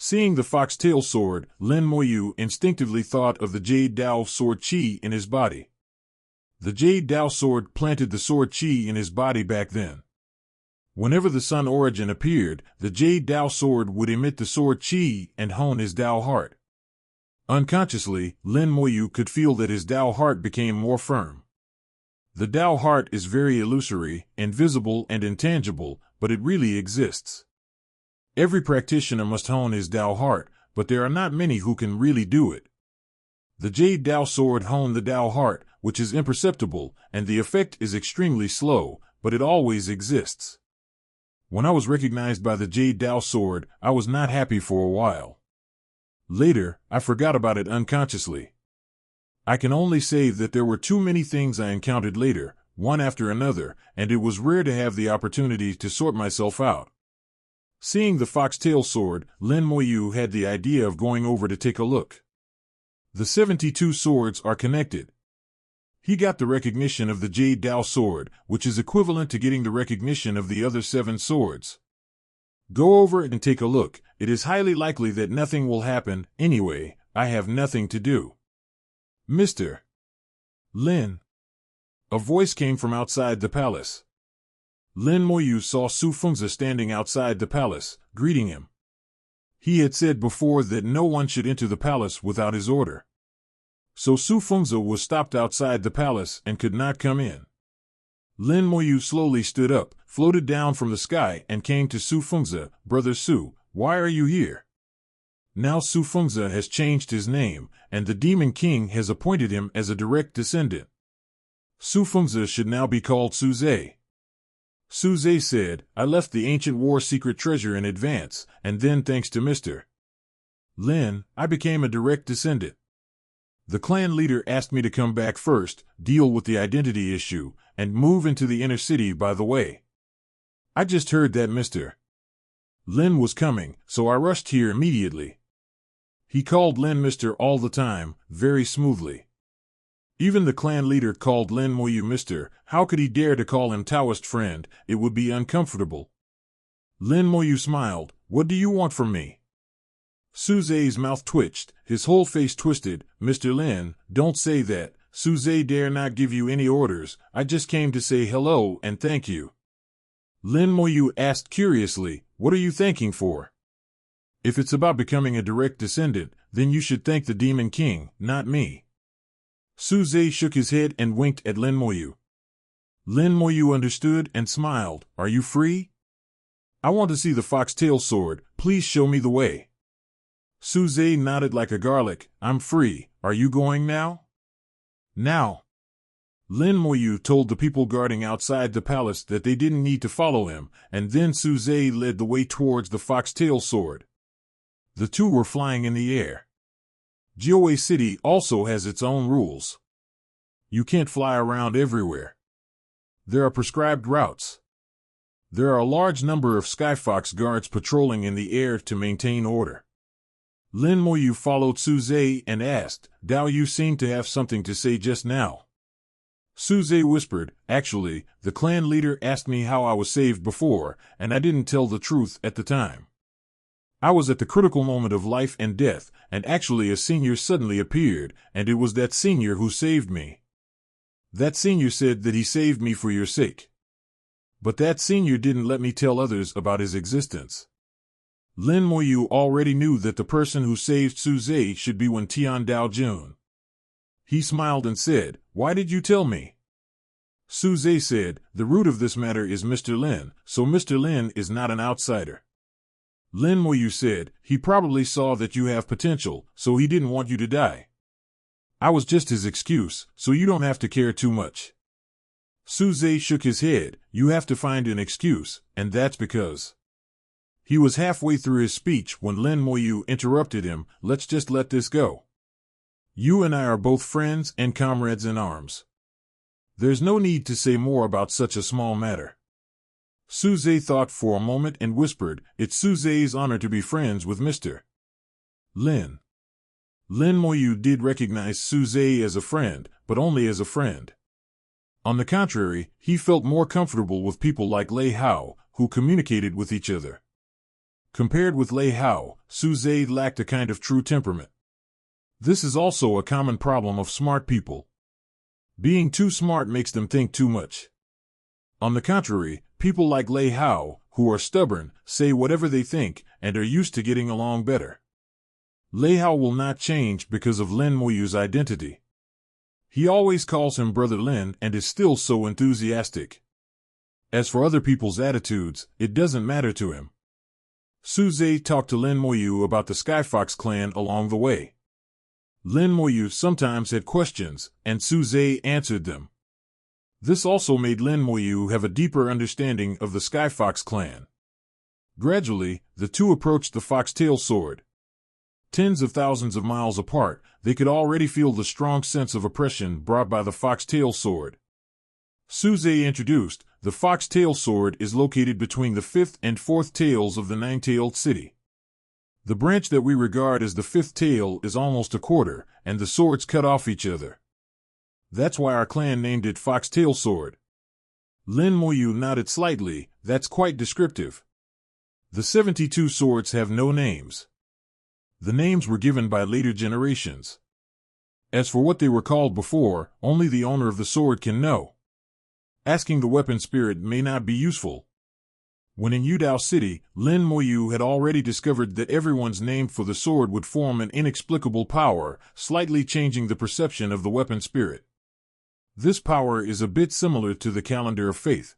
Seeing the foxtail sword, Lin Moyu instinctively thought of the Jade Dao sword chi in his body. The Jade Dao sword planted the sword chi in his body back then. Whenever the Sun Origin appeared, the Jade Dao sword would emit the sword chi and hone his Dao heart. Unconsciously, Lin Moyu could feel that his Dao heart became more firm. The Dao heart is very illusory, invisible, and intangible, but it really exists. Every practitioner must hone his Dao heart, but there are not many who can really do it. The Jade Dao sword honed the Dao heart, which is imperceptible, and the effect is extremely slow, but it always exists. When I was recognized by the Jade Dao sword, I was not happy for a while. Later, I forgot about it unconsciously. I can only say that there were too many things I encountered later, one after another, and it was rare to have the opportunity to sort myself out. Seeing the foxtail sword, Lin Moyu had the idea of going over to take a look. The 72 swords are connected. He got the recognition of the Jade Dao sword, which is equivalent to getting the recognition of the other 7 swords. Go over and take a look. It is highly likely that nothing will happen. Anyway, I have nothing to do. Mr. Lin. A voice came from outside the palace. Lin Moyu saw Su Fengzi standing outside the palace, greeting him. He had said before that no one should enter the palace without his order. So Su Fengzi was stopped outside the palace and could not come in. Lin Moyu slowly stood up, floated down from the sky, and came to Su Fengzi. Brother Su, why are you here? Now Su Fengzi has changed his name, and the Demon King has appointed him as a direct descendant. Su Fengzi should now be called Su Zhe. Su Zhe said, I left the ancient war secret treasure in advance, and then thanks to Mr. Lin, I became a direct descendant. The clan leader asked me to come back first, deal with the identity issue, and move into the inner city by the way. I just heard that Mr. Lin was coming, so I rushed here immediately. He called Lin Mr. all the time, very smoothly. Even the clan leader called Lin Moyu Mr. How could he dare to call him Taoist friend? It would be uncomfortable. Lin Moyu smiled. What do you want from me? Su Zhe's mouth twitched, his whole face twisted. Mr. Lin, don't say that. Su Zhe dare not give you any orders. I just came to say hello and thank you. Lin Moyu asked curiously, what are you thanking for? If it's about becoming a direct descendant, then you should thank the Demon King, not me. Su Zhe shook his head and winked at Lin Moyu. Lin Moyu understood and smiled. Are you free? I want to see the foxtail sword. Please show me the way. Su Zhe nodded like a garlic. I'm free. Are you going now? Now. Lin Moyu told the people guarding outside the palace that they didn't need to follow him, and then Su Zhe led the way towards the foxtail sword. The two were flying in the air. Jiuwei City also has its own rules. You can't fly around everywhere. There are prescribed routes. There are a large number of Skyfox guards patrolling in the air to maintain order. Lin Moyu followed Su Zhe and asked, Dao, you seem to have something to say just now. Su Zhe whispered, actually, the clan leader asked me how I was saved before, and I didn't tell the truth at the time. I was at the critical moment of life and death, and actually a senior suddenly appeared, and it was that senior who saved me. That senior said that he saved me for your sake. But that senior didn't let me tell others about his existence. Lin Moyu already knew that the person who saved Su Zhe should be Wen Tian Dao Jun. He smiled and said, why did you tell me? Su Zhe said, the root of this matter is Mr. Lin, so Mr. Lin is not an outsider. Lin Moyu said, he probably saw that you have potential, so he didn't want you to die. I was just his excuse, so you don't have to care too much. Su Zhe shook his head, you have to find an excuse, and that's because. He was halfway through his speech when Lin Moyu interrupted him, let's just let this go. You and I are both friends and comrades in arms. There's no need to say more about such a small matter. Su Zhe thought for a moment and whispered, it's Su Zhe's honor to be friends with Mr. Lin. Lin Moyu did recognize Su Zhe as a friend, but only as a friend. On the contrary, he felt more comfortable with people like Lei Hao, who communicated with each other. Compared with Lei Hao, Su Zhe lacked a kind of true temperament. This is also a common problem of smart people. Being too smart makes them think too much. On the contrary, people like Lei Hao, who are stubborn, say whatever they think, and are used to getting along better. Lei Hao will not change because of Lin Moyu's identity. He always calls him Brother Lin and is still so enthusiastic. As for other people's attitudes, it doesn't matter to him. Su Zhe talked to Lin Moyu about the Skyfox clan along the way. Lin Moyu sometimes had questions, and Su Zhe answered them. This also made Lin Moyu have a deeper understanding of the Skyfox clan. Gradually, the two approached the foxtail sword. Tens of thousands of miles apart, they could already feel the strong sense of oppression brought by the foxtail sword. Su Zhe introduced, the foxtail sword is located between the fifth and fourth tails of the nine-tailed city. The branch that we regard as the fifth tail is almost a quarter, and the swords cut off each other. That's why our clan named it Foxtail Sword. Lin Moyu nodded slightly. That's quite descriptive. The 72 swords have no names. The names were given by later generations. As for what they were called before, only the owner of the sword can know. Asking the weapon spirit may not be useful. When in Yudao City, Lin Moyu had already discovered that everyone's name for the sword would form an inexplicable power, slightly changing the perception of the weapon spirit. This power is a bit similar to the calendar of faith.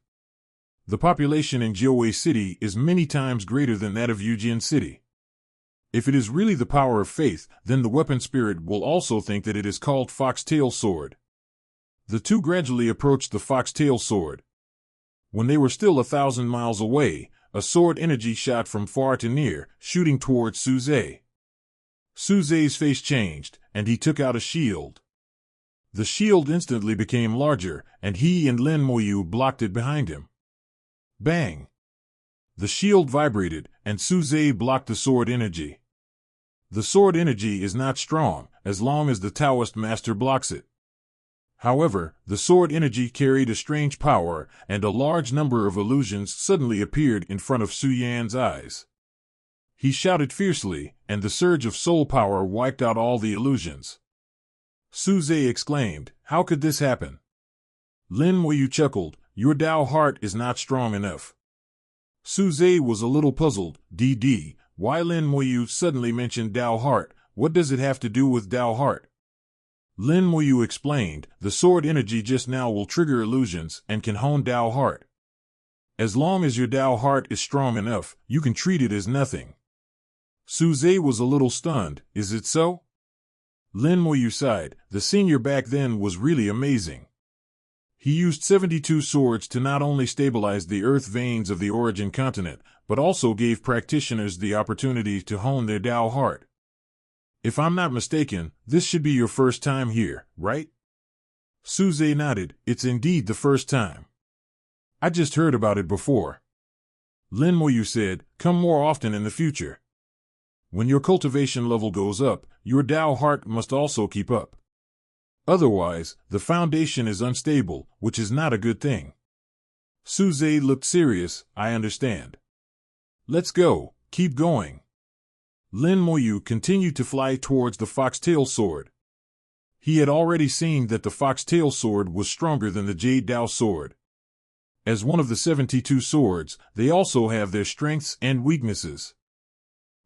The population in Jiuwei City is many times greater than that of Yujian City. If it is really the power of faith, then the weapon spirit will also think that it is called Foxtail Sword. The two gradually approached the Foxtail Sword. When they were still 1,000 miles away, a sword energy shot from far to near, shooting towards Su Zhe. Su Zhe's face changed, and he took out a shield. The shield instantly became larger, and he and Lin Moyu blocked it behind him. Bang! The shield vibrated, and Su Zhe blocked the sword energy. The sword energy is not strong, as long as the Taoist master blocks it. However, the sword energy carried a strange power, and a large number of illusions suddenly appeared in front of Su Yan's eyes. He shouted fiercely, and the surge of soul power wiped out all the illusions. Su Zhe exclaimed, "How could this happen?" Lin Moyu chuckled, "Your Dao heart is not strong enough." Su Zhe was a little puzzled. Why Lin Moyu suddenly mentioned Dao heart? What does it have to do with Dao heart? Lin Moyu explained, the sword energy just now will trigger illusions and can hone Dao heart. As long as your Dao heart is strong enough, you can treat it as nothing. Su Zhe was a little stunned. Is it so? Lin Moyu sighed. The senior back then was really amazing. He used 72 swords to not only stabilize the earth veins of the origin continent, but also gave practitioners the opportunity to hone their Dao heart. If I'm not mistaken, this should be your first time here, right? Su Zhe nodded. It's indeed the first time. I just heard about it before. Lin Moyu said, come more often in the future. When your cultivation level goes up, your Dao heart must also keep up. Otherwise, the foundation is unstable, which is not a good thing. Su Zhe looked serious. I understand. Let's go. Keep going. Lin Moyu continued to fly towards the Foxtail Sword. He had already seen that the Foxtail Sword was stronger than the Jade Dao Sword. As one of the 72 swords, they also have their strengths and weaknesses.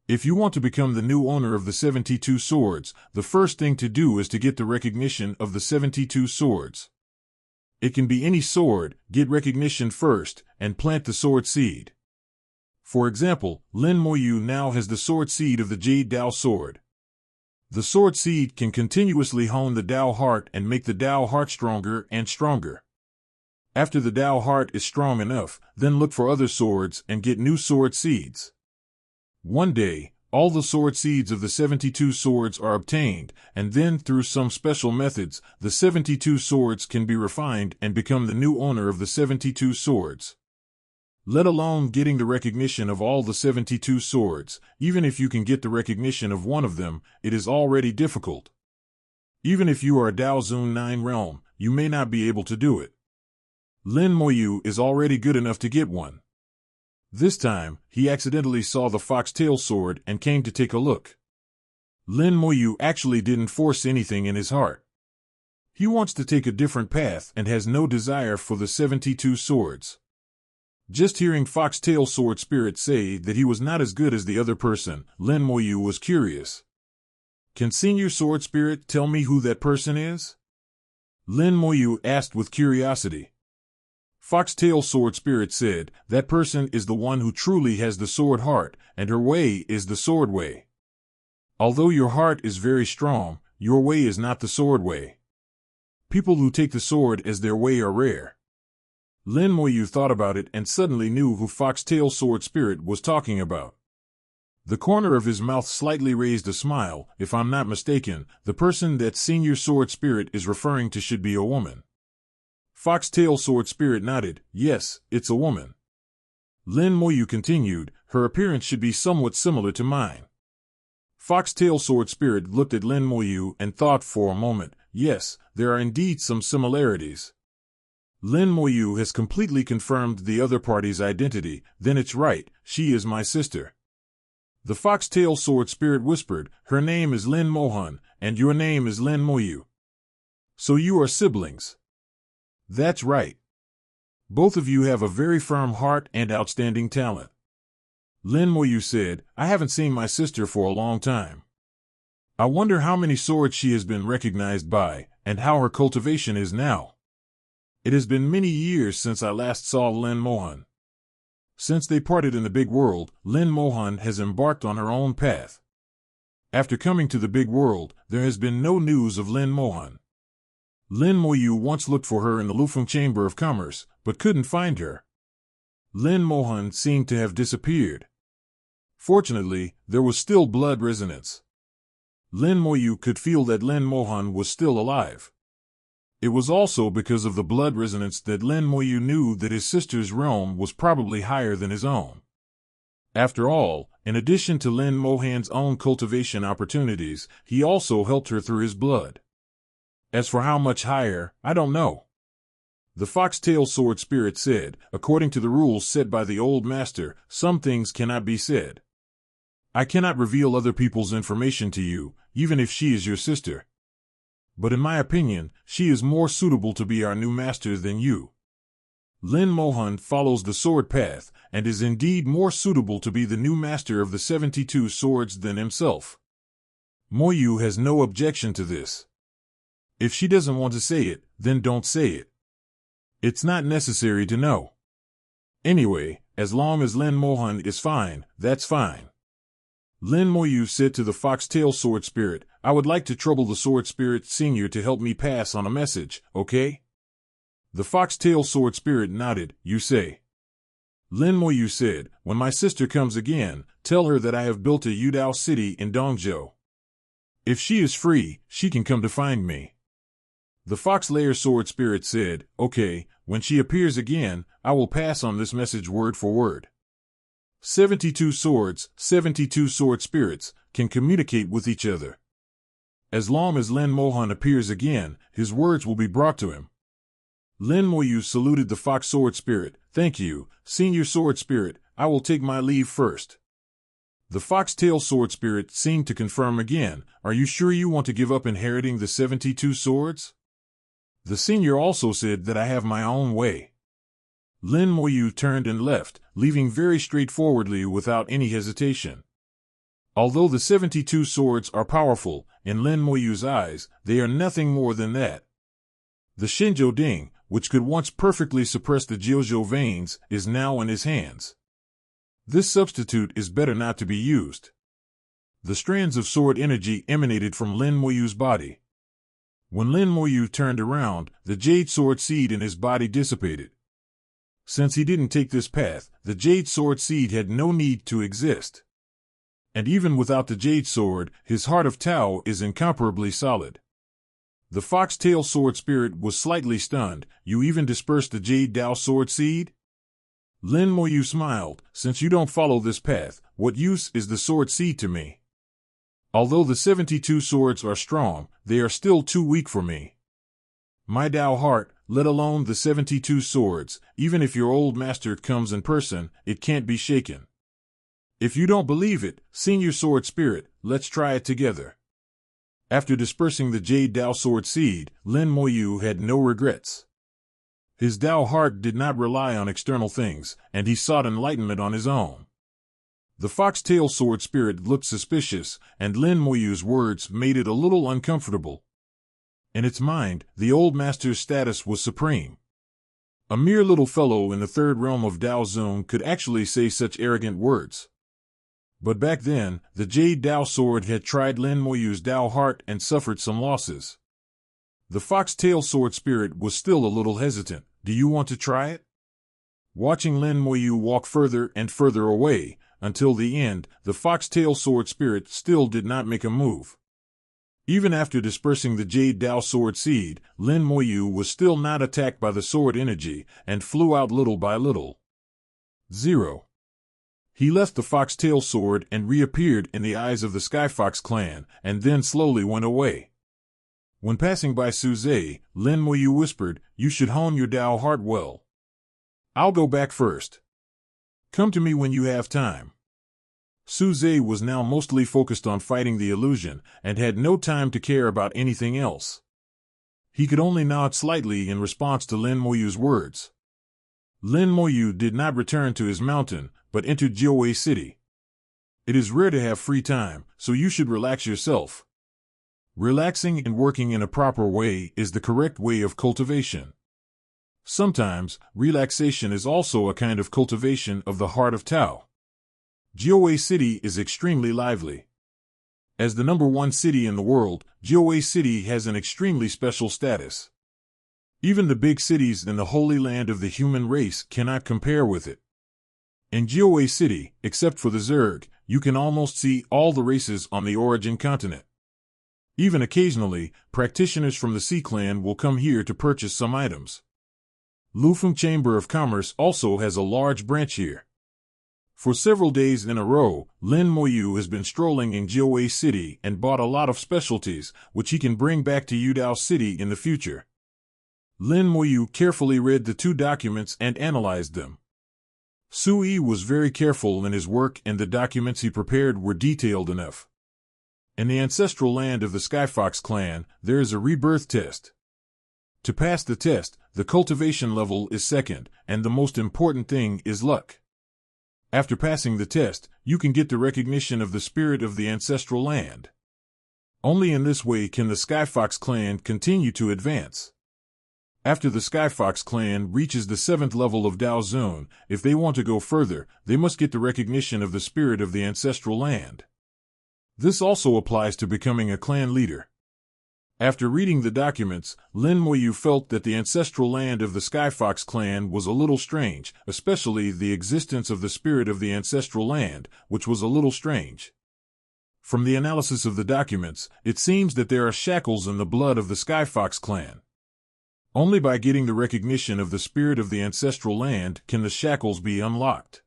If you want to become the new owner of the 72 swords, the first thing to do is to get the recognition of the 72 swords. It can be any sword, get recognition first, and plant the sword seed. For example, Lin Moyu now has the sword seed of the Jade Dao Sword. The sword seed can continuously hone the Dao heart and make the Dao heart stronger and stronger. After the Dao heart is strong enough, then look for other swords and get new sword seeds. One day, all the sword seeds of the 72 swords are obtained, and then through some special methods, the 72 swords can be refined and become the new owner of the 72 swords. Let alone getting the recognition of all the 72 swords, even if you can get the recognition of one of them, it is already difficult. Even if you are a Dao Zun 9 realm, you may not be able to do it. Lin Moyu is already good enough to get one. This time, he accidentally saw the foxtail sword and came to take a look. Lin Moyu actually didn't force anything in his heart. He wants to take a different path and has no desire for the 72 swords. Just hearing Foxtail Sword Spirit say that he was not as good as the other person, Lin Moyu was curious. Can Senior Sword Spirit tell me who that person is? Lin Moyu asked with curiosity. Foxtail Sword Spirit said, that person is the one who truly has the sword heart, and her way is the sword way. Although your heart is very strong, your way is not the sword way. People who take the sword as their way are rare. Lin Moyu thought about it and suddenly knew who Foxtail Sword Spirit was talking about. The corner of his mouth slightly raised a smile. If I'm not mistaken, the person that Senior Sword Spirit is referring to should be a woman. Foxtail Sword Spirit nodded. Yes, it's a woman. Lin Moyu continued, her appearance should be somewhat similar to mine. Foxtail Sword Spirit looked at Lin Moyu and thought for a moment. Yes, there are indeed some similarities. Lin Moyu has completely confirmed the other party's identity. Then it's right, she is my sister. The Foxtail Sword Spirit whispered, her name is Lin Mohan, and your name is Lin Moyu. So you are siblings. That's right. Both of you have a very firm heart and outstanding talent. Lin Moyu said, I haven't seen my sister for a long time. I wonder how many swords she has been recognized by, and how her cultivation is now. It has been many years since I last saw Lin Mohan. Since they parted in the big world, Lin Mohan has embarked on her own path. After coming to the big world, there has been no news of Lin Mohan. Lin Moyu once looked for her in the Lufeng Chamber of Commerce, but couldn't find her. Lin Mohan seemed to have disappeared. Fortunately, there was still blood resonance. Lin Moyu could feel that Lin Mohan was still alive. It was also because of the blood resonance that Lin Moyu knew that his sister's realm was probably higher than his own. After all, in addition to Lin Mohan's own cultivation opportunities, he also helped her through his blood. As for how much higher, I don't know. The Foxtail Sword Spirit said, according to the rules set by the old master, some things cannot be said. I cannot reveal other people's information to you, even if she is your sister. But in my opinion, she is more suitable to be our new master than you. Lin Mohan follows the sword path, and is indeed more suitable to be the new master of the 72 swords than himself. Moyu has no objection to this. If she doesn't want to say it, then don't say it. It's not necessary to know. Anyway, as long as Lin Mohan is fine, that's fine. Lin Moyu said to the Foxtail Sword Spirit, I would like to trouble the Sword Spirit Senior to help me pass on a message, okay? The Foxtail Sword Spirit nodded, you say. Lin Moyu said, when my sister comes again, tell her that I have built a Yudao city in Dongzhou. If she is free, she can come to find me. The Foxlayer Sword Spirit said, okay, when she appears again, I will pass on this message word for word. 72 swords, 72 sword spirits, can communicate with each other. As long as Lin Mohan appears again, his words will be brought to him. Lin Moyu saluted the Fox Sword Spirit. Thank you, Senior Sword Spirit, I will take my leave first. The Foxtail Sword Spirit seemed to confirm again, are you sure you want to give up inheriting the 72 swords? The senior also said that I have my own way. Lin Moyu turned and left, leaving very straightforwardly without any hesitation. Although the 72 swords are powerful, in Lin Moyu's eyes, they are nothing more than that. The Shinjo Ding, which could once perfectly suppress the Jiuzhou veins, is now in his hands. This substitute is better not to be used. The strands of sword energy emanated from Lin Moyu's body. When Lin Moyu turned around, the jade sword seed in his body dissipated. Since he didn't take this path, the jade sword seed had no need to exist. And even without the jade sword, his heart of Tao is incomparably solid. The Foxtail Sword Spirit was slightly stunned. You even dispersed the jade Dao sword seed? Lin Moyu smiled. Since you don't follow this path, what use is the sword seed to me? Although the 72 swords are strong, they are still too weak for me. My Dao heart, let alone the 72 swords. Even if your old master comes in person, it can't be shaken. If you don't believe it, Senior Sword Spirit, let's try it together. After dispersing the Jade Dao Sword Seed, Lin Moyu had no regrets. His Dao heart did not rely on external things, and he sought enlightenment on his own. The Foxtail Sword Spirit looked suspicious, and Lin Moyu's words made it a little uncomfortable. In its mind, the old master's status was supreme. A mere little fellow in the third realm of Dao Zone could actually say such arrogant words. But back then, the Jade Dao Sword had tried Lin Moyu's Dao heart and suffered some losses. The Foxtail Sword Spirit was still a little hesitant. Do you want to try it? Watching Lin Moyu walk further and further away, until the end, the Foxtail Sword Spirit still did not make a move. Even after dispersing the Jade Dao Sword Seed, Lin Moyu was still not attacked by the sword energy, and flew out little by little. 0. He left the Foxtail Sword and reappeared in the eyes of the Skyfox clan, and then slowly went away. When passing by Suze, Lin Moyu whispered, "You should hone your Dao heart well. I'll go back first. Come to me when you have time." Suze was now mostly focused on fighting the illusion, and had no time to care about anything else. He could only nod slightly in response to Lin Moyu's words. Lin Moyu did not return to his mountain, but entered Jiawei City. It is rare to have free time, so you should relax yourself. Relaxing and working in a proper way is the correct way of cultivation. Sometimes, relaxation is also a kind of cultivation of the heart of Tao. Jiawei City is extremely lively. As the #1 city in the world, Jiawei City has an extremely special status. Even the big cities in the Holy Land of the human race cannot compare with it. In Jiawei City, except for the Zerg, you can almost see all the races on the Origin continent. Even occasionally, practitioners from the Sea Clan will come here to purchase some items. Lufeng Chamber of Commerce also has a large branch here. For several days in a row, Lin Moyu has been strolling in Jiawei City and bought a lot of specialties, which he can bring back to Yudao City in the future. Lin Moyu carefully read the 2 documents and analyzed them. Sui was very careful in his work, and the documents he prepared were detailed enough. In the ancestral land of the Skyfox clan, there is a rebirth test. To pass the test, the cultivation level is second, and the most important thing is luck. After passing the test, you can get the recognition of the spirit of the ancestral land. Only in this way can the Skyfox clan continue to advance. After the Skyfox clan reaches the 7th level of Dao Zone, if they want to go further, they must get the recognition of the spirit of the ancestral land. This also applies to becoming a clan leader. After reading the documents, Lin Moyu felt that the ancestral land of the Skyfox clan was a little strange, especially the existence of the spirit of the ancestral land, which was a little strange. From the analysis of the documents, it seems that there are shackles in the blood of the Skyfox clan. Only by getting the recognition of the spirit of the ancestral land can the shackles be unlocked.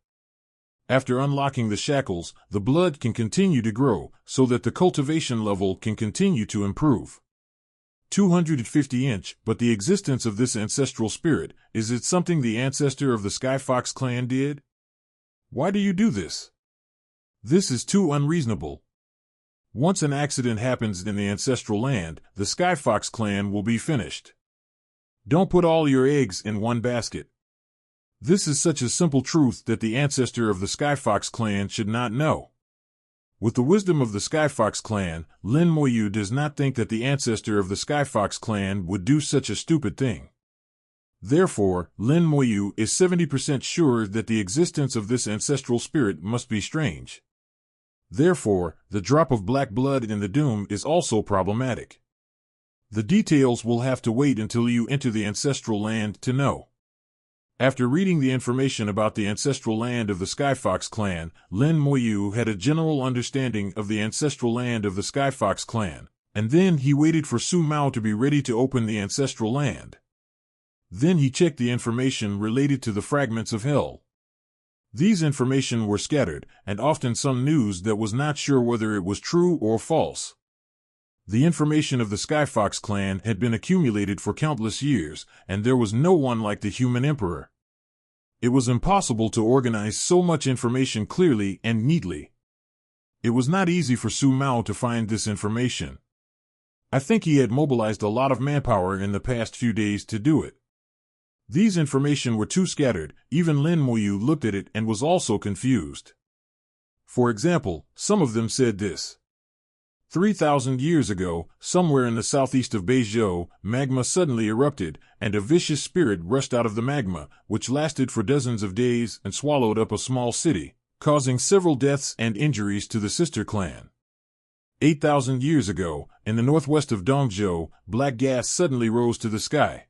After unlocking the shackles, the blood can continue to grow, so that the cultivation level can continue to improve. 250 inch, but the existence of this ancestral spirit, is it something the ancestor of the Skyfox clan did? Why do you do this? This is too unreasonable. Once an accident happens in the ancestral land, the Skyfox clan will be finished. Don't put all your eggs in one basket. This is such a simple truth that the ancestor of the Skyfox clan should not know. With the wisdom of the Skyfox clan, Lin Moyu does not think that the ancestor of the Skyfox clan would do such a stupid thing. Therefore, Lin Moyu is 70% sure that the existence of this ancestral spirit must be strange. Therefore, the drop of black blood in the doom is also problematic. The details will have to wait until you enter the ancestral land to know. After reading the information about the ancestral land of the Skyfox clan, Lin Moyu had a general understanding of the ancestral land of the Skyfox clan, and then he waited for Su Mao to be ready to open the ancestral land. Then he checked the information related to the fragments of hell. These information were scattered, and often some news that was not sure whether it was true or false. The information of the Skyfox clan had been accumulated for countless years, and there was no one like the human emperor. It was impossible to organize so much information clearly and neatly. It was not easy for Su Mao to find this information. I think he had mobilized a lot of manpower in the past few days to do it. These information were too scattered. Even Lin Moyu looked at it and was also confused. For example, some of them said this. 3,000 years ago, somewhere in the southeast of Beizhou, magma suddenly erupted, and a vicious spirit rushed out of the magma, which lasted for dozens of days and swallowed up a small city, causing several deaths and injuries to the sister clan. 8,000 years ago, in the northwest of Dongzhou, black gas suddenly rose to the sky.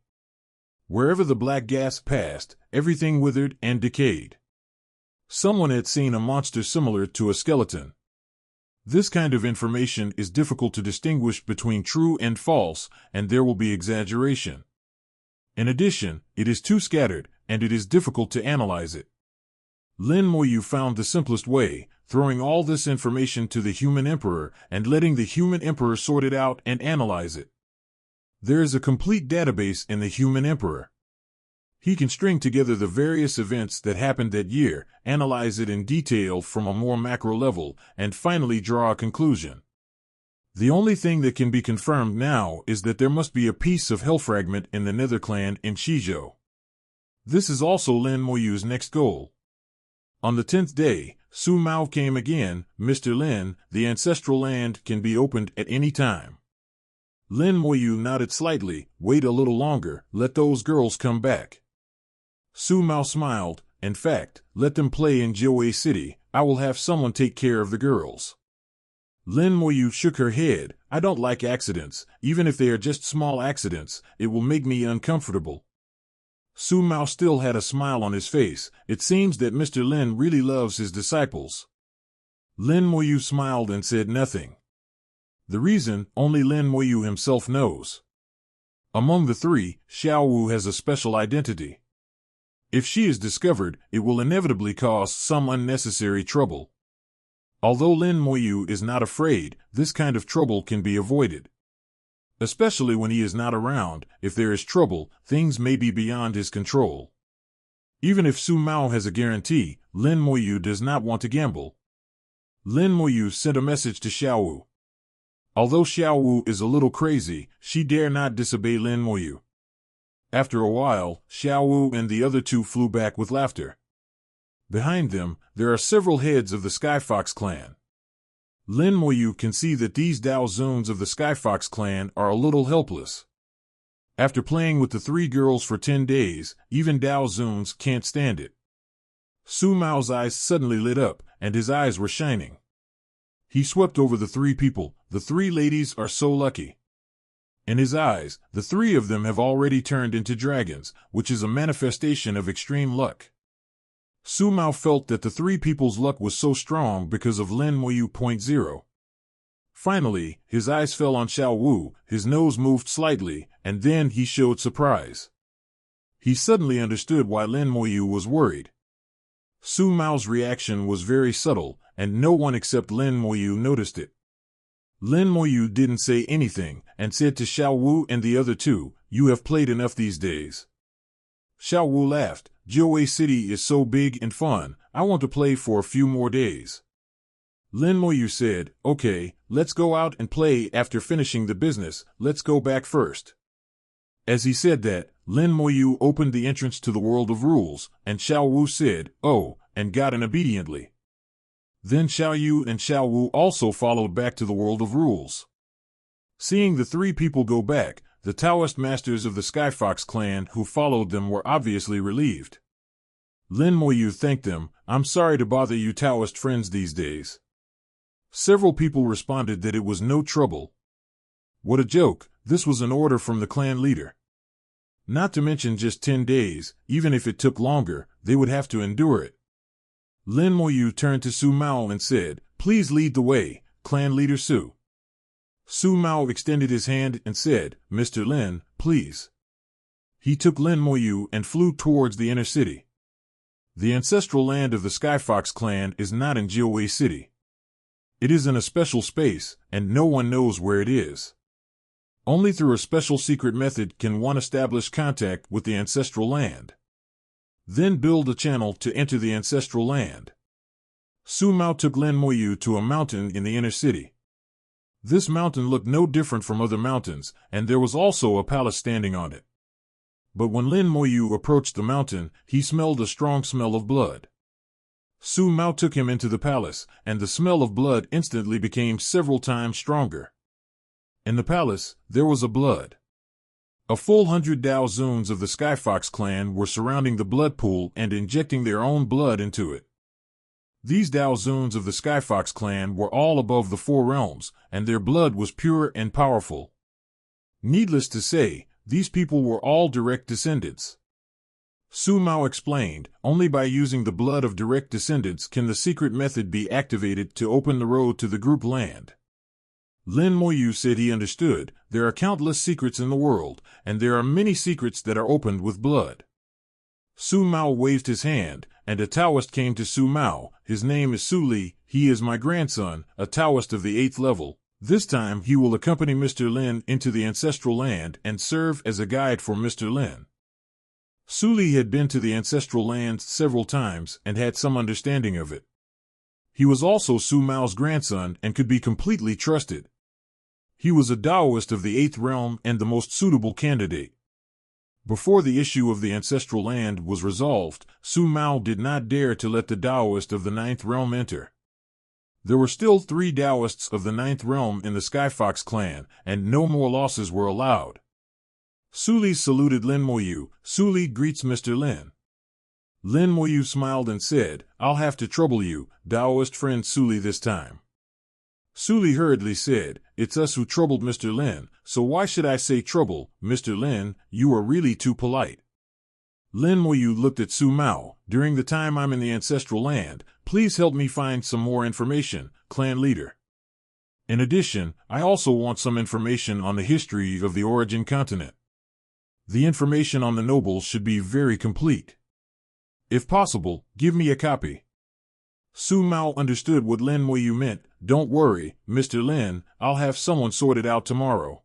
Wherever the black gas passed, everything withered and decayed. Someone had seen a monster similar to a skeleton. This kind of information is difficult to distinguish between true and false, and there will be exaggeration. In addition, it is too scattered, and it is difficult to analyze it. Lin Moyu found the simplest way, throwing all this information to the human emperor and letting the human emperor sort it out and analyze it. There is a complete database in the human emperor. He can string together the various events that happened that year, analyze it in detail from a more macro level, and finally draw a conclusion. The only thing that can be confirmed now is that there must be a piece of hell fragment in the Nether clan in Shizhou. This is also Lin Moyu's next goal. On the 10th day, Su Mao came again. Mr. Lin, the ancestral land can be opened at any time. Lin Moyu nodded slightly. Wait a little longer, let those girls come back. Su Mao smiled. In fact, let them play in Jiuwei City. I will have someone take care of the girls. Lin Moyu shook her head. I don't like accidents. Even if they are just small accidents, it will make me uncomfortable. Su Mao still had a smile on his face. It seems that Mr. Lin really loves his disciples. Lin Moyu smiled and said nothing. The reason, only Lin Moyu himself knows. Among the three, Xiao Wu has a special identity. If she is discovered, it will inevitably cause some unnecessary trouble. Although Lin Moyu is not afraid, this kind of trouble can be avoided. Especially when he is not around, if there is trouble, things may be beyond his control. Even if Su Mao has a guarantee, Lin Moyu does not want to gamble. Lin Moyu sent a message to Xiao Wu. Although Xiao Wu is a little crazy, she dare not disobey Lin Moyu. After a while, Xiao Wu and the other two flew back with laughter. Behind them, there are several heads of the Skyfox clan. Lin Moyu can see that these Dao Zuns of the Skyfox clan are a little helpless. After playing with the three girls for 10 days, even Dao Zuns can't stand it. Su Mao's eyes suddenly lit up, and his eyes were shining. He swept over the three people. The three ladies are so lucky. In his eyes, the three of them have already turned into dragons, which is a manifestation of extreme luck. Su Mao felt that the three people's luck was so strong because of Lin Moyu. 0. Finally, his eyes fell on Xiao Wu, his nose moved slightly, and then he showed surprise. He suddenly understood why Lin Moyu was worried. Su Mao's reaction was very subtle, and no one except Lin Moyu noticed it. Lin Moyu didn't say anything, and said to Xiao Wu and the other two, "You have played enough these days." Xiao Wu laughed. "Jiuwei City is so big and fun, I want to play for a few more days." Lin Moyu said, "Okay, let's go out and play after finishing the business, let's go back first." As he said that, Lin Moyu opened the entrance to the world of rules, and Xiao Wu said, "Oh," and got in obediently. Then Xiao Yu and Xiao Wu also followed back to the world of rules. Seeing the three people go back, the Taoist masters of the Skyfox clan who followed them were obviously relieved. Lin Moyu thanked them. "I'm sorry to bother you Taoist friends these days." Several people responded that it was no trouble. What a joke, this was an order from the clan leader. Not to mention just 10 days, even if it took longer, they would have to endure it. Lin Moyu turned to Su Mao and said, "Please lead the way, clan leader Su." Su Mao extended his hand and said, "Mr. Lin, please." He took Lin Moyu and flew towards the inner city. The ancestral land of the Skyfox clan is not in Jiuwei City. It is in a special space, and no one knows where it is. Only through a special secret method can one establish contact with the ancestral land. Then build a channel to enter the ancestral land. Su Mao took Lin Moyu to a mountain in the inner city. This mountain looked no different from other mountains, and there was also a palace standing on it. But when Lin Moyu approached the mountain, he smelled a strong smell of blood. Su Mao took him into the palace, and the smell of blood instantly became several times stronger. In the palace, there was a blood. A full 100 Dao Zuns of the Skyfox clan were surrounding the blood pool and injecting their own blood into it. These Dao Zuns of the Skyfox clan were all above the 4 realms, and their blood was pure and powerful. Needless to say, these people were all direct descendants. Su Mao explained, only by using the blood of direct descendants can the secret method be activated to open the road to the group land. Lin Moyu said he understood. There are countless secrets in the world, and there are many secrets that are opened with blood. Su Mao waved his hand, and a Taoist came to Su Mao. His name is Su Li. He is my grandson, a Taoist of the 8th level. This time he will accompany Mr. Lin into the ancestral land and serve as a guide for Mr. Lin. Su Li had been to the ancestral land several times and had some understanding of it. He was also Su Mao's grandson and could be completely trusted. He was a Taoist of the 8th realm and the most suitable candidate. Before the issue of the ancestral land was resolved, Su Mao did not dare to let the Taoist of the 9th realm enter. There were still 3 Taoists of the 9th realm in the Skyfox clan, and no more losses were allowed. Su Li saluted Lin Moyu. Su Li greets Mr. Lin. Lin Moyu smiled and said, I'll have to trouble you, Taoist friend Su Li, this time. Su Li hurriedly said, it's us who troubled Mr. Lin, so why should I say trouble, Mr. Lin? You are really too polite. Lin Moyu looked at Su Mao. During the time I'm in the ancestral land, please help me find some more information, clan leader. In addition, I also want some information on the history of the origin continent. The information on the nobles should be very complete. If possible, give me a copy. Su Mao understood what Lin Moyu meant. Don't worry, Mr. Lin, I'll have someone sort it out tomorrow.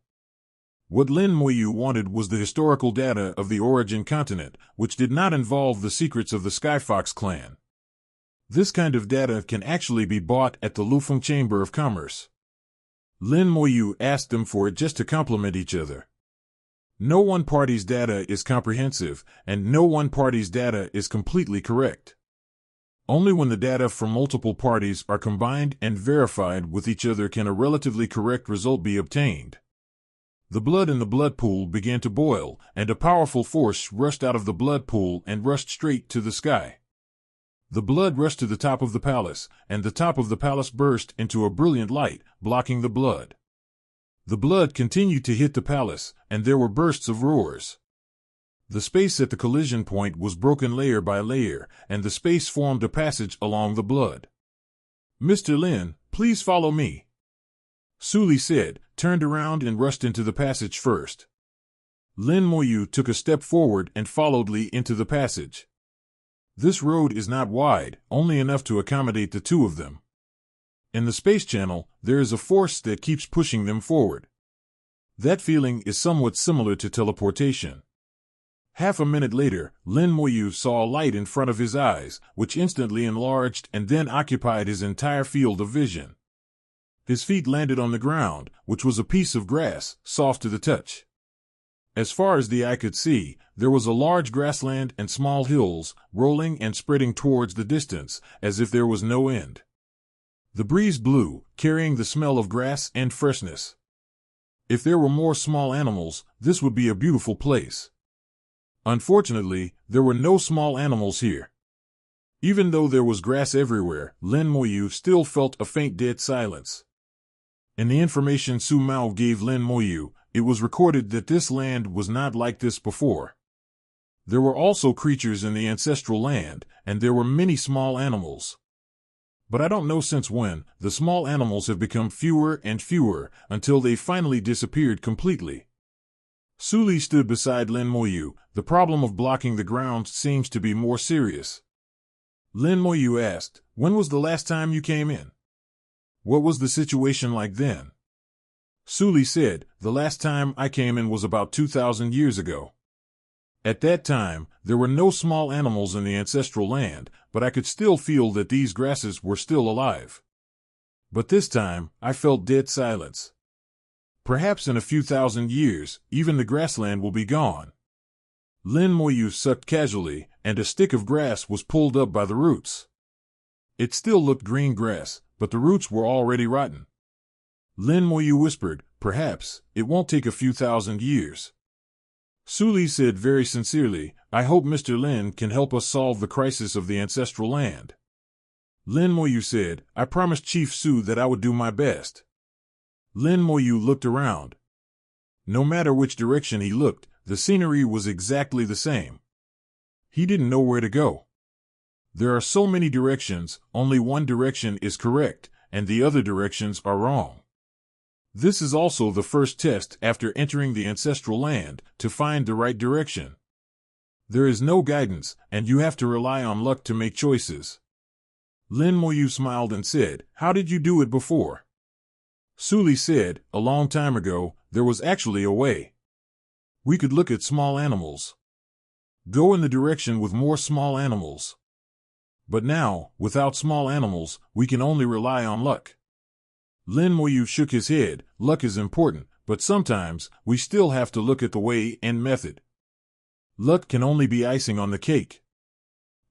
What Lin Moyu wanted was the historical data of the origin continent, which did not involve the secrets of the Skyfox clan. This kind of data can actually be bought at the Lufeng Chamber of Commerce. Lin Moyu asked them for it just to complement each other. No one party's data is comprehensive, and no one party's data is completely correct. Only when the data from multiple parties are combined and verified with each other can a relatively correct result be obtained. The blood in the blood pool began to boil, and a powerful force rushed out of the blood pool and rushed straight to the sky. The blood rushed to the top of the palace, and the top of the palace burst into a brilliant light, blocking the blood. The blood continued to hit the palace, and there were bursts of roars. The space at the collision point was broken layer by layer, and the space formed a passage along the blood. Mr. Lin, please follow me. Su Li said, turned around and rushed into the passage first. Lin Moyu took a step forward and followed Li into the passage. This road is not wide, only enough to accommodate the 2 of them. In the space channel, there is a force that keeps pushing them forward. That feeling is somewhat similar to teleportation. Half a minute later, Lin Moyu saw a light in front of his eyes, which instantly enlarged and then occupied his entire field of vision. His feet landed on the ground, which was a piece of grass, soft to the touch. As far as the eye could see, there was a large grassland and small hills, rolling and spreading towards the distance, as if there was no end. The breeze blew, carrying the smell of grass and freshness. If there were more small animals, this would be a beautiful place. Unfortunately, there were no small animals here. Even though there was grass everywhere, Lin Moyu still felt a faint dead silence. In the information Su Mao gave Lin Moyu, it was recorded that this land was not like this before. There were also creatures in the ancestral land, and there were many small animals. But I don't know since when, the small animals have become fewer and fewer, until they finally disappeared completely. Su Li stood beside Lin Moyu. The problem of blocking the ground seems to be more serious. Lin Moyu asked, when was the last time you came in? What was the situation like then? Sully said, the last time I came in was about 2,000 years ago. At that time, there were no small animals in the ancestral land, but I could still feel that these grasses were still alive. But this time, I felt dead silence. Perhaps in a few thousand years, even the grassland will be gone. Lin Moyu sucked casually, and a stick of grass was pulled up by the roots. It still looked green grass, but the roots were already rotten. Lin Moyu whispered, perhaps, it won't take a few thousand years. Sully said very sincerely, I hope Mr. Lin can help us solve the crisis of the ancestral land. Lin Moyu said, I promised Chief Su that I would do my best. Lin Moyu looked around. No matter which direction he looked, the scenery was exactly the same. He didn't know where to go. There are so many directions, only one direction is correct, and the other directions are wrong. This is also the first test after entering the ancestral land, to find the right direction. There is no guidance, and you have to rely on luck to make choices. Lin Moyu smiled and said, how did you do it before? Sully said, a long time ago, there was actually a way. We could look at small animals. Go in the direction with more small animals. But now, without small animals, we can only rely on luck. Lin Moyu shook his head, luck is important, but sometimes, we still have to look at the way and method. Luck can only be icing on the cake.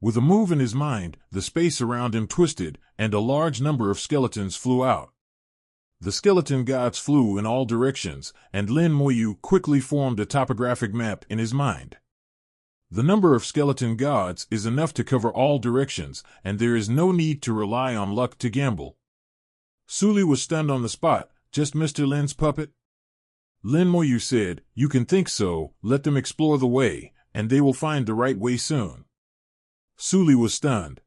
With a move in his mind, the space around him twisted, and a large number of skeletons flew out. The skeleton gods flew in all directions, and Lin Moyu quickly formed a topographic map in his mind. The number of skeleton gods is enough to cover all directions, and there is no need to rely on luck to gamble. Sully was stunned on the spot, just Mr. Lin's puppet? Lin Moyu said, you can think so, let them explore the way, and they will find the right way soon. Sully was stunned.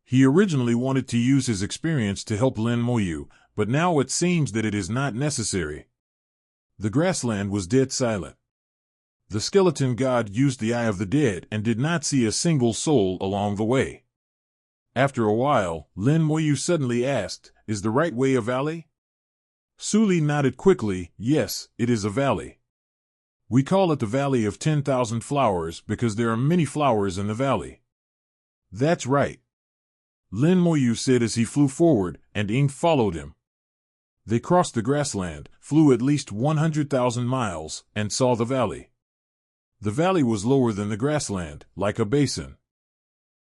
He originally wanted to use his experience to help Lin Moyu, but now it seems that it is not necessary. The grassland was dead silent. The skeleton god used the Eye of the Dead and did not see a single soul along the way. After a while, Lin Moyu suddenly asked, is the right way a valley? Sully nodded quickly, yes, it is a valley. We call it the Valley of 10,000 Flowers because there are many flowers in the valley. That's right. Lin Moyu said as he flew forward, and Ing followed him. They crossed the grassland, flew at least 100,000 miles, and saw the valley. The valley was lower than the grassland, like a basin.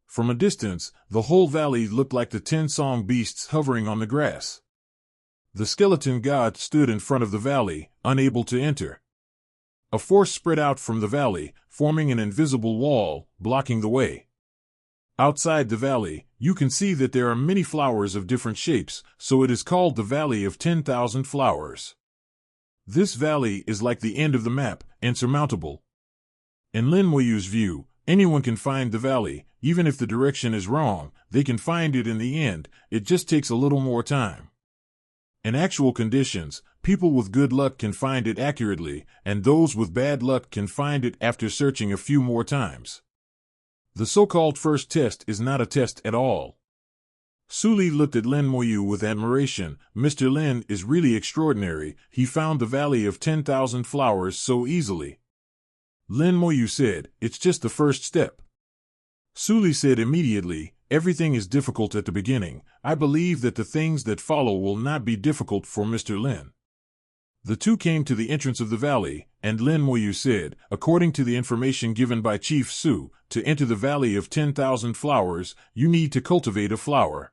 From a distance, the whole valley looked like the 10 song beasts hovering on the grass. The skeleton god stood in front of the valley, unable to enter. A force spread out from the valley, forming an invisible wall, blocking the way. Outside the valley, you can see that there are many flowers of different shapes, so it is called the Valley of 10,000 Flowers. This valley is like the end of the map, insurmountable. In Lin Moyu's view, anyone can find the valley, even if the direction is wrong, they can find it in the end, it just takes a little more time. In actual conditions, people with good luck can find it accurately, and those with bad luck can find it after searching a few more times. The so-called first test is not a test at all. Sully looked at Lin Moyu with admiration. Mr. Lin is really extraordinary, he found the Valley of 10,000 Flowers so easily. Lin Moyu said, it's just the first step. Sully said immediately, everything is difficult at the beginning. I believe that the things that follow will not be difficult for Mr. Lin. The two came to the entrance of the valley, and Lin Moyu said, according to the information given by Chief Su, to enter the Valley of 10,000 Flowers, you need to cultivate a flower.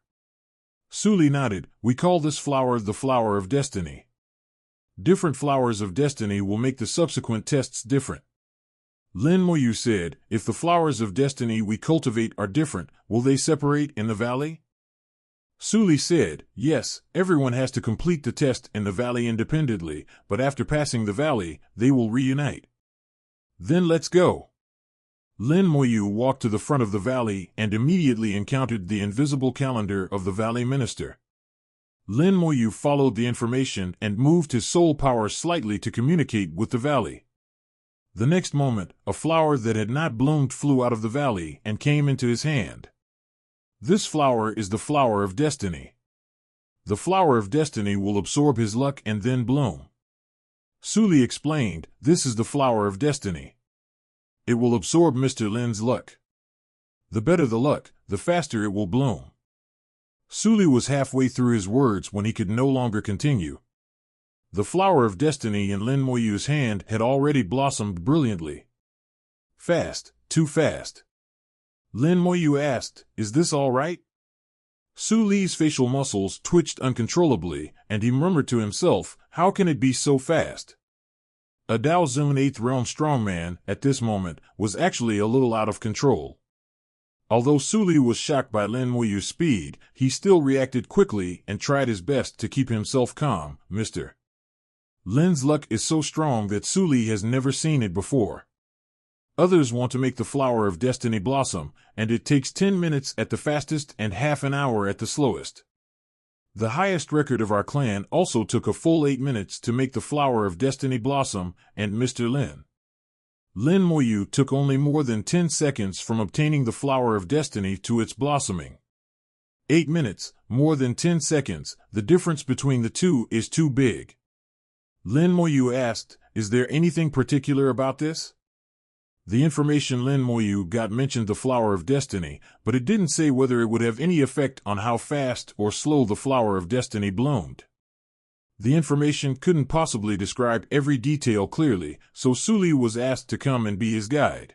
Sully nodded, we call this flower the Flower of Destiny. Different flowers of destiny will make the subsequent tests different. Lin Moyu said, if the flowers of destiny we cultivate are different, will they separate in the valley? Sully said, yes, everyone has to complete the test in the valley independently, but after passing the valley, they will reunite. Then let's go. Lin Moyu walked to the front of the valley and immediately encountered the invisible calendar of the valley minister. Lin Moyu followed the information and moved his soul power slightly to communicate with the valley. The next moment, a flower that had not bloomed flew out of the valley and came into his hand. This flower is the Flower of Destiny. The flower of destiny will absorb his luck and then bloom. Suli explained, this is the flower of destiny. It will absorb Mr. Lin's luck. The better the luck, the faster it will bloom. Suli was halfway through his words when he could no longer continue. The flower of destiny in Lin Moyu's hand had already blossomed brilliantly. Fast, too fast. Lin Moyu asked, is this all right? Su Li's facial muscles twitched uncontrollably, and he murmured to himself, how can it be so fast? A Dao Zun 8th Realm strongman, at this moment, was actually a little out of control. Although Su Li was shocked by Lin Moyu's speed, he still reacted quickly and tried his best to keep himself calm. Mr. Lin's luck is so strong that Su Li has never seen it before. Others want to make the flower of destiny blossom, and it takes 10 minutes at the fastest and half an hour at the slowest. The highest record of our clan also took a full 8 minutes to make the flower of destiny blossom, and Mr. Lin Moyu took only more than 10 seconds from obtaining the flower of destiny to its blossoming. 8 minutes, more than 10 seconds, the difference between the two is too big. Lin Moyu asked, is there anything particular about this? The information Lin Moyu got mentioned the flower of destiny, but it didn't say whether it would have any effect on how fast or slow the flower of destiny bloomed. The information couldn't possibly describe every detail clearly, so Su Li was asked to come and be his guide.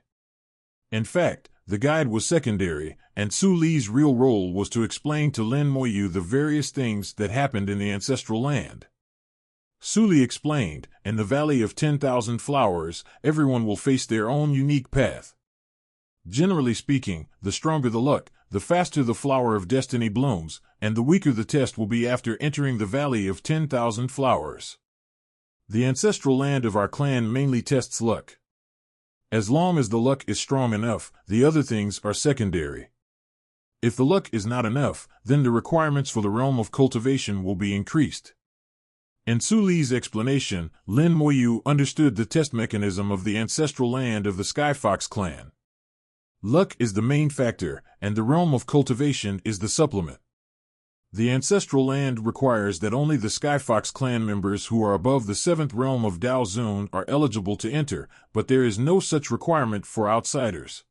In fact, the guide was secondary, and Su Li's real role was to explain to Lin Moyu the various things that happened in the ancestral land. Su Li explained, in the Valley of 10,000 Flowers, everyone will face their own unique path. Generally speaking, the stronger the luck, the faster the flower of destiny blooms, and the weaker the test will be after entering the Valley of 10,000 Flowers. The ancestral land of our clan mainly tests luck. As long as the luck is strong enough, the other things are secondary. If the luck is not enough, then the requirements for the realm of cultivation will be increased. In Su Li's explanation, Lin Moyu understood the test mechanism of the ancestral land of the Skyfox clan. Luck is the main factor, and the realm of cultivation is the supplement. The ancestral land requires that only the Skyfox clan members who are above the 7th realm of Dao Zun are eligible to enter, but there is no such requirement for outsiders.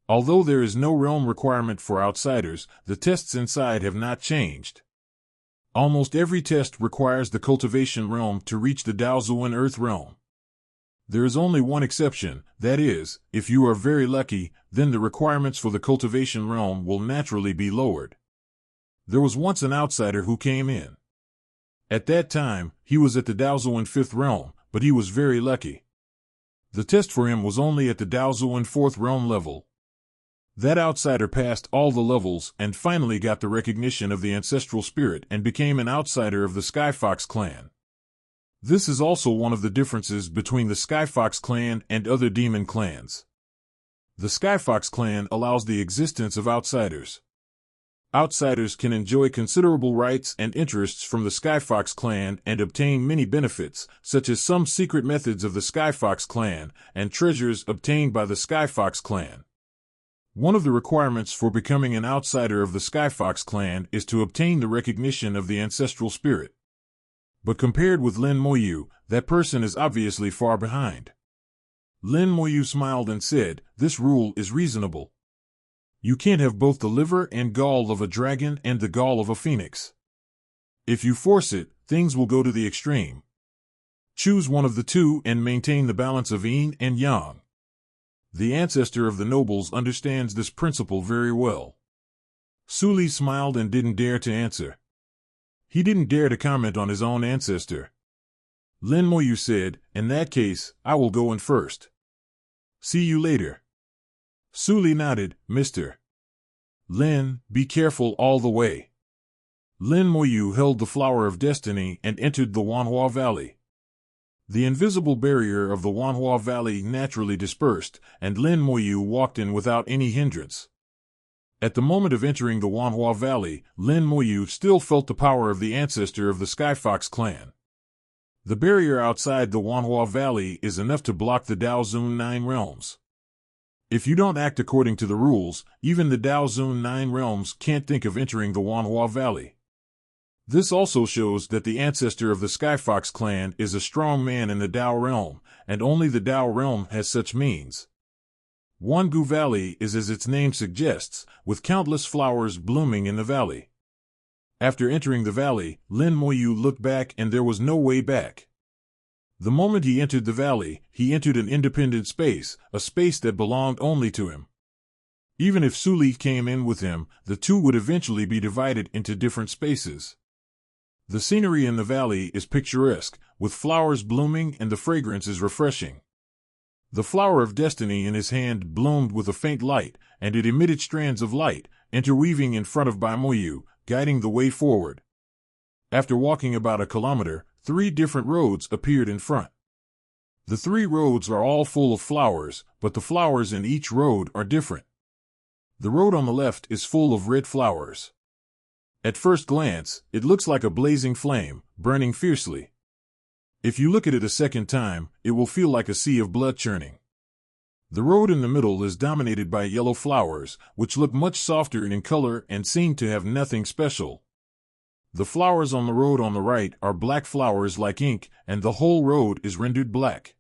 Although there is no realm requirement for outsiders, the tests inside have not changed. Almost every test requires the cultivation realm to reach the Dao Zun Earth realm. There is only one exception, that is, if you are very lucky, then the requirements for the cultivation realm will naturally be lowered. There was once an outsider who came in. At that time, he was at the Dao Zun 5th realm, but he was very lucky. The test for him was only at the Dao Zun 4th realm level. That outsider passed all the levels and finally got the recognition of the ancestral spirit and became an outsider of the Skyfox clan. This is also one of the differences between the Skyfox clan and other demon clans. The Skyfox clan allows the existence of outsiders. Outsiders can enjoy considerable rights and interests from the Skyfox clan and obtain many benefits, such as some secret methods of the Skyfox clan and treasures obtained by the Skyfox clan. One of the requirements for becoming an outsider of the Skyfox clan is to obtain the recognition of the ancestral spirit. But compared with Lin Moyu, that person is obviously far behind. Lin Moyu smiled and said, this rule is reasonable. You can't have both the liver and gall of a dragon and the gall of a phoenix. If you force it, things will go to the extreme. Choose one of the two and maintain the balance of yin and yang. The ancestor of the nobles understands this principle very well. Su Li smiled and didn't dare to answer. He didn't dare to comment on his own ancestor. Lin Moyu said, in that case, I will go in first. See you later. Su Li nodded, Mr. Lin, be careful all the way. Lin Moyu held the flower of destiny and entered the Wanhua Valley. The invisible barrier of the Wanhua Valley naturally dispersed, and Lin Moyu walked in without any hindrance. At the moment of entering the Wanhua Valley, Lin Moyu still felt the power of the ancestor of the Skyfox clan. The barrier outside the Wanhua Valley is enough to block the Dao Zun 9 realms. If you don't act according to the rules, even the Dao Zun 9 realms can't think of entering the Wanhua Valley. This also shows that the ancestor of the Skyfox clan is a strong man in the Dao realm, and only the Dao realm has such means. Wangu Valley is as its name suggests, with countless flowers blooming in the valley. After entering the valley, Lin Moyu looked back and there was no way back. The moment he entered the valley, he entered an independent space, a space that belonged only to him. Even if Suli came in with him, the two would eventually be divided into different spaces. The scenery in the valley is picturesque, with flowers blooming and the fragrance is refreshing. The flower of destiny in his hand bloomed with a faint light, and it emitted strands of light, interweaving in front of Moyu, guiding the way forward. After walking about a kilometer, 3 different roads appeared in front. The 3 roads are all full of flowers, but the flowers in each road are different. The road on the left is full of red flowers. At first glance, it looks like a blazing flame, burning fiercely. If you look at it a second time, it will feel like a sea of blood churning. The road in the middle is dominated by yellow flowers, which look much softer in color and seem to have nothing special. The flowers on the road on the right are black flowers like ink, and the whole road is rendered black.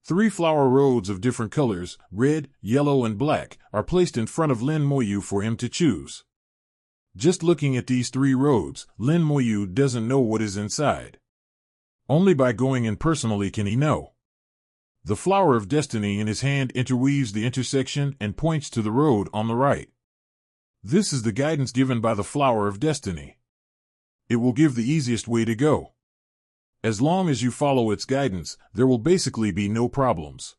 3 flower roads of different colors, red, yellow, and black, are placed in front of Lin Moyu for him to choose. Just looking at these 3 roads, Lin Moyu doesn't know what is inside. Only by going in personally can he know. The flower of destiny in his hand interweaves the intersection and points to the road on the right. This is the guidance given by the flower of destiny. It will give the easiest way to go. As long as you follow its guidance, there will basically be no problems.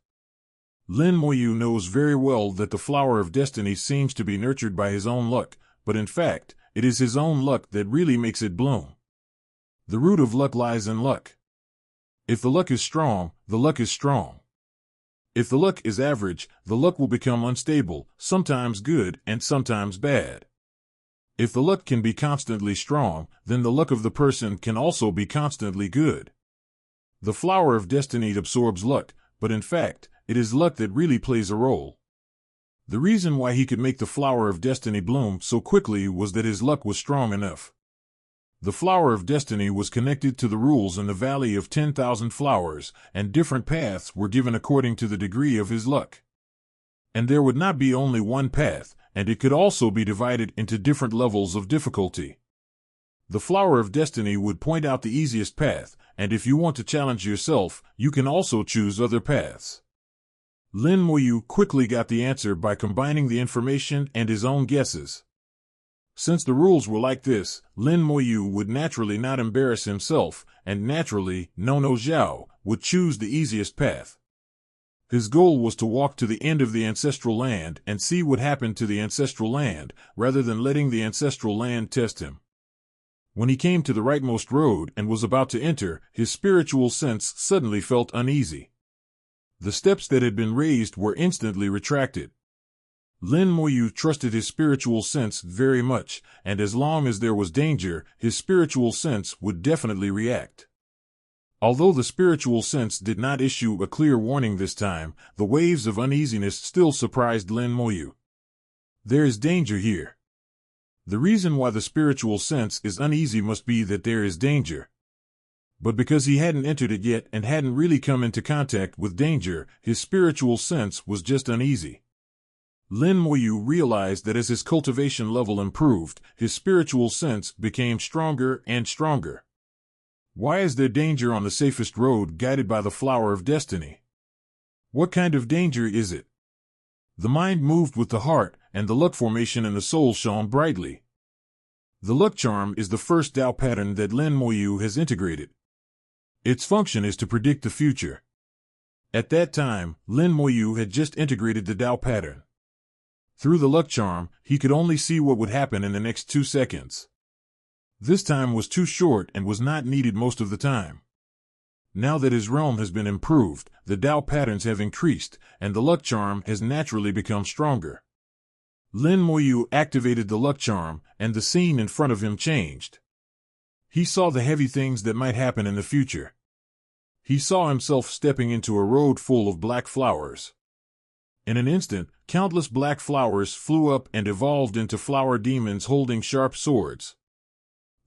Lin Moyu knows very well that the flower of destiny seems to be nurtured by his own luck, but in fact, it is his own luck that really makes it bloom. The root of luck lies in luck. If the luck is strong, the luck is strong. If the luck is average, the luck will become unstable, sometimes good and sometimes bad. If the luck can be constantly strong, then the luck of the person can also be constantly good. The flower of destiny absorbs luck, but in fact, it is luck that really plays a role. The reason why he could make the flower of destiny bloom so quickly was that his luck was strong enough. The flower of destiny was connected to the rules in the Valley of 10,000 Flowers, and different paths were given according to the degree of his luck. And there would not be only one path, and it could also be divided into different levels of difficulty. The flower of destiny would point out the easiest path, and if you want to challenge yourself, you can also choose other paths. Lin Moyu quickly got the answer by combining the information and his own guesses. Since the rules were like this, Lin Moyu would naturally not embarrass himself, and naturally, Nono Zhao would choose the easiest path. His goal was to walk to the end of the ancestral land and see what happened to the ancestral land, rather than letting the ancestral land test him. When he came to the rightmost road and was about to enter, his spiritual sense suddenly felt uneasy. The steps that had been raised were instantly retracted. Lin Moyu trusted his spiritual sense very much, and as long as there was danger, his spiritual sense would definitely react. Although the spiritual sense did not issue a clear warning this time, the waves of uneasiness still surprised Lin Moyu. There is danger here. The reason why the spiritual sense is uneasy must be that there is danger. But because he hadn't entered it yet and hadn't really come into contact with danger, his spiritual sense was just uneasy. Lin Moyu realized that as his cultivation level improved, his spiritual sense became stronger and stronger. Why is there danger on the safest road guided by the flower of destiny? What kind of danger is it? The mind moved with the heart, and the luck formation in the soul shone brightly. The luck charm is the first Dao pattern that Lin Moyu has integrated. Its function is to predict the future. At that time, Lin Moyu had just integrated the Dao pattern. Through the luck charm, he could only see what would happen in the next 2 seconds. This time was too short and was not needed most of the time. Now that his realm has been improved, the Dao patterns have increased, and the luck charm has naturally become stronger. Lin Moyu activated the luck charm, and the scene in front of him changed. He saw the heavy things that might happen in the future. He saw himself stepping into a road full of black flowers. In an instant, countless black flowers flew up and evolved into flower demons holding sharp swords.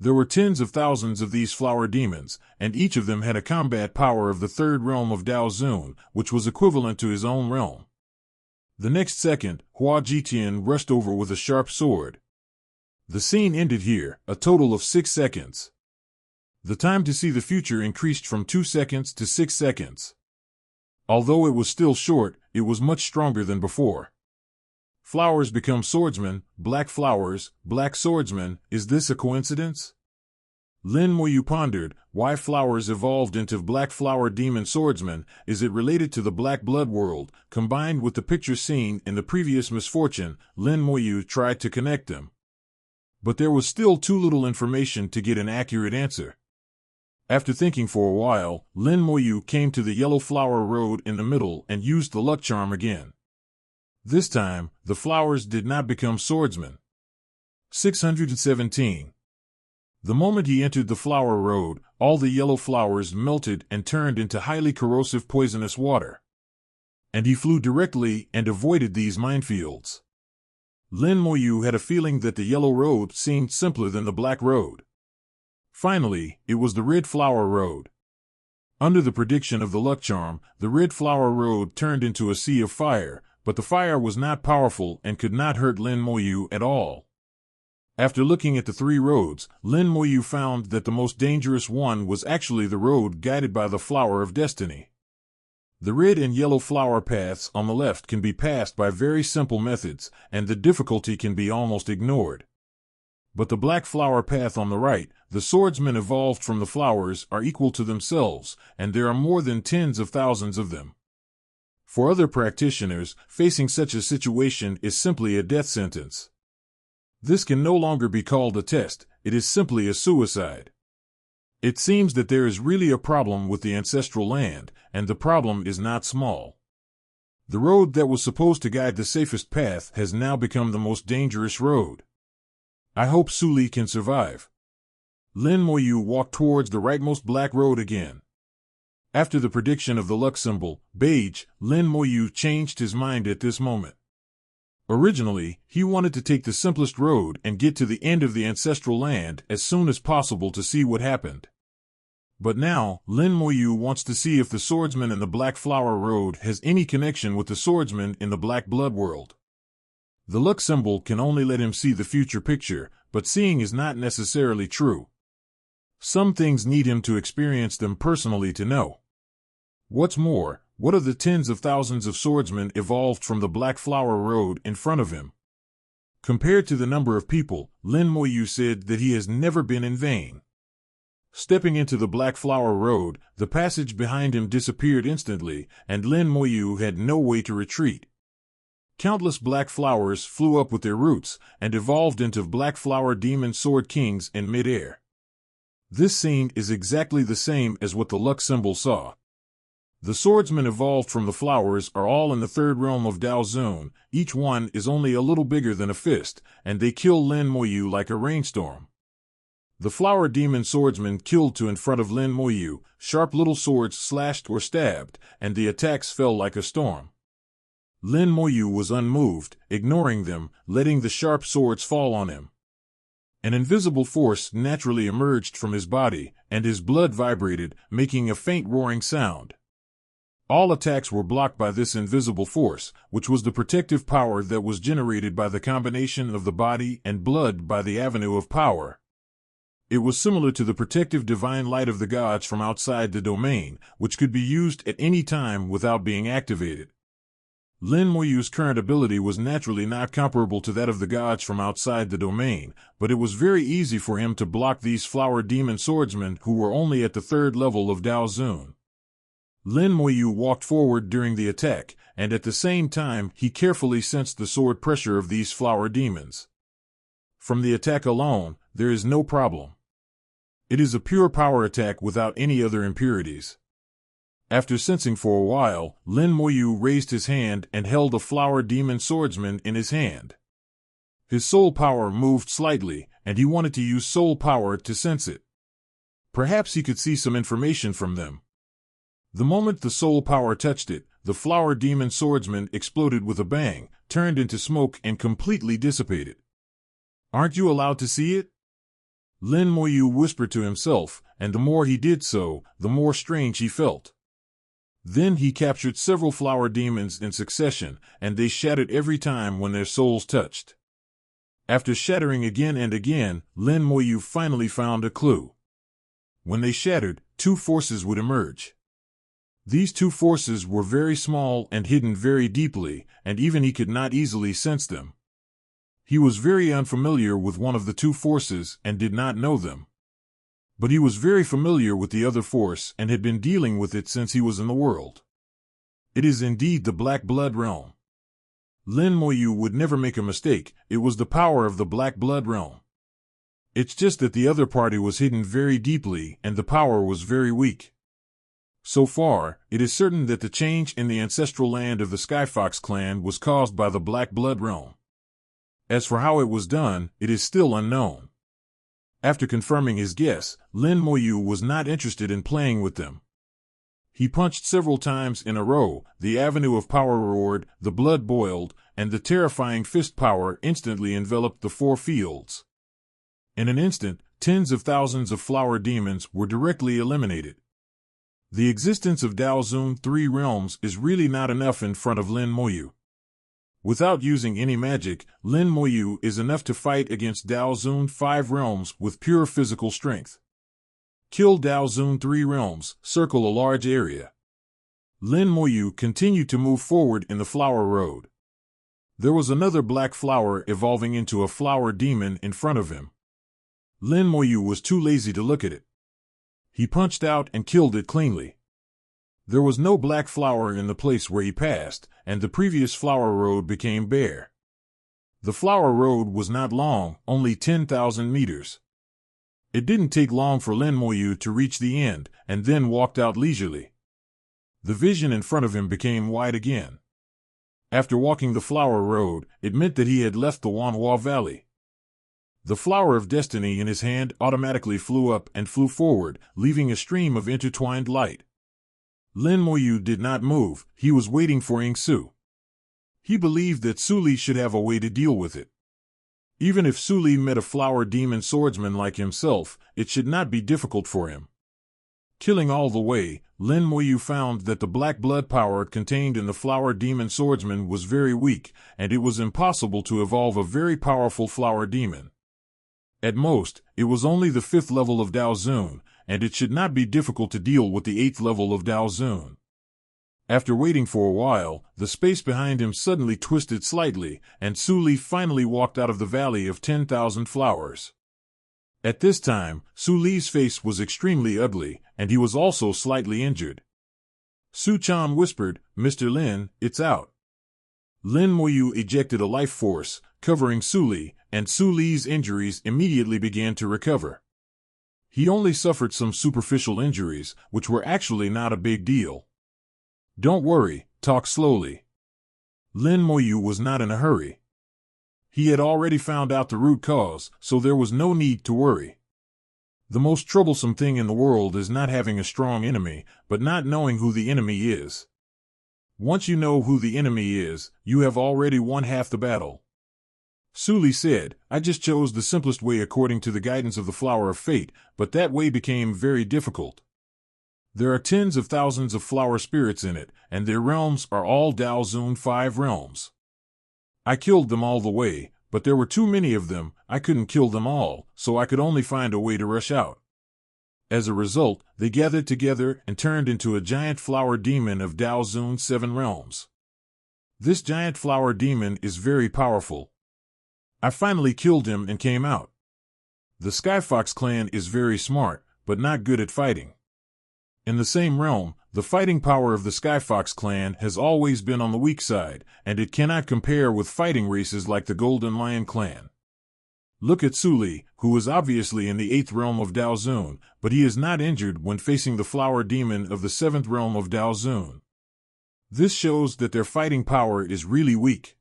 There were tens of thousands of these flower demons, and each of them had a combat power of the third realm of Dao Zun, which was equivalent to his own realm. The next second, Hua Jitian rushed over with a sharp sword. The scene ended here, a total of 6 seconds. The time to see the future increased from 2 seconds to 6 seconds. Although it was still short, it was much stronger than before. Flowers become swordsmen, black flowers, black swordsmen. Is this a coincidence? Lin Moyu pondered, why flowers evolved into black flower demon swordsmen. Is it related to the black blood world? Combined with the picture seen in the previous misfortune, Lin Moyu tried to connect them. But there was still too little information to get an accurate answer. After thinking for a while, Lin Moyu came to the yellow flower road in the middle and used the luck charm again. This time, the flowers did not become swordsmen. 617. The moment he entered the flower road, all the yellow flowers melted and turned into highly corrosive poisonous water. And he flew directly and avoided these minefields. Lin Moyu had a feeling that the yellow road seemed simpler than the black road. Finally, it was the red flower road. Under the prediction of the luck charm, the red flower road turned into a sea of fire, but the fire was not powerful and could not hurt Lin Moyu at all. After looking at the 3 roads, Lin Moyu found that the most dangerous one was actually the road guided by the flower of destiny. The red and yellow flower paths on the left can be passed by very simple methods, and the difficulty can be almost ignored. But the black flower path on the right, the swordsmen evolved from the flowers are equal to themselves, and there are more than tens of thousands of them. For other practitioners, facing such a situation is simply a death sentence. This can no longer be called a test, it is simply a suicide. It seems that there is really a problem with the ancestral land, and the problem is not small. The road that was supposed to guide the safest path has now become the most dangerous road. I hope Suli can survive. Lin Moyu walked towards the rightmost black road again. After the prediction of the luck symbol, beige, Lin Moyu changed his mind at this moment. Originally, he wanted to take the simplest road and get to the end of the ancestral land as soon as possible to see what happened. But now, Lin Moyu wants to see if the swordsman in the Black Flower Road has any connection with the swordsman in the Black Blood World. The luck symbol can only let him see the future picture, but seeing is not necessarily true. Some things need him to experience them personally to know. What's more, what are the tens of thousands of swordsmen evolved from the Black Flower Road in front of him? Compared to the number of people, Lin Moyu said that he has never been in vain. Stepping into the Black Flower Road, the passage behind him disappeared instantly, and Lin Moyu had no way to retreat. Countless black flowers flew up with their roots and evolved into black flower demon sword kings in midair. This scene is exactly the same as what the luck symbol saw. The swordsmen evolved from the flowers are all in the third realm of Dao Zun. Each one is only a little bigger than a fist, and they kill Lin Moyu like a rainstorm. The flower demon swordsmen killed in front of Lin Moyu, sharp little swords slashed or stabbed, and the attacks fell like a storm. Lin Moyu was unmoved, ignoring them, letting the sharp swords fall on him. An invisible force naturally emerged from his body, and his blood vibrated, making a faint roaring sound. All attacks were blocked by this invisible force, which was the protective power that was generated by the combination of the body and blood by the avenue of power. It was similar to the protective divine light of the gods from outside the domain, which could be used at any time without being activated. Lin Moyu's current ability was naturally not comparable to that of the gods from outside the domain, but it was very easy for him to block these flower demon swordsmen who were only at the third level of Dao Zun. Lin Moyu walked forward during the attack, and at the same time he carefully sensed the sword pressure of these flower demons. From the attack alone, there is no problem. It is a pure power attack without any other impurities. After sensing for a while, Lin Moyu raised his hand and held a flower demon swordsman in his hand. His soul power moved slightly, and he wanted to use soul power to sense it. Perhaps he could see some information from them. The moment the soul power touched it, the flower demon swordsman exploded with a bang, turned into smoke and completely dissipated. Aren't you allowed to see it? Lin Moyu whispered to himself, and the more he did so, the more strange he felt. Then he captured several flower demons in succession, and they shattered every time when their souls touched. After shattering again and again, Lin Moyu finally found a clue. When they shattered, two forces would emerge. These two forces were very small and hidden very deeply, and even he could not easily sense them. He was very unfamiliar with one of the two forces and did not know them. But he was very familiar with the other force and had been dealing with it since he was in the world. It is indeed the Black Blood Realm. Lin Moyu would never make a mistake. It was the power of the Black Blood Realm. It's just that the other party was hidden very deeply and the power was very weak. So far, it is certain that the change in the ancestral land of the Skyfox clan was caused by the Black Blood Realm. As for how it was done, it is still unknown. After confirming his guess, Lin Moyu was not interested in playing with them. He punched several times in a row, the avenue of power roared, the blood boiled, and the terrifying fist power instantly enveloped the four fields. In an instant, tens of thousands of flower demons were directly eliminated. The existence of Daozun 3 realms is really not enough in front of Lin Moyu. Without using any magic, Lin Moyu is enough to fight against Daozun 5 realms with pure physical strength. Kill Daozun 3 realms, circle a large area. Lin Moyu continued to move forward in the flower road. There was another black flower evolving into a flower demon in front of him. Lin Moyu was too lazy to look at it. He punched out and killed it cleanly. There was no black flower in the place where he passed, and the previous flower road became bare. The flower road was not long, only 10,000 meters. It didn't take long for Lin Moyu to reach the end, and then walked out leisurely. The vision in front of him became wide again. After walking the flower road, it meant that he had left the Wanhua Valley. The flower of destiny in his hand automatically flew up and flew forward, leaving a stream of intertwined light. Lin Moyu did not move. He was waiting for Ing Su. He believed that Su Li should have a way to deal with it. Even if Su Li met a flower demon swordsman like himself, it should not be difficult for him. Killing all the way, Lin Moyu found that the black blood power contained in the flower demon swordsman was very weak, and it was impossible to evolve a very powerful flower demon. At most, it was only the 5th level of Daozun, and it should not be difficult to deal with the 8th level of Daozun. After waiting for a while, the space behind him suddenly twisted slightly, and Su Li finally walked out of the Valley of 10,000 Flowers. At this time, Su Li's face was extremely ugly, and he was also slightly injured. Su Chan whispered, "Mr. Lin, it's out." Lin Moyu ejected a life force, covering Su Li, and Su Li's injuries immediately began to recover. He only suffered some superficial injuries, which were actually not a big deal. "Don't worry, talk slowly." Lin Moyu was not in a hurry. He had already found out the root cause, so there was no need to worry. The most troublesome thing in the world is not having a strong enemy, but not knowing who the enemy is. Once you know who the enemy is, you have already won half the battle. Su Li said, "I just chose the simplest way according to the guidance of the Flower of Fate, but that way became very difficult. There are tens of thousands of flower spirits in it, and their realms are all Daozun 5 realms. I killed them all the way, but there were too many of them. I couldn't kill them all, so I could only find a way to rush out. As a result, they gathered together and turned into a giant flower demon of Daozun 7 realms. This giant flower demon is very powerful. I finally killed him and came out. The Skyfox clan is very smart, but not good at fighting. In the same realm, the fighting power of the Skyfox clan has always been on the weak side, and it cannot compare with fighting races like the Golden Lion clan. Look at Su Li, who is obviously in the 8th realm of Daozun, but he is not injured when facing the flower demon of the 7th realm of Daozun. This shows that their fighting power is really weak."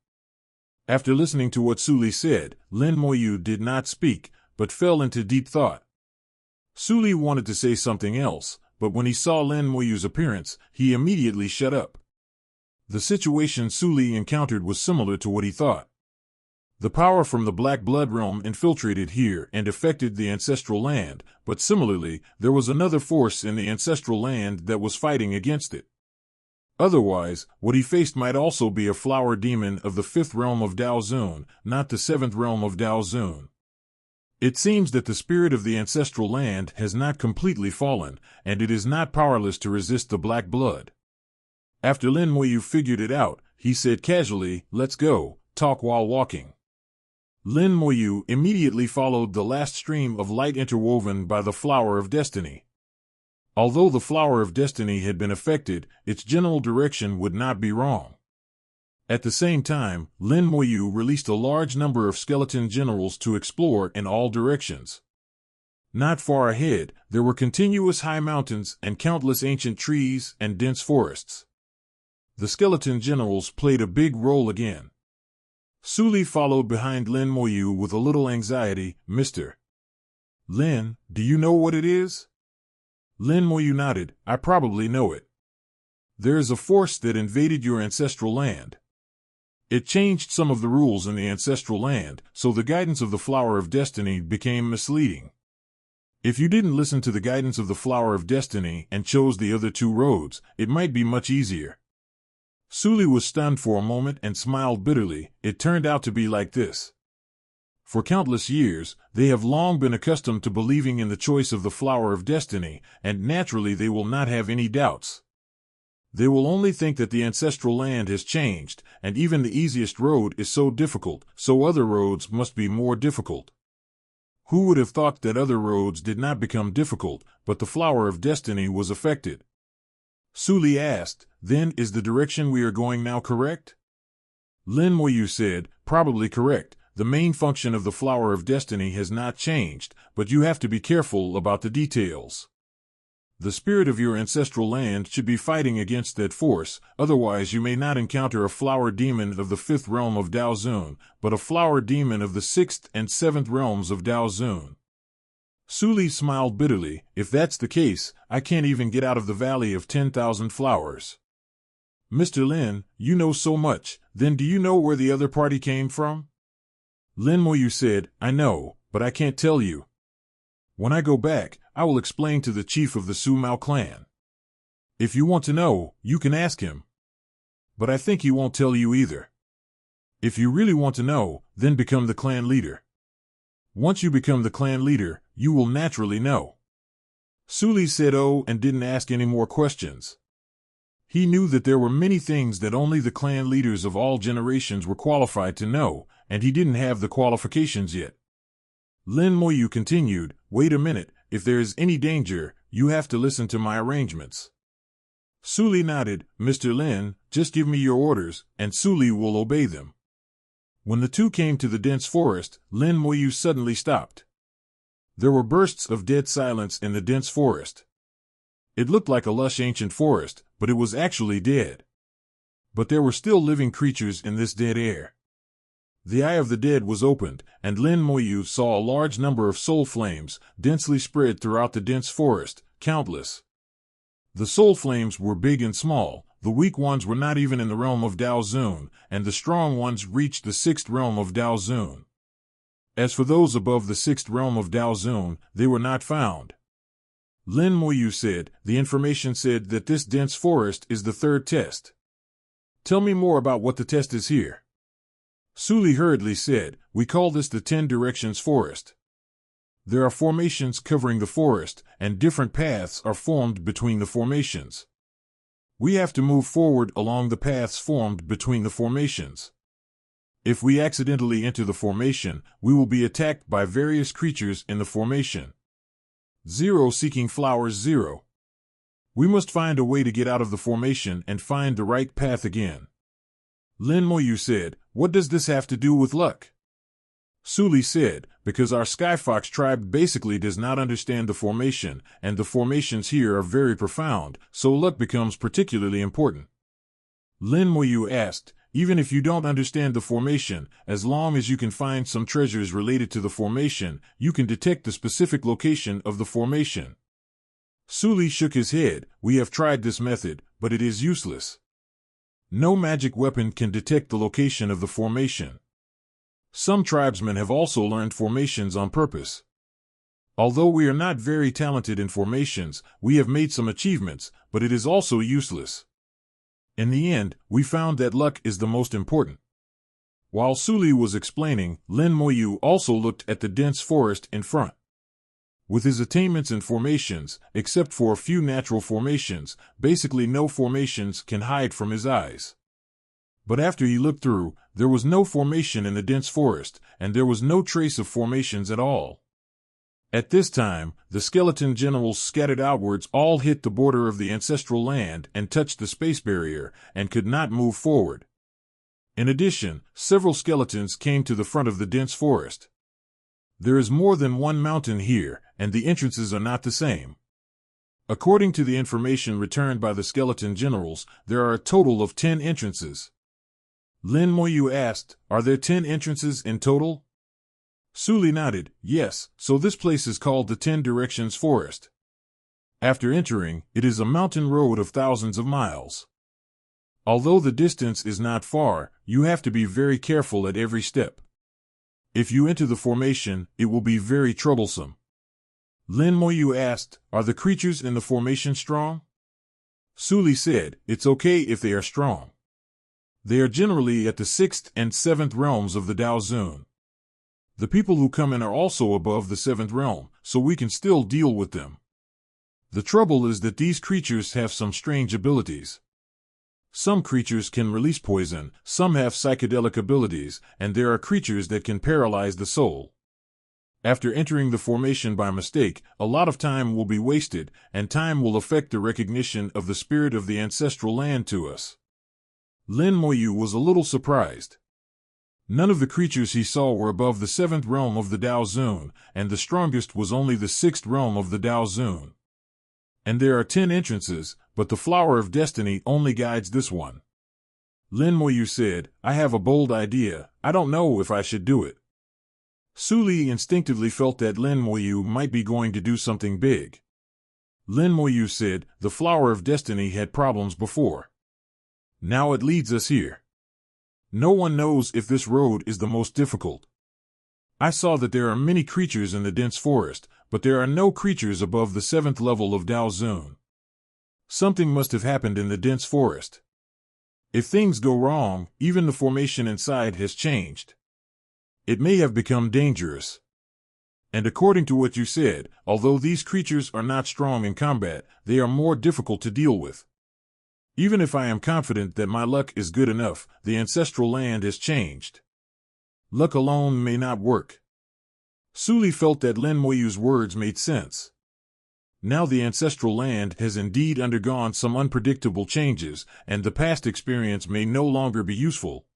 After listening to what Su Li said, Lin Moyu did not speak, but fell into deep thought. Su Li wanted to say something else, but when he saw Lin Moyu's appearance, he immediately shut up. The situation Su Li encountered was similar to what he thought. The power from the Black Blood realm infiltrated here and affected the ancestral land, but similarly, there was another force in the ancestral land that was fighting against it. Otherwise, what he faced might also be a flower demon of the 5th realm of Daozun, not the 7th realm of Daozun. It seems that the spirit of the ancestral land has not completely fallen, and it is not powerless to resist the Black Blood. After Lin Moyu figured it out, he said casually, "Let's go, talk while walking." Lin Moyu immediately followed the last stream of light interwoven by the Flower of Destiny. Although the Flower of Destiny had been affected, its general direction would not be wrong. At the same time, Lin Moyu released a large number of skeleton generals to explore in all directions. Not far ahead, there were continuous high mountains and countless ancient trees and dense forests. The skeleton generals played a big role again. Suli followed behind Lin Moyu with a little anxiety. "Mr. Lin, do you know what it is?" Lin Moyu nodded. "I probably know it. There is a force that invaded your ancestral land. It changed some of the rules in the ancestral land, so the guidance of the Flower of Destiny became misleading. If you didn't listen to the guidance of the Flower of Destiny and chose the other 2 roads, it might be much easier." Suli was stunned for a moment and smiled bitterly. It turned out to be like this. For countless years, they have long been accustomed to believing in the choice of the Flower of Destiny, and naturally they will not have any doubts. They will only think that the ancestral land has changed, and even the easiest road is so difficult, so other roads must be more difficult. Who would have thought that other roads did not become difficult, but the Flower of Destiny was affected? Suli asked, "Then is the direction we are going now correct?" Lin Moyu said, "Probably correct. The main function of the Flower of Destiny has not changed, but you have to be careful about the details. The spirit of your ancestral land should be fighting against that force, otherwise you may not encounter a flower demon of the 5th realm of Daozun, but a flower demon of the 6th and 7th realms of Daozun." Suli smiled bitterly. "If that's the case, I can't even get out of the Valley of 10,000 Flowers." "Mr. Lin, you know so much, then do you know where the other party came from?" Lin Moyu said, "I know, but I can't tell you. When I go back, I will explain to the chief of the Su Mao clan. If you want to know, you can ask him. But I think he won't tell you either. If you really want to know, then become the clan leader. Once you become the clan leader, you will naturally know." Suli said oh and didn't ask any more questions. He knew that there were many things that only the clan leaders of all generations were qualified to know, and he didn't have the qualifications yet. Lin Moyu continued, "Wait a minute, if there is any danger, you have to listen to my arrangements." Suli nodded. "Mr. Lin, just give me your orders, and Suli will obey them." When the 2 came to the dense forest, Lin Moyu suddenly stopped. There were bursts of dead silence in the dense forest. It looked like a lush ancient forest, but it was actually dead. But there were still living creatures in this dead air. The Eye of the Dead was opened, and Lin Moyu saw a large number of soul flames, densely spread throughout the dense forest, countless. The soul flames were big and small. The weak ones were not even in the realm of Daozun, and the strong ones reached the 6th realm of Daozun. As for those above the 6th realm of Daozun, they were not found. Lin Moyu said, "The information said that this dense forest is the 3rd test. Tell me more about what the test is here." Suli hurriedly said, "We call this the 10 Directions Forest. There are formations covering the forest, and different paths are formed between the formations. We have to move forward along the paths formed between the formations. If we accidentally enter the formation, we will be attacked by various creatures in the formation. 0 seeking flowers 0. We must find a way to get out of the formation and find the right path again." Lin Moyu said, "What does this have to do with luck?" Suli said, "Because our Skyfox tribe basically does not understand the formation, and the formations here are very profound, so luck becomes particularly important." Lin Moyu asked, "Even if you don't understand the formation, as long as you can find some treasures related to the formation, you can detect the specific location of the formation?" Suli shook his head. "We have tried this method, but it is useless. No magic weapon can detect the location of the formation. Some tribesmen have also learned formations on purpose. Although we are not very talented in formations, we have made some achievements, but it is also useless. In the end, we found that luck is the most important. While Suli was explaining, Lin Moyu also looked at the dense forest in front. With his attainments in formations, except for a few natural formations, basically no formations can hide from his eyes. But after he looked through, there was no formation in the dense forest, and there was no trace of formations at all. At this time, the skeleton generals scattered outwards all hit the border of the ancestral land and touched the space barrier, and could not move forward. In addition, several skeletons came to the front of the dense forest. There is more than one mountain here, and the entrances are not the same. According to the information returned by the skeleton generals, there are a total of 10 entrances. Lin Moyu asked, "Are there 10 entrances in total?" Suli nodded, "Yes, so this place is called the 10 Directions Forest. After entering, it is a mountain road of thousands of miles. Although the distance is not far, you have to be very careful at every step. If you enter the formation, it will be very troublesome." Lin Moyu asked, "Are the creatures in the formation strong?" Suli said, "It's okay if they are strong. They are generally at the 6th and 7th realms of the Dao Zun. The people who come in are also above the 7th realm, so we can still deal with them. The trouble is that these creatures have some strange abilities. Some creatures can release poison, some have psychedelic abilities, and there are creatures that can paralyze the soul. After entering the formation by mistake, a lot of time will be wasted, and time will affect the recognition of the spirit of the ancestral land to us." Lin Moyu was a little surprised. None of the creatures he saw were above the 7th realm of the Dao Zun, and the strongest was only the 6th realm of the Dao Zun. And there are 10 entrances, but the Flower of Destiny only guides this one. Lin Moyu said, "I have a bold idea. I don't know if I should do it." Suli instinctively felt that Lin Moyu might be going to do something big. Lin Moyu said, "The Flower of Destiny had problems before. Now it leads us here. No one knows if this road is the most difficult. I saw that there are many creatures in the dense forest, but there are no creatures above the 7th level of Dao Zun. Something must have happened in the dense forest. If things go wrong, even the formation inside has changed. It may have become dangerous. And according to what you said, although these creatures are not strong in combat, they are more difficult to deal with. Even if I am confident that my luck is good enough, the ancestral land has changed. Luck alone may not work." Suli felt that Lin Moyu's words made sense. Now the ancestral land has indeed undergone some unpredictable changes, and the past experience may no longer be useful.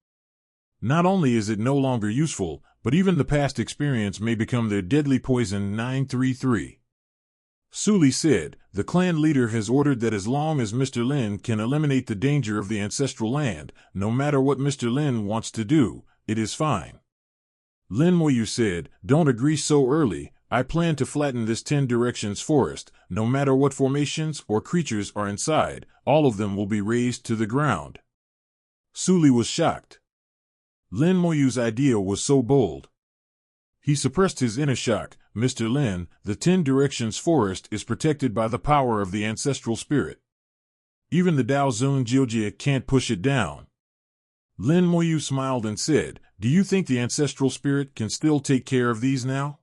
Not only is it no longer useful, but even the past experience may become their deadly poison 933. Suli said, "The clan leader has ordered that as long as Mr. Lin can eliminate the danger of the ancestral land, no matter what Mr. Lin wants to do, it is fine." Lin Moyu said, "Don't agree so early. I plan to flatten this 10 Directions forest. No matter what formations or creatures are inside, all of them will be razed to the ground." Suli was shocked. Lin Moyu's idea was so bold. He suppressed his inner shock. "Mr. Lin, the 10 Directions forest is protected by the power of the ancestral spirit. Even the Dao Zun Jiujia can't push it down." Lin Moyu smiled and said, "Do you think the ancestral spirit can still take care of these now?"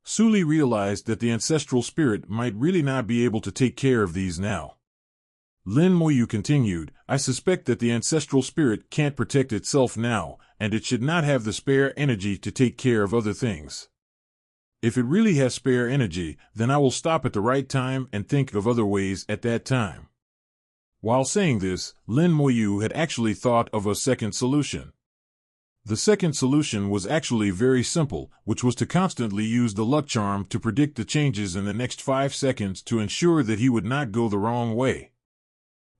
Suli realized that the ancestral spirit might really not be able to take care of these now. Lin Moyu continued, "I suspect that the ancestral spirit can't protect itself now, and it should not have the spare energy to take care of other things. If it really has spare energy, then I will stop at the right time and think of other ways at that time." While saying this, Lin Moyu had actually thought of a second solution. The second solution was actually very simple, which was to constantly use the luck charm to predict the changes in the next 5 seconds to ensure that he would not go the wrong way.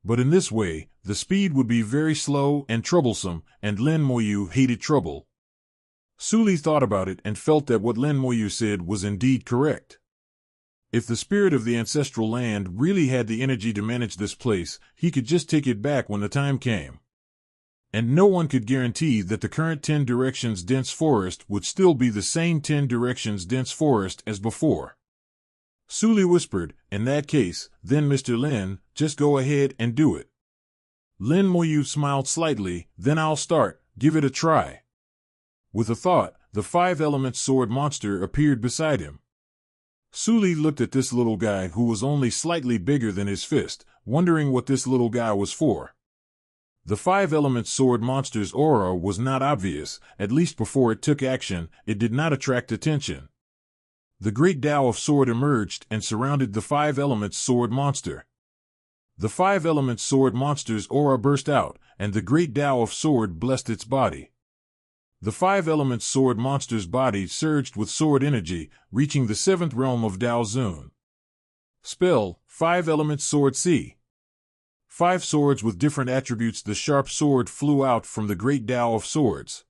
But in this way, the speed would be very slow and troublesome, and Lin Moyu hated trouble. Suli thought about it and felt that what Lin Moyu said was indeed correct. If the spirit of the ancestral land really had the energy to manage this place, he could just take it back when the time came. And no one could guarantee that the current 10 directions dense forest would still be the same 10 directions dense forest as before. Sully whispered, "In that case, then Mr. Lin, just go ahead and do it." Lin Moyu smiled slightly, "Then I'll start, give it a try." With a thought, the 5-element sword monster appeared beside him. Sully looked at this little guy who was only slightly bigger than his fist, wondering what this little guy was for. The 5-element sword monster's aura was not obvious, at least before it took action. It did not attract attention. The great Tao of Sword emerged and surrounded the 5-element sword monster. The 5-element sword monster's aura burst out, and the great Tao of Sword blessed its body. The 5-element sword monster's body surged with sword energy, reaching the 7th realm of Dao Zun. Spell, 5-element sword C. 5 swords with different attributes. The sharp sword flew out from the great Tao of Swords.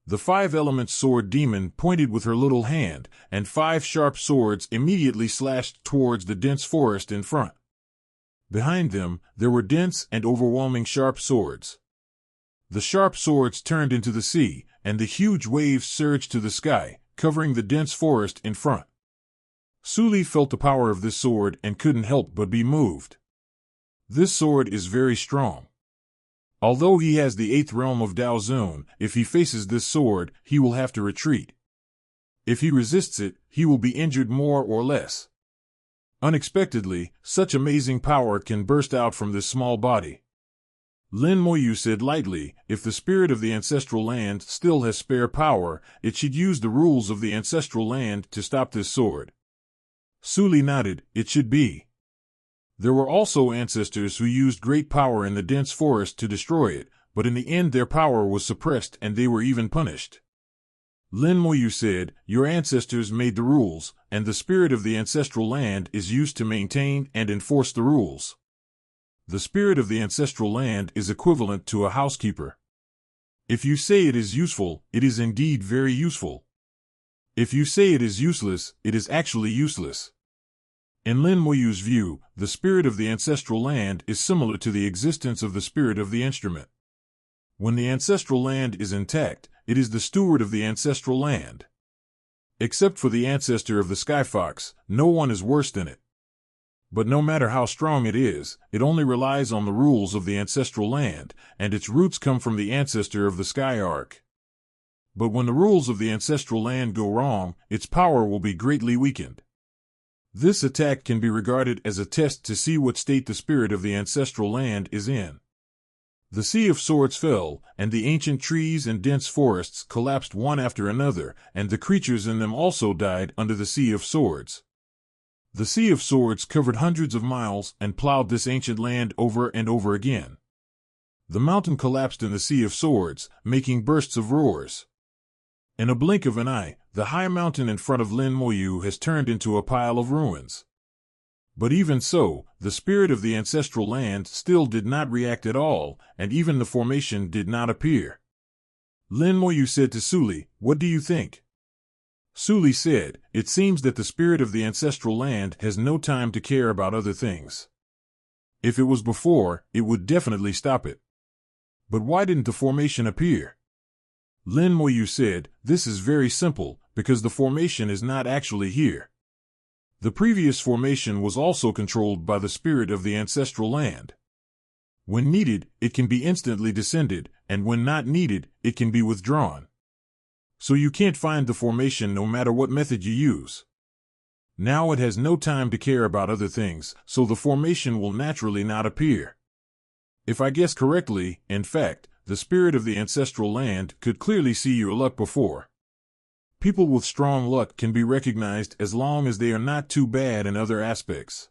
The 5-element sword demon pointed with her little hand, and 5 sharp swords immediately slashed towards the dense forest in front. Behind them, there were dense and overwhelming sharp swords. The sharp swords turned into the sea, and the huge waves surged to the sky, covering the dense forest in front. Sully felt the power of this sword and couldn't help but be moved. This sword is very strong. Although he has the 8th realm of Dao Zun, if he faces this sword, he will have to retreat. If he resists it, he will be injured more or less. Unexpectedly, such amazing power can burst out from this small body. Lin Moyu said lightly, "If the spirit of the ancestral land still has spare power, it should use the rules of the ancestral land to stop this sword." Sully nodded, "It should be." There were also ancestors who used great power in the dense forest to destroy it, but in the end their power was suppressed and they were even punished. Lin Moyu said, "Your ancestors made the rules, and the spirit of the ancestral land is used to maintain and enforce the rules. The spirit of the ancestral land is equivalent to a housekeeper. If you say it is useful, it is indeed very useful. If you say it is useless, it is actually useless." In Lin Moyu's view, the spirit of the ancestral land is similar to the existence of the spirit of the instrument. When the ancestral land is intact, it is the steward of the ancestral land. Except for the ancestor of the Sky Fox, no one is worse than it. But no matter how strong it is, it only relies on the rules of the ancestral land, and its roots come from the ancestor of the Sky Ark. But when the rules of the ancestral land go wrong, its power will be greatly weakened. This attack can be regarded as a test to see what state the spirit of the ancestral land is in. The Sea of Swords fell, and the ancient trees and dense forests collapsed one after another, and the creatures in them also died under the Sea of Swords. The Sea of Swords covered hundreds of miles and plowed this ancient land over and over again. The mountain collapsed in the Sea of Swords, making bursts of roars. In a blink of an eye, the high mountain in front of Lin Moyu has turned into a pile of ruins. But even so, the spirit of the ancestral land still did not react at all, and even the formation did not appear. Lin Moyu said to Sully, "What do you think?" Sully said, "It seems that the spirit of the ancestral land has no time to care about other things. If it was before, it would definitely stop it. But why didn't the formation appear?" Lin Moyu said, "This is very simple, because the formation is not actually here. The previous formation was also controlled by the spirit of the ancestral land. When needed, it can be instantly descended, and when not needed, it can be withdrawn. So you can't find the formation no matter what method you use. Now it has no time to care about other things, so the formation will naturally not appear. If I guess correctly, in fact, the spirit of the ancestral land could clearly see your luck before. People with strong luck can be recognized as long as they are not too bad in other aspects.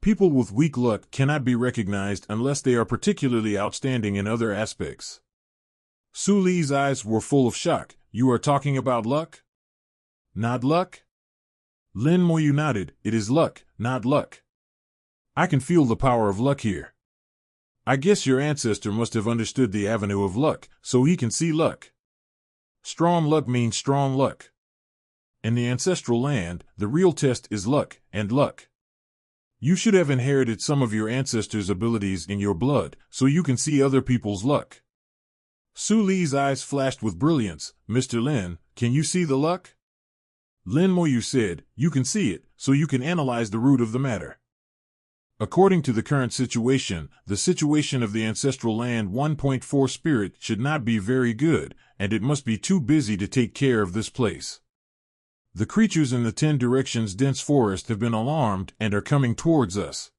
People with weak luck cannot be recognized unless they are particularly outstanding in other aspects." Sully's eyes were full of shock. "You are talking about luck?" "Not luck?" Lin Moyu nodded. "It is luck, not luck. I can feel the power of luck here. I guess your ancestor must have understood the avenue of luck, so he can see luck. Strong luck means strong luck. In the ancestral land, the real test is luck, and luck. You should have inherited some of your ancestors' abilities in your blood, so you can see other people's luck. Su Li's eyes flashed with brilliance. Mr. Lin, can you see the luck? Lin Moyu said, you can see it, so you can analyze the root of the matter. According to the current situation, the situation of the ancestral land 1.4 spirit should not be very good, and it must be too busy to take care of this place. The creatures in the 10 directions dense forest have been alarmed and are coming towards us.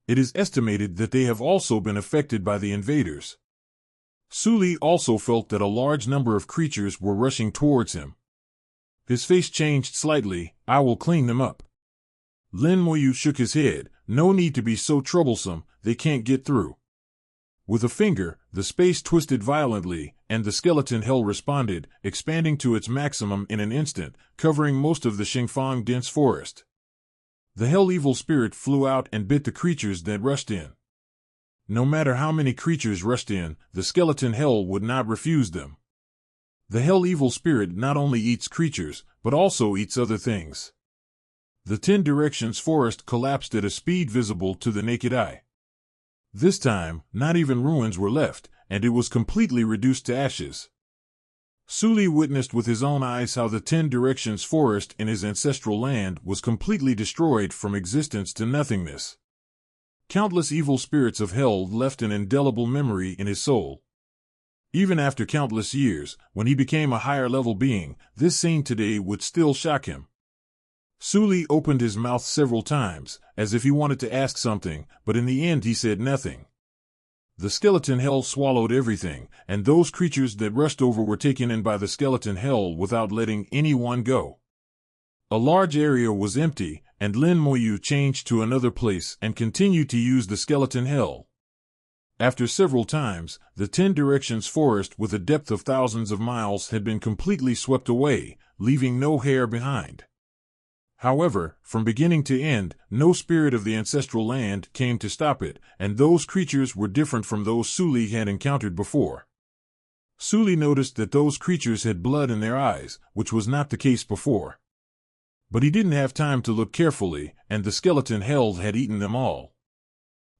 It is estimated that they have also been affected by the invaders. Su Li also felt that a large number of creatures were rushing towards him. His face changed slightly. I will clean them up. Lin Moyu shook his head. No need to be so troublesome, they can't get through. With a finger, the space twisted violently, and the skeleton hell responded, expanding to its maximum in an instant, covering most of the Xingfang dense forest. The hell evil spirit flew out and bit the creatures that rushed in. No matter how many creatures rushed in, the skeleton hell would not refuse them. The hell evil spirit not only eats creatures, but also eats other things. The 10 directions forest collapsed at a speed visible to the naked eye. This time, not even ruins were left, and it was completely reduced to ashes. Su Li witnessed with his own eyes how the 10 directions forest in his ancestral land was completely destroyed from existence to nothingness. Countless evil spirits of hell left an indelible memory in his soul. Even after countless years, when he became a higher-level being, this scene today would still shock him. Su Li opened his mouth several times, as if he wanted to ask something, but in the end he said nothing. The skeleton hell swallowed everything, and those creatures that rushed over were taken in by the skeleton hell without letting anyone go. A large area was empty, and Lin Moyu changed to another place and continued to use the skeleton hell. After several times, the 10 directions forest with a depth of thousands of miles had been completely swept away, leaving no hair behind. However, from beginning to end, no spirit of the ancestral land came to stop it, and those creatures were different from those Su Li had encountered before. Su Li noticed that those creatures had blood in their eyes, which was not the case before. But he didn't have time to look carefully, and the skeleton hell had eaten them all.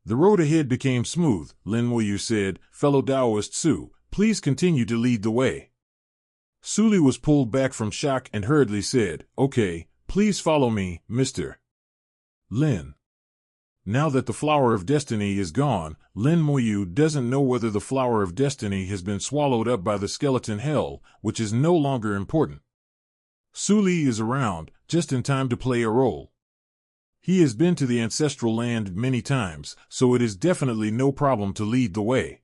The road ahead became smooth. Lin Moyu said, fellow Taoist Su, please continue to lead the way. Su Li was pulled back from shock and hurriedly said, okay, please follow me, Mr. Lin. Now that the flower of destiny is gone, Lin Moyu doesn't know whether the flower of destiny has been swallowed up by the skeleton hell, which is no longer important. Su Li is around, just in time to play a role. He has been to the ancestral land many times, so it is definitely no problem to lead the way.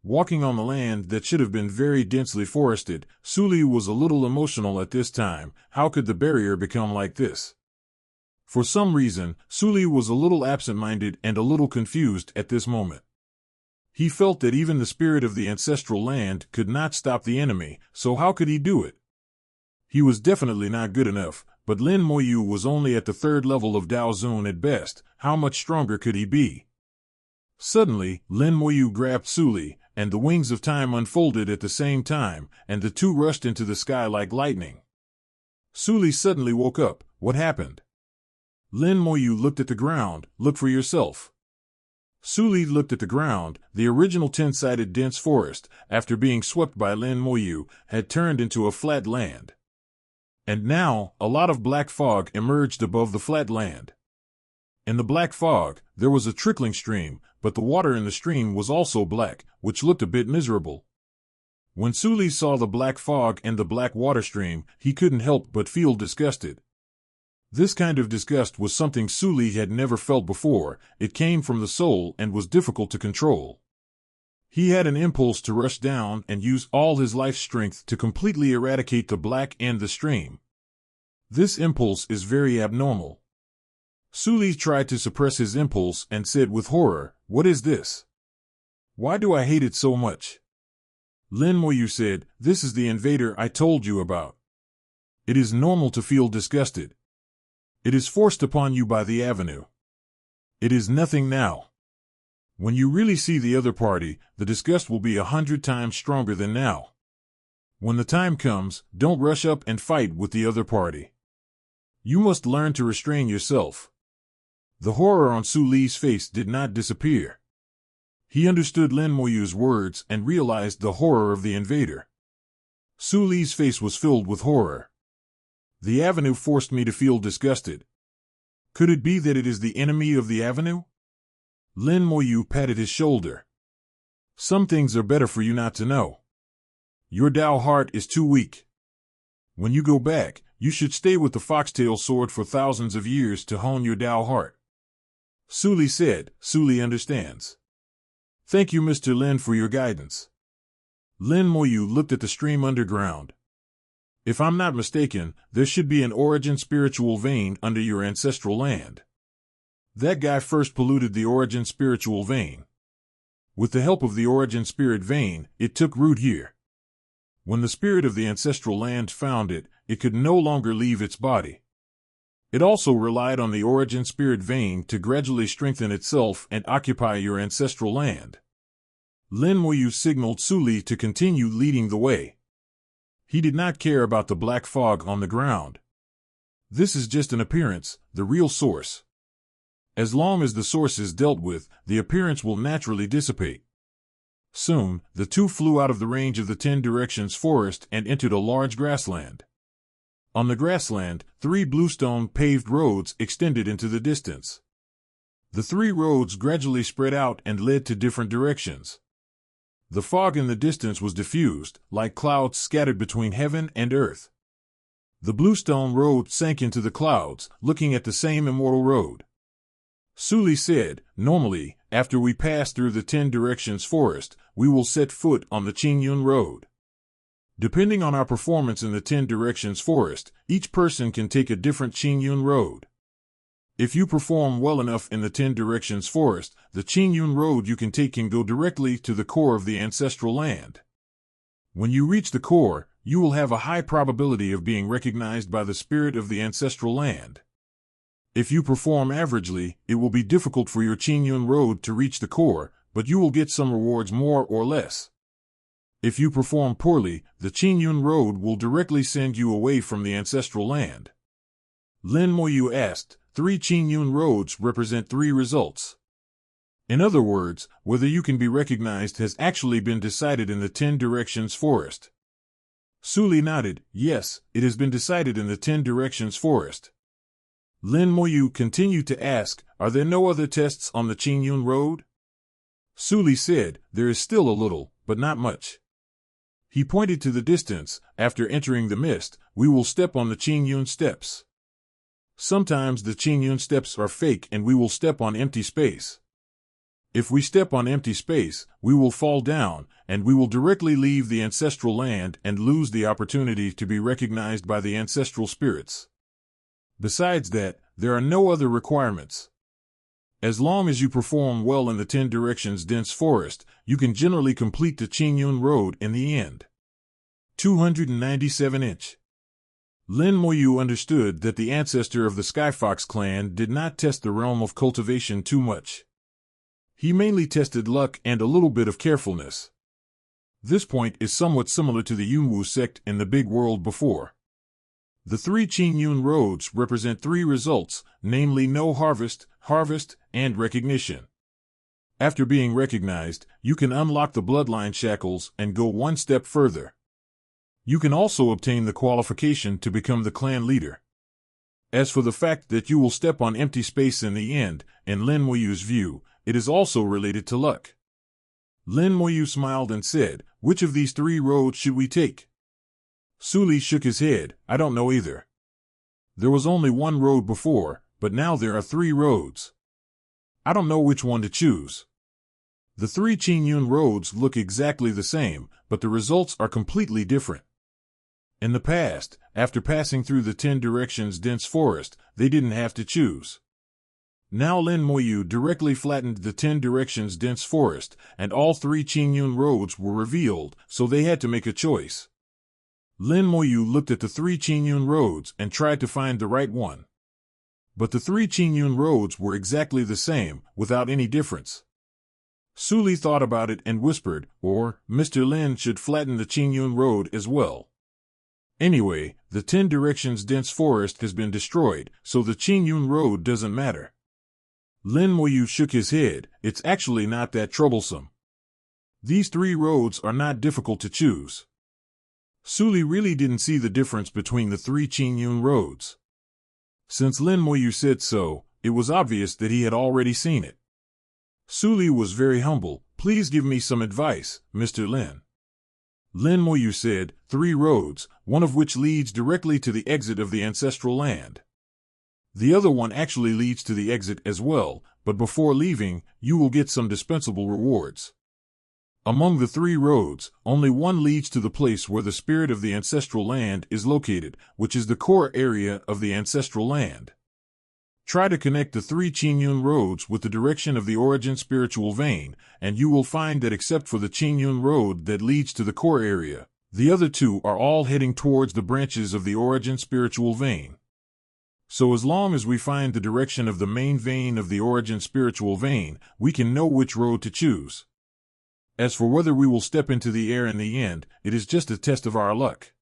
Walking on the land that should have been very densely forested, Su Li was a little emotional at this time. How could the barrier become like this? For some reason, Su Li was a little absent-minded and a little confused at this moment. He felt that even the spirit of the ancestral land could not stop the enemy, so how could he do it? He was definitely not good enough, but Lin Moyu was only at the 3rd level of Dao Zun at best. How much stronger could he be? Suddenly, Lin Moyu grabbed Su Li, and the wings of time unfolded at the same time, and the two rushed into the sky like lightning. Su Li suddenly woke up. What happened? Lin Moyu looked at the ground. Look for yourself. Su Li looked at the ground. The original 10-sided dense forest, after being swept by Lin Moyu, had turned into a flat land. And now, a lot of black fog emerged above the flat land. In the black fog, there was a trickling stream, but the water in the stream was also black, which looked a bit miserable. When Su Li saw the black fog and the black water stream, he couldn't help but feel disgusted. This kind of disgust was something Su Li had never felt before. It came from the soul and was difficult to control. He had an impulse to rush down and use all his life strength to completely eradicate the black and the stream. This impulse is very abnormal. Su Li tried to suppress his impulse and said with horror, "What is this? Why do I hate it so much?" Lin Moyu said, "This is the invader I told you about. It is normal to feel disgusted. It is forced upon you by the avenue. It is nothing now. When you really see the other party, the disgust will be 100 times stronger than now. When the time comes, don't rush up and fight with the other party. You must learn to restrain yourself." The horror on Su Li's face did not disappear. He understood Lin Moyu's words and realized the horror of the invader. Su Li's face was filled with horror. The avenue forced me to feel disgusted. Could it be that it is the enemy of the avenue? Lin Moyu patted his shoulder. Some things are better for you not to know. Your Dao heart is too weak. When you go back, you should stay with the foxtail sword for thousands of years to hone your Dao heart. Su Li said. Su Li understands. Thank you, Mr. Lin, for your guidance. Lin Moyu looked at the stream underground. If I'm not mistaken, there should be an origin spiritual vein under your ancestral land. That guy first polluted the origin spiritual vein. With the help of the origin spirit vein, it took root here. When the spirit of the ancestral land found it, it could no longer leave its body. It also relied on the origin spirit vein to gradually strengthen itself and occupy your ancestral land. Lin Moyu signaled Su Li to continue leading the way. He did not care about the black fog on the ground. This is just an appearance, the real source. As long as the source is dealt with, the appearance will naturally dissipate. Soon, the two flew out of the range of the 10 Directions forest and entered a large grassland. On the grassland, 3 bluestone paved roads extended into the distance. The 3 roads gradually spread out and led to different directions. The fog in the distance was diffused, like clouds scattered between heaven and earth. The bluestone road sank into the clouds, looking at the same immortal road. Su Li said, normally, after we pass through the 10 Directions forest, we will set foot on the Qingyun road. Depending on our performance in the 10 Directions forest, each person can take a different Qingyun road. If you perform well enough in the 10 Directions forest, the Qingyun road you can take can go directly to the core of the ancestral land. When you reach the core, you will have a high probability of being recognized by the spirit of the ancestral land. If you perform averagely, it will be difficult for your Qingyun road to reach the core, but you will get some rewards more or less. If you perform poorly, the Qingyun road will directly send you away from the ancestral land. Lin Moyu asked, 3 Qingyun roads represent 3 results. In other words, whether you can be recognized has actually been decided in the 10 Directions forest. Su Li nodded. Yes, it has been decided in the 10 Directions forest. Lin Moyu continued to ask, are there no other tests on the Qingyun road? Su Li said, there is still a little, but not much. He pointed to the distance. After entering the mist, we will step on the Qingyun steps. Sometimes the Qingyun steps are fake and we will step on empty space. If we step on empty space, we will fall down, and we will directly leave the ancestral land and lose the opportunity to be recognized by the ancestral spirits. Besides that, there are no other requirements. As long as you perform well in the 10 Directions dense forest, you can generally complete the Qingyun road in the end. 297-inch. Lin Moyu understood that the ancestor of the Skyfox clan did not test the realm of cultivation too much. He mainly tested luck and a little bit of carefulness. This point is somewhat similar to the Yunwu sect in the big world before. The 3 Qingyun roads represent 3 results, namely no harvest, harvest, and recognition. After being recognized, you can unlock the bloodline shackles and go one step further. You can also obtain the qualification to become the clan leader. As for the fact that you will step on empty space in the end, in Lin Moyu's view, it is also related to luck. Lin Moyu smiled and said, which of these 3 roads should we take? Su Li shook his head, I don't know either. There was only 1 road before, but now there are 3 roads. I don't know which one to choose. The 3 Qingyun roads look exactly the same, but the results are completely different. In the past, after passing through the 10 Directions dense forest, they didn't have to choose. Now Lin Moyu directly flattened the 10 Directions dense forest, and all 3 Qingyun roads were revealed, so they had to make a choice. Lin Moyu looked at the 3 Qingyun roads and tried to find the right one. But the 3 Qingyun roads were exactly the same, without any difference. Su Li thought about it and whispered, or, Mr. Lin should flatten the Qingyun road as well. Anyway, the 10 Directions dense forest has been destroyed, so the Qingyun road doesn't matter. Lin Moyu shook his head. It's actually not that troublesome. These 3 roads are not difficult to choose. Su Li really didn't see the difference between the 3 Qingyun roads. Since Lin Moyu said so, it was obvious that he had already seen it. Su Li was very humble. Please give me some advice, Mr. Lin. Lin Moyu said, 3 roads, one of which leads directly to the exit of the ancestral land. The other one actually leads to the exit as well, but before leaving, you will get some dispensable rewards. Among the 3 roads, only one leads to the place where the spirit of the ancestral land is located, which is the core area of the ancestral land. Try to connect the 3 Qingyun roads with the direction of the origin spiritual vein, and you will find that except for the Qingyun road that leads to the core area, the other 2 are all heading towards the branches of the origin spiritual vein. So as long as we find the direction of the main vein of the origin spiritual vein, we can know which road to choose. As for whether we will step into the air in the end, it is just a test of our luck.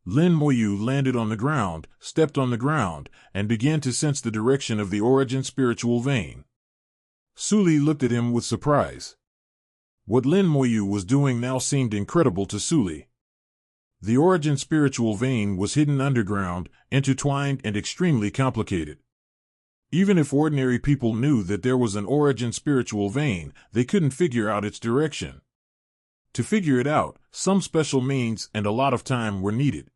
Lin Moyu landed on the ground, stepped on the ground, and began to sense the direction of the origin spiritual vein. Su Li looked at him with surprise. What Lin Moyu was doing now seemed incredible to Su Li. The origin spiritual vein was hidden underground, intertwined and extremely complicated. Even if ordinary people knew that there was an origin spiritual vein, they couldn't figure out its direction. To figure it out, some special means and a lot of time were needed.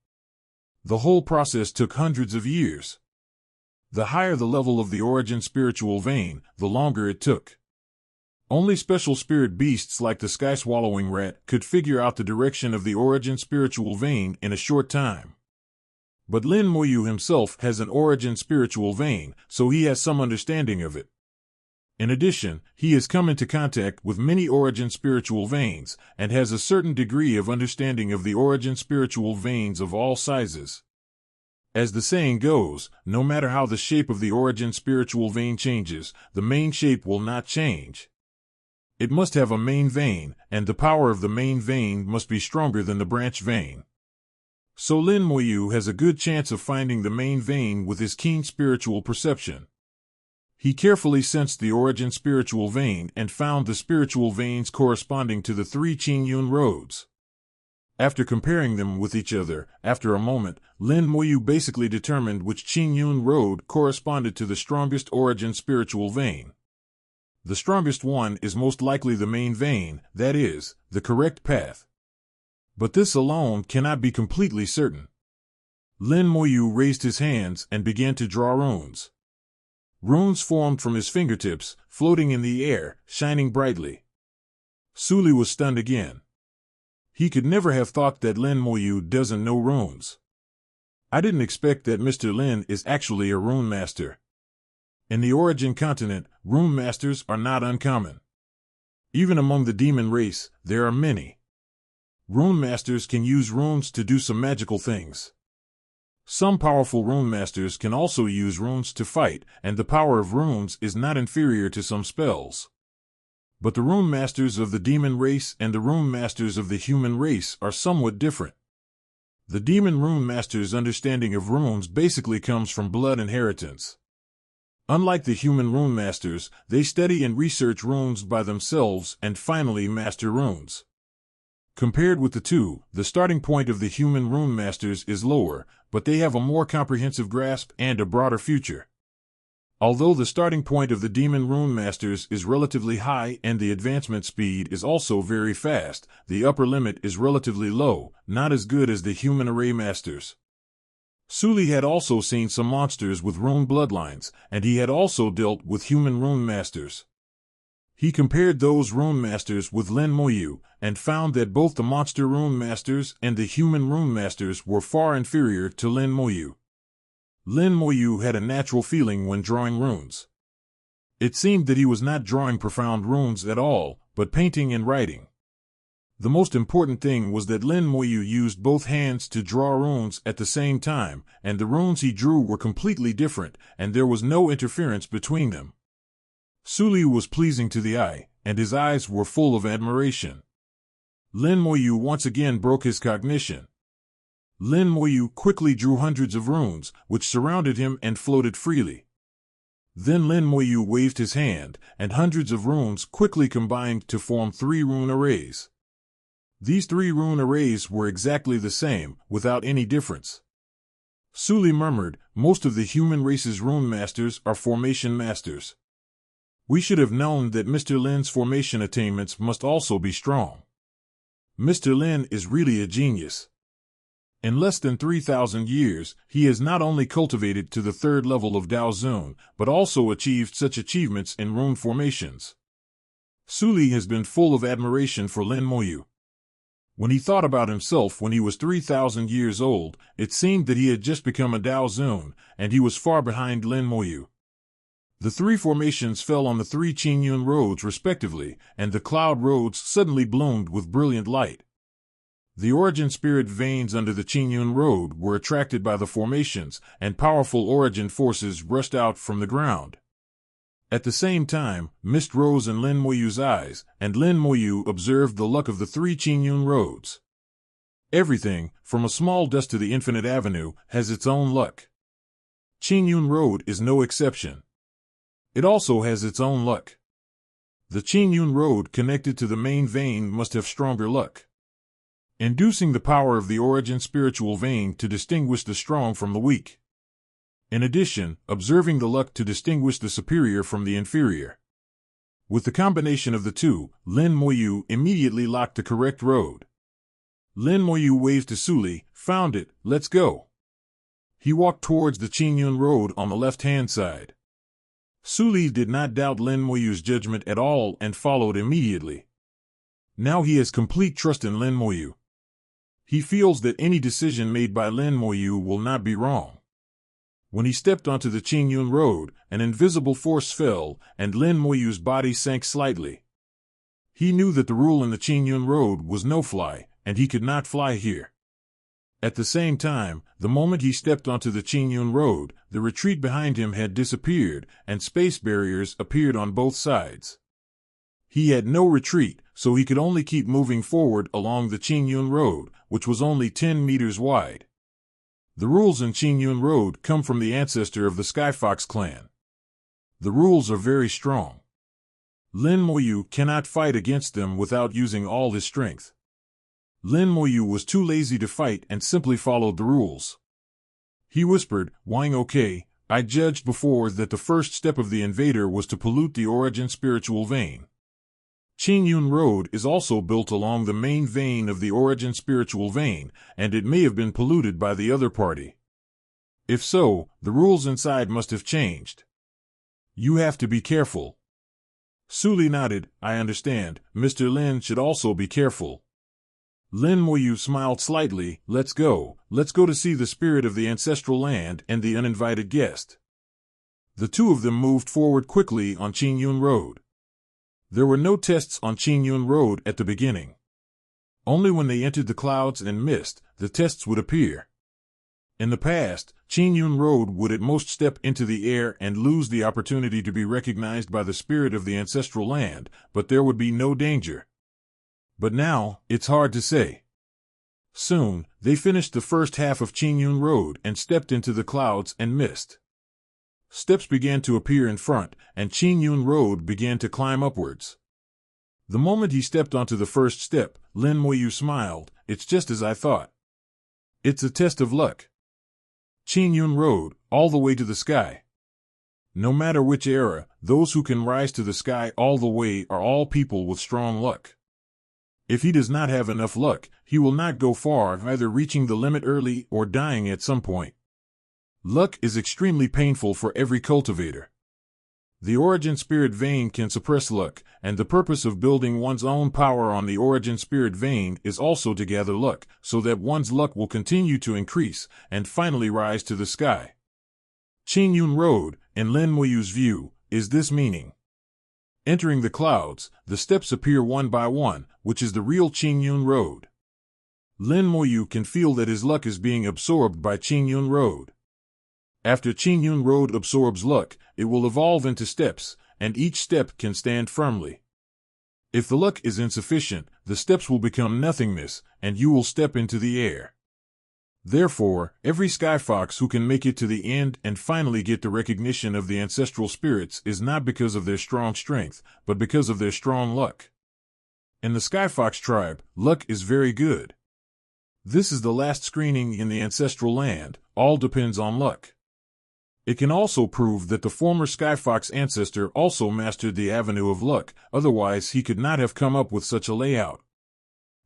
The whole process took hundreds of years. The higher the level of the origin spiritual vein, the longer it took. Only special spirit beasts like the sky-swallowing rat could figure out the direction of the origin spiritual vein in a short time. But Lin Moyu himself has an origin spiritual vein, so he has some understanding of it. In addition, he has come into contact with many origin spiritual veins, and has a certain degree of understanding of the origin spiritual veins of all sizes. As the saying goes, no matter how the shape of the origin spiritual vein changes, the main shape will not change. It must have a main vein, and the power of the main vein must be stronger than the branch vein. So Lin Moyu has a good chance of finding the main vein with his keen spiritual perception. He carefully sensed the origin spiritual vein and found the spiritual veins corresponding to the 3 Qingyun roads. After comparing them with each other, after a moment, Lin Moyu basically determined which Qingyun road corresponded to the strongest origin spiritual vein. The strongest one is most likely the main vein, that is, the correct path. But this alone cannot be completely certain. Lin Moyu raised his hands and began to draw runes. Runes formed from his fingertips, floating in the air, shining brightly. Su Li was stunned again. He could never have thought that Lin Moyu doesn't know runes. I didn't expect that Mr. Lin is actually a rune master. In the origin continent, rune masters are not uncommon. Even among the demon race, there are many. Rune masters can use runes to do some magical things. Some powerful rune masters can also use runes to fight, and the power of runes is not inferior to some spells. But the rune masters of the demon race and the rune masters of the human race are somewhat different. The demon rune master's understanding of runes basically comes from blood inheritance. Unlike the human rune masters, they study and research runes by themselves and finally master runes. Compared with the two, the starting point of the human rune masters is lower, but they have a more comprehensive grasp and a broader future. Although the starting point of the demon rune masters is relatively high and the advancement speed is also very fast, the upper limit is relatively low, not as good as the human array masters. Su Li had also seen some monsters with rune bloodlines, and he had also dealt with human rune masters. He compared those rune masters with Lin Moyu, and found that both the monster rune masters and the human rune masters were far inferior to Lin Moyu. Lin Moyu had a natural feeling when drawing runes. It seemed that he was not drawing profound runes at all, but painting and writing. The most important thing was that Lin Moyu used both hands to draw runes at the same time, and the runes he drew were completely different, and there was no interference between them. Su Li was pleasing to the eye, and his eyes were full of admiration. Lin Moyu once again broke his cognition. Lin Moyu quickly drew hundreds of runes, which surrounded him and floated freely. Then Lin Moyu waved his hand, and hundreds of runes quickly combined to form 3 rune arrays. These 3 rune arrays were exactly the same, without any difference. Suli murmured, "Most of the human race's rune masters are formation masters. We should have known that Mr. Lin's formation attainments must also be strong. Mr. Lin is really a genius. In less than 3,000 years, he has not only cultivated to the 3rd level of Dao Zun, but also achieved such achievements in rune formations." Suli has been full of admiration for Lin Moyu. When he thought about himself when he was 3,000 years old, it seemed that he had just become a Dao Zun, and he was far behind Lin Moyu. The 3 formations fell on the 3 Qingyun roads respectively, and the cloud roads suddenly bloomed with brilliant light. The origin spirit veins under the Qingyun road were attracted by the formations, and powerful origin forces rushed out from the ground. At the same time, mist rose in Lin Moyu's eyes, and Lin Moyu observed the luck of the 3 Qingyun roads. Everything, from a small dust to the infinite avenue, has its own luck. Qingyun road is no exception. It also has its own luck. The Qingyun road connected to the main vein must have stronger luck, inducing the power of the origin spiritual vein to distinguish the strong from the weak. In addition, observing the luck to distinguish the superior from the inferior. With the combination of the 2, Lin Moyu immediately locked the correct road. Lin Moyu waved to Suli, "Found it, let's go." He walked towards the Qingyun road on the left-hand side. Suli did not doubt Lin Moyu's judgment at all and followed immediately. Now he has complete trust in Lin Moyu. He feels that any decision made by Lin Moyu will not be wrong. When he stepped onto the Qingyun road, an invisible force fell, and Lin Moyu's body sank slightly. He knew that the rule in the Qingyun road was no fly, and he could not fly here. At the same time, the moment he stepped onto the Qingyun road, the retreat behind him had disappeared, and space barriers appeared on both sides. He had no retreat, so he could only keep moving forward along the Qingyun road, which was only 10 meters wide. The rules in Qingyun road come from the ancestor of the Skyfox clan. The rules are very strong. Lin Moyu cannot fight against them without using all his strength. Lin Moyu was too lazy to fight and simply followed the rules. He whispered, "Wang okay, I judged before that the first step of the invader was to pollute the origin spiritual vein. Qingyun road is also built along the main vein of the origin spiritual vein, and it may have been polluted by the other party. If so, the rules inside must have changed. You have to be careful." Suli nodded, "I understand. Mr. Lin should also be careful." Lin Moyu smiled slightly, Let's go to see the spirit of the ancestral land and the uninvited guest." The 2 of them moved forward quickly on Qingyun road. There were no tests on Qingyun road at the beginning. Only when they entered the clouds and mist, the tests would appear. In the past, Qingyun road would at most step into the air and lose the opportunity to be recognized by the spirit of the ancestral land, but there would be no danger. But now, it's hard to say. Soon, they finished the first half of Qingyun road and stepped into the clouds and mist. Steps began to appear in front, and Qingyun road began to climb upwards. The moment he stepped onto the first step, Lin Moyu smiled, "It's just as I thought. It's a test of luck. Qingyun road, all the way to the sky. No matter which era, those who can rise to the sky all the way are all people with strong luck. If he does not have enough luck, he will not go far, either reaching the limit early or dying at some point. Luck is extremely painful for every cultivator. The origin spirit vein can suppress luck, and the purpose of building one's own power on the origin spirit vein is also to gather luck, so that one's luck will continue to increase, and finally rise to the sky. Qingyun road, in Lin Moyu's view, is this meaning. Entering the clouds, the steps appear one by one, which is the real Qingyun road. Lin Moyu can feel that his luck is being absorbed by Qingyun road. After Qingyun road absorbs luck, it will evolve into steps, and each step can stand firmly. If the luck is insufficient, the steps will become nothingness, and you will step into the air. Therefore, every Skyfox who can make it to the end and finally get the recognition of the ancestral spirits is not because of their strong strength, but because of their strong luck. In the Skyfox tribe, luck is very good. This is the last screening in the ancestral land. All depends on luck. It can also prove that the former Skyfox ancestor also mastered the avenue of luck, otherwise he could not have come up with such a layout.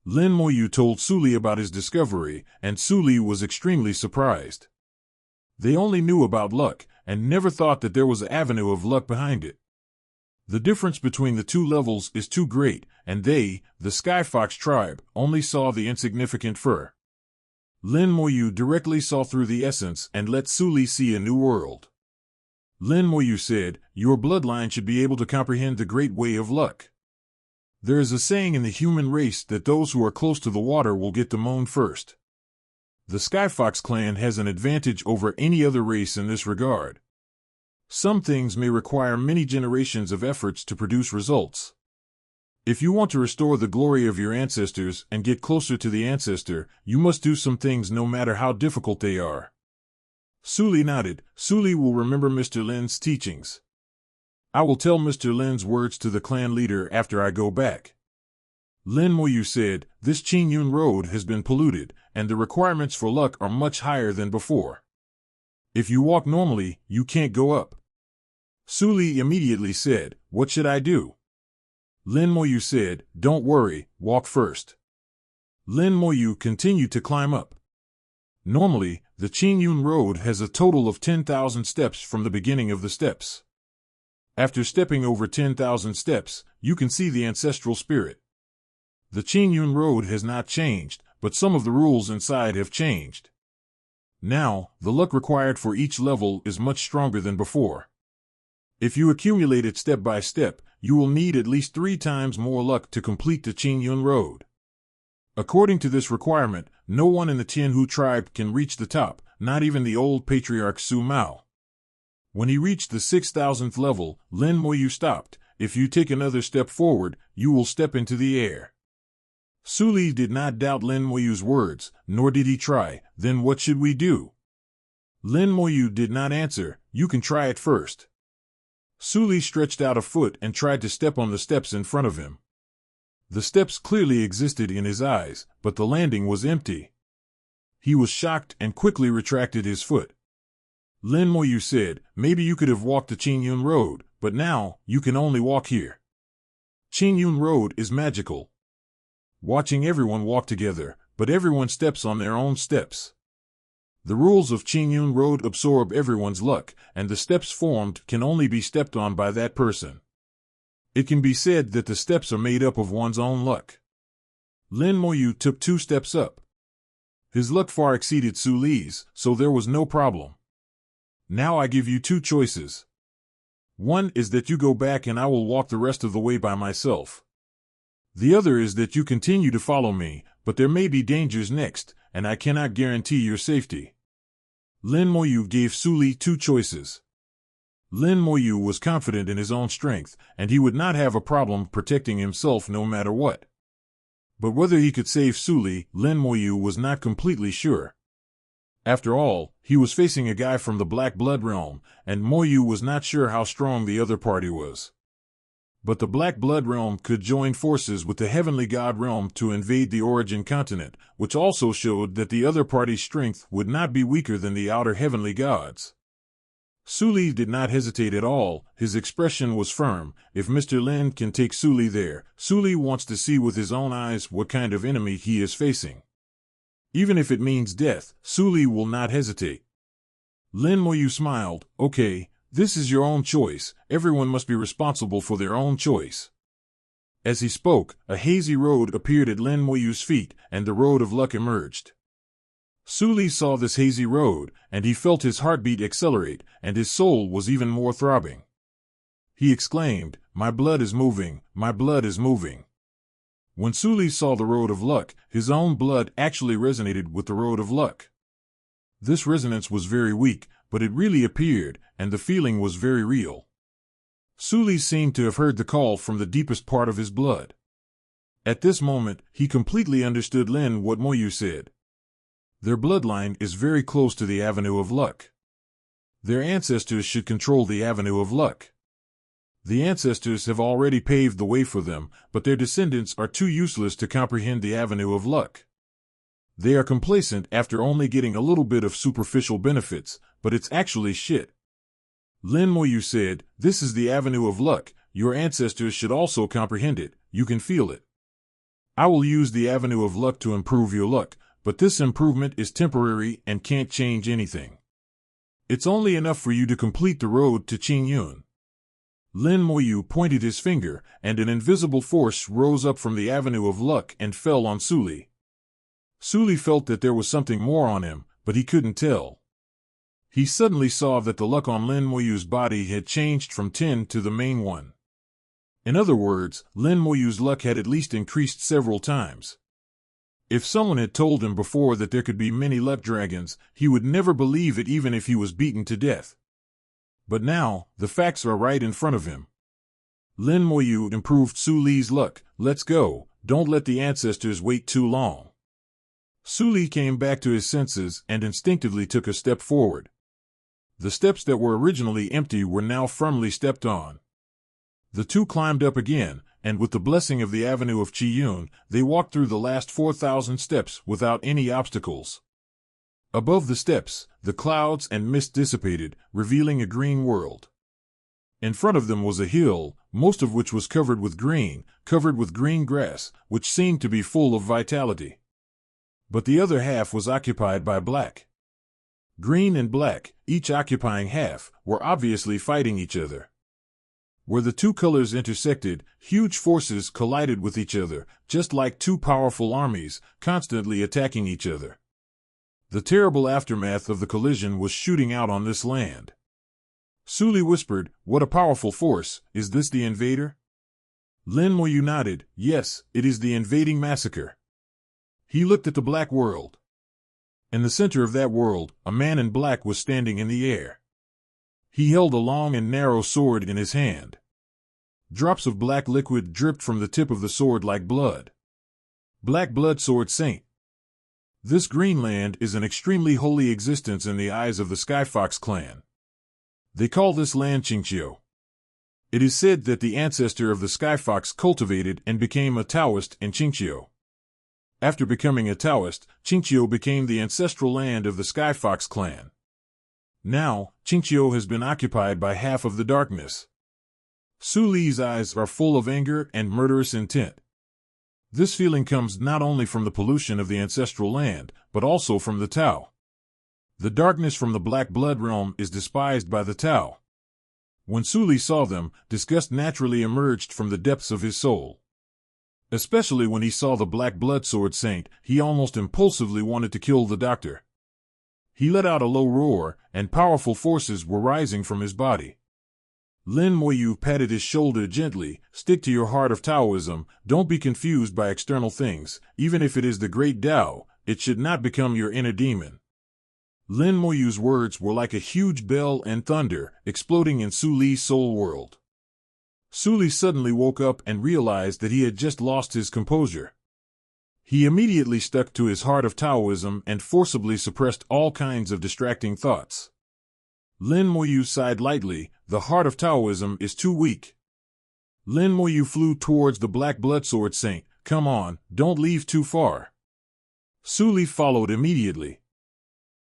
Lin Moyu told Suli about his discovery, and Suli was extremely surprised. They only knew about luck, and never thought that there was an avenue of luck behind it. The difference between the two levels is too great, and they, the Skyfox tribe, only saw the insignificant fur. Lin Moyu directly saw through the essence and let Suli see a new world. Lin Moyu said, "Your bloodline should be able to comprehend the great way of luck. There is a saying in the human race that those who are close to the water will get the moon first. The Skyfox clan has an advantage over any other race in this regard. Some things may require many generations of efforts to produce results. If you want to restore the glory of your ancestors and get closer to the ancestor, you must do some things no matter how difficult they are." Suli nodded. Suli will remember Mr. Lin's teachings. I will tell Mr. Lin's words to the clan leader after I go back. Lin Moyu said, "This Qingyun road has been polluted, and the requirements for luck are much higher than before. If you walk normally, you can't go up." Suli immediately said, "What should I do?" Lin Moyu said, "Don't worry, walk first." Lin Moyu continued to climb up. Normally, the Qingyun road has a total of 10,000 steps from the beginning of the steps. After stepping over 10,000 steps, you can see the ancestral spirit. The Qingyun road has not changed, but some of the rules inside have changed. Now, the luck required for each level is much stronger than before. If you accumulate it step by step, you will need at least 3 times more luck to complete the Qingyun road. According to this requirement, no one in the Tianhu tribe can reach the top, not even the old patriarch Su Mao. When he reached the 6,000th level, Lin Moyu stopped. "If you take another step forward, you will step into the air." Suli did not doubt Lin Moyu's words, nor did he try. "Then what should we do?" Lin Moyu did not answer. "You can try it first." Suli stretched out a foot and tried to step on the steps in front of him. The steps clearly existed in his eyes, but the landing was empty. He was shocked and quickly retracted his foot. Lin Moyu said, "Maybe you could have walked the Qingyun road, but now, you can only walk here. Qingyun road is magical. Watching everyone walk together, but everyone steps on their own steps. The rules of Qingyun road absorb everyone's luck, and the steps formed can only be stepped on by that person. It can be said that the steps are made up of one's own luck." Lin Moyu took 2 steps up. His luck far exceeded Suli's, so there was no problem. "Now I give you 2 choices. One is that you go back and I will walk the rest of the way by myself. The other is that you continue to follow me, but there may be dangers next, and I cannot guarantee your safety." Lin Moyu gave Suli 2 choices. Lin Moyu was confident in his own strength, and he would not have a problem protecting himself no matter what. But whether he could save Suli, Lin Moyu was not completely sure. After all, he was facing a guy from the Black Blood realm, and Moyu was not sure how strong the other party was. But the Black Blood realm could join forces with the Heavenly God realm to invade the Origin continent, which also showed that the other party's strength would not be weaker than the outer Heavenly Gods. Suli did not hesitate at all. His expression was firm. If Mr. Lin can take Suli there, Suli wants to see with his own eyes what kind of enemy he is facing. Even if it means death, Suli will not hesitate. Lin Moyu smiled. "Okay, this is your own choice. Everyone must be responsible for their own choice." As he spoke, a hazy road appeared at Lin Moyu's feet, and the road of luck emerged. Suli saw this hazy road, and he felt his heartbeat accelerate, and his soul was even more throbbing. He exclaimed, "My blood is moving, my blood is moving." When Suli saw the road of luck, his own blood actually resonated with the road of luck. This resonance was very weak, but it really appeared, and the feeling was very real. Suli seemed to have heard the call from the deepest part of his blood. At this moment, he completely understood what Moyu said. Their bloodline is very close to the Avenue of Luck. Their ancestors should control the Avenue of Luck. The ancestors have already paved the way for them, but their descendants are too useless to comprehend the Avenue of Luck. They are complacent after only getting a little bit of superficial benefits, but it's actually shit. Lin Moyu said, "This is the Avenue of Luck. Your ancestors should also comprehend it. You can feel it. I will use the Avenue of Luck to improve your luck, but this improvement is temporary and can't change anything. It's only enough for you to complete the road to Qingyun." Lin Moyu pointed his finger, and an invisible force rose up from the Avenue of Luck and fell on Suli. Suli felt that there was something more on him, but he couldn't tell. He suddenly saw that the luck on Lin Moyu's body had changed from 10 to the main one. In other words, Lin Moyu's luck had at least increased several times. If someone had told him before that there could be many luck dragons, he would never believe it even if he was beaten to death. But now, the facts are right in front of him. Lin Moyu improved Suli's luck. Let's go, don't let the ancestors wait too long. Suli came back to his senses and instinctively took a step forward. The steps that were originally empty were now firmly stepped on. The two climbed up again, and with the blessing of the Avenue of Qiyun, they walked through the last 4,000 steps without any obstacles. Above the steps, the clouds and mist dissipated, revealing a green world. In front of them was a hill, most of which was covered with green grass, which seemed to be full of vitality. But the other half was occupied by black. Green and black, each occupying half, were obviously fighting each other. Where the two colors intersected, huge forces collided with each other, just like two powerful armies, constantly attacking each other. The terrible aftermath of the collision was shooting out on this land. Suli whispered, "What a powerful force, is this the invader?" Lin Moyu nodded, "Yes, it is the invading massacre." He looked at the black world. In the center of that world, a man in black was standing in the air. He held a long and narrow sword in his hand. Drops of black liquid dripped from the tip of the sword like blood. Black Blood Sword Saint. This green land is an extremely holy existence in the eyes of the Skyfox clan. They call this land Qingqiu. It is said that the ancestor of the Skyfox cultivated and became a Taoist in Qingqiu. After becoming a Taoist, Qingqiu became the ancestral land of the Skyfox clan. Now, Qingqiu has been occupied by half of the darkness. Suli's eyes are full of anger and murderous intent. This feeling comes not only from the pollution of the ancestral land, but also from the Tao. The darkness from the Black Blood realm is despised by the Tao. When Suli saw them, disgust naturally emerged from the depths of his soul. Especially when he saw the Black Blood Sword Saint, he almost impulsively wanted to kill the doctor. He let out a low roar, and powerful forces were rising from his body. Lin Moyu patted his shoulder gently. "Stick to your heart of Taoism, don't be confused by external things, even if it is the great Tao, it should not become your inner demon." Lin Moyu's words were like a huge bell and thunder, exploding in Suli's soul world. Suli suddenly woke up and realized that he had just lost his composure. He immediately stuck to his heart of Taoism and forcibly suppressed all kinds of distracting thoughts. Lin Moyu sighed lightly. "The heart of Taoism is too weak." Lin Moyu flew towards the Black Blood Sword Saint. "Come on, don't leave too far." Suli followed immediately.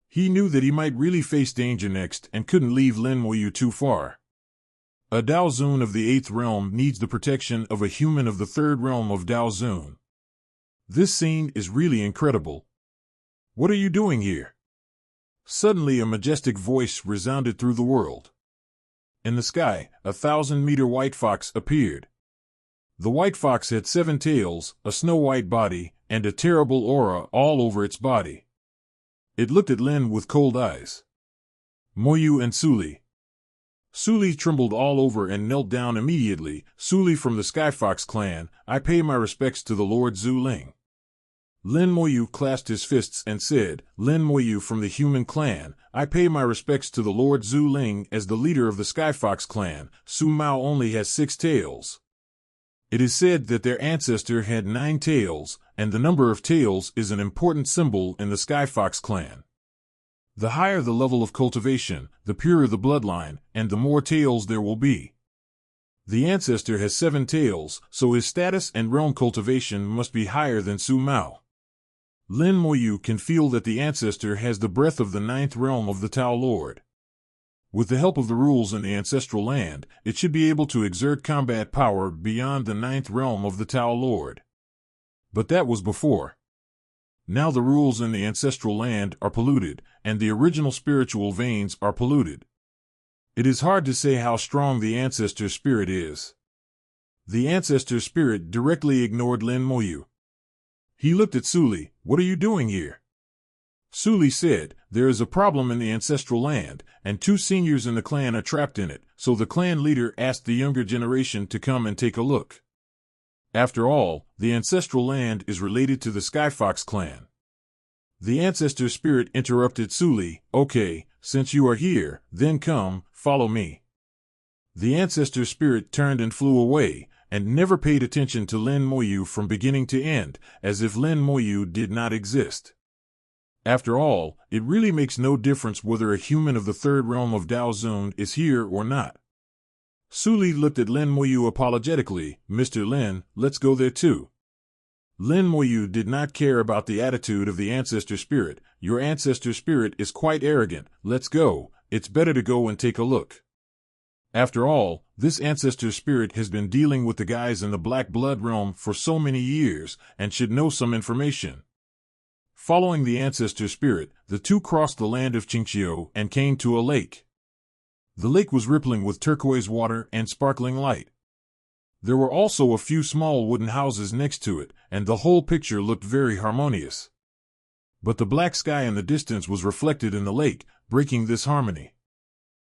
He knew that he might really face danger next and couldn't leave Lin Moyu too far. A Daozun of the 8th realm needs the protection of a human of the 3rd realm of Daozun. This scene is really incredible. "What are you doing here?" Suddenly a majestic voice resounded through the world. In the sky, a 1,000-meter white fox appeared. The white fox had 7 tails, a snow-white body, and a terrible aura all over its body. It looked at Lin with cold eyes. "Moyu and Suli." Suli trembled all over and knelt down immediately. "Suli from the Skyfox clan, I pay my respects to the Lord Zhu Ling." Lin Moyu clasped his fists and said, "Lin Moyu from the human clan, I pay my respects to the Lord Zhu Ling as the leader of the Skyfox clan. Su Mao only has 6 tails. It is said that their ancestor had 9 tails, and the number of tails is an important symbol in the Skyfox clan. The higher the level of cultivation, the purer the bloodline, and the more tails there will be. The ancestor has 7 tails, so his status and realm cultivation must be higher than Su Mao. Lin Moyu can feel that the ancestor has the breath of the 9th realm of the Tao Lord. With the help of the rules in the ancestral land, it should be able to exert combat power beyond the 9th realm of the Tao Lord. But that was before. Now the rules in the ancestral land are polluted, and the original spiritual veins are polluted. It is hard to say how strong the ancestor spirit is. The ancestor spirit directly ignored Lin Moyu. He looked at Suli. "What are you doing here?" Suli said, "There is a problem in the ancestral land, and 2 seniors in the clan are trapped in it, so the clan leader asked the younger generation to come and take a look." After all, the ancestral land is related to the Skyfox clan. The ancestor spirit interrupted Suli. "Okay, since you are here, then come, follow me." The ancestor spirit turned and flew away, and never paid attention to Lin Moyu from beginning to end, as if Lin Moyu did not exist. After all, it really makes no difference whether a human of the 3rd realm of Dao Zun is here or not. Suli looked at Lin Moyu apologetically. "Mr. Lin, let's go there too." Lin Moyu did not care about the attitude of the ancestor spirit. "Your ancestor spirit is quite arrogant. Let's go. It's better to go and take a look." After all, this ancestor spirit has been dealing with the guys in the Black Blood realm for so many years, and should know some information. Following the ancestor spirit, the 2 crossed the land of Qingqiu and came to a lake. The lake was rippling with turquoise water and sparkling light. There were also a few small wooden houses next to it, and the whole picture looked very harmonious. But the black sky in the distance was reflected in the lake, breaking this harmony.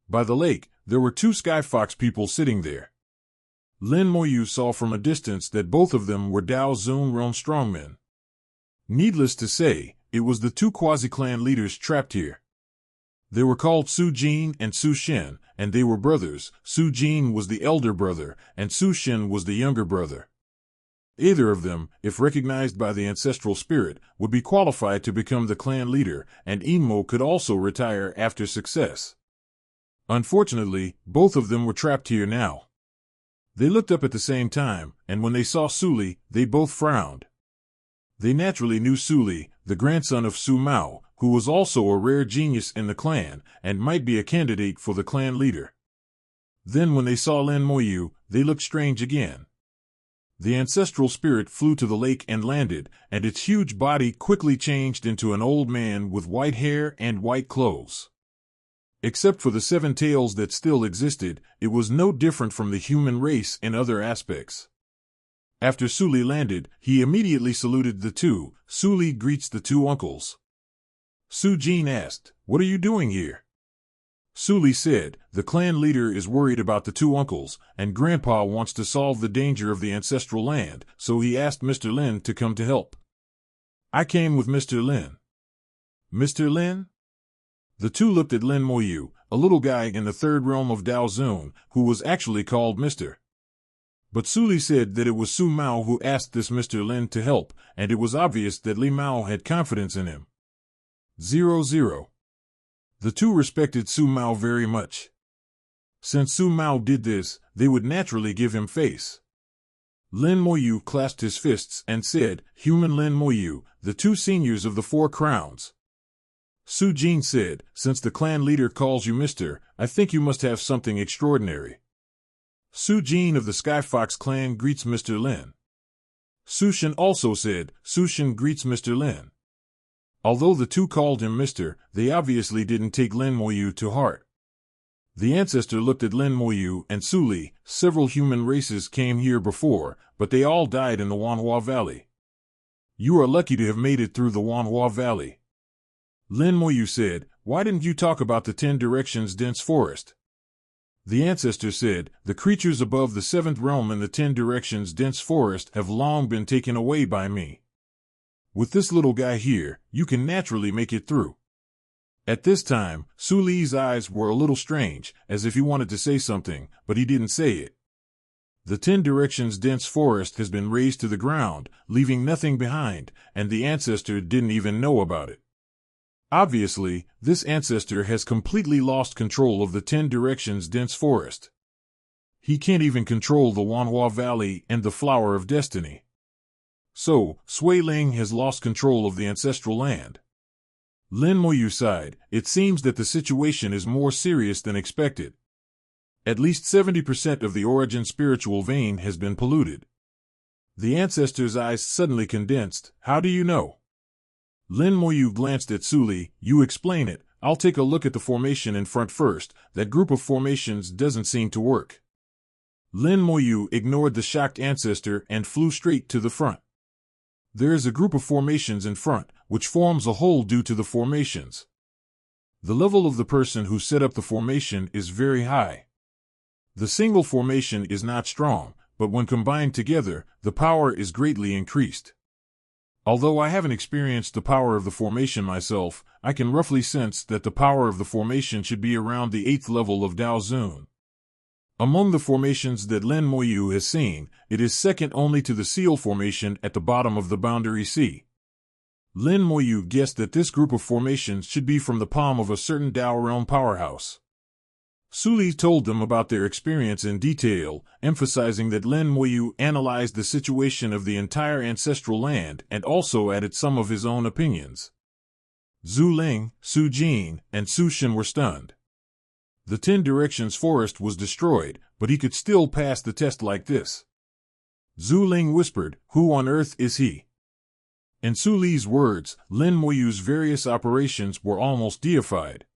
By the lake, there were 2 Skyfox people sitting there. Lin Moyu saw from a distance that both of them were Dao Zun realm strongmen. Needless to say, it was the 2 quasi-clan leaders trapped here. They were called Su Jin and Su Shen, and they were brothers. Su Jin was the elder brother, and Su Shen was the younger brother. Either of them, if recognized by the ancestral spirit, would be qualified to become the clan leader, and Inmo could also retire after success. Unfortunately, both of them were trapped here now. They looked up at the same time, and when they saw Suli, they both frowned. They naturally knew Suli, the grandson of Su Mao, who was also a rare genius in the clan, and might be a candidate for the clan leader. Then when they saw Lin Moyu, they looked strange again. The ancestral spirit flew to the lake and landed, and its huge body quickly changed into an old man with white hair and white clothes. Except for the 7 tails that still existed, it was no different from the human race in other aspects. After Suli landed, he immediately saluted the 2. Suli greets the 2 uncles. Su Jin asked, "What are you doing here?" Suli said, "The clan leader is worried about the 2 uncles, and Grandpa wants to solve the danger of the ancestral land, so he asked Mr. Lin to come to help. I came with Mr. Lin." "Mr. Lin?" The 2 looked at Lin Moyu, a little guy in the 3rd realm of Dao Zun, who was actually called Mr. But Suli said that it was Su Mao who asked this Mr. Lin to help, and it was obvious that Li Mao had confidence in him. 0-0. The 2 respected Su Mao very much. Since Su Mao did this, they would naturally give him face. Lin Moyu clasped his fists and said, "Human Lin Moyu, the 2 seniors of the 4 crowns." Su Jin said, "Since the clan leader calls you Mr., I think you must have something extraordinary." Su Jin of the Skyfox clan greets Mr. Lin. Su Shen also said, "Su Shen greets Mr. Lin." Although the 2 called him Mr., they obviously didn't take Lin Moyu to heart. The ancestor looked at Lin Moyu and Suli. Several human races came here before, but they all died in the Wanhua Valley. You are lucky to have made it through the Wanhua Valley. Lin Moyu said, "Why didn't you talk about the 10 directions dense forest?" The ancestor said, "The creatures above the 7th realm in the 10 directions dense forest have long been taken away by me. With this little guy here, you can naturally make it through." At this time, Suli's eyes were a little strange, as if he wanted to say something, but he didn't say it. The 10 directions dense forest has been razed to the ground, leaving nothing behind, and the ancestor didn't even know about it. Obviously, this ancestor has completely lost control of the 10 directions dense forest. He can't even control the Wanhua Valley and the Flower of Destiny. So, Sui Ling has lost control of the ancestral land. Lin Moyu sighed. It seems that the situation is more serious than expected. At least 70% of the origin spiritual vein has been polluted. The ancestor's eyes suddenly condensed. How do you know? Lin Moyu glanced at Suli. You explain it. I'll take a look at the formation in front first. That group of formations doesn't seem to work. Lin Moyu ignored the shocked ancestor and flew straight to the front. There is a group of formations in front, which forms a whole due to the formations. The level of the person who set up the formation is very high. The single formation is not strong, but when combined together, the power is greatly increased. Although I haven't experienced the power of the formation myself, I can roughly sense that the power of the formation should be around the 8th level of Dao Zun. Among the formations that Lin Moyu has seen, it is second only to the seal formation at the bottom of the boundary sea. Lin Moyu guessed that this group of formations should be from the palm of a certain Dao realm powerhouse. Suli told them about their experience in detail, emphasizing that Lin Moyu analyzed the situation of the entire ancestral land and also added some of his own opinions. Zhu Ling, Su Jin, and Su Shen were stunned. The 10 directions forest was destroyed, but he could still pass the test like this. Zhu Ling whispered, "Who on earth is he?" In Su Li's words, Lin Moyu's various operations were almost deified.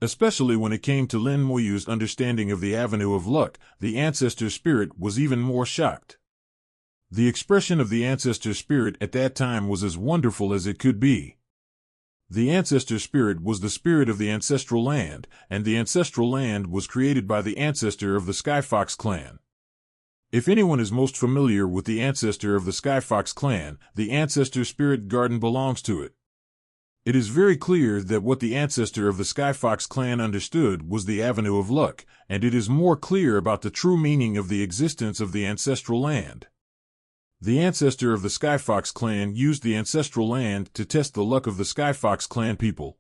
Especially when it came to Lin Moyu's understanding of the Avenue of Luck, the ancestor spirit was even more shocked. The expression of the ancestor spirit at that time was as wonderful as it could be. The ancestor spirit was the spirit of the ancestral land, and the ancestral land was created by the ancestor of the Skyfox clan. If anyone is most familiar with the ancestor of the Skyfox clan, the ancestor spirit garden belongs to it. It is very clear that what the ancestor of the Skyfox clan understood was the Avenue of Luck, and it is more clear about the true meaning of the existence of the ancestral land. The ancestor of the Skyfox clan used the ancestral land to test the luck of the Skyfox clan people.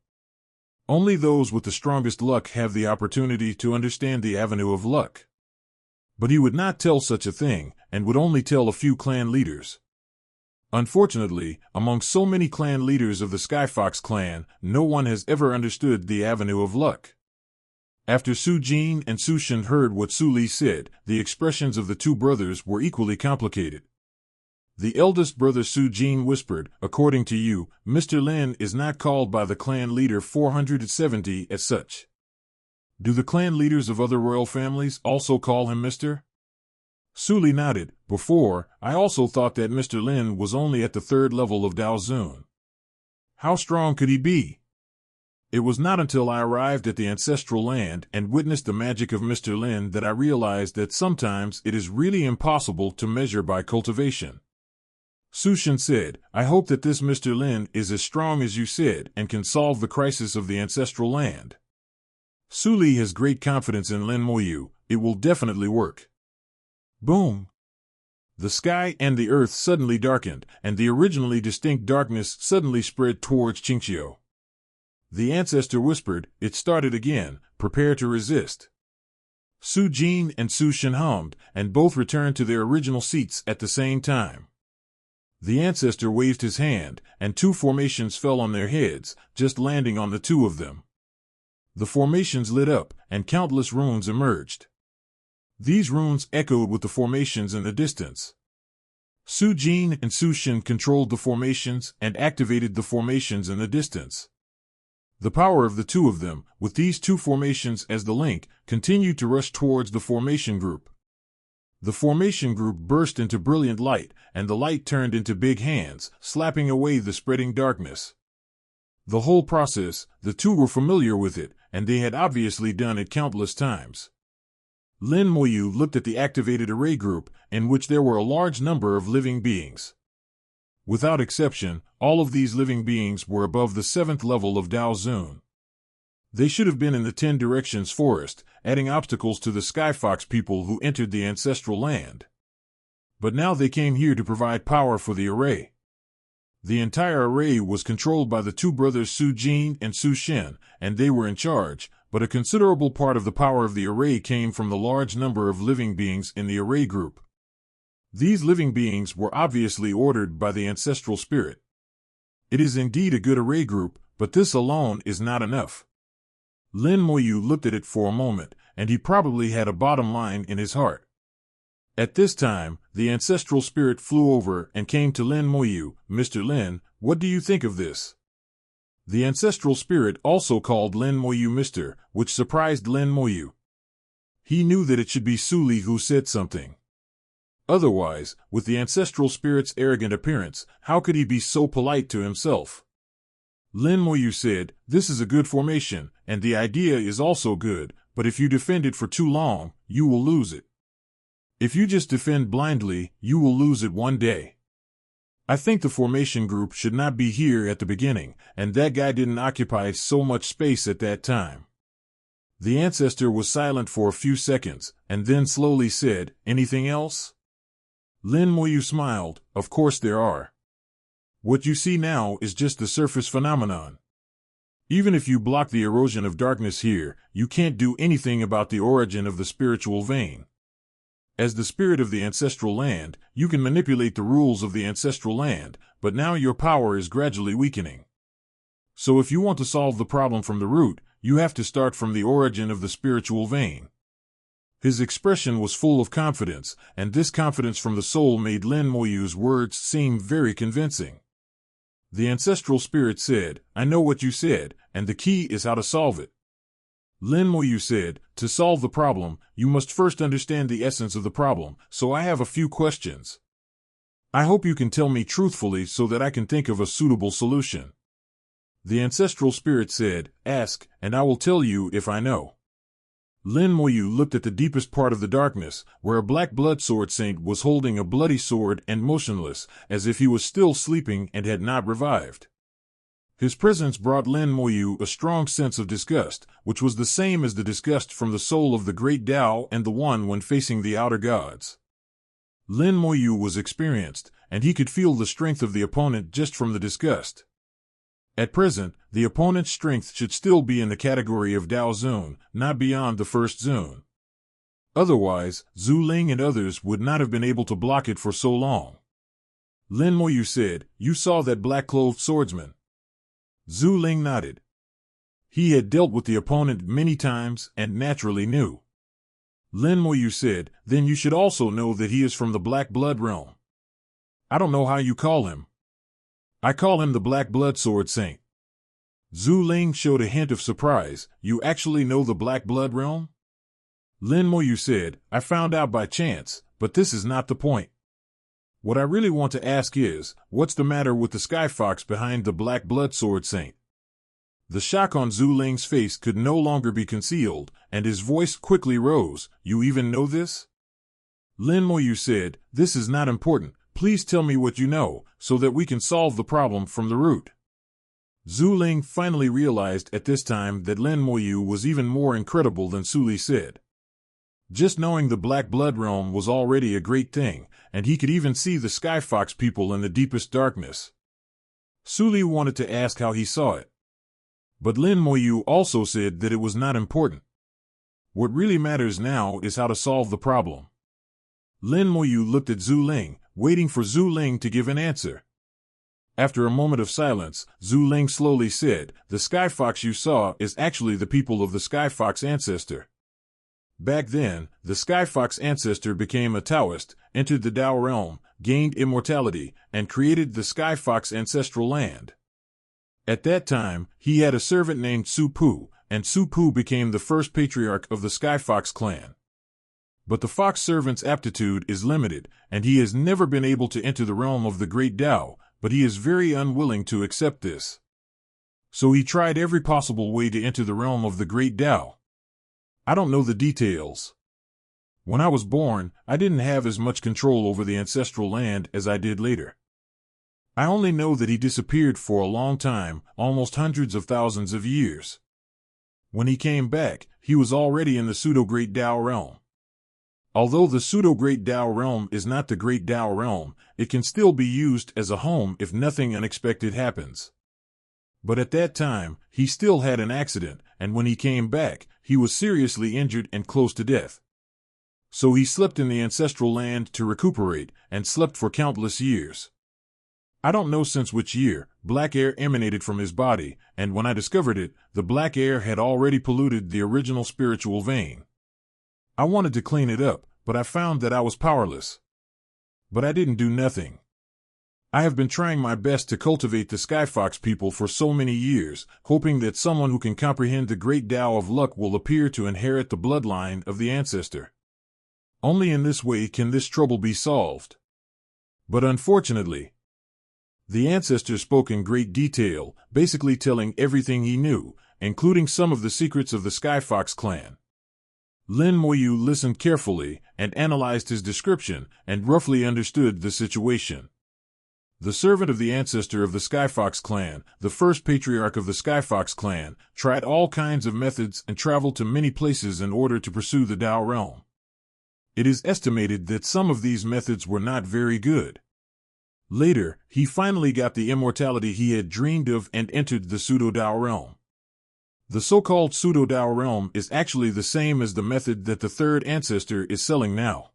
Only those with the strongest luck have the opportunity to understand the Avenue of Luck. But he would not tell such a thing, and would only tell a few clan leaders. Unfortunately, among so many clan leaders of the Skyfox clan, no one has ever understood the Avenue of Luck. After Su Jin and Su Shen heard what Su Li said, the expressions of the two brothers were equally complicated. The eldest brother Su Jin whispered, "According to you, Mr. Lin is not called by the clan leader 470 as such. Do the clan leaders of other royal families also call him Mr.?" Su Li nodded. "Before, I also thought that Mr. Lin was only at the 3rd level of Dao Zun. How strong could he be? It was not until I arrived at the ancestral land and witnessed the magic of Mr. Lin that I realized that sometimes it is really impossible to measure by cultivation." Su Shen said, "I hope that this Mr. Lin is as strong as you said and can solve the crisis of the ancestral land." Su Li has great confidence in Lin Moyu. It will definitely work. Boom! The sky and the earth suddenly darkened, and the originally distinct darkness suddenly spread towards Qingqiu. The ancestor whispered, "It started again, prepare to resist." Su Jin and Su Shen hummed, and both returned to their original seats at the same time. The ancestor waved his hand, and 2 formations fell on their heads, just landing on the 2 of them. The formations lit up, and countless runes emerged. These runes echoed with the formations in the distance. Su Jin and Su Shen controlled the formations and activated the formations in the distance. The power of the 2 of them, with these 2 formations as the link, continued to rush towards the formation group. The formation group burst into brilliant light, and the light turned into big hands, slapping away the spreading darkness. The whole process, the 2 were familiar with it, and they had obviously done it countless times. Lin Moyu looked at the activated array group, in which there were a large number of living beings. Without exception, all of these living beings were above the 7th level of Dao Zun. They should have been in the 10 Directions forest, adding obstacles to the Skyfox people who entered the ancestral land. But now they came here to provide power for the array. The entire array was controlled by the two brothers Su Jin and Su Shen, and they were in charge, but a considerable part of the power of the array came from the large number of living beings in the array group. These living beings were obviously ordered by the ancestral spirit. It is indeed a good array group, but this alone is not enough. Lin Moyu looked at it for a moment, and he probably had a bottom line in his heart. At this time, the ancestral spirit flew over and came to Lin Moyu. "Mr. Lin, what do you think of this?" The ancestral spirit also called Lin Moyu Mr., which surprised Lin Moyu. He knew that it should be Suli who said something. Otherwise, with the ancestral spirit's arrogant appearance, how could he be so polite to himself? Lin Moyu said, "This is a good formation, and the idea is also good, but if you defend it for too long, you will lose it. If you just defend blindly, you will lose it one day. I think the formation group should not be here at the beginning, and that guy didn't occupy so much space at that time." The ancestor was silent for a few seconds, and then slowly said, "Anything else?" Lin Moyu smiled, "Of course there are. What you see now is just the surface phenomenon. Even if you block the erosion of darkness here, you can't do anything about the origin of the spiritual vein. As the spirit of the ancestral land, you can manipulate the rules of the ancestral land, but now your power is gradually weakening. So if you want to solve the problem from the root, you have to start from the origin of the spiritual vein." His expression was full of confidence, and this confidence from the soul made Lin Moyu's words seem very convincing. The ancestral spirit said, "I know what you said, and the key is how to solve it." Lin Moyu said, "To solve the problem, you must first understand the essence of the problem, so I have a few questions. I hope you can tell me truthfully so that I can think of a suitable solution." The ancestral spirit said, "Ask, and I will tell you if I know." Lin Moyu looked at the deepest part of the darkness, where a black blood sword saint was holding a bloody sword and motionless, as if he was still sleeping and had not revived. His presence brought Lin Moyu a strong sense of disgust, which was the same as the disgust from the soul of the great Tao and the one when facing the outer gods. Lin Moyu was experienced, and he could feel the strength of the opponent just from the disgust. At present, the opponent's strength should still be in the category of Dao Zun, not beyond the first Zun. Otherwise, Zhu Ling and others would not have been able to block it for so long. Lin Moyu said, "You saw that black-clothed swordsman?" Zhu Ling nodded. He had dealt with the opponent many times and naturally knew. Lin Moyu said, "Then you should also know that he is from the Black Blood realm." "I don't know how you call him." "I call him the Black Blood Sword Saint." Zhu Ling showed a hint of surprise. "You actually know the Black Blood realm?" Lin Moyu said, "I found out by chance, but this is not the point. What I really want to ask is, what's the matter with the Skyfox behind the Black Blood Sword Saint?" The shock on Zhu Ling's face could no longer be concealed, and his voice quickly rose. "You even know this?" Lin Moyu said, "This is not important. Please tell me what you know, so that we can solve the problem from the root." Zhu Ling finally realized at this time that Lin Moyu was even more incredible than Suli said. Just knowing the Black Blood realm was already a great thing, and he could even see the Skyfox people in the deepest darkness. Suli wanted to ask how he saw it. But Lin Moyu also said that it was not important. What really matters now is how to solve the problem. Lin Moyu looked at Zhu Ling, waiting for Zhu Ling to give an answer. After a moment of silence, Zhu Ling slowly said, "The Skyfox you saw is actually the people of the Skyfox ancestor. Back then, the Skyfox ancestor became a Taoist, entered the Tao realm, gained immortality, and created the Skyfox ancestral land. At that time, he had a servant named Su Pu, and Su Pu became the first patriarch of the Skyfox clan. But the fox servant's aptitude is limited, and he has never been able to enter the realm of the great Tao, but he is very unwilling to accept this. So he tried every possible way to enter the realm of the great Tao. I don't know the details. When I was born, I didn't have as much control over the ancestral land as I did later. I only know that he disappeared for a long time, almost hundreds of thousands of years. When he came back, he was already in the pseudo-Great Tao realm. Although the pseudo-Great Tao realm is not the Great Tao realm, it can still be used as a home if nothing unexpected happens. But at that time, he still had an accident, and when he came back, he was seriously injured and close to death. So he slept in the ancestral land to recuperate, and slept for countless years. I don't know since which year, black air emanated from his body, and when I discovered it, the black air had already polluted the original spiritual vein. I wanted to clean it up, but I found that I was powerless. But I didn't do nothing. I have been trying my best to cultivate the Skyfox people for so many years, hoping that someone who can comprehend the great Tao of luck will appear to inherit the bloodline of the ancestor. Only in this way can this trouble be solved. But unfortunately, the ancestor spoke in great detail, basically telling everything he knew, including some of the secrets of the Skyfox clan. Lin Moyu listened carefully and analyzed his description and roughly understood the situation. The servant of the ancestor of the Skyfox clan, the first patriarch of the Skyfox clan, tried all kinds of methods and traveled to many places in order to pursue the Tao realm. It is estimated that some of these methods were not very good. Later, he finally got the immortality he had dreamed of and entered the pseudo-Tao realm. The so-called pseudo-Tao realm is actually the same as the method that the third ancestor is selling now.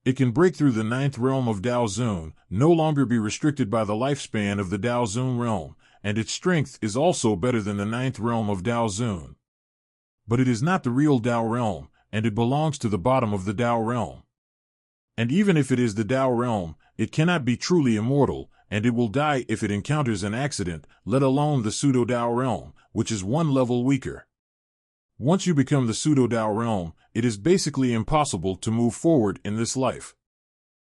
It can break through the ninth realm of Dao Zun, no longer be restricted by the lifespan of the Dao Zun realm, and its strength is also better than the ninth realm of Dao Zun. But it is not the real Dao realm, and it belongs to the bottom of the Dao realm. And even if it is the Dao realm, it cannot be truly immortal, and it will die if it encounters an accident, let alone the pseudo-Dao realm, which is one level weaker. Once you become the pseudo-Dao realm, it is basically impossible to move forward in this life.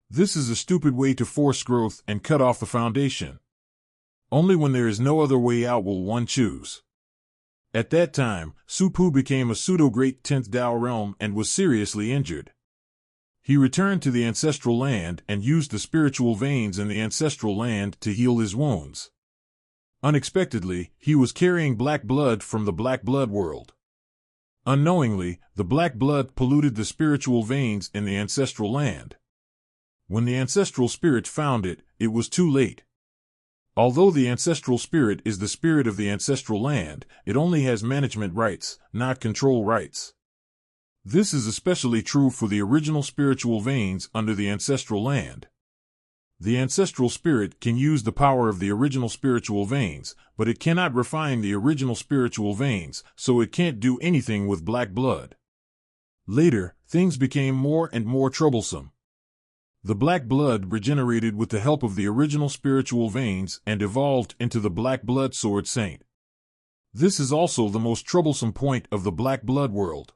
This is a stupid way to force growth and cut off the foundation. Only when there is no other way out will one choose. At that time, Su Pu became a pseudo-Great 10th Dao realm and was seriously injured. He returned to the ancestral land and used the spiritual veins in the ancestral land to heal his wounds. Unexpectedly, he was carrying black blood from the black blood world. Unknowingly, the black blood polluted the spiritual veins in the ancestral land. When the ancestral spirit found it, it was too late. Although the ancestral spirit is the spirit of the ancestral land, it only has management rights, not control rights. This is especially true for the original spiritual veins under the ancestral land. The ancestral spirit can use the power of the original spiritual veins, but it cannot refine the original spiritual veins, so it can't do anything with black blood. Later, things became more and more troublesome. The black blood regenerated with the help of the original spiritual veins and evolved into the black blood sword saint. This is also the most troublesome point of the black blood world.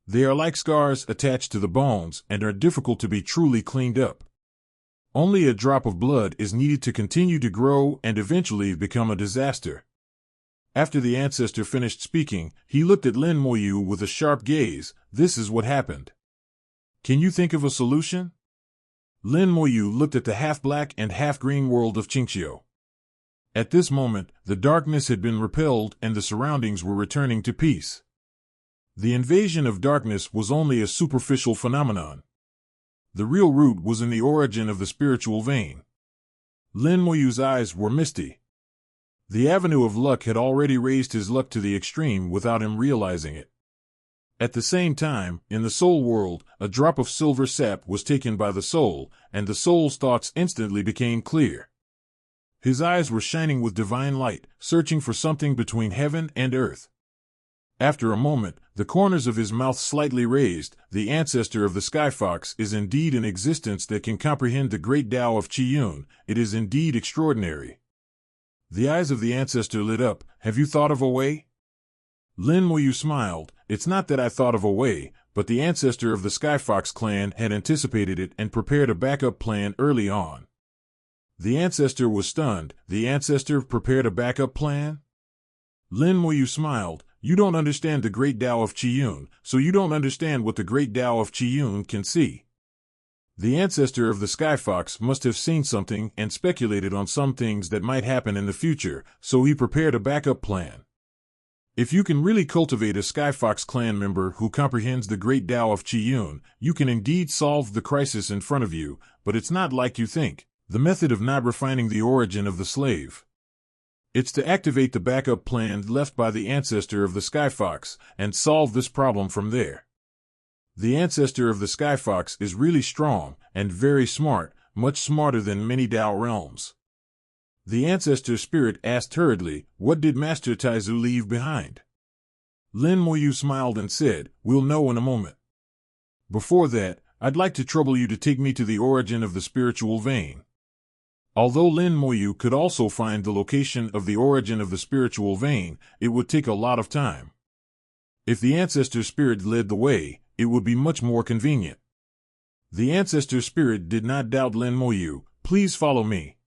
They are like scars attached to the bones and are difficult to be truly cleaned up. Only a drop of blood is needed to continue to grow and eventually become a disaster. After the ancestor finished speaking, he looked at Lin Moyu with a sharp gaze. This is what happened. Can you think of a solution? Lin Moyu looked at the half-black and half-green world of Qingqiu. At this moment, the darkness had been repelled and the surroundings were returning to peace. The invasion of darkness was only a superficial phenomenon. The real root was in the origin of the spiritual vein. Lin Moyu's eyes were misty. The avenue of luck had already raised his luck to the extreme without him realizing it. At the same time, in the soul world, a drop of silver sap was taken by the soul, and the soul's thoughts instantly became clear. His eyes were shining with divine light, searching for something between heaven and earth. After a moment, the corners of his mouth slightly raised. The ancestor of the Skyfox is indeed an existence that can comprehend the great Tao of Qiyun. It is indeed extraordinary. The eyes of the ancestor lit up. Have you thought of a way? Lin Moyu smiled. It's not that I thought of a way, but the ancestor of the Skyfox clan had anticipated it and prepared a backup plan early on. The ancestor was stunned. The ancestor prepared a backup plan? Lin Moyu smiled. You don't understand the great Tao of Qiyun, so you don't understand what the great Tao of Qiyun can see. The ancestor of the Skyfox must have seen something and speculated on some things that might happen in the future, so he prepared a backup plan. If you can really cultivate a Skyfox clan member who comprehends the great Tao of Qiyun, you can indeed solve the crisis in front of you, but it's not like you think. The method of not refining the origin of the slave. It's to activate the backup plan left by the ancestor of the Skyfox, and solve this problem from there. The ancestor of the Skyfox is really strong, and very smart, much smarter than many Tao realms. The ancestor spirit asked hurriedly, "What did Master Taizu leave behind?" Lin Moyu smiled and said, "We'll know in a moment. Before that, I'd like to trouble you to take me to the origin of the spiritual vein." Although Lin Moyu could also find the location of the origin of the spiritual vein, it would take a lot of time. If the ancestor spirit led the way, it would be much more convenient. The ancestor spirit did not doubt Lin Moyu. "Please follow me."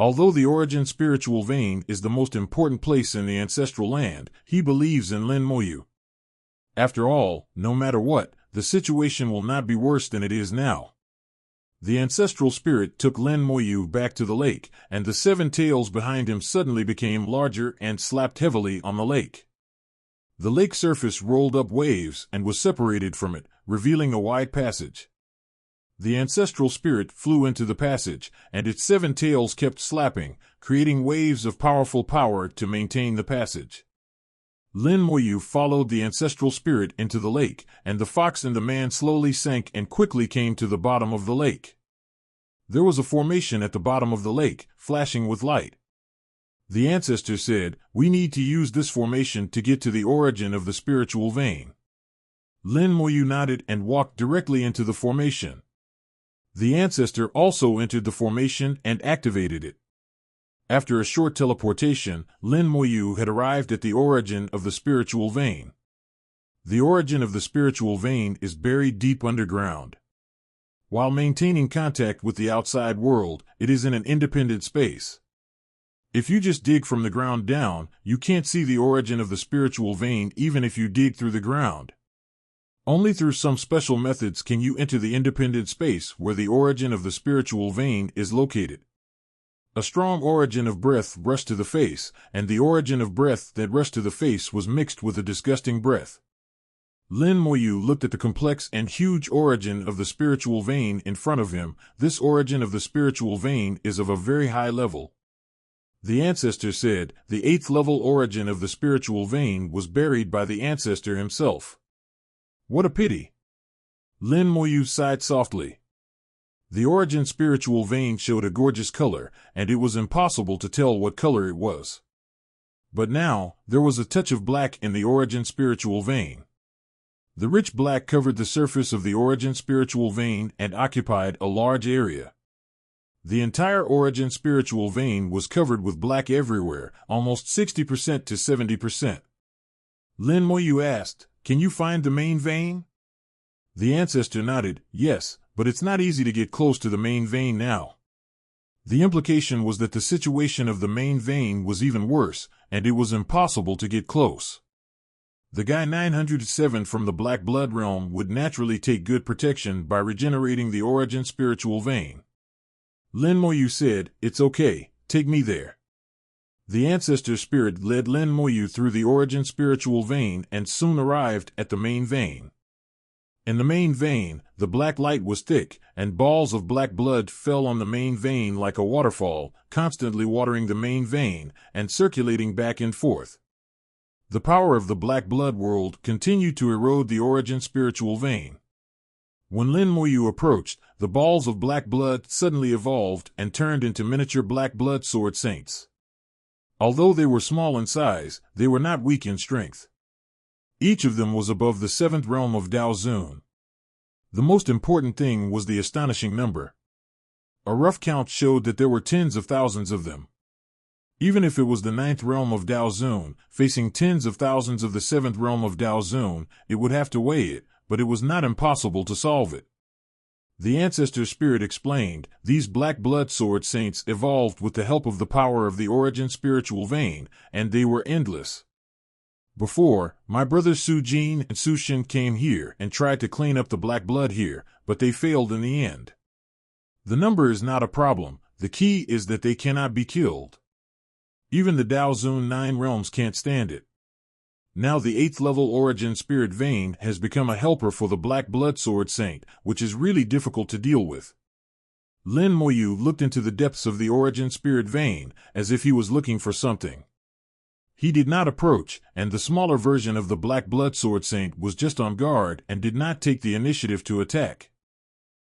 Although the origin spiritual vein is the most important place in the ancestral land, he believes in Lin Moyu. After all, no matter what, the situation will not be worse than it is now. The ancestral spirit took Lin Moyu back to the lake, and the 7 tails behind him suddenly became larger and slapped heavily on the lake. The lake surface rolled up waves and was separated from it, revealing a wide passage. The ancestral spirit flew into the passage, and its 7 tails kept slapping, creating waves of powerful power to maintain the passage. Lin Moyu followed the ancestral spirit into the lake, and the fox and the man slowly sank and quickly came to the bottom of the lake. There was a formation at the bottom of the lake, flashing with light. The ancestor said, "We need to use this formation to get to the origin of the spiritual vein." Lin Moyu nodded and walked directly into the formation. The ancestor also entered the formation and activated it. After a short teleportation, Lin Moyu had arrived at the origin of the spiritual vein. The origin of the spiritual vein is buried deep underground. While maintaining contact with the outside world, it is in an independent space. If you just dig from the ground down, you can't see the origin of the spiritual vein even if you dig through the ground. Only through some special methods can you enter the independent space where the origin of the spiritual vein is located. A strong origin of breath rushed to the face, and the origin of breath that rushed to the face was mixed with a disgusting breath. Lin Moyu looked at the complex and huge origin of the spiritual vein in front of him. This origin of the spiritual vein is of a very high level. The ancestor said the 8th level origin of the spiritual vein was buried by the ancestor himself. What a pity. Lin Moyu sighed softly. The origin spiritual vein showed a gorgeous color, and it was impossible to tell what color it was. But now, there was a touch of black in the origin spiritual vein. The rich black covered the surface of the origin spiritual vein and occupied a large area. The entire origin spiritual vein was covered with black everywhere, almost 60% to 70%. Lin Moyu asked, "Can you find the main vein?" The ancestor nodded, "Yes, but it's not easy to get close to the main vein now." The implication was that the situation of the main vein was even worse, and it was impossible to get close. The guy 907 from the Black Blood realm would naturally take good protection by regenerating the origin spiritual vein. Lin Moyu said, "It's okay, take me there." The ancestor spirit led Lin Moyu through the origin spiritual vein and soon arrived at the main vein. In the main vein, the black light was thick, and balls of black blood fell on the main vein like a waterfall, constantly watering the main vein and circulating back and forth. The power of the black blood world continued to erode the origin spiritual vein. When Lin Moyu approached, the balls of black blood suddenly evolved and turned into miniature black blood sword saints. Although they were small in size, they were not weak in strength. Each of them was above the 7th realm of Daozun. The most important thing was the astonishing number. A rough count showed that there were tens of thousands of them. Even if it was the 9th realm of Daozun, facing tens of thousands of the 7th realm of Daozun, it would have to weigh it, but it was not impossible to solve it. The ancestor spirit explained, these black blood sword saints evolved with the help of the power of the origin spiritual vein, and they were endless. Before, my brothers Su Jin and Su Shin came here and tried to clean up the black blood here, but they failed in the end. The number is not a problem, the key is that they cannot be killed. Even the Daozun 9 realms can't stand it. Now the 8th level Origin Spirit Vein has become a helper for the Black Blood Sword Saint, which is really difficult to deal with. Lin Moyu looked into the depths of the Origin Spirit Vein, as if he was looking for something. He did not approach, and the smaller version of the Black Blood Sword Saint was just on guard and did not take the initiative to attack.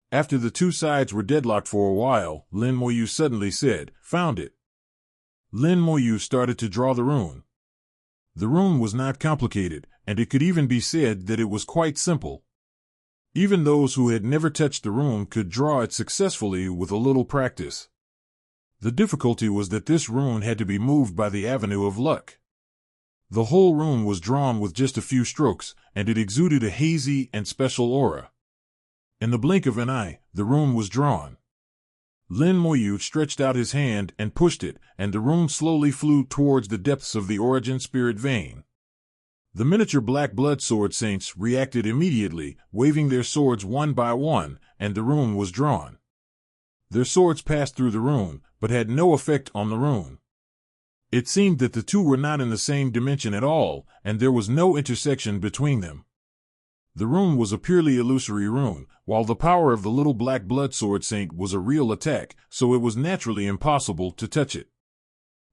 After the two sides were deadlocked for a while, Lin Moyu suddenly said, "Found it." Lin Moyu started to draw the rune. The rune was not complicated, and it could even be said that it was quite simple. Even those who had never touched the rune could draw it successfully with a little practice. The difficulty was that this rune had to be moved by the avenue of luck. The whole rune was drawn with just a few strokes, and it exuded a hazy and special aura. In the blink of an eye, the rune was drawn. Lin Moyu stretched out his hand and pushed it, and the rune slowly flew towards the depths of the Origin Spirit Vein. The miniature Black Blood Sword Saints reacted immediately, waving their swords one by one, and the rune was drawn. Their swords passed through the rune, but had no effect on the rune. It seemed that the two were not in the same dimension at all, and there was no intersection between them. The rune was a purely illusory rune, while the power of the little Black Blood Sword Saint was a real attack, so it was naturally impossible to touch it.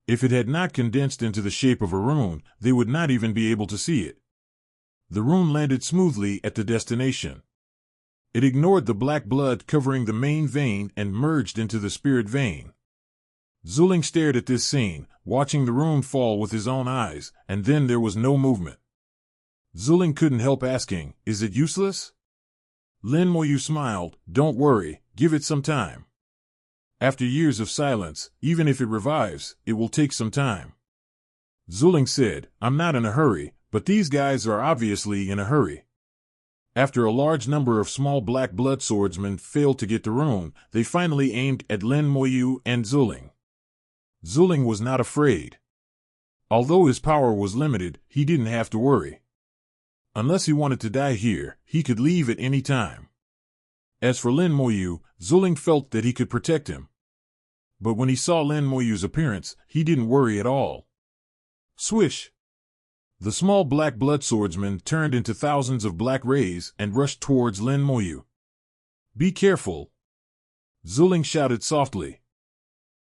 If it had not condensed into the shape of a rune, they would not even be able to see it. The rune landed smoothly at the destination. It ignored the black blood covering the main vein and merged into the spirit vein. Zuling stared at this scene, watching the rune fall with his own eyes, and then there was no movement. Zuling couldn't help asking, "Is it useless?" Lin Moyu smiled, "Don't worry, give it some time. After years of silence, even if it revives, it will take some time." Zuling said, "I'm not in a hurry, but these guys are obviously in a hurry." After a large number of small black blood swordsmen failed to get the rune, they finally aimed at Lin Moyu and Zuling. Zuling was not afraid. Although his power was limited, he didn't have to worry. Unless he wanted to die here, he could leave at any time. As for Lin Moyu, Zuling felt that he could protect him. But when he saw Lin Moyu's appearance, he didn't worry at all. Swish! The small black blood swordsmen turned into thousands of black rays and rushed towards Lin Moyu. "Be careful!" Zuling shouted softly.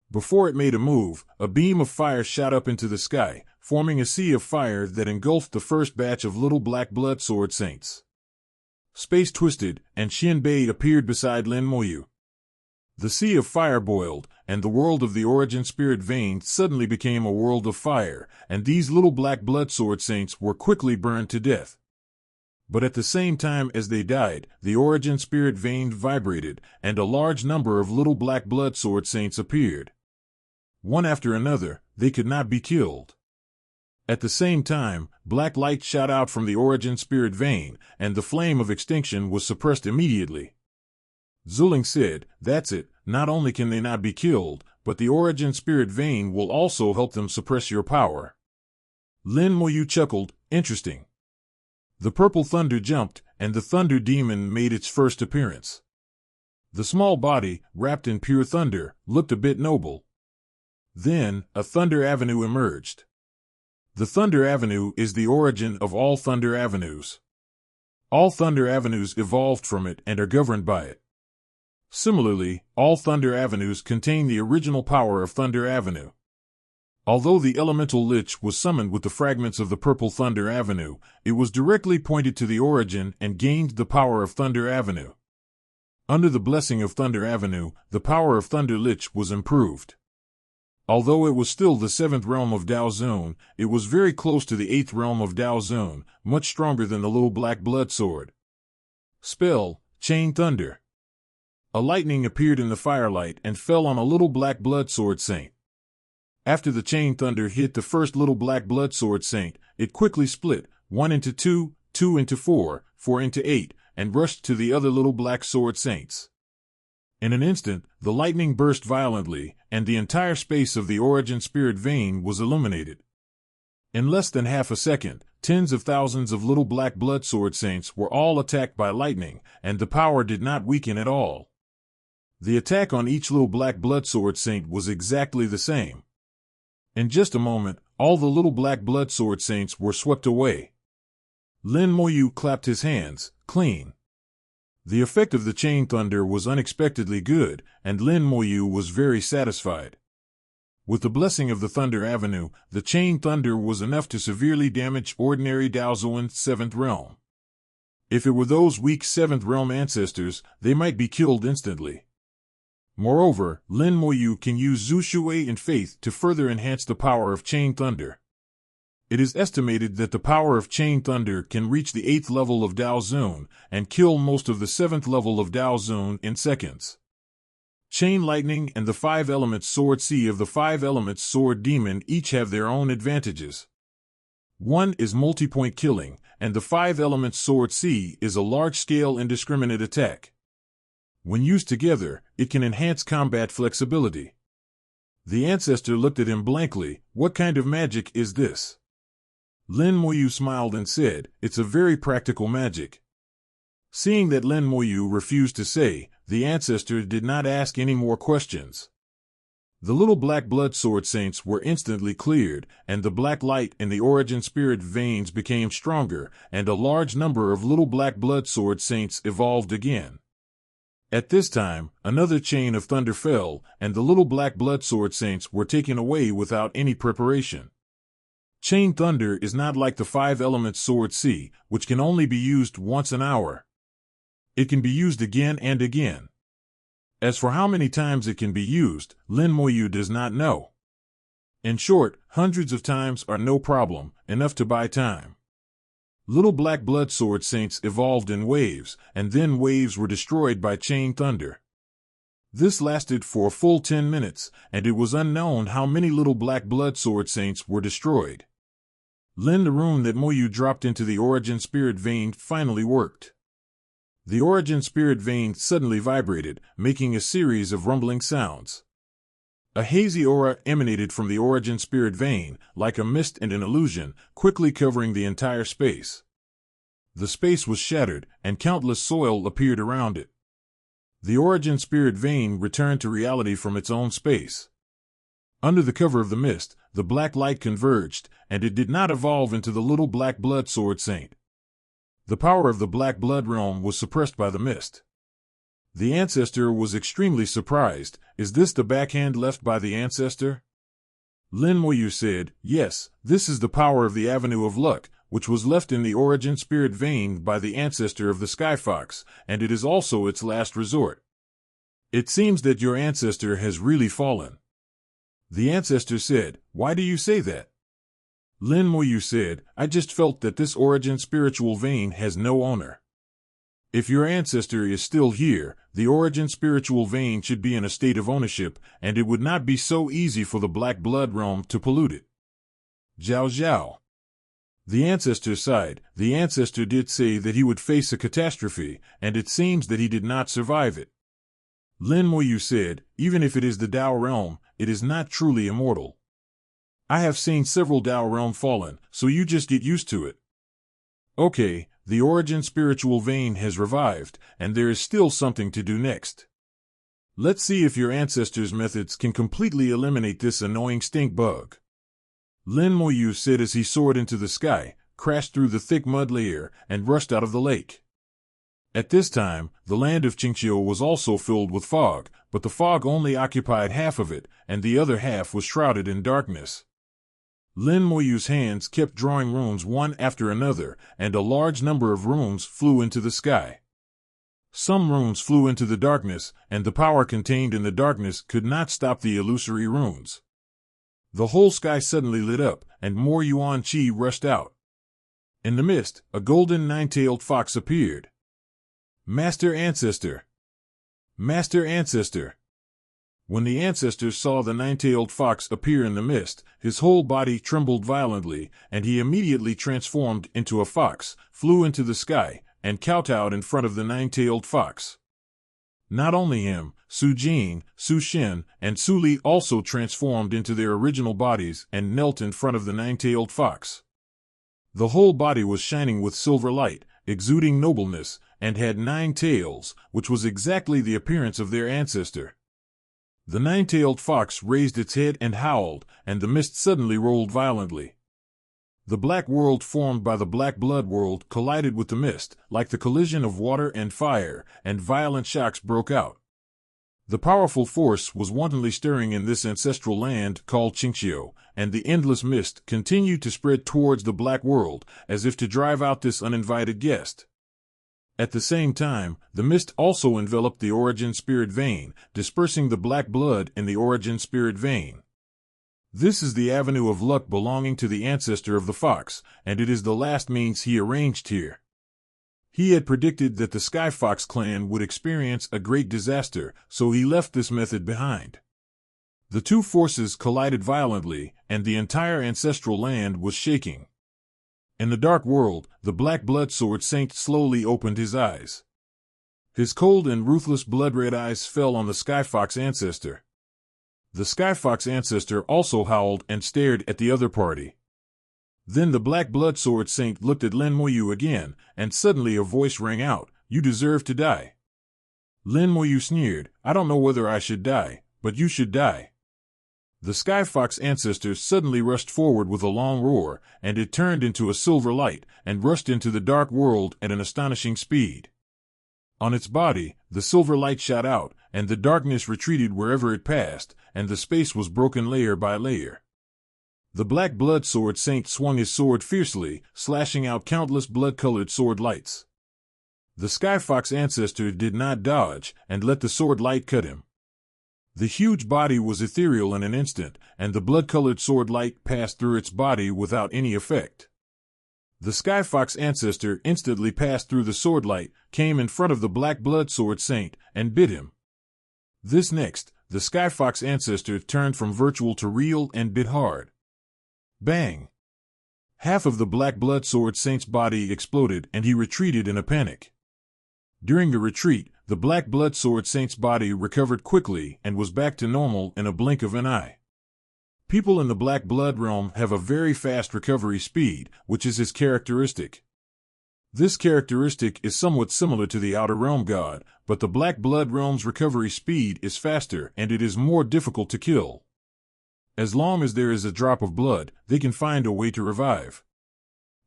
Before it made a move, a beam of fire shot up into the sky, forming a sea of fire that engulfed the first batch of little Black Blood Sword Saints. Space twisted, and Shinbei appeared beside Lin Moyu. The sea of fire boiled, and the world of the Origin Spirit Vein suddenly became a world of fire, and these little Black Blood Sword Saints were quickly burned to death. But at the same time as they died, the Origin Spirit Vein vibrated, and a large number of little Black Blood Sword Saints appeared. One after another, they could not be killed. At the same time, black light shot out from the Origin Spirit Vein, and the flame of extinction was suppressed immediately. Zuling said, "That's it, not only can they not be killed, but the Origin Spirit Vein will also help them suppress your power." Lin Moyu chuckled, "Interesting." The purple thunder jumped, and the thunder demon made its first appearance. The small body, wrapped in pure thunder, looked a bit noble. Then, a Thunder Avenue emerged. The Thunder Avenue is the origin of all Thunder Avenues. All Thunder Avenues evolved from it and are governed by it. Similarly, all Thunder Avenues contain the original power of Thunder Avenue. Although the elemental lich was summoned with the fragments of the purple Thunder Avenue, it was directly pointed to the origin and gained the power of Thunder Avenue. Under the blessing of Thunder Avenue, the power of Thunder Lich was improved. Although it was still the 7th realm of Daozun, it was very close to the 8th realm of Daozun, much stronger than the little black blood sword. Spell, Chain Thunder. A lightning appeared in the firelight and fell on a little black blood sword saint. After the chain thunder hit the first little black blood sword saint, it quickly split, 1 into 2, 2 into 4, 4 into 8, and rushed to the other little black sword saints. In an instant, the lightning burst violently, and the entire space of the Origin Spirit Vein was illuminated. In less than half a second, tens of thousands of little black blood sword saints were all attacked by lightning, and the power did not weaken at all. The attack on each little black blood sword saint was exactly the same. In just a moment, all the little black blood sword saints were swept away. Lin Moyu clapped his hands, clean. The effect of the chain thunder was unexpectedly good, and Lin Moyu was very satisfied. With the blessing of the Thunder Avenue, the chain thunder was enough to severely damage ordinary Daozuan's 7th realm. If it were those weak 7th realm ancestors, they might be killed instantly. Moreover, Lin Moyu can use Zhu Shui and Faith to further enhance the power of chain thunder. It is estimated that the power of chain thunder can reach the 8th level of Daozun and kill most of the 7th level of Daozun in seconds. Chain Lightning and the 5 Elements Sword C of the 5 Elements Sword Demon each have their own advantages. One is multi-point killing, and the 5 Elements Sword C is a large-scale indiscriminate attack. When used together, it can enhance combat flexibility. The ancestor looked at him blankly. What kind of magic is this? Lin Moyu smiled and said, it's a very practical magic. Seeing that Lin Moyu refused to say, the ancestor did not ask any more questions. The little black blood sword saints were instantly cleared, and the black light in the origin spirit veins became stronger, and a large number of little black blood sword saints evolved again. At this time, another chain of thunder fell, and the little black blood sword saints were taken away without any preparation. Chain thunder is not like the 5 Elements Sword C, which can only be used once an hour. It can be used again and again. As for how many times it can be used, Lin Moyu does not know. In short, hundreds of times are no problem, enough to buy time. Little black blood sword saints evolved in waves, and then waves were destroyed by chain thunder. This lasted for a full 10 minutes, and it was unknown how many little black blood sword saints were destroyed. The rune that Moyu dropped into the origin spirit vein finally worked. The origin spirit vein suddenly vibrated, making a series of rumbling sounds. A hazy aura emanated from the origin spirit vein, like a mist and an illusion, quickly covering the entire space. The space was shattered, and countless soil appeared around it. The origin spirit vein returned to reality from its own space. Under the cover of the mist, the black light converged, and it did not evolve into the little black blood sword saint. The power of the black blood realm was suppressed by the mist. The ancestor was extremely surprised. Is this the backhand left by the ancestor? Lin Moyu said, yes, this is the power of the Avenue of Luck, which was left in the origin spirit vein by the ancestor of the Sky Fox, and it is also its last resort. It seems that your ancestor has really fallen. The ancestor said, why do you say that? Lin Moyu said, I just felt that this origin spiritual vein has no owner. If your ancestor is still here, the origin spiritual vein should be in a state of ownership, and it would not be so easy for the black blood realm to pollute it. Zhao Zhao. The ancestor sighed. The ancestor did say that he would face a catastrophe, and it seems that he did not survive it. Lin Moyu said, even if it is the Dao realm, it is not truly immortal. I have seen several Dao realm fallen, so you just get used to it. Okay, the origin spiritual vein has revived, and there is still something to do next. Let's see if your ancestors' methods can completely eliminate this annoying stink bug. Lin Moyu said as he soared into the sky, crashed through the thick mud layer, and rushed out of the lake. At this time, the land of Qingqiu was also filled with fog, but the fog only occupied half of it, and the other half was shrouded in darkness. Lin Moyu's hands kept drawing runes one after another, and a large number of runes flew into the sky. Some runes flew into the darkness, and the power contained in the darkness could not stop the illusory runes. The whole sky suddenly lit up, and more Yuan Qi rushed out. In the mist, a golden nine-tailed fox appeared. Master Ancestor! Master Ancestor! When the ancestor saw the nine-tailed fox appear in the mist, his whole body trembled violently, and he immediately transformed into a fox, flew into the sky, and kowtowed in front of the nine-tailed fox. Not only him, Su Jing, Su Shen, and Su Li also transformed into their original bodies and knelt in front of the nine-tailed fox. The whole body was shining with silver light, exuding nobleness, and had 9 tails, which was exactly the appearance of their ancestor. The nine-tailed fox raised its head and howled, and the mist suddenly rolled violently. The black world formed by the black blood world collided with the mist, like the collision of water and fire, and violent shocks broke out. The powerful force was wantonly stirring in this ancestral land called Qingxiu, and the endless mist continued to spread towards the black world, as if to drive out this uninvited guest. At the same time, the mist also enveloped the origin spirit vein, dispersing the black blood in the origin spirit vein. This is the avenue of luck belonging to the ancestor of the fox, and it is the last means he arranged here. He had predicted that the Sky Fox clan would experience a great disaster, so he left this method behind. The two forces collided violently, and the entire ancestral land was shaking. In the dark world, the black blood sword saint slowly opened his eyes. His cold and ruthless blood-red eyes fell on the Sky Fox ancestor. The Sky Fox ancestor also howled and stared at the other party. Then the black blood sword saint looked at Lin Moyu again, and suddenly a voice rang out, "You deserve to die." Lin Moyu sneered, "I don't know whether I should die, but you should die." The Sky Fox ancestor suddenly rushed forward with a long roar, and it turned into a silver light, and rushed into the dark world at an astonishing speed. On its body, the silver light shot out, and the darkness retreated wherever it passed, and the space was broken layer by layer. The black blood sword saint swung his sword fiercely, slashing out countless blood-colored sword lights. The Sky Fox ancestor did not dodge, and let the sword light cut him. The huge body was ethereal in an instant, and the blood-colored sword light passed through its body without any effect. The Sky Fox ancestor instantly passed through the sword light, came in front of the black blood sword saint, and bit him. This next, the Sky Fox ancestor turned from virtual to real and bit hard. Bang! Half of the black blood sword saint's body exploded, and he retreated in a panic. During the retreat, the black blood sword saint's body recovered quickly and was back to normal in a blink of an eye. People in the black blood realm have a very fast recovery speed, which is his characteristic. This characteristic is somewhat similar to the outer realm god, but the black blood realm's recovery speed is faster and it is more difficult to kill. As long as there is a drop of blood, they can find a way to revive.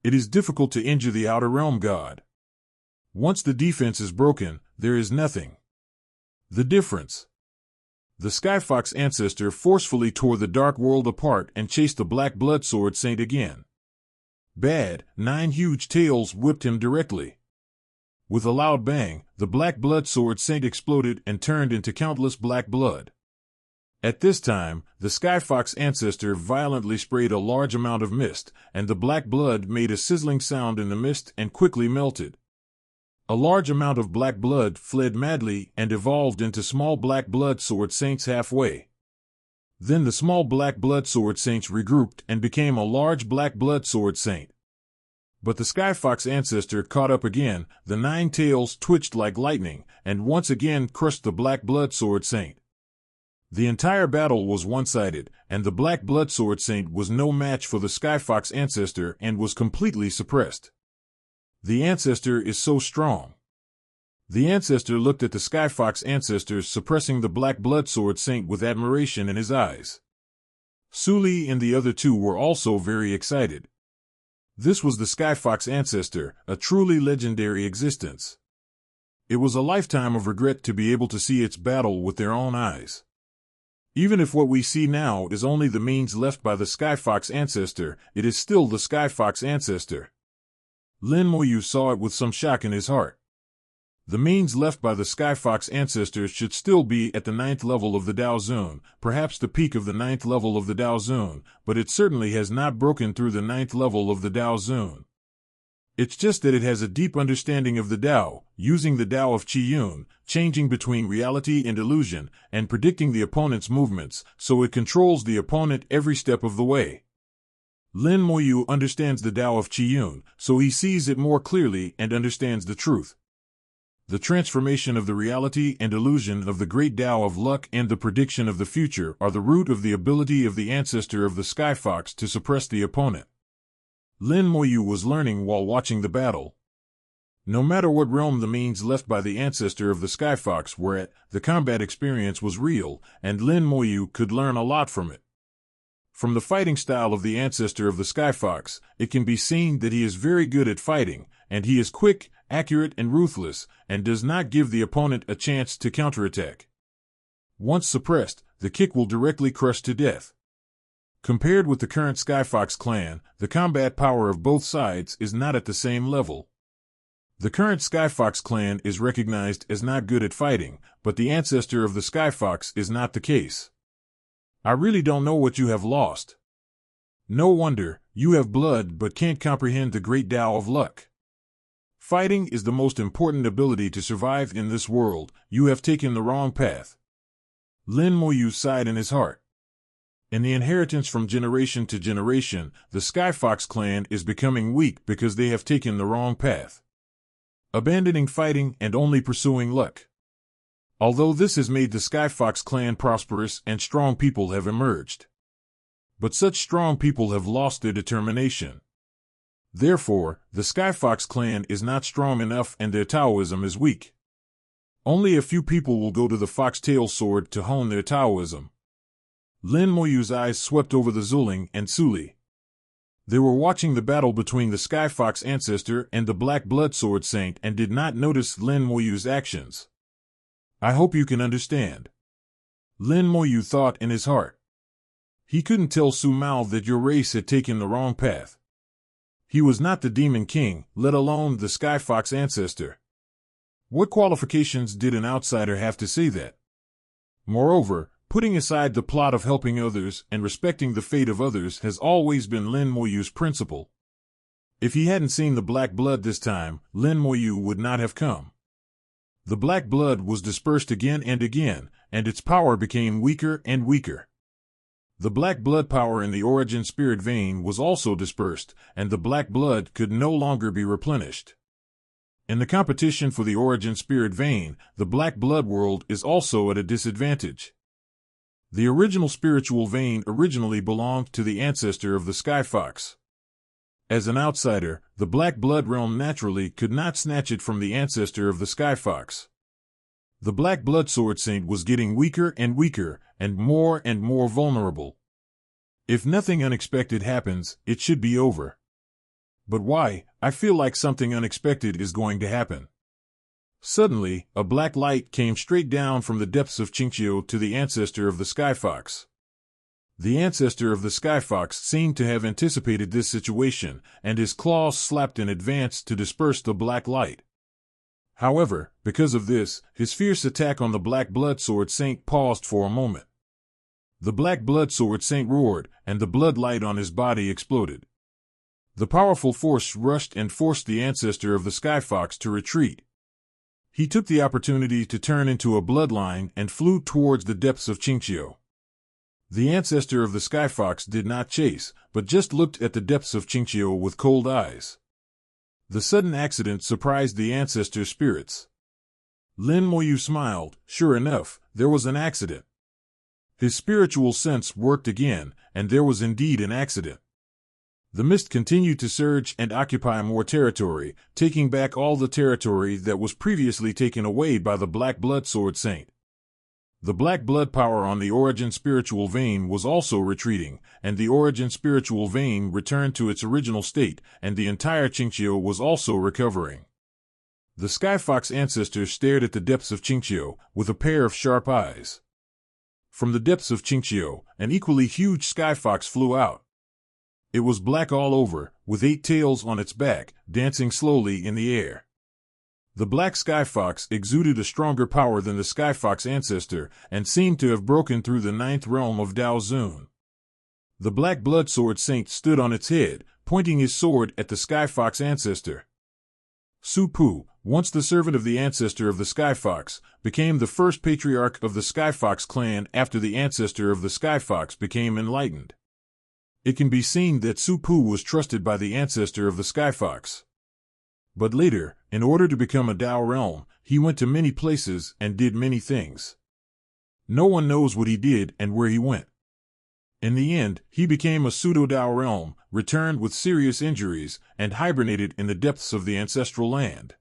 It is difficult to injure the outer realm god. Once the defense is broken, there is nothing. The difference. The Sky Fox ancestor forcefully tore the dark world apart and chased the black blood sword saint again. Bad, 9 huge tails whipped him directly. With a loud bang, the black blood sword saint exploded and turned into countless black blood. At this time, the Sky Fox ancestor violently sprayed a large amount of mist, and the black blood made a sizzling sound in the mist and quickly melted. A large amount of black blood fled madly and evolved into small black blood sword saints halfway. Then the small black blood sword saints regrouped and became a large black blood sword saint. But the Sky Fox ancestor caught up again, the 9 tails twitched like lightning, and once again crushed the black blood sword saint. The entire battle was one-sided, and the black blood sword saint was no match for the Sky Fox ancestor and was completely suppressed. The ancestor is so strong. The ancestor looked at the Sky Fox ancestor suppressing the black blood sword saint with admiration in his eyes. Suli and the other two were also very excited. This was the Sky Fox ancestor, a truly legendary existence. It was a lifetime of regret to be able to see its battle with their own eyes. Even if what we see now is only the means left by the Sky Fox ancestor, it is still the Sky Fox ancestor. Lin Moyu saw it with some shock in his heart. The means left by the Sky Fox ancestors should still be at the 9th level of the Dao Zun, perhaps the peak of the 9th level of the Dao Zun, but it certainly has not broken through the 9th level of the Dao Zun. It's just that it has a deep understanding of the Dao, using the Dao of Qiyun, changing between reality and illusion, and predicting the opponent's movements, so it controls the opponent every step of the way. Lin Moyu understands the Dao of Qiyun, so he sees it more clearly and understands the truth. The transformation of the reality and illusion of the great Dao of luck and the prediction of the future are the root of the ability of the ancestor of the Sky Fox to suppress the opponent. Lin Moyu was learning while watching the battle. No matter what realm the means left by the ancestor of the Skyfox were at, the combat experience was real, and Lin Moyu could learn a lot from it. From the fighting style of the ancestor of the Skyfox, it can be seen that he is very good at fighting, and he is quick, accurate, and ruthless, and does not give the opponent a chance to counterattack. Once suppressed, the kick will directly crush to death. Compared with the current Skyfox clan, the combat power of both sides is not at the same level. The current Skyfox clan is recognized as not good at fighting, but the ancestor of the Skyfox is not the case. I really don't know what you have lost. No wonder, you have blood but can't comprehend the great Tao of luck. Fighting is the most important ability to survive in this world. You have taken the wrong path. Lin Moyu sighed in his heart. In the inheritance from generation to generation, the Skyfox clan is becoming weak because they have taken the wrong path, abandoning fighting and only pursuing luck. Although this has made the Skyfox clan prosperous and strong people have emerged. But such strong people have lost their determination. Therefore, the Skyfox clan is not strong enough and their Taoism is weak. Only a few people will go to the foxtail sword to hone their Taoism. Lin Moyu's eyes swept over the Zuling and Suli. They were watching the battle between the Skyfox ancestor and the Black Blood Sword Saint and did not notice Lin Moyu's actions. I hope you can understand. Lin Moyu thought in his heart. He couldn't tell Su Mao that your race had taken the wrong path. He was not the Demon King, let alone the Skyfox ancestor. What qualifications did an outsider have to say that? Moreover, putting aside the plot of helping others and respecting the fate of others has always been Lin Moyu's principle. If he hadn't seen the black blood this time, Lin Moyu would not have come. The black blood was dispersed again and again, and its power became weaker and weaker. The black blood power in the origin spirit vein was also dispersed, and the black blood could no longer be replenished. In the competition for the origin spirit vein, the black blood world is also at a disadvantage. The original spiritual vein originally belonged to the ancestor of the Skyfox. As an outsider, the Black Blood realm naturally could not snatch it from the ancestor of the Skyfox. The Black Blood Sword Saint was getting weaker and weaker, and more vulnerable. If nothing unexpected happens, it should be over. But why? I feel like something unexpected is going to happen. Suddenly, a black light came straight down from the depths of Qingqiu to the ancestor of the Skyfox. The ancestor of the Skyfox seemed to have anticipated this situation, and his claws slapped in advance to disperse the black light. However, because of this, his fierce attack on the Black Blood Sword Saint paused for a moment. The Black Blood Sword Saint roared, and the blood light on his body exploded. The powerful force rushed and forced the ancestor of the Skyfox to retreat. He took the opportunity to turn into a bloodline and flew towards the depths of Qingqiu. The ancestor of the Skyfox did not chase, but just looked at the depths of Qingqiu with cold eyes. The sudden accident surprised the ancestor's spirits. Lin Moyu smiled. Sure enough, there was an accident. His spiritual sense worked again, and there was indeed an accident. The mist continued to surge and occupy more territory, taking back all the territory that was previously taken away by the Black Blood Sword Saint. The black blood power on the origin spiritual vein was also retreating, and the origin spiritual vein returned to its original state, and the entire Qingqiu was also recovering. The Skyfox ancestor stared at the depths of Qingqiu with a pair of sharp eyes. From the depths of Qingqiu, an equally huge Skyfox flew out. It was black all over, with 8 tails on its back, dancing slowly in the air. The Black Skyfox exuded a stronger power than the Skyfox ancestor, and seemed to have broken through the 9th realm of Dao Zun. The Black Blood Sword Saint stood on its head, pointing his sword at the Skyfox ancestor. Su Pu, once the servant of the ancestor of the Skyfox, became the first patriarch of the Skyfox clan after the ancestor of the Skyfox became enlightened. It can be seen that Su Pu was trusted by the ancestor of the Skyfox. But later, in order to become a Dao realm, he went to many places and did many things. No one knows what he did and where he went. In the end, he became a pseudo-Dao realm, returned with serious injuries, and hibernated in the depths of the ancestral land.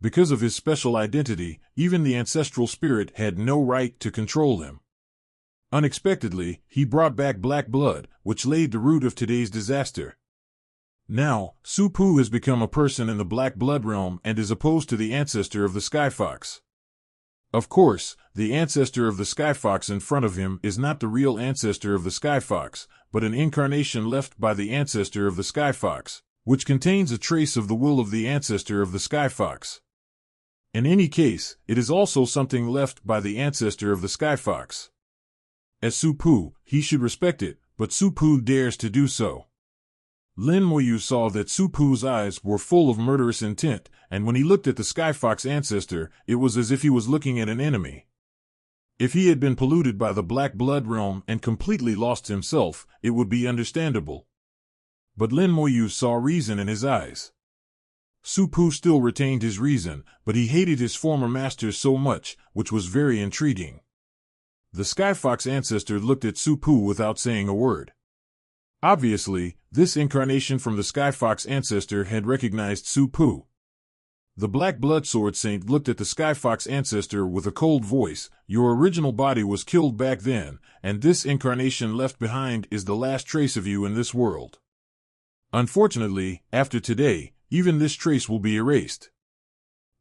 Because of his special identity, even the ancestral spirit had no right to control him. Unexpectedly, he brought back black blood, which laid the root of today's disaster. Now, Su-Pu has become a person in the black blood realm and is opposed to the ancestor of the Sky Fox. Of course, the ancestor of the Sky Fox in front of him is not the real ancestor of the Sky Fox, but an incarnation left by the ancestor of the Sky Fox, which contains a trace of the will of the ancestor of the Sky Fox. In any case, it is also something left by the ancestor of the Sky Fox. As Su-Pu, he should respect it, but Su-Pu dares to do so. Lin Moyu saw that Su-Pu's eyes were full of murderous intent, and when he looked at the Sky Fox ancestor, it was as if he was looking at an enemy. If he had been polluted by the black blood realm and completely lost himself, it would be understandable. But Lin Moyu saw reason in his eyes. Su-Pu still retained his reason, but he hated his former master so much, which was very intriguing. The Sky Fox ancestor looked at Su-Pu without saying a word. Obviously, this incarnation from the Sky Fox ancestor had recognized Su-Pu. The Black Blood Sword Saint looked at the Sky Fox ancestor with a cold voice. Your original body was killed back then, and this incarnation left behind is the last trace of you in this world. Unfortunately, after today, even this trace will be erased.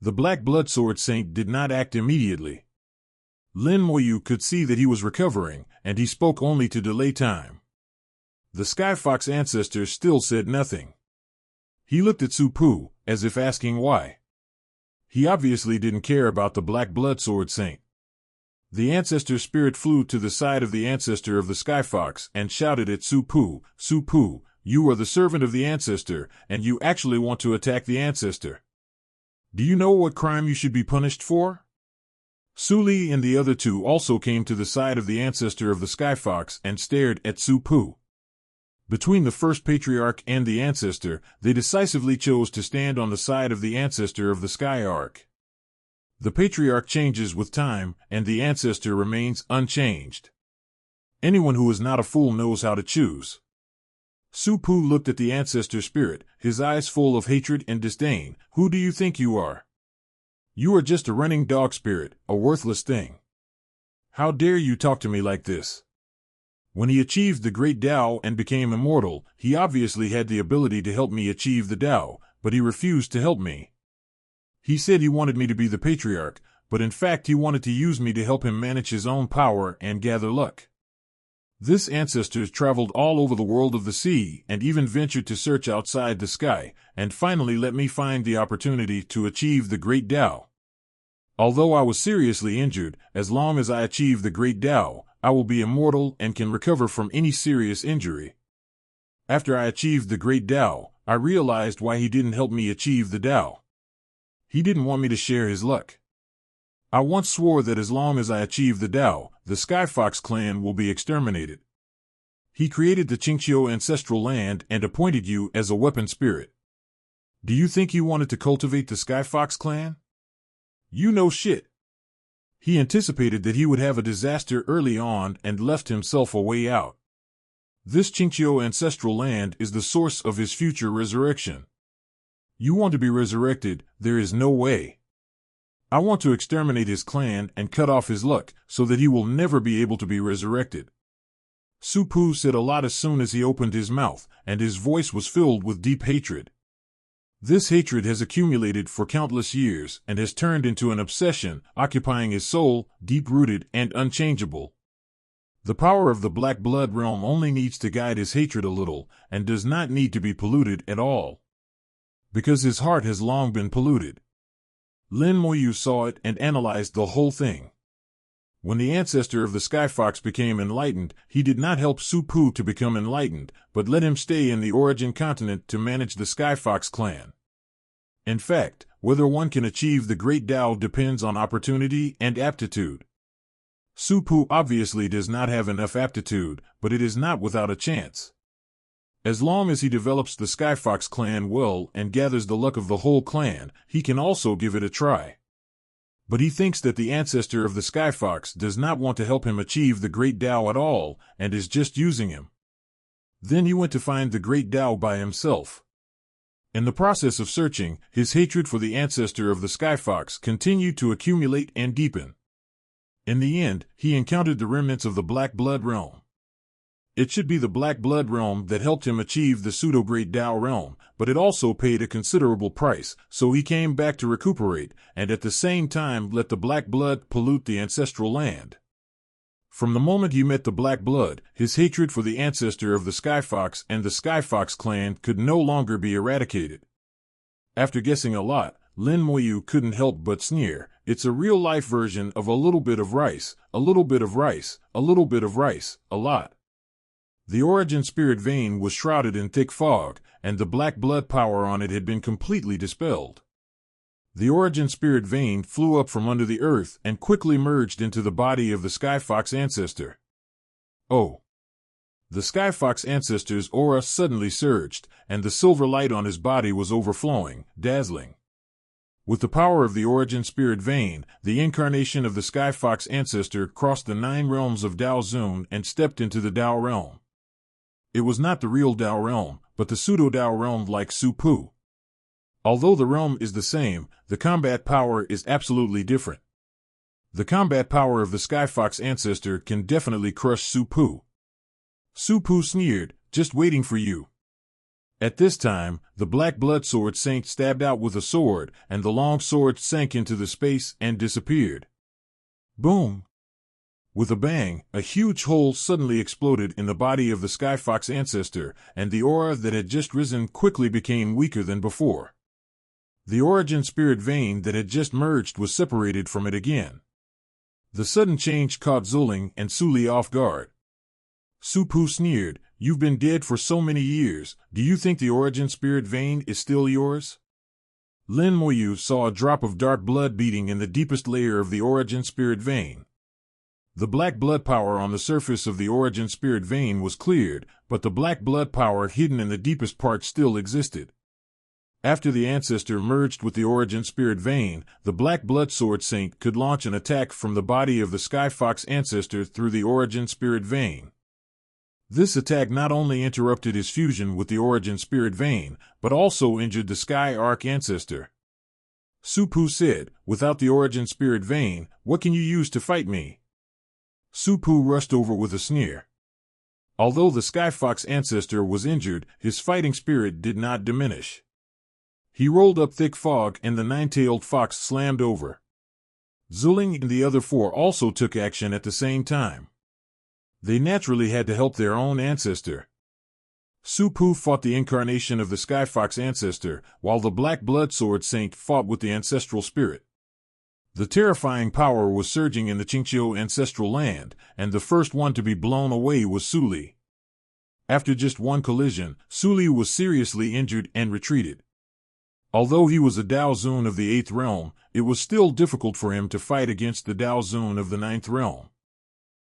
The Black Blood Sword Saint did not act immediately. Lin Moyu could see that he was recovering, and he spoke only to delay time. The Sky Fox ancestor still said nothing. He looked at Su-Pu, as if asking why. He obviously didn't care about the Black Blood Sword Saint. The ancestor spirit flew to the side of the ancestor of the Sky Fox and shouted at Su-Pu, Su-Pu, you are the servant of the ancestor, and you actually want to attack the ancestor. Do you know what crime you should be punished for? Su-Li and the other two also came to the side of the ancestor of the Sky Fox and stared at Su-Pu. Between the first patriarch and the ancestor, they decisively chose to stand on the side of the ancestor of the Skyarch. The patriarch changes with time, and the ancestor remains unchanged. Anyone who is not a fool knows how to choose. Su-Pu looked at the ancestor spirit, his eyes full of hatred and disdain. Who do you think you are? You are just a running dog spirit, a worthless thing. How dare you talk to me like this? When he achieved the great Tao and became immortal, he obviously had the ability to help me achieve the Tao, but he refused to help me. He said he wanted me to be the patriarch, but in fact he wanted to use me to help him manage his own power and gather luck. This ancestor traveled all over the world of the sea and even ventured to search outside the sky, and finally let me find the opportunity to achieve the great Tao. Although I was seriously injured, as long as I achieve the great Tao, I will be immortal and can recover from any serious injury. After I achieved the great Tao, I realized why he didn't help me achieve the Tao. He didn't want me to share his luck. I once swore that as long as I achieve the Tao, the Sky Fox clan will be exterminated. He created the Qingqiu ancestral land and appointed you as a weapon spirit. Do you think he wanted to cultivate the Sky Fox clan? You know shit. He anticipated that he would have a disaster early on and left himself a way out. This Qingqiu ancestral land is the source of his future resurrection. You want to be resurrected, there is no way. I want to exterminate his clan and cut off his luck so that he will never be able to be resurrected. Su-Pu said a lot as soon as he opened his mouth, and his voice was filled with deep hatred. This hatred has accumulated for countless years and has turned into an obsession, occupying his soul, deep-rooted and unchangeable. The power of the black blood realm only needs to guide his hatred a little, and does not need to be polluted at all. Because his heart has long been polluted. Lin Moyu saw it and analyzed the whole thing. When the ancestor of the Sky Fox became enlightened, he did not help Su-Pu to become enlightened, but let him stay in the origin continent to manage the Sky Fox clan. In fact, whether one can achieve the great Tao depends on opportunity and aptitude. Su-Pu obviously does not have enough aptitude, but it is not without a chance. As long as he develops the Sky Fox clan well and gathers the luck of the whole clan, he can also give it a try. But he thinks that the ancestor of the Sky Fox does not want to help him achieve the great Tao at all, and is just using him. Then he went to find the great Tao by himself. In the process of searching, his hatred for the ancestor of the Sky Fox continued to accumulate and deepen. In the end, he encountered the remnants of the Black Blood Realm. It should be the Black Blood Realm that helped him achieve the pseudo-Great Tao Realm, but it also paid a considerable price, so he came back to recuperate, and at the same time let the Black Blood pollute the ancestral land. From the moment he met the Black Blood, his hatred for the ancestor of the Sky Fox and the Sky Fox clan could no longer be eradicated. After guessing a lot, Lin Moyu couldn't help but sneer. It's a real-life version of a little bit of rice, a little bit of rice, a little bit of rice, a lot. The origin spirit vein was shrouded in thick fog, and the black blood power on it had been completely dispelled. The origin spirit vein flew up from under the earth and quickly merged into the body of the Sky Fox ancestor. Oh! The Sky Fox ancestor's aura suddenly surged, and the silver light on his body was overflowing, dazzling. With the power of the origin spirit vein, the incarnation of the Sky Fox ancestor crossed the 9 realms of Dao Zun and stepped into the Dao realm. It was not the real Dao realm, but the pseudo-Dao realm like Su Pu. Although the realm is the same, the combat power is absolutely different. The combat power of the Sky Fox ancestor can definitely crush Su Pu. Su Pu sneered, "Just waiting for you." At this time, the Black Blood Sword Saint stabbed out with a sword, and the long sword sank into the space and disappeared. Boom! With a bang, a huge hole suddenly exploded in the body of the Sky Fox ancestor, and the aura that had just risen quickly became weaker than before. The origin spirit vein that had just merged was separated from it again. The sudden change caught Zuling and Suli off guard. Su Pu sneered, "You've been dead for so many years, do you think the origin spirit vein is still yours?" Lin Moyu saw a drop of dark blood beating in the deepest layer of the origin spirit vein. The black blood power on the surface of the origin spirit vein was cleared, but the black blood power hidden in the deepest part still existed. After the ancestor merged with the origin spirit vein, the Black Blood Sword Saint could launch an attack from the body of the Sky Fox ancestor through the origin spirit vein. This attack not only interrupted his fusion with the origin spirit vein, but also injured the Sky Arc ancestor. Su Pu said, "Without the origin spirit vein, what can you use to fight me?" Su Pu rushed over with a sneer. Although the Sky Fox ancestor was injured, his fighting spirit did not diminish. He rolled up thick fog and the 9-tailed fox slammed over. Zuling and the other 4 also took action at the same time. They naturally had to help their own ancestor. Su Pu fought the incarnation of the Sky Fox ancestor, while the Black Blood Sword Saint fought with the ancestral spirit. The terrifying power was surging in the Qingqiu ancestral land, and the first one to be blown away was Suli. After just one collision, Suli was seriously injured and retreated. Although he was a Dao Zun of the 8th realm, it was still difficult for him to fight against the Dao Zun of the 9th realm.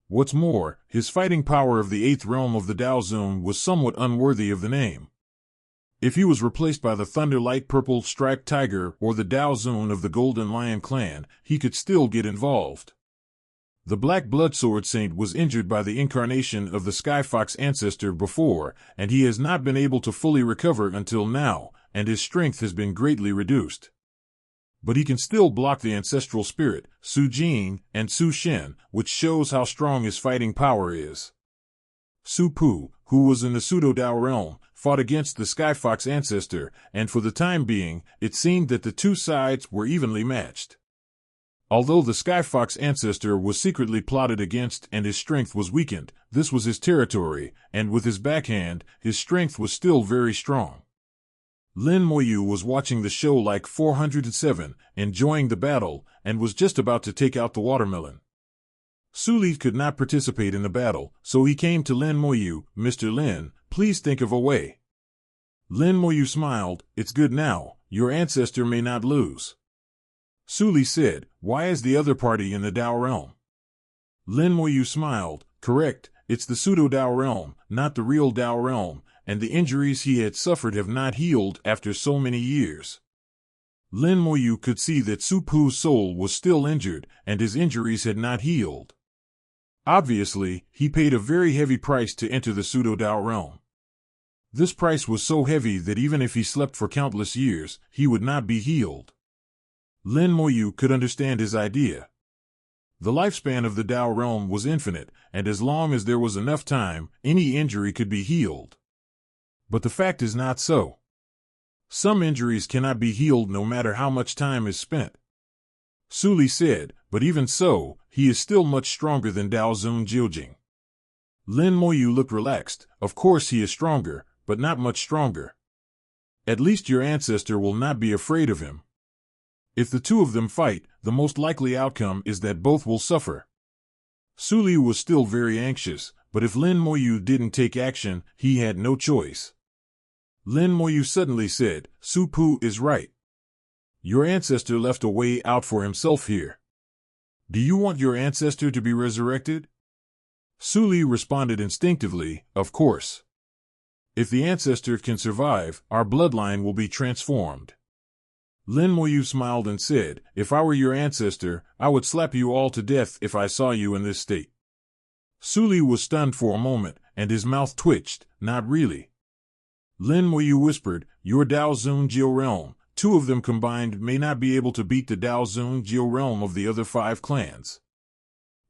What's more, his fighting power of the 8th realm of the Dao Zun was somewhat unworthy of the name. If he was replaced by the Thunderlight Purple Striped Tiger or the Dao Zun of the Golden Lion clan, he could still get involved. The Black Blood Sword Saint was injured by the incarnation of the Sky Fox ancestor before, and he has not been able to fully recover until now, and his strength has been greatly reduced. But he can still block the ancestral spirit, Su Jing, and Su Shen, which shows how strong his fighting power is. Su Pu, who was in the pseudo-Dao realm, fought against the Sky Fox ancestor, and for the time being, it seemed that the two sides were evenly matched. Although the Sky Fox ancestor was secretly plotted against and his strength was weakened, this was his territory, and with his backhand, his strength was still very strong. Lin Moyu was watching the show like 407, enjoying the battle, and was just about to take out the watermelon. Suli could not participate in the battle, so he came to Lin Moyu, "Mr. Lin, please think of a way." Lin Moyu smiled, "It's good now, your ancestor may not lose." Suli said, "Why is the other party in the Dao realm?" Lin Moyu smiled, "Correct, it's the pseudo-Dao realm, not the real Dao realm, and the injuries he had suffered have not healed after so many years." Lin Moyu could see that Su Pu's soul was still injured, and his injuries had not healed. Obviously, he paid a very heavy price to enter the pseudo-Dao realm. This price was so heavy that even if he slept for countless years, he would not be healed. Lin Moyu could understand his idea. The lifespan of the Tao realm was infinite, and as long as there was enough time, any injury could be healed. But the fact is not so. Some injuries cannot be healed no matter how much time is spent. Su Li said, but even so, he is still much stronger than Dao Zun Jiujing. Lin Moyu looked relaxed. Of course he is stronger, but not much stronger. At least your ancestor will not be afraid of him. If the two of them fight, the most likely outcome is that both will suffer. Su Li was still very anxious, but if Lin Moyu didn't take action, he had no choice. Lin Moyu suddenly said, Su Pu is right. Your ancestor left a way out for himself here. Do you want your ancestor to be resurrected? Su Li responded instinctively, of course. If the ancestor can survive, our bloodline will be transformed. Lin Moyu smiled and said, if I were your ancestor, I would slap you all to death if I saw you in this state. Su Li was stunned for a moment, and his mouth twitched, not really. Lin Moyu whispered, your Dao Zun Jiu realm, two of them combined may not be able to beat the Dao Zun Jiu realm of the other 5 clans.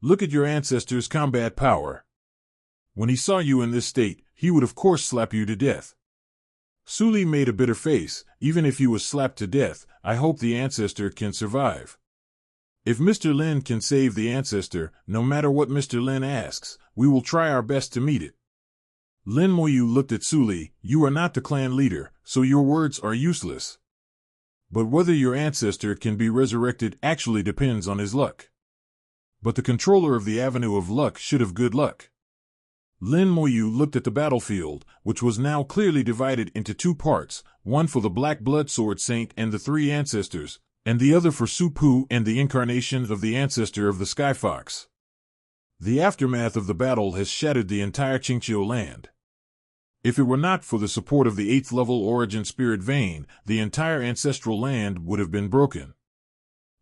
Look at your ancestor's combat power. When he saw you in this state, he would of course slap you to death. Su Li made a bitter face. Even if he was slapped to death, I hope the ancestor can survive. If Mr. Lin can save the ancestor, no matter what Mr. Lin asks, we will try our best to meet it. Lin Moyu looked at Su Li. You are not the clan leader, so your words are useless. But whether your ancestor can be resurrected actually depends on his luck. But the controller of the Avenue of Luck should have good luck. Lin Moyu looked at the battlefield, which was now clearly divided into 2 parts, one for the Black Blood Sword Saint and the 3 ancestors, and the other for Su Pu and the incarnation of the ancestor of the Sky Fox. The aftermath of the battle has shattered the entire Qingqiu land. If it were not for the support of the 8th level Origin Spirit Vein, the entire ancestral land would have been broken.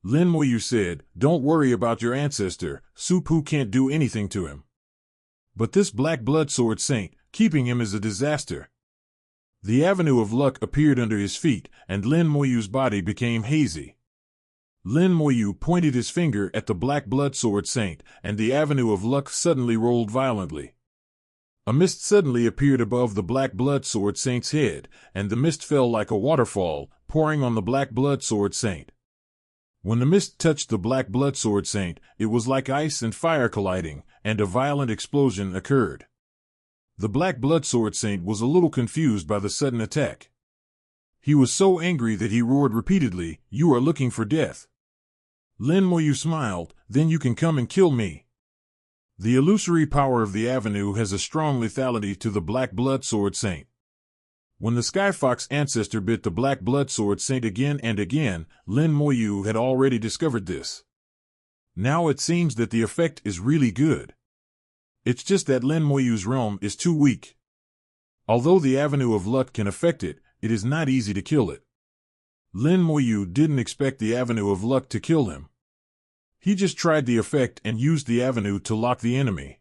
Lin Moyu said, don't worry about your ancestor, Su Pu can't do anything to him. But this Black Blood Sword Saint, keeping him is a disaster. The Avenue of Luck appeared under his feet, and Lin Moyu's body became hazy. Lin Moyu pointed his finger at the Black Blood Sword Saint, and the Avenue of Luck suddenly rolled violently. A mist suddenly appeared above the Black Blood Sword Saint's head, and the mist fell like a waterfall, pouring on the Black Blood Sword Saint. When the mist touched the Black Blood Sword Saint, it was like ice and fire colliding, and a violent explosion occurred. The Black Blood Sword Saint was a little confused by the sudden attack. He was so angry that he roared repeatedly, you are looking for death. Lin Moyu smiled, then you can come and kill me. The illusory power of the Avenue has a strong lethality to the Black Blood Sword Saint. When the Sky Fox ancestor bit the Black Blood Sword Saint again and again, Lin Moyu had already discovered this. Now it seems that the effect is really good. It's just that Lin Moyu's realm is too weak. Although the Avenue of Luck can affect it, it is not easy to kill it. Lin Moyu didn't expect the Avenue of Luck to kill him. He just tried the effect and used the Avenue to lock the enemy.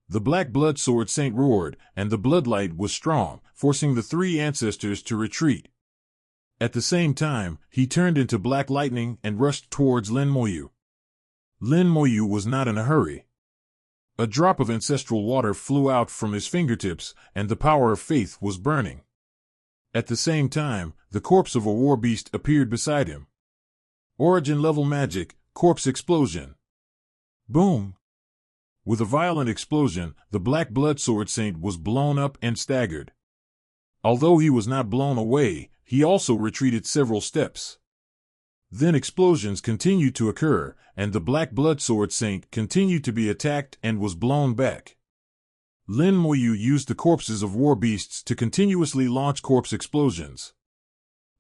The Black Blood Sword Saint roared, and the bloodlight was strong, forcing the 3 ancestors to retreat. At the same time, he turned into black lightning and rushed towards Lin Moyu. Lin Moyu was not in a hurry. A drop of ancestral water flew out from his fingertips, and the power of faith was burning. At the same time, the corpse of a war beast appeared beside him. Origin level magic, corpse explosion. Boom! With a violent explosion, the Black Blood Sword Saint was blown up and staggered. Although he was not blown away, he also retreated several steps. Then explosions continued to occur, and the Black Blood Sword Saint continued to be attacked and was blown back. Lin Moyu used the corpses of war beasts to continuously launch corpse explosions.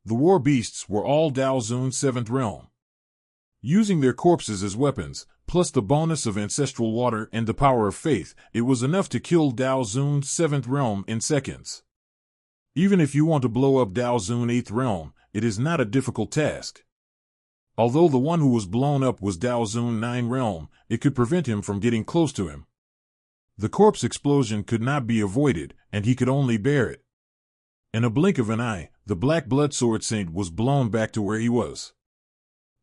The war beasts were all Dao Zun's 7th realm. Using their corpses as weapons, plus the bonus of ancestral water and the power of faith, it was enough to kill Dao Zun's 7th realm in seconds. Even if you want to blow up Dao Zun's 8th realm, it is not a difficult task. Although the one who was blown up was Dao Zun's 9th realm, it could prevent him from getting close to him. The corpse explosion could not be avoided, and he could only bear it. In a blink of an eye, the Black Blood Sword Saint was blown back to where he was.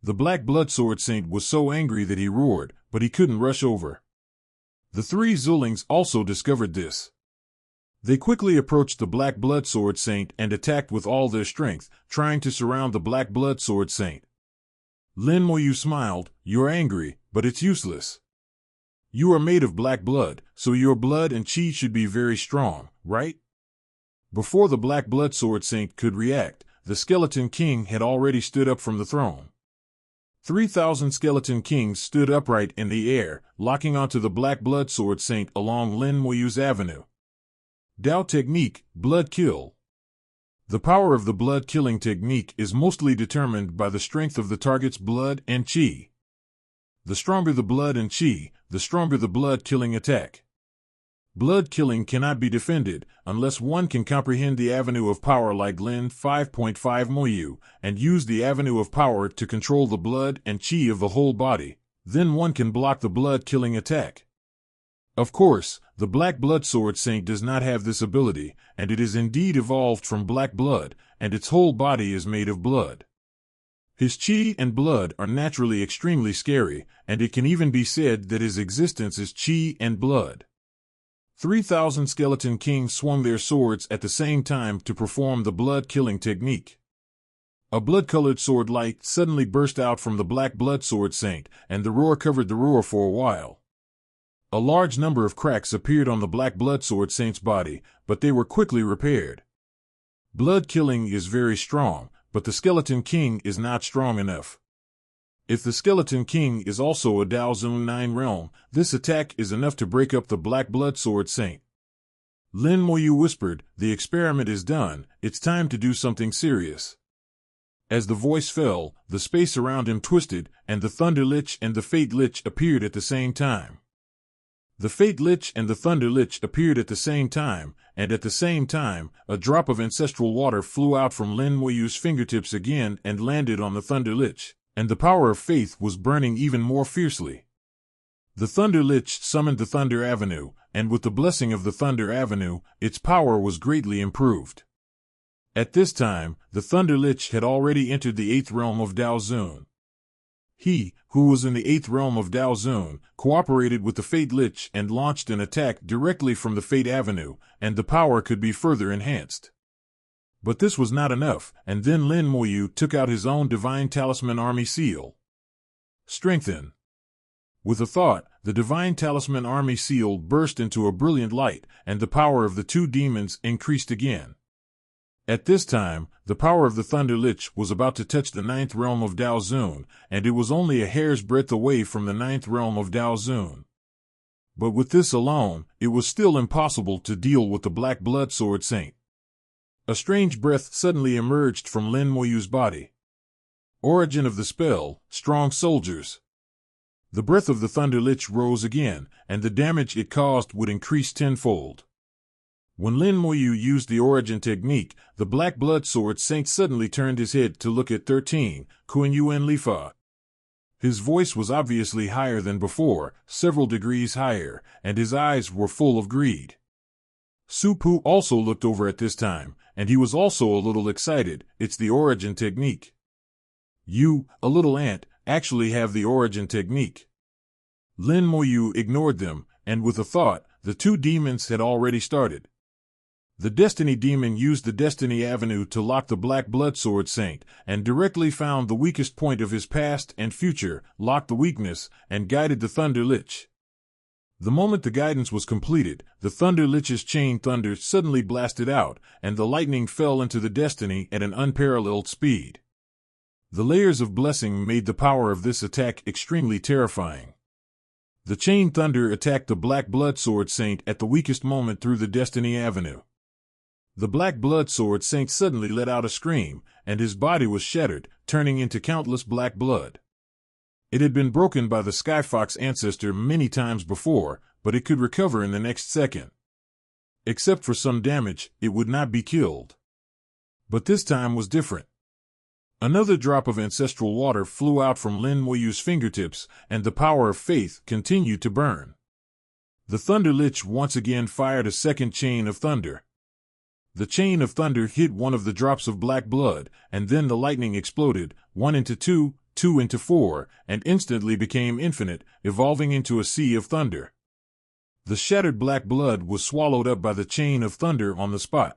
The Black Blood Sword Saint was so angry that he roared, but he couldn't rush over. The three Zulings also discovered this. They quickly approached the Black Blood Sword Saint and attacked with all their strength, trying to surround the Black Blood Sword Saint. Lin Moyu smiled. "You're angry, but it's useless. You are made of black blood, so your blood and chi should be very strong, right?" Before the Black Blood Sword Saint could react, the Skeleton King had already stood up from the throne. 3,000 Skeleton Kings stood upright in the air, locking onto the Black Blood Sword Saint along Lin Moyu's avenue. Dao Technique, Blood Kill. The power of the blood killing technique is mostly determined by the strength of the target's blood and chi. The stronger the blood and chi, the stronger the blood killing attack. Blood killing cannot be defended unless one can comprehend the avenue of power like Lin 5.5 Moyu and use the avenue of power to control the blood and chi of the whole body. Then one can block the blood killing attack. Of course, the Black Blood Sword Saint does not have this ability, and it is indeed evolved from black blood, and its whole body is made of blood. His chi and blood are naturally extremely scary, and it can even be said that his existence is chi and blood. 3,000 Skeleton Kings swung their swords at the same time to perform the blood-killing technique. A blood-colored sword light suddenly burst out from the Black Blood Sword Saint, and the roar covered the roar for a while. A large number of cracks appeared on the Black Blood Sword Saint's body, but they were quickly repaired. Blood killing is very strong, but the Skeleton King is not strong enough. If the Skeleton King is also a Dao Zun 9 realm, this attack is enough to break up the Black Blood Sword Saint. Lin Moyu whispered, "The experiment is done, it's time to do something serious." As the voice fell, the space around him twisted, and the Thunder Lich and the Fate Lich appeared at the same time. The Fate Lich and the Thunder Lich appeared at the same time, and at the same time, a drop of ancestral water flew out from Lin Moyu's fingertips again and landed on the Thunder Lich, and the power of faith was burning even more fiercely. The Thunder Lich summoned the Thunder Avenue, and with the blessing of the Thunder Avenue, its power was greatly improved. At this time, the Thunder Lich had already entered the 8th realm of Dao Zun. He, who was in the 8th realm of Dao Zun, cooperated with the Fate Lich and launched an attack directly from the Fate Avenue, and the power could be further enhanced. But this was not enough, and then Lin Moyu took out his own Divine Talisman Army Seal. Strengthen. With a thought, the Divine Talisman Army Seal burst into a brilliant light, and the power of the two demons increased again. At this time, the power of the Thunder Lich was about to touch the 9th realm of Dao Zun, and it was only a hair's breadth away from the 9th realm of Dao Zun. But with this alone, it was still impossible to deal with the Black Blood Sword Saint. A strange breath suddenly emerged from Lin Moyu's body. Origin of the spell, Strong Soldiers. The breath of the Thunder Lich rose again, and the damage it caused would increase tenfold. When Lin Moyu used the origin technique, the Black Blood Sword Saint suddenly turned his head to look at 13, Kun Yuen Lifa. His voice was obviously higher than before, several degrees higher, and his eyes were full of greed. Su Pu also looked over at this time, and he was also a little excited. It's the origin technique. You, a little ant, actually have the origin technique. Lin Moyu ignored them, and with a thought, the two demons had already started. The Destiny Demon used the Destiny Avenue to lock the Black Blood Sword Saint, and directly found the weakest point of his past and future, locked the weakness, and guided the Thunder Lich. The moment the guidance was completed, the Thunder Lich's chain thunder suddenly blasted out, and the lightning fell into the Destiny at an unparalleled speed. The layers of blessing made the power of this attack extremely terrifying. The chain thunder attacked the Black Blood Sword Saint at the weakest moment through the Destiny Avenue. The Black Blood Sword Saint suddenly let out a scream, and his body was shattered, turning into countless black blood. It had been broken by the Skyfox ancestor many times before, but it could recover in the next second. Except for some damage, it would not be killed. But this time was different. Another drop of ancestral water flew out from Lin Moyu's fingertips, and the power of faith continued to burn. The Thunder Lich once again fired a second chain of thunder. The chain of thunder hit one of the drops of black blood, and then the lightning exploded, 1 into 2, 2 into 4, and instantly became infinite, evolving into a sea of thunder. The shattered black blood was swallowed up by the chain of thunder on the spot.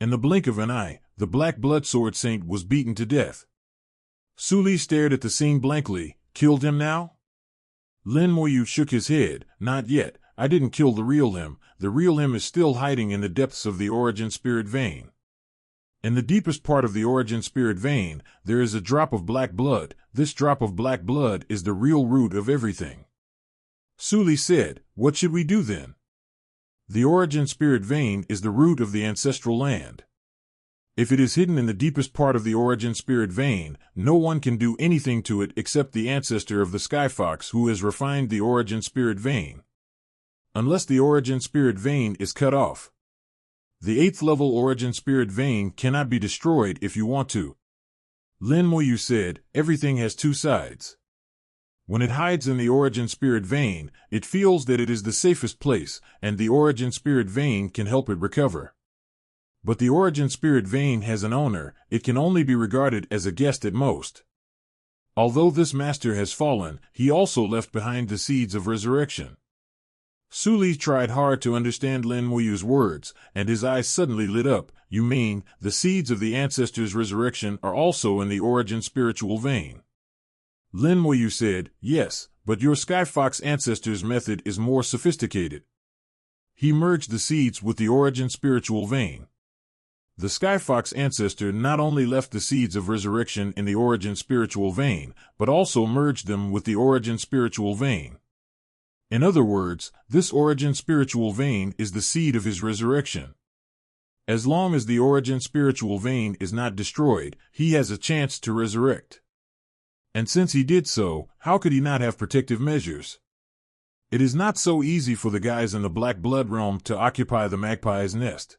In the blink of an eye, the Black Blood Sword Saint was beaten to death. Su stared at the scene blankly. Killed him now? Lin Moyu shook his head. Not yet. I didn't kill the real him. The real him is still hiding in the depths of the Origin Spirit Vein. In the deepest part of the Origin Spirit Vein, there is a drop of black blood. This drop of black blood is the real root of everything. Su said, what should we do then? The Origin Spirit Vein is the root of the ancestral land. If it is hidden in the deepest part of the Origin Spirit Vein, no one can do anything to it except the ancestor of the Skyfox who has refined the Origin Spirit Vein. Unless the Origin Spirit Vein is cut off. The 8th level Origin Spirit Vein cannot be destroyed if you want to. Lin Moyu said, everything has two sides. When it hides in the Origin Spirit Vein, it feels that it is the safest place, and the Origin Spirit Vein can help it recover. But the Origin Spirit Vein has an owner, it can only be regarded as a guest at most. Although this master has fallen, he also left behind the seeds of resurrection. Su tried hard to understand Lin Moyu's words, and his eyes suddenly lit up. You mean, the seeds of the ancestors' resurrection are also in the Origin Spiritual Vein? Lin Moyu said, yes, but your Skyfox ancestor's method is more sophisticated. He merged the seeds with the Origin Spiritual Vein. The Skyfox ancestor not only left the seeds of resurrection in the Origin Spiritual Vein, but also merged them with the Origin Spiritual Vein. In other words, this Origin Spiritual Vein is the seed of his resurrection. As long as the Origin Spiritual Vein is not destroyed, he has a chance to resurrect. And since he did so, how could he not have protective measures? It is not so easy for the guys in the Black Blood realm to occupy the magpie's nest.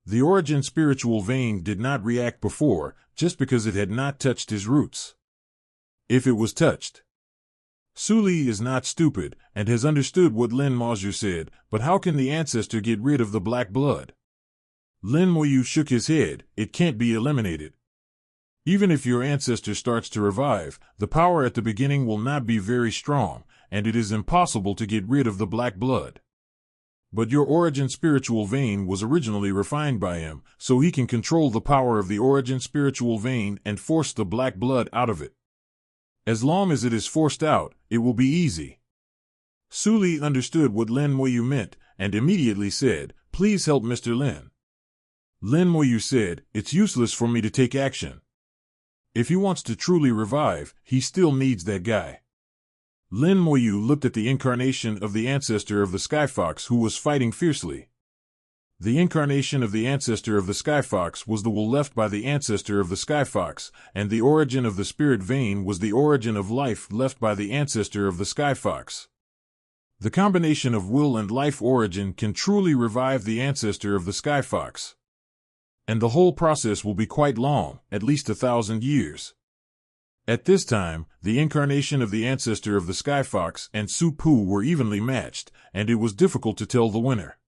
The Origin Spiritual Vein did not react before, just because it had not touched his roots. If it was touched. Su is not stupid, and has understood what Lin Moyu said, but how can the ancestor get rid of the black blood? Lin Moyu shook his head. It can't be eliminated. Even if your ancestor starts to revive, the power at the beginning will not be very strong, and it is impossible to get rid of the black blood. But your Origin Spiritual Vein was originally refined by him, so he can control the power of the Origin Spiritual Vein and force the black blood out of it. As long as it is forced out, it will be easy. Su understood what Lin Moyu meant, and immediately said, please help Mr. Lin. Lin Moyu said, it's useless for me to take action. If he wants to truly revive, he still needs that guy. Lin Moyu looked at the incarnation of the ancestor of the Skyfox who was fighting fiercely. The incarnation of the ancestor of the Skyfox was the will left by the ancestor of the Skyfox, and the origin of the spirit vein was the origin of life left by the ancestor of the Skyfox. The combination of will and life origin can truly revive the ancestor of the Skyfox. And the whole process will be quite long, at least 1,000 years. At this time, the incarnation of the ancestor of the Skyfox and Su Pu were evenly matched, and it was difficult to tell the winner.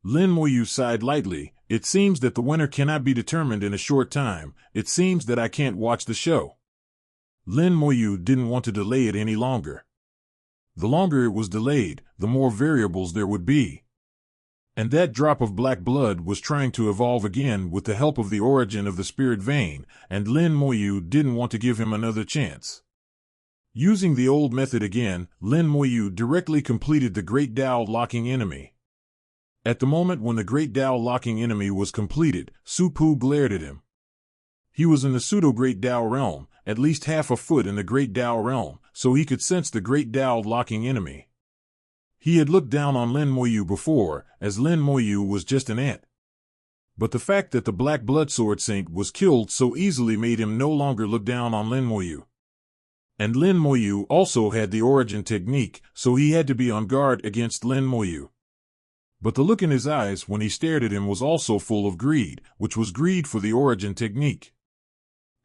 Lin Moyu sighed lightly. It seems that the winner cannot be determined in a short time. It seems that I can't watch the show. Lin Moyu didn't want to delay it any longer. The longer it was delayed, the more variables there would be. And that drop of black blood was trying to evolve again with the help of the origin of the spirit vein, and Lin Moyu didn't want to give him another chance. Using the old method again, Lin Moyu directly completed the Great Tao locking enemy. At the moment when the Great Tao locking enemy was completed, Su Pu glared at him. He was in the pseudo-Great Tao realm, at least half a foot in the Great Tao realm, so he could sense the Great Tao locking enemy. He had looked down on Lin Moyu before, as Lin Moyu was just an ant. But the fact that the Black Blood Sword Saint was killed so easily made him no longer look down on Lin Moyu. And Lin Moyu also had the origin technique, so he had to be on guard against Lin Moyu. But the look in his eyes when he stared at him was also full of greed, which was greed for the origin technique.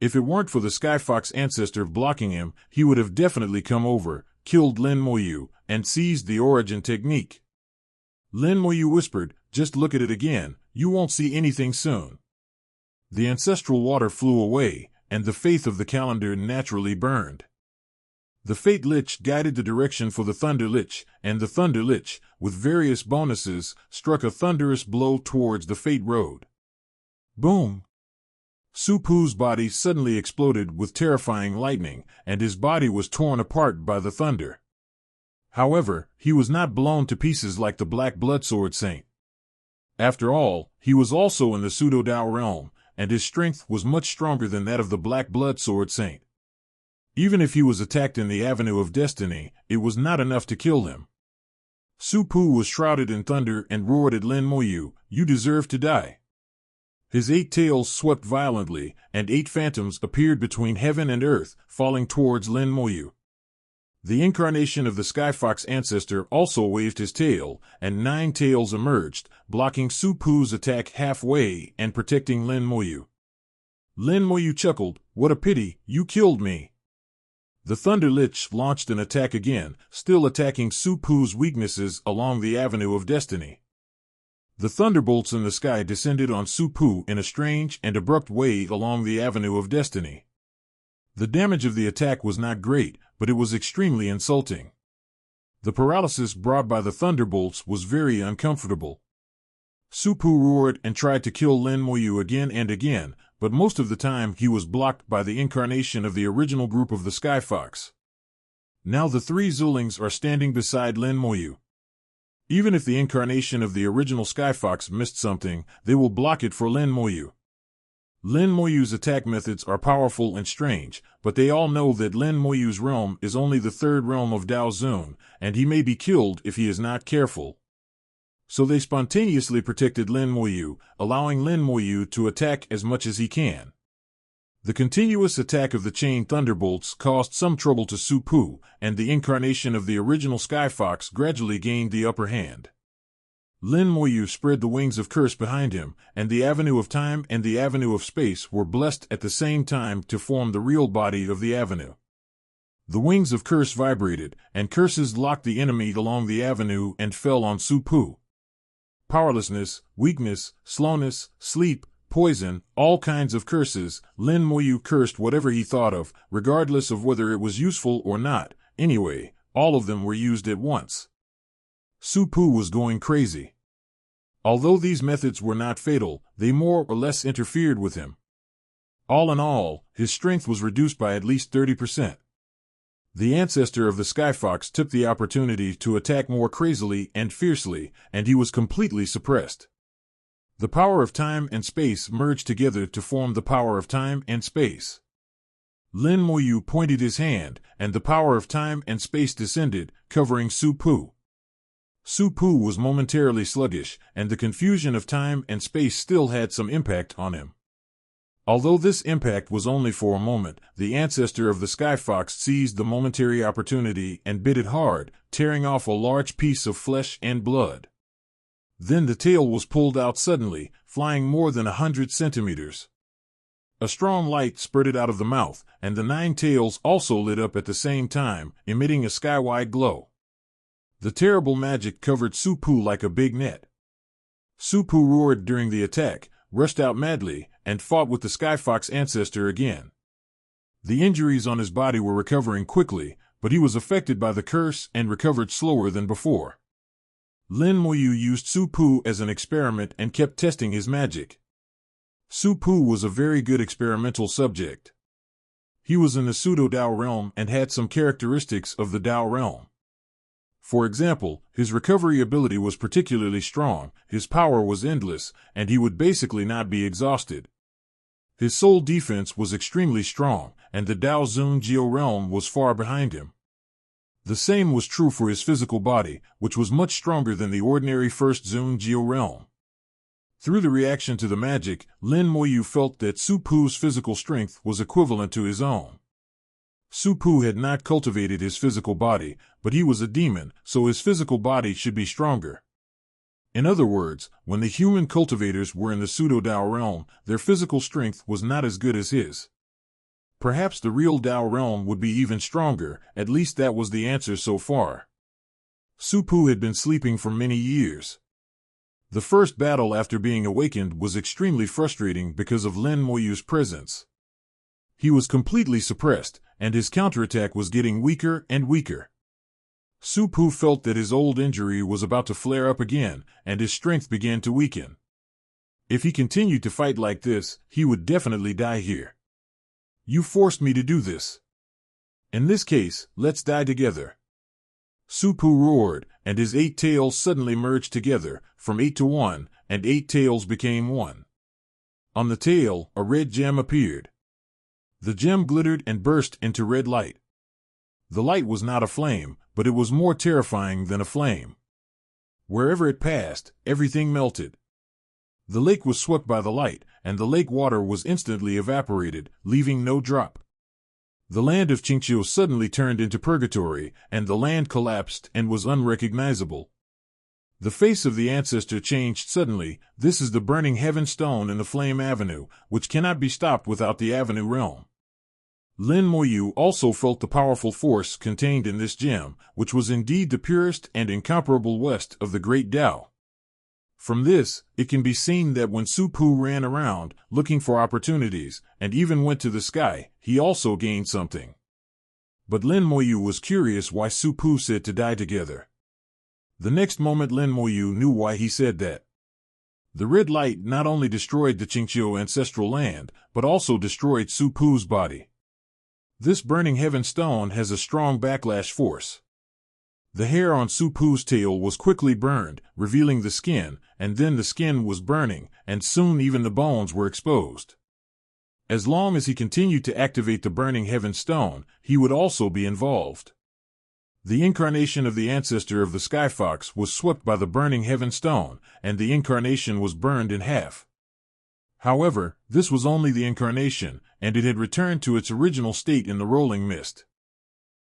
If it weren't for the Skyfox ancestor blocking him, he would have definitely come over, killed Lin Moyu, and seized the origin technique. Lin Moyu whispered, "Just look at it again, you won't see anything soon." The ancestral water flew away, and the faith of the calendar naturally burned. The Fate Lich guided the direction for the Thunder Lich, and the Thunder Lich, with various bonuses, struck a thunderous blow towards the Fate Road. Boom! Su Pu's body suddenly exploded with terrifying lightning, and his body was torn apart by the thunder. However, he was not blown to pieces like the Black Bloodsword Saint. After all, he was also in the Pseudo-Dao realm, and his strength was much stronger than that of the Black Bloodsword Saint. Even if he was attacked in the Avenue of Destiny, it was not enough to kill him. Su Pu was shrouded in thunder and roared at Lin Moyu, "You deserve to die." His 8 tails swept violently, and 8 phantoms appeared between heaven and earth, falling towards Lin Moyu. The incarnation of the Skyfox ancestor also waved his tail, and 9 tails emerged, blocking Su Pu's attack halfway and protecting Lin Moyu. Lin Moyu chuckled, "What a pity, you killed me." The Thunder Lich launched an attack again, still attacking Su Pu's weaknesses along the Avenue of Destiny. The thunderbolts in the sky descended on Su Pu in a strange and abrupt way along the Avenue of Destiny. The damage of the attack was not great, but it was extremely insulting. The paralysis brought by the thunderbolts was very uncomfortable. Su Pu roared and tried to kill Lin Moyu again and again, but most of the time he was blocked by the incarnation of the original group of the Skyfox. Now the 3 Zulings are standing beside Lin Moyu. Even if the incarnation of the original Skyfox missed something, they will block it for Lin Moyu. Lin Moyu's attack methods are powerful and strange, but they all know that Lin Moyu's realm is only the 3rd realm of Dao Zun, and he may be killed if he is not careful. So they spontaneously protected Lin Moyu, allowing Lin Moyu to attack as much as he can. The continuous attack of the chain thunderbolts caused some trouble to Su Pu, and the incarnation of the original Skyfox gradually gained the upper hand. Lin Moyu spread the wings of curse behind him, and the Avenue of Time and the Avenue of Space were blessed at the same time to form the real body of the Avenue. The wings of curse vibrated, and curses locked the enemy along the Avenue and fell on Su Pu. Powerlessness, weakness, slowness, sleep, poison, all kinds of curses. Lin Moyu cursed whatever he thought of, regardless of whether it was useful or not. Anyway, all of them were used at once. Su Pu was going crazy. Although these methods were not fatal, they more or less interfered with him. All in all, his strength was reduced by at least 30%. The ancestor of the Skyfox took the opportunity to attack more crazily and fiercely, and he was completely suppressed. The power of time and space merged together to form the power of time and space. Lin Moyu pointed his hand, and the power of time and space descended, covering Su Pu. Su Pu was momentarily sluggish, and the confusion of time and space still had some impact on him. Although this impact was only for a moment, the ancestor of the Skyfox seized the momentary opportunity and bit it hard, tearing off a large piece of flesh and blood. Then the tail was pulled out suddenly, flying more than 100 centimeters. A strong light spurted out of the mouth, and the 9 tails also lit up at the same time, emitting a sky-wide glow. The terrible magic covered Su Pu like a big net. Su Pu roared during the attack, rushed out madly, and fought with the Skyfox ancestor again. The injuries on his body were recovering quickly, but he was affected by the curse and recovered slower than before. Lin Moyu used Su Pu as an experiment and kept testing his magic. Su Pu was a very good experimental subject. He was in the Pseudo-Dao realm and had some characteristics of the Dao realm. For example, his recovery ability was particularly strong, his power was endless, and he would basically not be exhausted. His soul defense was extremely strong, and the Dao Zun Geo realm was far behind him. The same was true for his physical body, which was much stronger than the ordinary First Zun Geo realm. Through the reaction to the magic, Lin Moyu felt that Su Pu's physical strength was equivalent to his own. Su Pu had not cultivated his physical body, but he was a demon, so his physical body should be stronger. In other words, when the human cultivators were in the Pseudo-Dao realm, their physical strength was not as good as his. Perhaps the real Dao realm would be even stronger, at least that was the answer so far. Su Pu had been sleeping for many years. The first battle after being awakened was extremely frustrating because of Lin Moyu's presence. He was completely suppressed, and his counterattack was getting weaker and weaker. Su Pu felt that his old injury was about to flare up again, and his strength began to weaken. If he continued to fight like this, he would definitely die here. You forced me to do this. In this case, let's die together. Su Pu roared, and his 8 tails suddenly merged together, from 8 to 1, and 8 tails became 1. On the tail, a red gem appeared. The gem glittered and burst into red light. The light was not a flame, but it was more terrifying than a flame. Wherever it passed, everything melted. The lake was swept by the light, and the lake water was instantly evaporated, leaving no drop. The land of Qingqiu suddenly turned into purgatory, and the land collapsed and was unrecognizable. The face of the ancestor changed suddenly. This is the burning heaven stone in the Flame Avenue, which cannot be stopped without the Avenue realm. Lin Moyu also felt the powerful force contained in this gem, which was indeed the purest and incomparable west of the great Tao. From this, it can be seen that when Su Pu ran around, looking for opportunities, and even went to the sky, he also gained something. But Lin Moyu was curious why Su Pu said to die together. The next moment Lin Moyu knew why he said that. The red light not only destroyed the Qingqiu ancestral land, but also destroyed Su Pu's body. This burning heaven stone has a strong backlash force. The hair on Su Pu's tail was quickly burned, revealing the skin, and then the skin was burning, and soon even the bones were exposed. As long as he continued to activate the burning heaven stone, he would also be involved. The incarnation of the ancestor of the Sky Fox was swept by the burning heaven stone, and the incarnation was burned in half. However, this was only the incarnation, and it had returned to its original state in the rolling mist.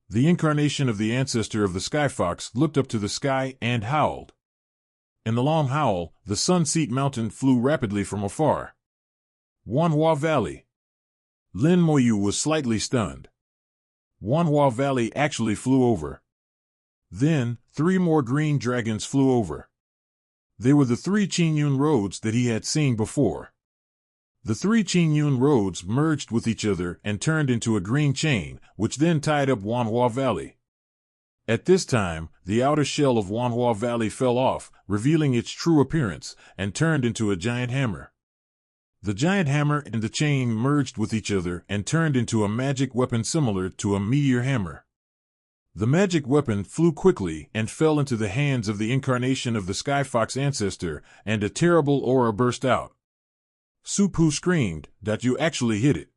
The incarnation of the ancestor of the Sky Fox looked up to the sky and howled. In the long howl, the Sunseat Mountain flew rapidly from afar. Wanhua Valley. Lin Moyu was slightly stunned. Wanhua Valley actually flew over. Then, 3 more green dragons flew over. They were the 3 Qingyun roads that he had seen before. The 3 Qingyun roads merged with each other and turned into a green chain, which then tied up Wanhua Valley. At this time, the outer shell of Wanhua Valley fell off, revealing its true appearance, and turned into a giant hammer. The giant hammer and the chain merged with each other and turned into a magic weapon similar to a meteor hammer. The magic weapon flew quickly and fell into the hands of the incarnation of the Sky Fox ancestor, and a terrible aura burst out. Su Pu screamed, "That you actually hit it.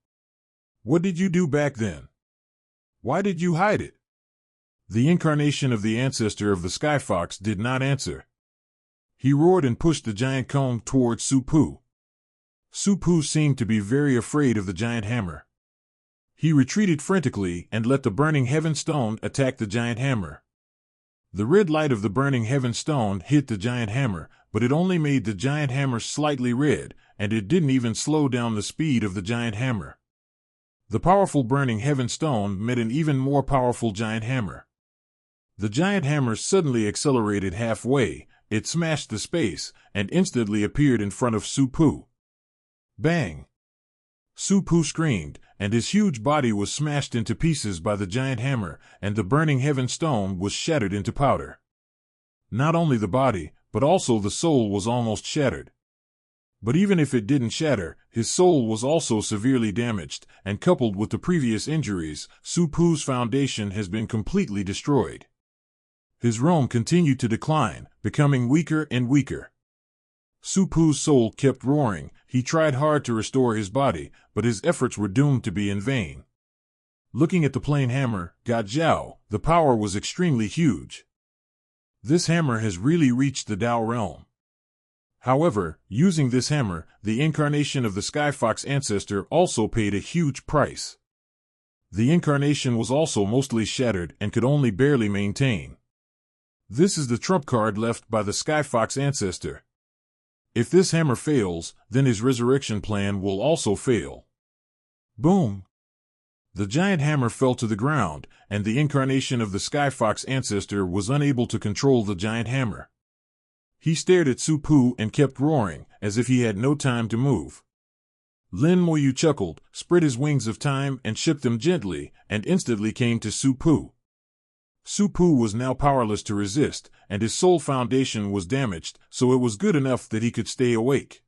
What did you do back then? Why did you hide it?" The incarnation of the ancestor of the Sky Fox did not answer. He roared and pushed the giant cone towards Su Pu. Su Pu seemed to be very afraid of the giant hammer. He retreated frantically and let the burning heaven stone attack the giant hammer. The red light of the burning heaven stone hit the giant hammer, but it only made the giant hammer slightly red, and it didn't even slow down the speed of the giant hammer. The powerful burning heaven stone met an even more powerful giant hammer. The giant hammer suddenly accelerated halfway, it smashed the space, and instantly appeared in front of Su Pu. Bang! Su Pu screamed, and his huge body was smashed into pieces by the giant hammer, and the burning heaven stone was shattered into powder. Not only the body, but also the soul was almost shattered. But even if it didn't shatter, his soul was also severely damaged, and coupled with the previous injuries, Su Pu's foundation has been completely destroyed. His realm continued to decline, becoming weaker and weaker. Su Pu's soul kept roaring. He tried hard to restore his body, but his efforts were doomed to be in vain. Looking at the plain hammer, Ga Jiao, the power was extremely huge. This hammer has really reached the Tao realm. However, using this hammer, the incarnation of the Sky Fox ancestor also paid a huge price. The incarnation was also mostly shattered and could only barely maintain. This is the trump card left by the Sky Fox ancestor. If this hammer fails, then his resurrection plan will also fail. Boom! The giant hammer fell to the ground, and the incarnation of the Sky Fox ancestor was unable to control the giant hammer. He stared at Su-Pu and kept roaring, as if he had no time to move. Lin Moyu chuckled, spread his wings of time and shook them gently, and instantly came to Su-Pu. Su-Pu was now powerless to resist, and his soul foundation was damaged, so it was good enough that he could stay awake.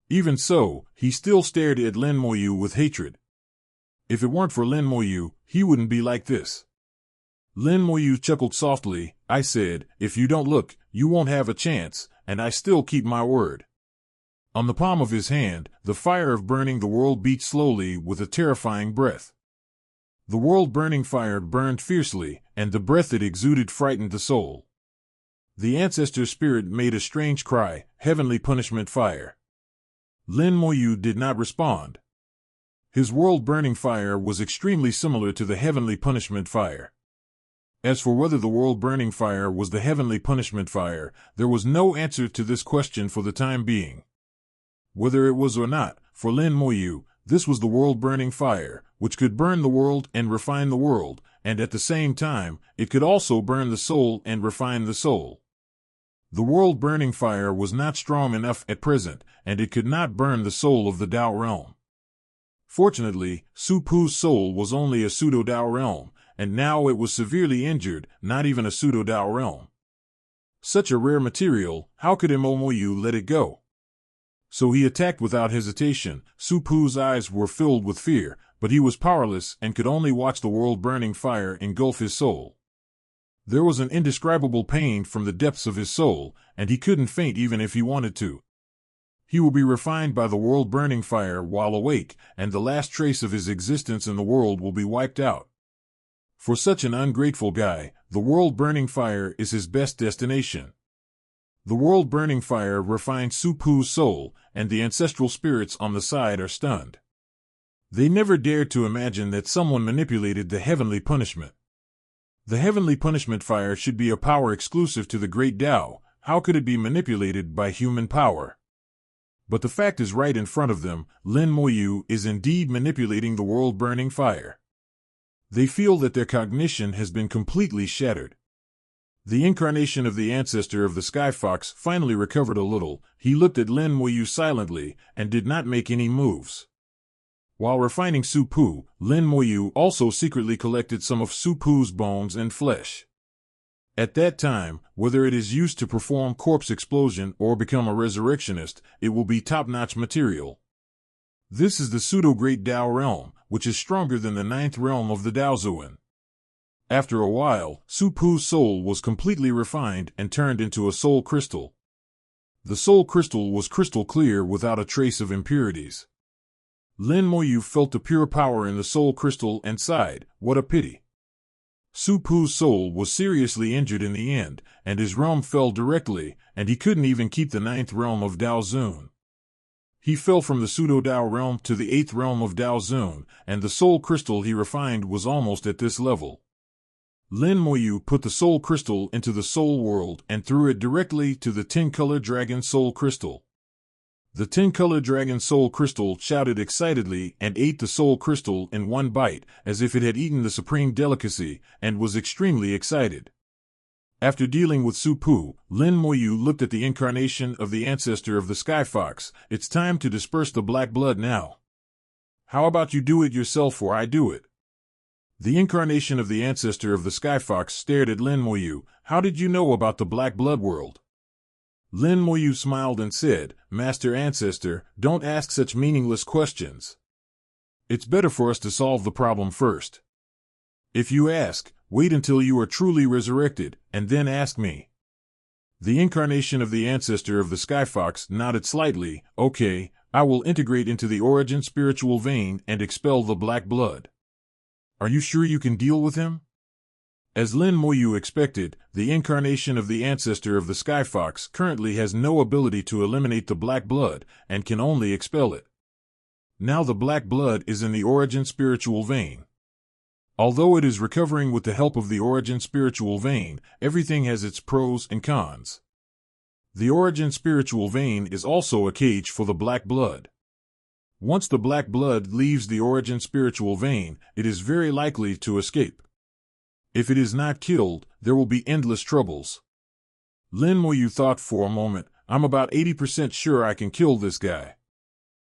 Even so, he still stared at Lin Moyu with hatred. If it weren't for Lin Moyu, he wouldn't be like this. Lin Moyu chuckled softly. I said, if you don't look, you won't have a chance, and I still keep my word. On the palm of his hand, the fire of burning the world beat slowly with a terrifying breath. The world-burning fire burned fiercely, and the breath it exuded frightened the soul. The ancestor spirit made a strange cry, heavenly punishment fire. Lin Moyu did not respond. His world-burning fire was extremely similar to the heavenly punishment fire. As for whether the world-burning fire was the heavenly punishment fire, there was no answer to this question for the time being. Whether it was or not, for Lin Moyu, this was the world-burning fire, which could burn the world and refine the world, and at the same time, it could also burn the soul and refine the soul. The world-burning fire was not strong enough at present, and it could not burn the soul of the Dao realm. Fortunately, Su-Pu's soul was only a pseudo-Dao realm, and now it was severely injured, not even a pseudo-Dao realm. Such a rare material, how could Moyu let it go? So he attacked without hesitation. Su-Pu's eyes were filled with fear, but he was powerless and could only watch the world-burning fire engulf his soul. There was an indescribable pain from the depths of his soul, and he couldn't faint even if he wanted to. He will be refined by the world-burning fire while awake, and the last trace of his existence in the world will be wiped out. For such an ungrateful guy, the world-burning fire is his best destination. The world-burning fire refined Su-Pu's soul, and the ancestral spirits on the side are stunned. They never dared to imagine that someone manipulated the heavenly punishment. The heavenly punishment fire should be a power exclusive to the great Tao. How could it be manipulated by human power? But the fact is right in front of them. Lin Moyu is indeed manipulating the world-burning fire. They feel that their cognition has been completely shattered. The incarnation of the ancestor of the Sky Fox finally recovered a little. He looked at Lin Moyu silently and did not make any moves. While refining Su-Pu, Lin Moyu also secretly collected some of Su-Pu's bones and flesh. At that time, whether it is used to perform corpse explosion or become a resurrectionist, it will be top-notch material. This is the pseudo-great Dao realm, which is stronger than the 9th realm of the Daozuan. After a while, Su-Pu's soul was completely refined and turned into a soul crystal. The soul crystal was crystal clear without a trace of impurities. Lin Moyu felt the pure power in the soul crystal and sighed, what a pity. Su-Pu's soul was seriously injured in the end, and his realm fell directly, and he couldn't even keep the 9th realm of Daozun. He fell from the pseudo-Dao realm to the 8th realm of Daozun, and the soul crystal he refined was almost at this level. Lin Moyu put the soul crystal into the soul world and threw it directly to the 10-color dragon soul crystal. The 10-color dragon soul crystal shouted excitedly and ate the soul crystal in one bite, as if it had eaten the supreme delicacy, and was extremely excited. After dealing with Su-Pu, Lin Moyu looked at the incarnation of the ancestor of the Sky Fox. It's time to disperse the black blood now. How about you do it yourself or I do it? The incarnation of the ancestor of the Sky Fox stared at Lin Moyu. How did you know about the black blood world? Lin Moyu smiled and said, Master Ancestor, don't ask such meaningless questions. It's better for us to solve the problem first. If you ask, wait until you are truly resurrected, and then ask me. The incarnation of the ancestor of the Sky Fox nodded slightly. Okay, I will integrate into the origin spiritual vein and expel the black blood. Are you sure you can deal with him? As Lin Moyu expected, the incarnation of the ancestor of the Sky Fox currently has no ability to eliminate the black blood and can only expel it. Now the black blood is in the origin spiritual vein. Although it is recovering with the help of the origin spiritual vein, everything has its pros and cons. The origin spiritual vein is also a cage for the black blood. Once the black blood leaves the origin spiritual vein, it is very likely to escape. If it is not killed, there will be endless troubles. Lin Moyu thought for a moment. I'm about 80% sure I can kill this guy.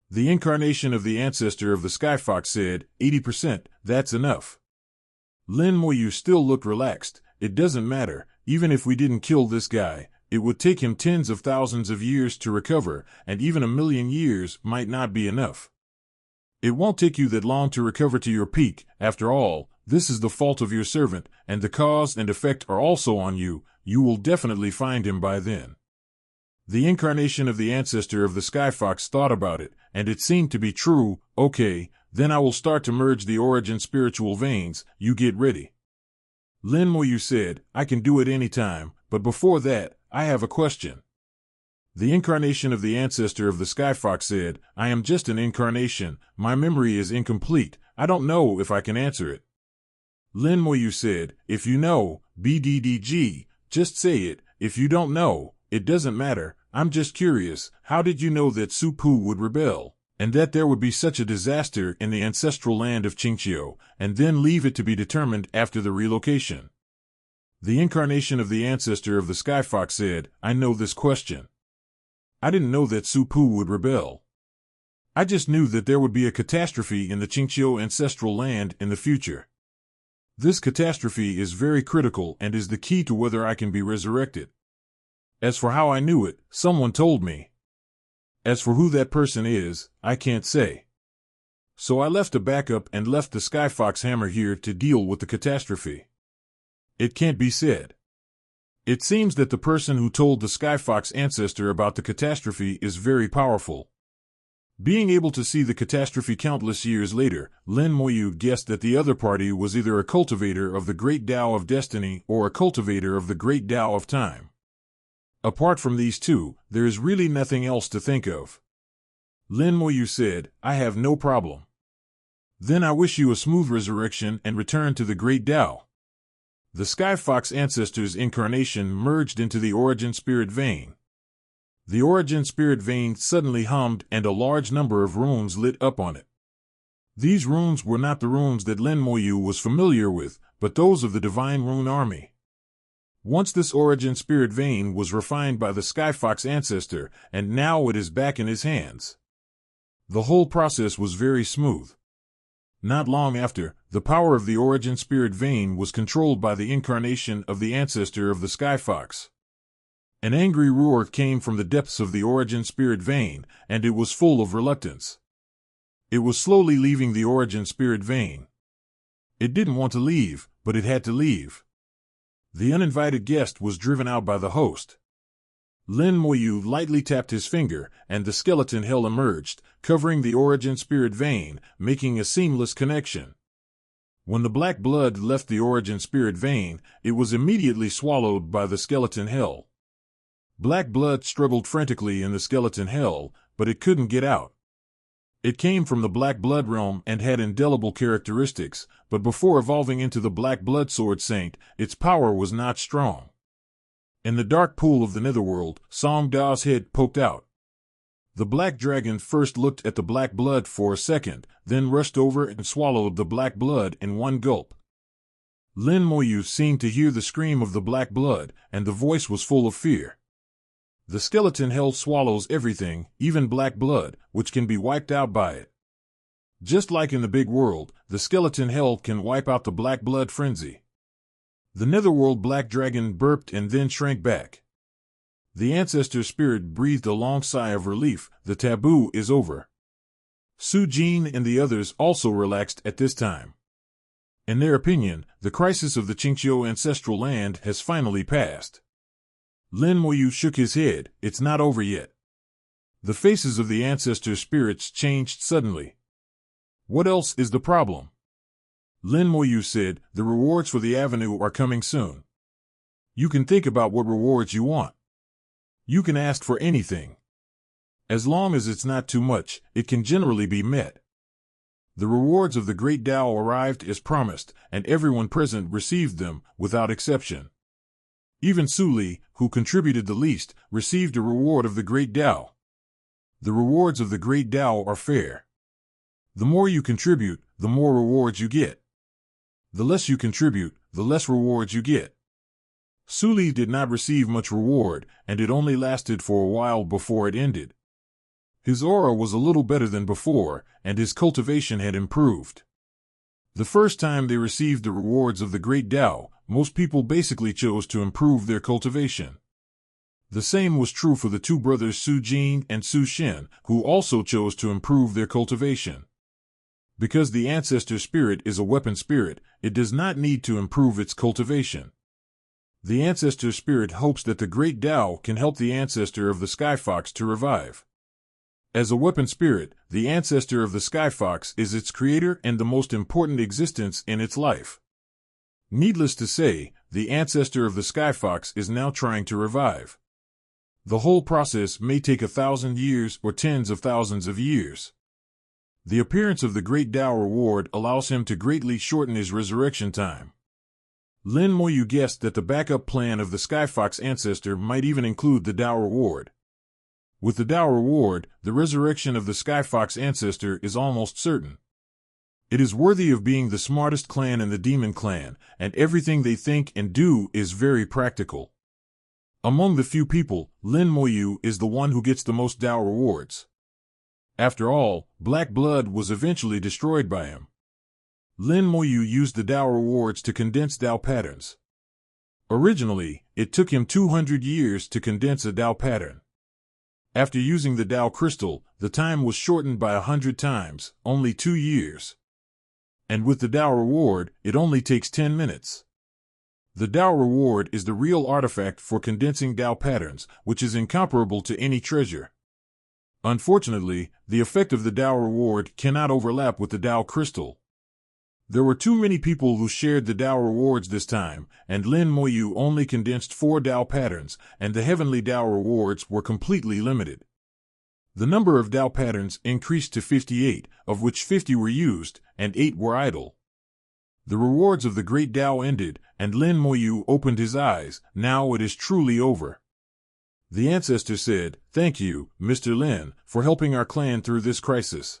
The incarnation of the ancestor of the Skyfox said, 80%, that's enough. Lin Moyu still looked relaxed. It doesn't matter, even if we didn't kill this guy, it would take him tens of thousands of years to recover, and even 1,000,000 years might not be enough. It won't take you that long to recover to your peak. After all, this is the fault of your servant, and the cause and effect are also on you. You will definitely find him by then. The incarnation of the ancestor of the Skyfox thought about it, and it seemed to be true. Okay, then I will start to merge the origin spiritual veins. You get ready. Lin Moyu said, I can do it any time, but before that, I have a question. The incarnation of the ancestor of the Skyfox said, I am just an incarnation. My memory is incomplete. I don't know if I can answer it. Lin Moyu said, if you know, BDDG, just say it. If you don't know, it doesn't matter. I'm just curious. How did you know that Supu would rebel, and that there would be such a disaster in the ancestral land of Qingqiu, and then leave it to be determined after the relocation? The incarnation of the ancestor of the Skyfox said, I know this question. I didn't know that Supu would rebel. I just knew that there would be a catastrophe in the Qingqiu ancestral land in the future. This catastrophe is very critical and is the key to whether I can be resurrected. As for how I knew it, someone told me. As for who that person is, I can't say. So I left a backup and left the Skyfox hammer here to deal with the catastrophe. It can't be said. It seems that the person who told the Skyfox ancestor about the catastrophe is very powerful. Being able to see the catastrophe countless years later, Lin Moyu guessed that the other party was either a cultivator of the Great Tao of Destiny or a cultivator of the Great Tao of Time. Apart from these two, there is really nothing else to think of. Lin Moyu said, I have no problem. Then I wish you a smooth resurrection and return to the Great Tao. The Skyfox ancestor's incarnation merged into the origin spirit vein. The origin spirit vein suddenly hummed and a large number of runes lit up on it. These runes were not the runes that Lin Moyu was familiar with, but those of the Divine Rune Army. Once this origin spirit vein was refined by the Skyfox ancestor, and now it is back in his hands. The whole process was very smooth. Not long after, the power of the origin spirit vein was controlled by the incarnation of the ancestor of the Skyfox. An angry roar came from the depths of the origin spirit vein, and it was full of reluctance. It was slowly leaving the origin spirit vein. It didn't want to leave, but it had to leave. The uninvited guest was driven out by the host. Lin Moyu lightly tapped his finger, and the skeleton hell emerged, covering the origin spirit vein, making a seamless connection. When the black blood left the origin spirit vein, it was immediately swallowed by the skeleton hell. Black blood struggled frantically in the skeleton hell, but it couldn't get out. It came from the black blood realm and had indelible characteristics, but before evolving into the black blood sword saint, its power was not strong. In the dark pool of the netherworld, Song Da's head poked out. The black dragon first looked at the black blood for a second, then rushed over and swallowed the black blood in one gulp. Lin Moyu seemed to hear the scream of the black blood, and the voice was full of fear. The skeleton hell swallows everything, even black blood, which can be wiped out by it. Just like in the big world, the skeleton hell can wipe out the black blood frenzy. The netherworld black dragon burped and then shrank back. The ancestor spirit breathed a long sigh of relief. The taboo is over. Su Jin and the others also relaxed at this time. In their opinion, the crisis of the Qingqiu ancestral land has finally passed. Lin Moyu shook his head. It's not over yet. The faces of the ancestor spirits changed suddenly. What else is the problem? Lin Moyu said, the rewards for the avenue are coming soon. You can think about what rewards you want. You can ask for anything. As long as it's not too much, it can generally be met. The rewards of the Great Tao arrived as promised, and everyone present received them, without exception. Even Su Li, who contributed the least, received a reward of the Great Tao. The rewards of the Great Tao are fair. The more you contribute, the more rewards you get. The less you contribute, the less rewards you get. Su did not receive much reward, and it only lasted for a while before it ended. His aura was a little better than before, and his cultivation had improved. The first time they received the rewards of the Great Tao, most people basically chose to improve their cultivation. The same was true for the two brothers Su Jin and Su Shen, who also chose to improve their cultivation. Because the ancestor spirit is a weapon spirit, it does not need to improve its cultivation. The ancestor spirit hopes that the Great Tao can help the ancestor of the Sky Fox to revive. As a weapon spirit, the ancestor of the Sky Fox is its creator and the most important existence in its life. Needless to say, the ancestor of the Sky Fox is now trying to revive. The whole process may take 1,000 years or tens of thousands of years. The appearance of the Great Tao reward allows him to greatly shorten his resurrection time. Lin Moyu guessed that the backup plan of the Sky Fox ancestor might even include the Tao reward. With the Tao reward, the resurrection of the Sky Fox ancestor is almost certain. It is worthy of being the smartest clan in the Demon Clan, and everything they think and do is very practical. Among the few people, Lin Moyu is the one who gets the most Tao rewards. After all, Black Blood was eventually destroyed by him. Lin Moyu used the Tao rewards to condense Tao patterns. Originally, it took him 200 years to condense a Tao pattern. After using the Tao crystal, the time was shortened by 100 times, only 2 years. And with the Tao reward, it only takes 10 minutes. The Tao reward is the real artifact for condensing Tao patterns, which is incomparable to any treasure. Unfortunately, the effect of the Tao reward cannot overlap with the Tao crystal. There were too many people who shared the Tao rewards this time, and Lin Moyu only condensed 4 Tao patterns, and the heavenly Tao rewards were completely limited. The number of Tao patterns increased to 58, of which 50 were used, and 8 were idle. The rewards of the Great Tao ended, and Lin Moyu opened his eyes. Now it is truly over. The ancestor said, "Thank you, Mr. Lin, for helping our clan through this crisis.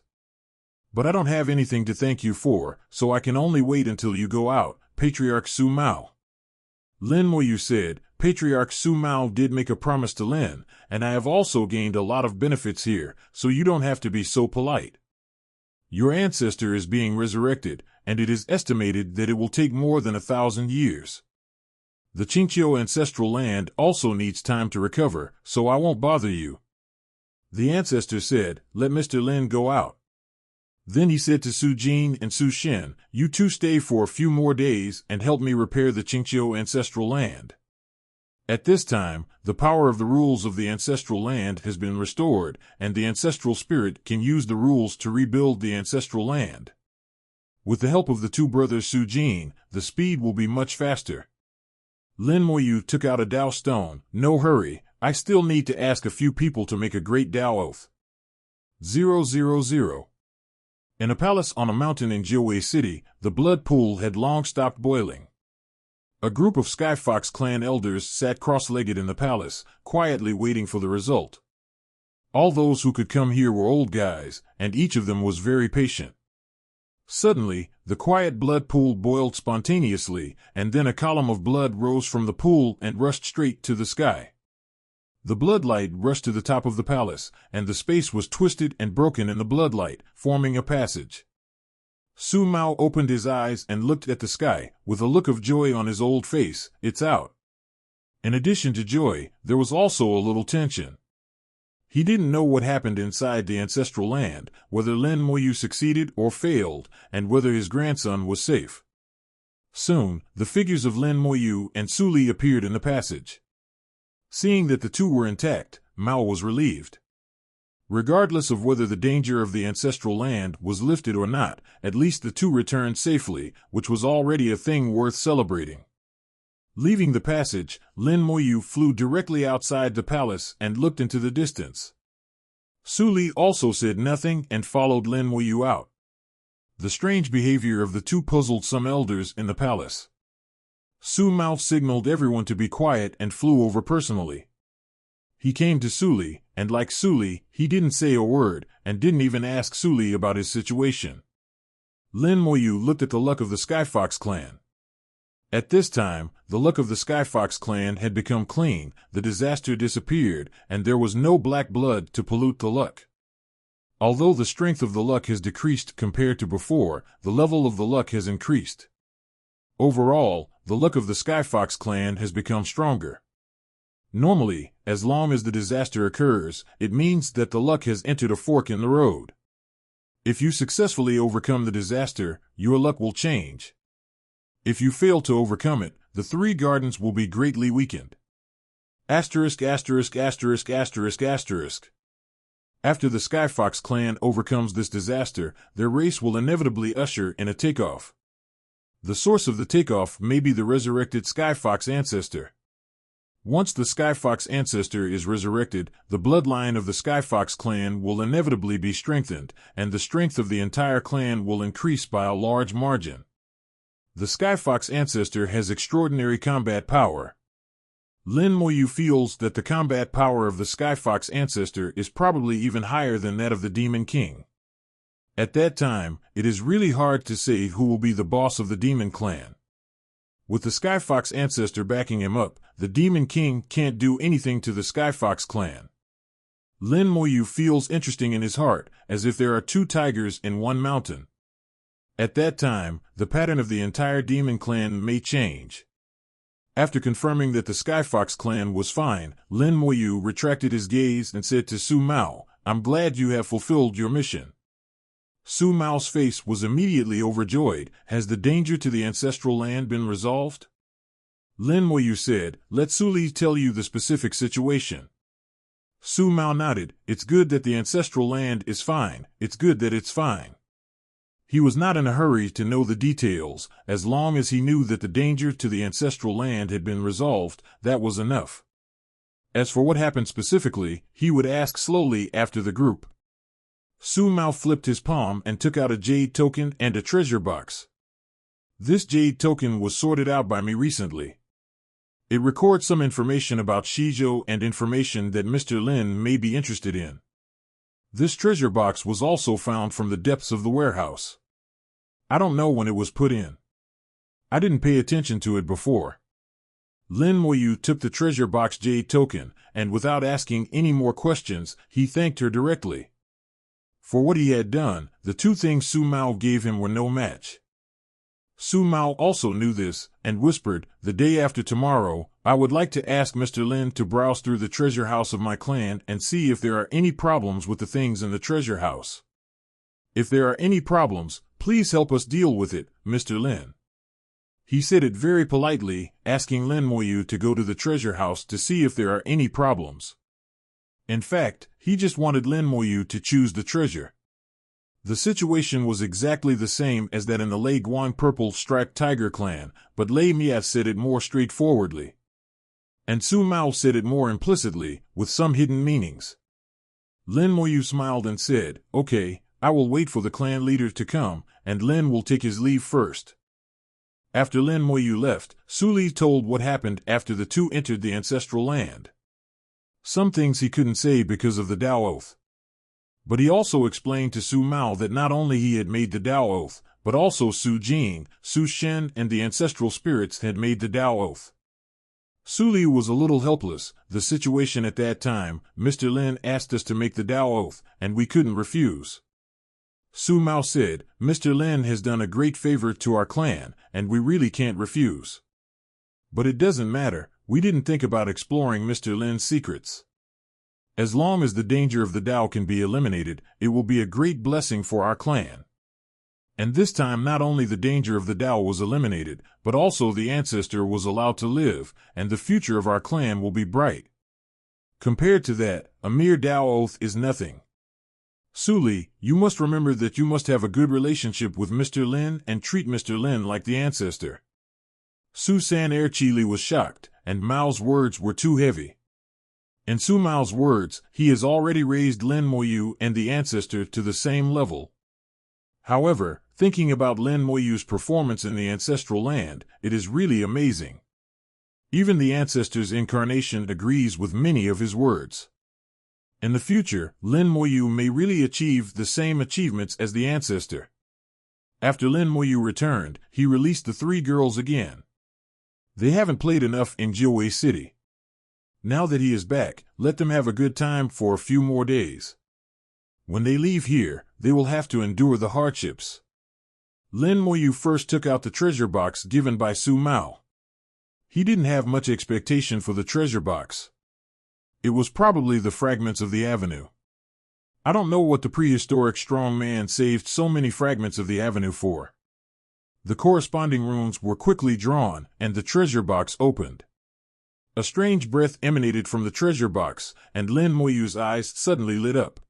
But I don't have anything to thank you for, so I can only wait until you go out, Patriarch Su Mao." Lin Moyu said, "Patriarch Su Mao did make a promise to Lin, and I have also gained a lot of benefits here, so you don't have to be so polite. Your ancestor is being resurrected, and it is estimated that it will take more than 1,000 years. The Qingqiu ancestral land also needs time to recover, so I won't bother you." The ancestor said, "Let Mr. Lin go out." Then he said to Su Jin and Su Shen, "You two stay for a few more days and help me repair the Qingqiu ancestral land." At this time, the power of the rules of the ancestral land has been restored, and the ancestral spirit can use the rules to rebuild the ancestral land. With the help of the two brothers Su Jin, the speed will be much faster. Lin Moyu took out a Tao stone. "No hurry, I still need to ask a few people to make a great Tao oath." 000. In a palace on a mountain in Jiwei City, the blood pool had long stopped boiling. A group of Sky Fox clan elders sat cross-legged in the palace, quietly waiting for the result. All those who could come here were old guys, and each of them was very patient. Suddenly, the quiet blood pool boiled spontaneously, and then a column of blood rose from the pool and rushed straight to the sky. The bloodlight rushed to the top of the palace, and the space was twisted and broken in the bloodlight, forming a passage. Su Mao opened his eyes and looked at the sky, with a look of joy on his old face. "It's out." In addition to joy, there was also a little tension. He didn't know what happened inside the ancestral land, whether Lin Moyu succeeded or failed, and whether his grandson was safe. Soon, the figures of Lin Moyu and Su Li appeared in the passage. Seeing that the two were intact, Mao was relieved. Regardless of whether the danger of the ancestral land was lifted or not, at least the two returned safely, which was already a thing worth celebrating. Leaving the passage, Lin Moyu flew directly outside the palace and looked into the distance. Su Li also said nothing and followed Lin Moyu out. The strange behavior of the two puzzled some elders in the palace. Su Mao signaled everyone to be quiet and flew over personally. He came to Su Li, and like Su Li, he didn't say a word, and didn't even ask Su Li about his situation. Lin Moyu looked at the luck of the Sky Fox clan. At this time, the luck of the Skyfox clan had become clean, the disaster disappeared, and there was no black blood to pollute the luck. Although the strength of the luck has decreased compared to before, the level of the luck has increased. Overall, the luck of the Skyfox clan has become stronger. Normally, as long as the disaster occurs, it means that the luck has entered a fork in the road. If you successfully overcome the disaster, your luck will change. If you fail to overcome it, the three gardens will be greatly weakened. Asterisk, asterisk, asterisk, asterisk, asterisk. After the Skyfox clan overcomes this disaster, their race will inevitably usher in a takeoff. The source of the takeoff may be the resurrected Skyfox ancestor. Once the Skyfox ancestor is resurrected, the bloodline of the Skyfox clan will inevitably be strengthened, and the strength of the entire clan will increase by a large margin. The Skyfox ancestor has extraordinary combat power. Lin Moyu feels that the combat power of the Skyfox ancestor is probably even higher than that of the Demon King. At that time, it is really hard to say who will be the boss of the Demon Clan. With the Skyfox ancestor backing him up, the Demon King can't do anything to the Skyfox clan. Lin Moyu feels interesting in his heart, as if there are two tigers in one mountain. At that time, the pattern of the entire Demon Clan may change. After confirming that the Skyfox clan was fine, Lin Moyu retracted his gaze and said to Su Mao, "I'm glad you have fulfilled your mission." Su Mao's face was immediately overjoyed. Has the danger to the ancestral land been resolved? Lin Moyu said, "Let Su Li tell you the specific situation." Su Mao nodded. "It's good that the ancestral land is fine. It's good that it's fine." He was not in a hurry to know the details. As long as he knew that the danger to the ancestral land had been resolved, that was enough. As for what happened specifically, he would ask slowly after the group. Su Mao flipped his palm and took out a jade token and a treasure box. This jade token was sorted out by me recently. It records some information about Shizhou and information that Mr. Lin may be interested in. This treasure box was also found from the depths of the warehouse. I don't know when it was put in. I didn't pay attention to it before. Lin Moyu took the treasure box jade token, and without asking any more questions, he thanked her directly. For what he had done, the two things Su Mao gave him were no match. Su Mao also knew this, and whispered, "The day after tomorrow, I would like to ask Mr. Lin to browse through the treasure house of my clan and see if there are any problems with the things in the treasure house. If there are any problems, please help us deal with it, Mr. Lin." He said it very politely, asking Lin Moyu to go to the treasure house to see if there are any problems. In fact, he just wanted Lin Moyu to choose the treasure. The situation was exactly the same as that in the Lei Guan Purple Striped Tiger clan, but Lei Miath said it more straightforwardly. And Su Mao said it more implicitly, with some hidden meanings. Lin Moyu smiled and said, "Okay, I will wait for the clan leader to come, and Lin will take his leave first." After Lin Moyu left, Su Li told what happened after the two entered the ancestral land. Some things he couldn't say because of the Tao Oath. But he also explained to Su Mao that not only he had made the Tao Oath, but also Su Jing, Su Shen and the ancestral spirits had made the Tao Oath. Su Li was a little helpless. The situation at that time, Mr. Lin asked us to make the Tao Oath, and we couldn't refuse. Su Mao said, "Mr. Lin has done a great favor to our clan, and we really can't refuse." But it doesn't matter. We didn't think about exploring Mr. Lin's secrets. As long as the danger of the Tao can be eliminated, it will be a great blessing for our clan. And this time not only the danger of the Tao was eliminated, but also the ancestor was allowed to live, and the future of our clan will be bright. Compared to that, a mere Tao Oath is nothing. Su Li, you must remember that you must have a good relationship with Mr. Lin and treat Mr. Lin like the ancestor. Su San Erchili was shocked, and Mao's words were too heavy. In Su Mao's words, he has already raised Lin Moyu and the ancestor to the same level. However, thinking about Lin Moyu's performance in the ancestral land, it is really amazing. Even the ancestor's incarnation agrees with many of his words. In the future, Lin Moyu may really achieve the same achievements as the ancestor. After Lin Moyu returned, he released the three girls again. They haven't played enough in Jiwei City. Now that he is back, let them have a good time for a few more days. When they leave here, they will have to endure the hardships. Lin Moyu first took out the treasure box given by Su Mao. He didn't have much expectation for the treasure box. It was probably the fragments of the avenue. I don't know what the prehistoric strong man saved so many fragments of the avenue for. The corresponding runes were quickly drawn, and the treasure box opened. A strange breath emanated from the treasure box, and Lin Moyu's eyes suddenly lit up.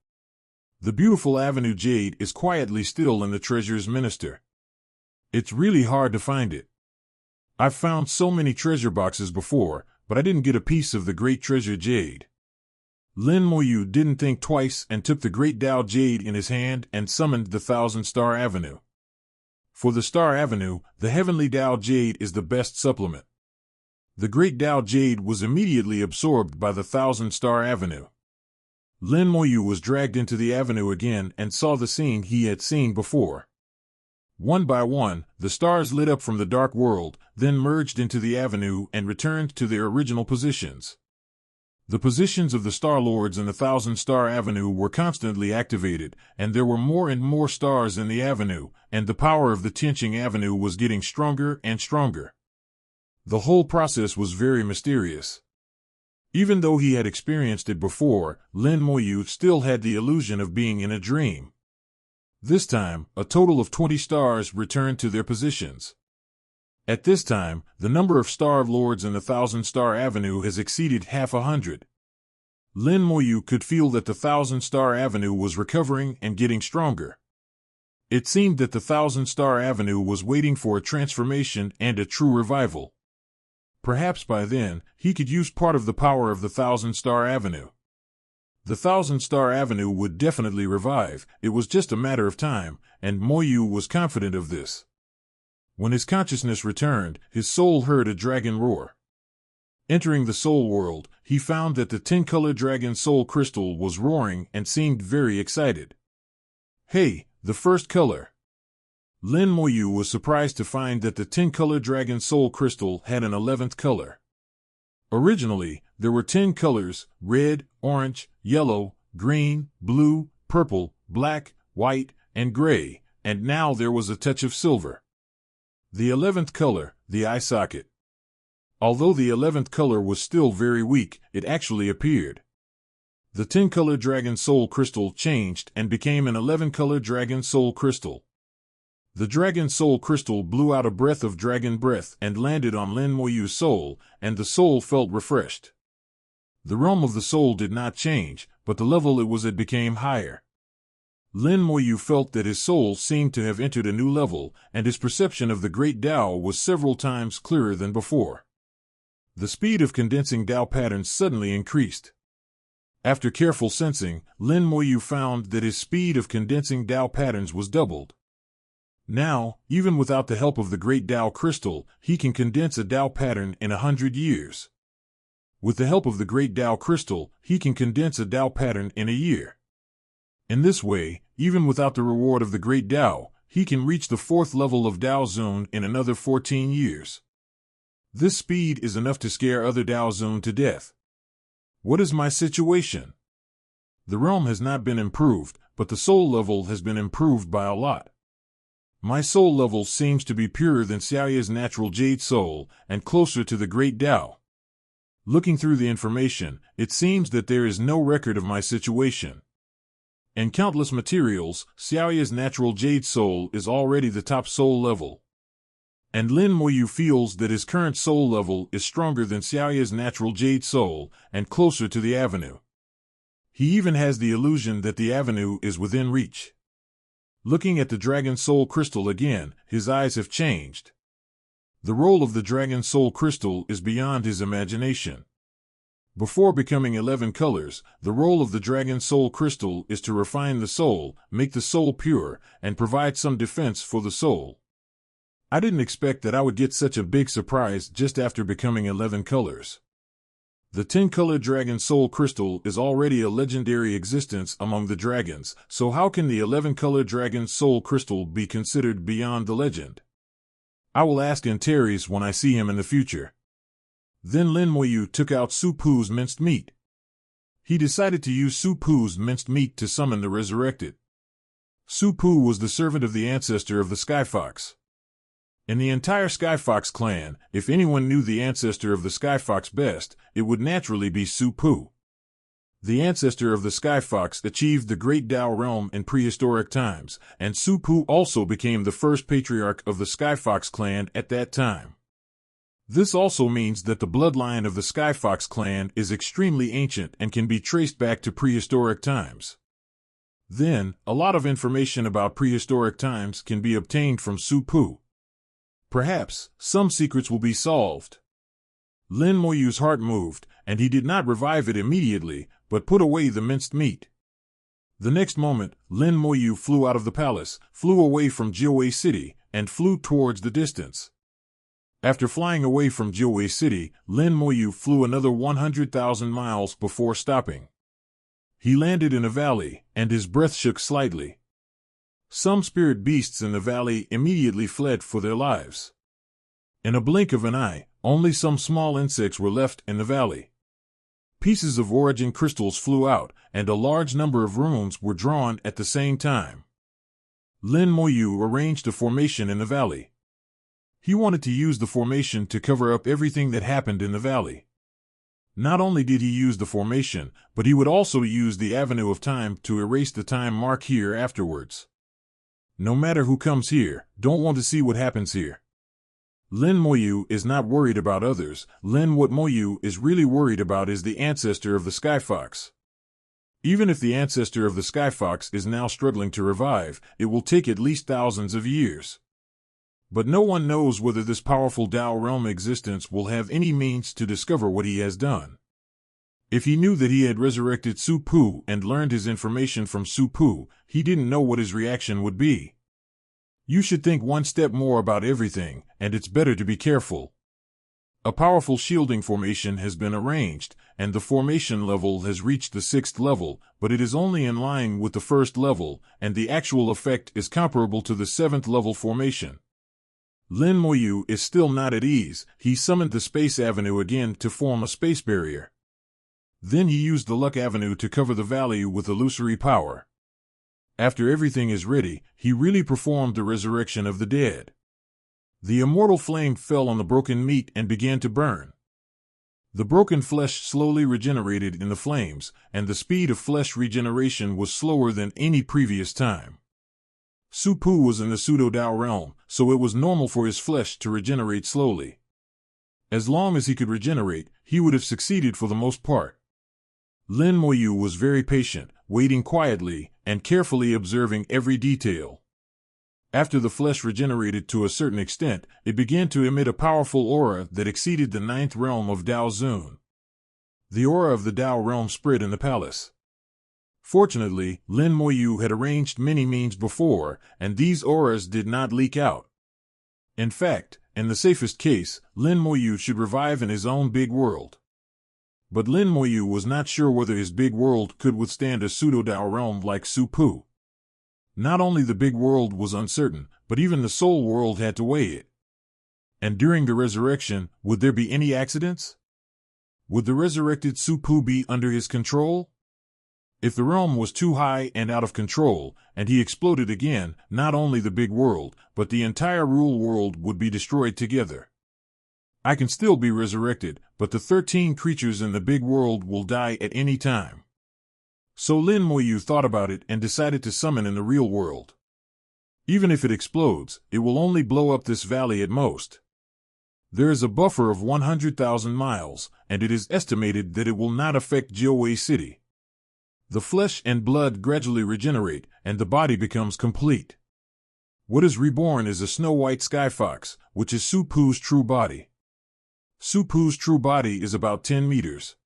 The beautiful avenue jade is quietly still in the treasure's minister. It's really hard to find it. I've found so many treasure boxes before, but I didn't get a piece of the great treasure jade. Lin Moyu didn't think twice and took the great Dao jade in his hand and summoned the Thousand Star Avenue. For the Star Avenue, the heavenly Dao jade is the best supplement. The great Dao jade was immediately absorbed by the Thousand Star Avenue. Lin Moyu was dragged into the avenue again and saw the scene he had seen before. One by one, the stars lit up from the dark world, then merged into the avenue and returned to their original positions. The positions of the Star Lords in the Thousand Star Avenue were constantly activated, and there were more and more stars in the avenue, and the power of the Tianqing Avenue was getting stronger and stronger. The whole process was very mysterious. Even though he had experienced it before, Lin Moyu still had the illusion of being in a dream. This time, a total of 20 stars returned to their positions. At this time, the number of Star Lords in the Thousand Star Avenue has exceeded 100. Lin Moyu could feel that the Thousand Star Avenue was recovering and getting stronger. It seemed that the Thousand Star Avenue was waiting for a transformation and a true revival. Perhaps by then, he could use part of the power of the Thousand Star Avenue. The Thousand Star Avenue would definitely revive, it was just a matter of time, and Moyu was confident of this. When his consciousness returned, his soul heard a dragon roar. Entering the soul world, he found that the 10-color dragon soul crystal was roaring and seemed very excited. Hey, the first color! Lin Moyu was surprised to find that the 10-color dragon soul crystal had an 11th color. Originally, there were 10 colors: red, orange, yellow, green, blue, purple, black, white, and gray, and now there was a touch of silver. The 11th color, the eye socket. Although the 11th color was still very weak, it actually appeared. The 10-color dragon soul crystal changed and became an 11-color dragon soul crystal. The dragon soul crystal blew out a breath of dragon breath and landed on Lin Moyu's soul, and the soul felt refreshed. The realm of the soul did not change, but the level it was at became higher. Lin Moyu felt that his soul seemed to have entered a new level, and his perception of the great Tao was several times clearer than before. The speed of condensing Tao patterns suddenly increased. After careful sensing, Lin Moyu found that his speed of condensing Tao patterns was doubled. Now, even without the help of the great Tao crystal, he can condense a Tao pattern in 100 years. With the help of the great Tao crystal, he can condense a Tao pattern in a year. In this way, even without the reward of the great Tao, he can reach the 4th level of Tao Zone in another 14 years. This speed is enough to scare other Tao Zone to death. What is my situation? The realm has not been improved, but the soul level has been improved by a lot. My soul level seems to be purer than Xiaoya's natural jade soul, and closer to the great Tao. Looking through the information, it seems that there is no record of my situation. In countless materials, Xiaoya's natural jade soul is already the top soul level. And Lin Moyu feels that his current soul level is stronger than Xiaoya's natural jade soul, and closer to the avenue. He even has the illusion that the avenue is within reach. Looking at the dragon soul crystal again, his eyes have changed. The role of the dragon soul crystal is beyond his imagination. Before becoming 11 colors, the role of the dragon soul crystal is to refine the soul, make the soul pure, and provide some defense for the soul. I didn't expect that I would get such a big surprise just after becoming 11 colors. The 10-color dragon soul crystal is already a legendary existence among the dragons, so how can the 11-color dragon soul crystal be considered beyond the legend? I will ask Antares when I see him in the future. Then Lin Moyu took out Su Pu's minced meat. He decided to use Su Pu's minced meat to summon the resurrected. Su Pu was the servant of the ancestor of the Sky Fox. In the entire Sky Fox clan, if anyone knew the ancestor of the Sky Fox best, it would naturally be Su Pu. The ancestor of the Sky Fox achieved the Great Tao realm in prehistoric times, and Su Pu also became the first patriarch of the Sky Fox clan at that time. This also means that the bloodline of the Sky Fox clan is extremely ancient and can be traced back to prehistoric times. Then, a lot of information about prehistoric times can be obtained from Su Pu. Perhaps, some secrets will be solved. Lin Moyu's heart moved, and he did not revive it immediately, but put away the minced meat. The next moment, Lin Moyu flew out of the palace, flew away from Jiuwei City, and flew towards the distance. After flying away from Jiuwei City, Lin Moyu flew another 100,000 miles before stopping. He landed in a valley, and his breath shook slightly. Some spirit beasts in the valley immediately fled for their lives. In a blink of an eye, only some small insects were left in the valley. Pieces of origin crystals flew out, and a large number of runes were drawn at the same time. Lin Moyu arranged a formation in the valley. He wanted to use the formation to cover up everything that happened in the valley. Not only did he use the formation, but he would also use the avenue of time to erase the time mark here afterwards. No matter who comes here, don't want to see what happens here. Lin Moyu is not worried about others. What Moyu is really worried about is the ancestor of the Sky Fox. Even if the ancestor of the Sky Fox is now struggling to revive, it will take at least thousands of years. But no one knows whether this powerful Tao realm existence will have any means to discover what he has done. If he knew that he had resurrected Su Pu and learned his information from Su Pu, he didn't know what his reaction would be. You should think one step more about everything, and it's better to be careful. A powerful shielding formation has been arranged, and the formation level has reached the 6th level, but it is only in line with the 1st level, and the actual effect is comparable to the 7th level formation. Lin Moyu is still not at ease. He summoned the Space Avenue again to form a space barrier. Then he used the Luck Avenue to cover the valley with illusory power. After everything is ready, he really performed the resurrection of the dead. The immortal flame fell on the broken meat and began to burn. The broken flesh slowly regenerated in the flames, and the speed of flesh regeneration was slower than any previous time. Su Pu was in the pseudo-Tao realm, so it was normal for his flesh to regenerate slowly. As long as he could regenerate, he would have succeeded for the most part. Lin Moyu was very patient, waiting quietly, and carefully observing every detail. After the flesh regenerated to a certain extent, it began to emit a powerful aura that exceeded the 9th realm of Dao Zun. The aura of the Tao realm spread in the palace. Fortunately, Lin Moyu had arranged many means before, and these auras did not leak out. In fact, in the safest case, Lin Moyu should revive in his own big world. But Lin Moyu was not sure whether his big world could withstand a pseudo-Tao realm like Su Pu. Not only the big world was uncertain, but even the soul world had to weigh it. And during the resurrection, would there be any accidents? Would the resurrected Su Pu be under his control? If the realm was too high and out of control, and he exploded again, not only the big world, but the entire rule world would be destroyed together. I can still be resurrected, but the 13 creatures in the big world will die at any time. So Lin Moyu thought about it and decided to summon in the real world. Even if it explodes, it will only blow up this valley at most. There is a buffer of 100,000 miles, and it is estimated that it will not affect Jiuwei City. The flesh and blood gradually regenerate, and the body becomes complete. What is reborn is a snow-white sky fox, which is Su Pu's true body. Su Pu's true body is about 10 meters.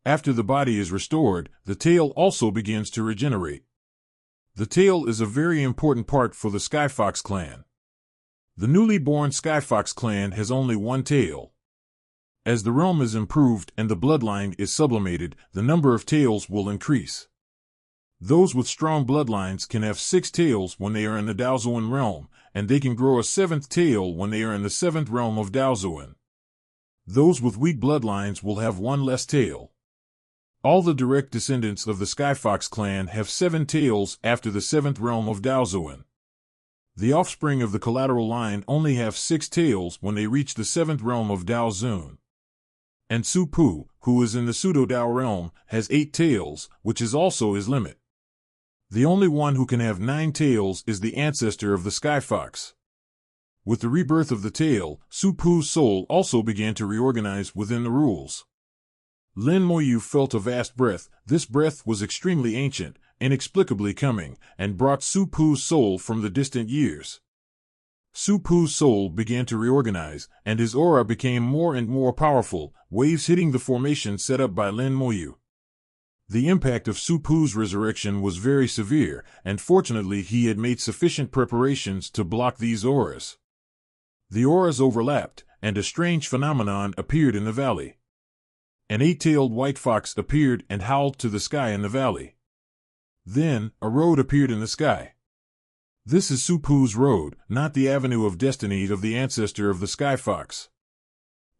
After the body is restored, the tail also begins to regenerate. The tail is a very important part for the Sky Fox clan. The newly born Sky Fox clan has only one tail. As the realm is improved and the bloodline is sublimated, the number of tails will increase. Those with strong bloodlines can have 6 tails when they are in the Daozuan realm, and they can grow a seventh tail when they are in the seventh realm of Daozuan. Those with weak bloodlines will have one less tail. All the direct descendants of the Skyfox clan have 7 tails after the 7th realm of Daozuan. The offspring of the collateral line only have 6 tails when they reach the 7th realm of Daozun. And Su Pu, who is in the Pseudo-Dao realm, has 8 tails, which is also his limit. The only one who can have 9 tails is the ancestor of the Skyfox. With the rebirth of the tail, Su Pu's soul also began to reorganize within the rules. Lin Moyu felt a vast breath. This breath was extremely ancient, inexplicably coming, and brought Su Pu's soul from the distant years. Su Pu's soul began to reorganize, and his aura became more and more powerful, waves hitting the formation set up by Lin Moyu. The impact of Su Pu's resurrection was very severe, and fortunately he had made sufficient preparations to block these auras. The auras overlapped, and a strange phenomenon appeared in the valley. An 8-tailed white fox appeared and howled to the sky in the valley. Then, a road appeared in the sky. This is Su Pu's road, not the avenue of destiny of the ancestor of the Skyfox.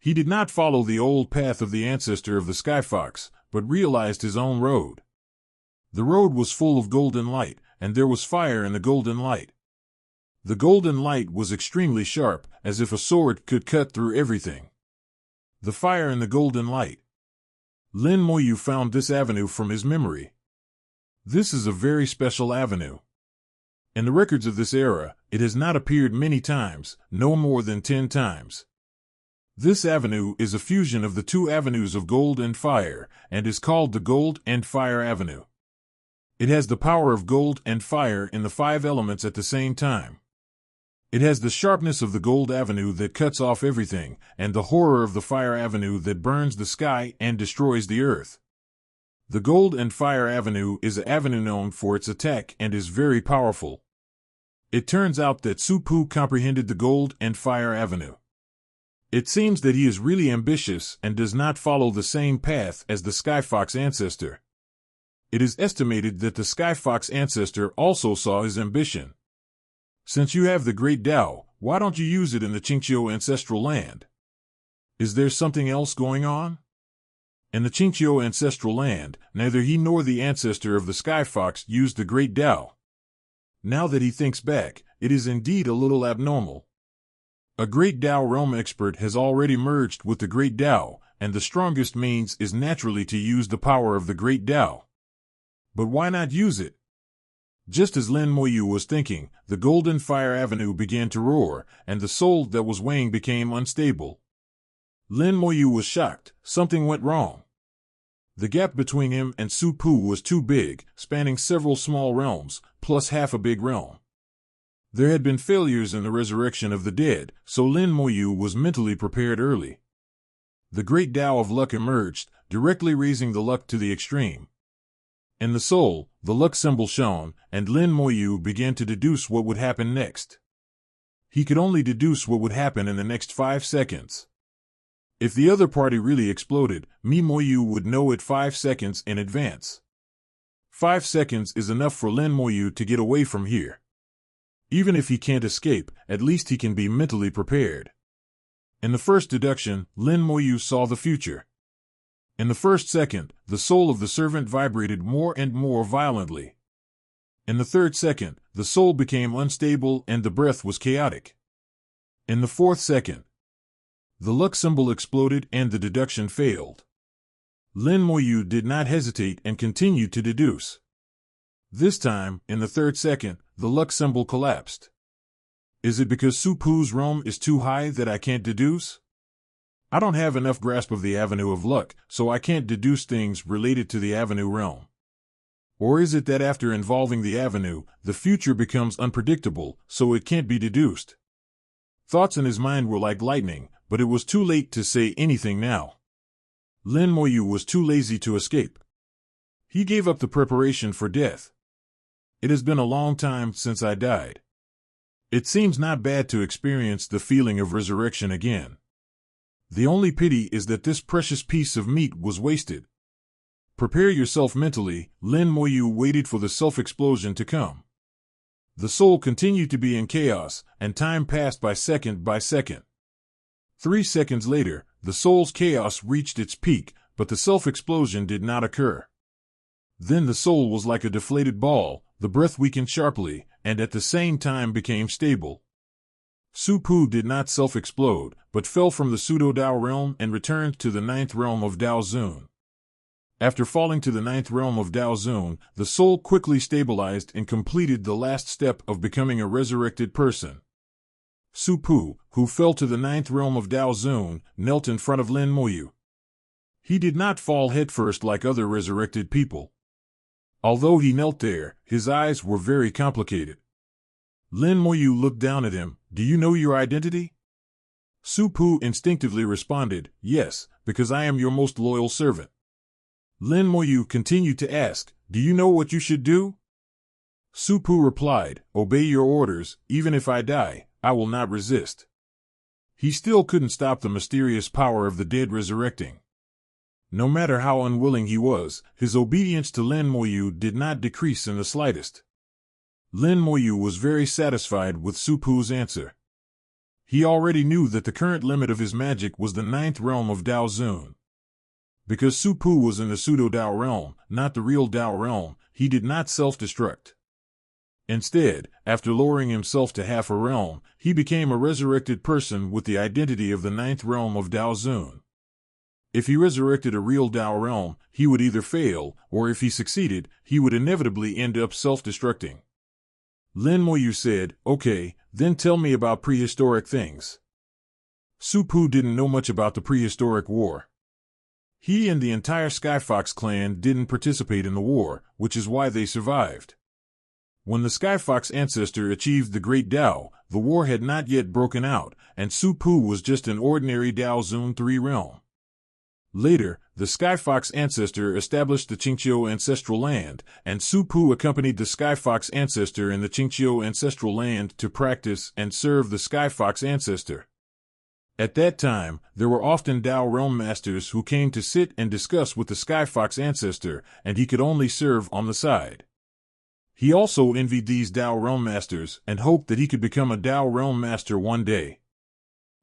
He did not follow the old path of the ancestor of the Skyfox, but realized his own road. The road was full of golden light, and there was fire in the golden light. The golden light was extremely sharp, as if a sword could cut through everything. The fire in the golden light. Lin Moyu found this avenue from his memory. This is a very special avenue. In the records of this era, it has not appeared many times, no more than 10 times. This avenue is a fusion of the 2 avenues of gold and fire, and is called the Gold and Fire Avenue. It has the power of gold and fire in the 5 elements at the same time. It has the sharpness of the Gold Avenue that cuts off everything, and the horror of the Fire Avenue that burns the sky and destroys the earth. The Gold and Fire Avenue is an avenue known for its attack and is very powerful. It turns out that Su Pu comprehended the Gold and Fire Avenue. It seems that he is really ambitious and does not follow the same path as the Skyfox ancestor. It is estimated that the Skyfox ancestor also saw his ambition. Since you have the Great Tao, why don't you use it in the Qingqiu ancestral land? Is there something else going on? In the Qingqiu ancestral land, neither he nor the ancestor of the Skyfox used the Great Tao. Now that he thinks back, it is indeed a little abnormal. A Great Tao realm expert has already merged with the Great Tao, and the strongest means is naturally to use the power of the Great Tao. But why not use it? Just as Lin Moyu was thinking, the Golden Fire Avenue began to roar, and the soul that was weighing became unstable. Lin Moyu was shocked. Something went wrong. The gap between him and Su Pu was too big, spanning several small realms, plus half a big realm. There had been failures in the resurrection of the dead, so Lin Moyu was mentally prepared early. The Great Tao of Luck emerged, directly raising the luck to the extreme. In the soul, the luck symbol shone, and Lin Moyu began to deduce what would happen next. He could only deduce what would happen in the next 5 seconds. If the other party really exploded, Moyu would know it 5 seconds in advance. 5 seconds is enough for Lin Moyu to get away from here. Even if he can't escape, at least he can be mentally prepared. In the first deduction, Lin Moyu saw the future. In the first second, the soul of the servant vibrated more and more violently. In the third second, the soul became unstable and the breath was chaotic. In the fourth second, the luck symbol exploded and the deduction failed. Lin Moyu did not hesitate and continued to deduce. This time, in the third second, the luck symbol collapsed. Is it because Su Pu's realm is too high that I can't deduce? I don't have enough grasp of the avenue of luck, so I can't deduce things related to the avenue realm. Or is it that after involving the avenue, the future becomes unpredictable, so it can't be deduced? Thoughts in his mind were like lightning, but it was too late to say anything now. Lin Moyu was too lazy to escape. He gave up the preparation for death. It has been a long time since I died. It seems not bad to experience the feeling of resurrection again. The only pity is that this precious piece of meat was wasted. Prepare yourself mentally. Lin Moyu waited for the self-explosion to come. The soul continued to be in chaos, and time passed by second by second. 3 seconds later, the soul's chaos reached its peak, but the self-explosion did not occur. Then the soul was like a deflated ball, the breath weakened sharply, and at the same time became stable. Su-Pu did not self-explode, but fell from the pseudo-Dao realm and returned to the 9th realm of Dao Zun. After falling to the 9th realm of Dao Zun, the soul quickly stabilized and completed the last step of becoming a resurrected person. Su-Pu, who fell to the 9th realm of Dao Zun, knelt in front of Lin Moyu. He did not fall headfirst like other resurrected people. Although he knelt there, his eyes were very complicated. Lin Moyu looked down at him. "Do you know your identity?" Su-Pu instinctively responded, "Yes, because I am your most loyal servant." Lin Moyu continued to ask, "Do you know what you should do?" Su-Pu replied, "Obey your orders, even if I die, I will not resist." He still couldn't stop the mysterious power of the dead resurrecting. No matter how unwilling he was, his obedience to Lin Moyu did not decrease in the slightest. Lin Moyu was very satisfied with Su-Pu's answer. He already knew that the current limit of his magic was the 9th realm of Dao Zun. Because Su-Pu was in the pseudo-Dao realm, not the real Dao realm, he did not self-destruct. Instead, after lowering himself to half a realm, he became a resurrected person with the identity of the 9th realm of Dao Zun. If he resurrected a real Dao realm, he would either fail, or if he succeeded, he would inevitably end up self-destructing. Lin Moyu said, "Okay, then tell me about prehistoric things." Su-Pu didn't know much about the prehistoric war. He and the entire Skyfox clan didn't participate in the war, which is why they survived. When the Skyfox ancestor achieved the Great Dao, the war had not yet broken out, and Su-Pu was just an ordinary Dao Zun 3 realm. Later, the Skyfox ancestor established the Qingqiu ancestral land, and Su-Pu accompanied the Skyfox ancestor in the Qingqiu ancestral land to practice and serve the Skyfox ancestor. At that time, there were often Dao realm masters who came to sit and discuss with the Skyfox ancestor, and he could only serve on the side. He also envied these Dao realm masters and hoped that he could become a Dao realm master one day.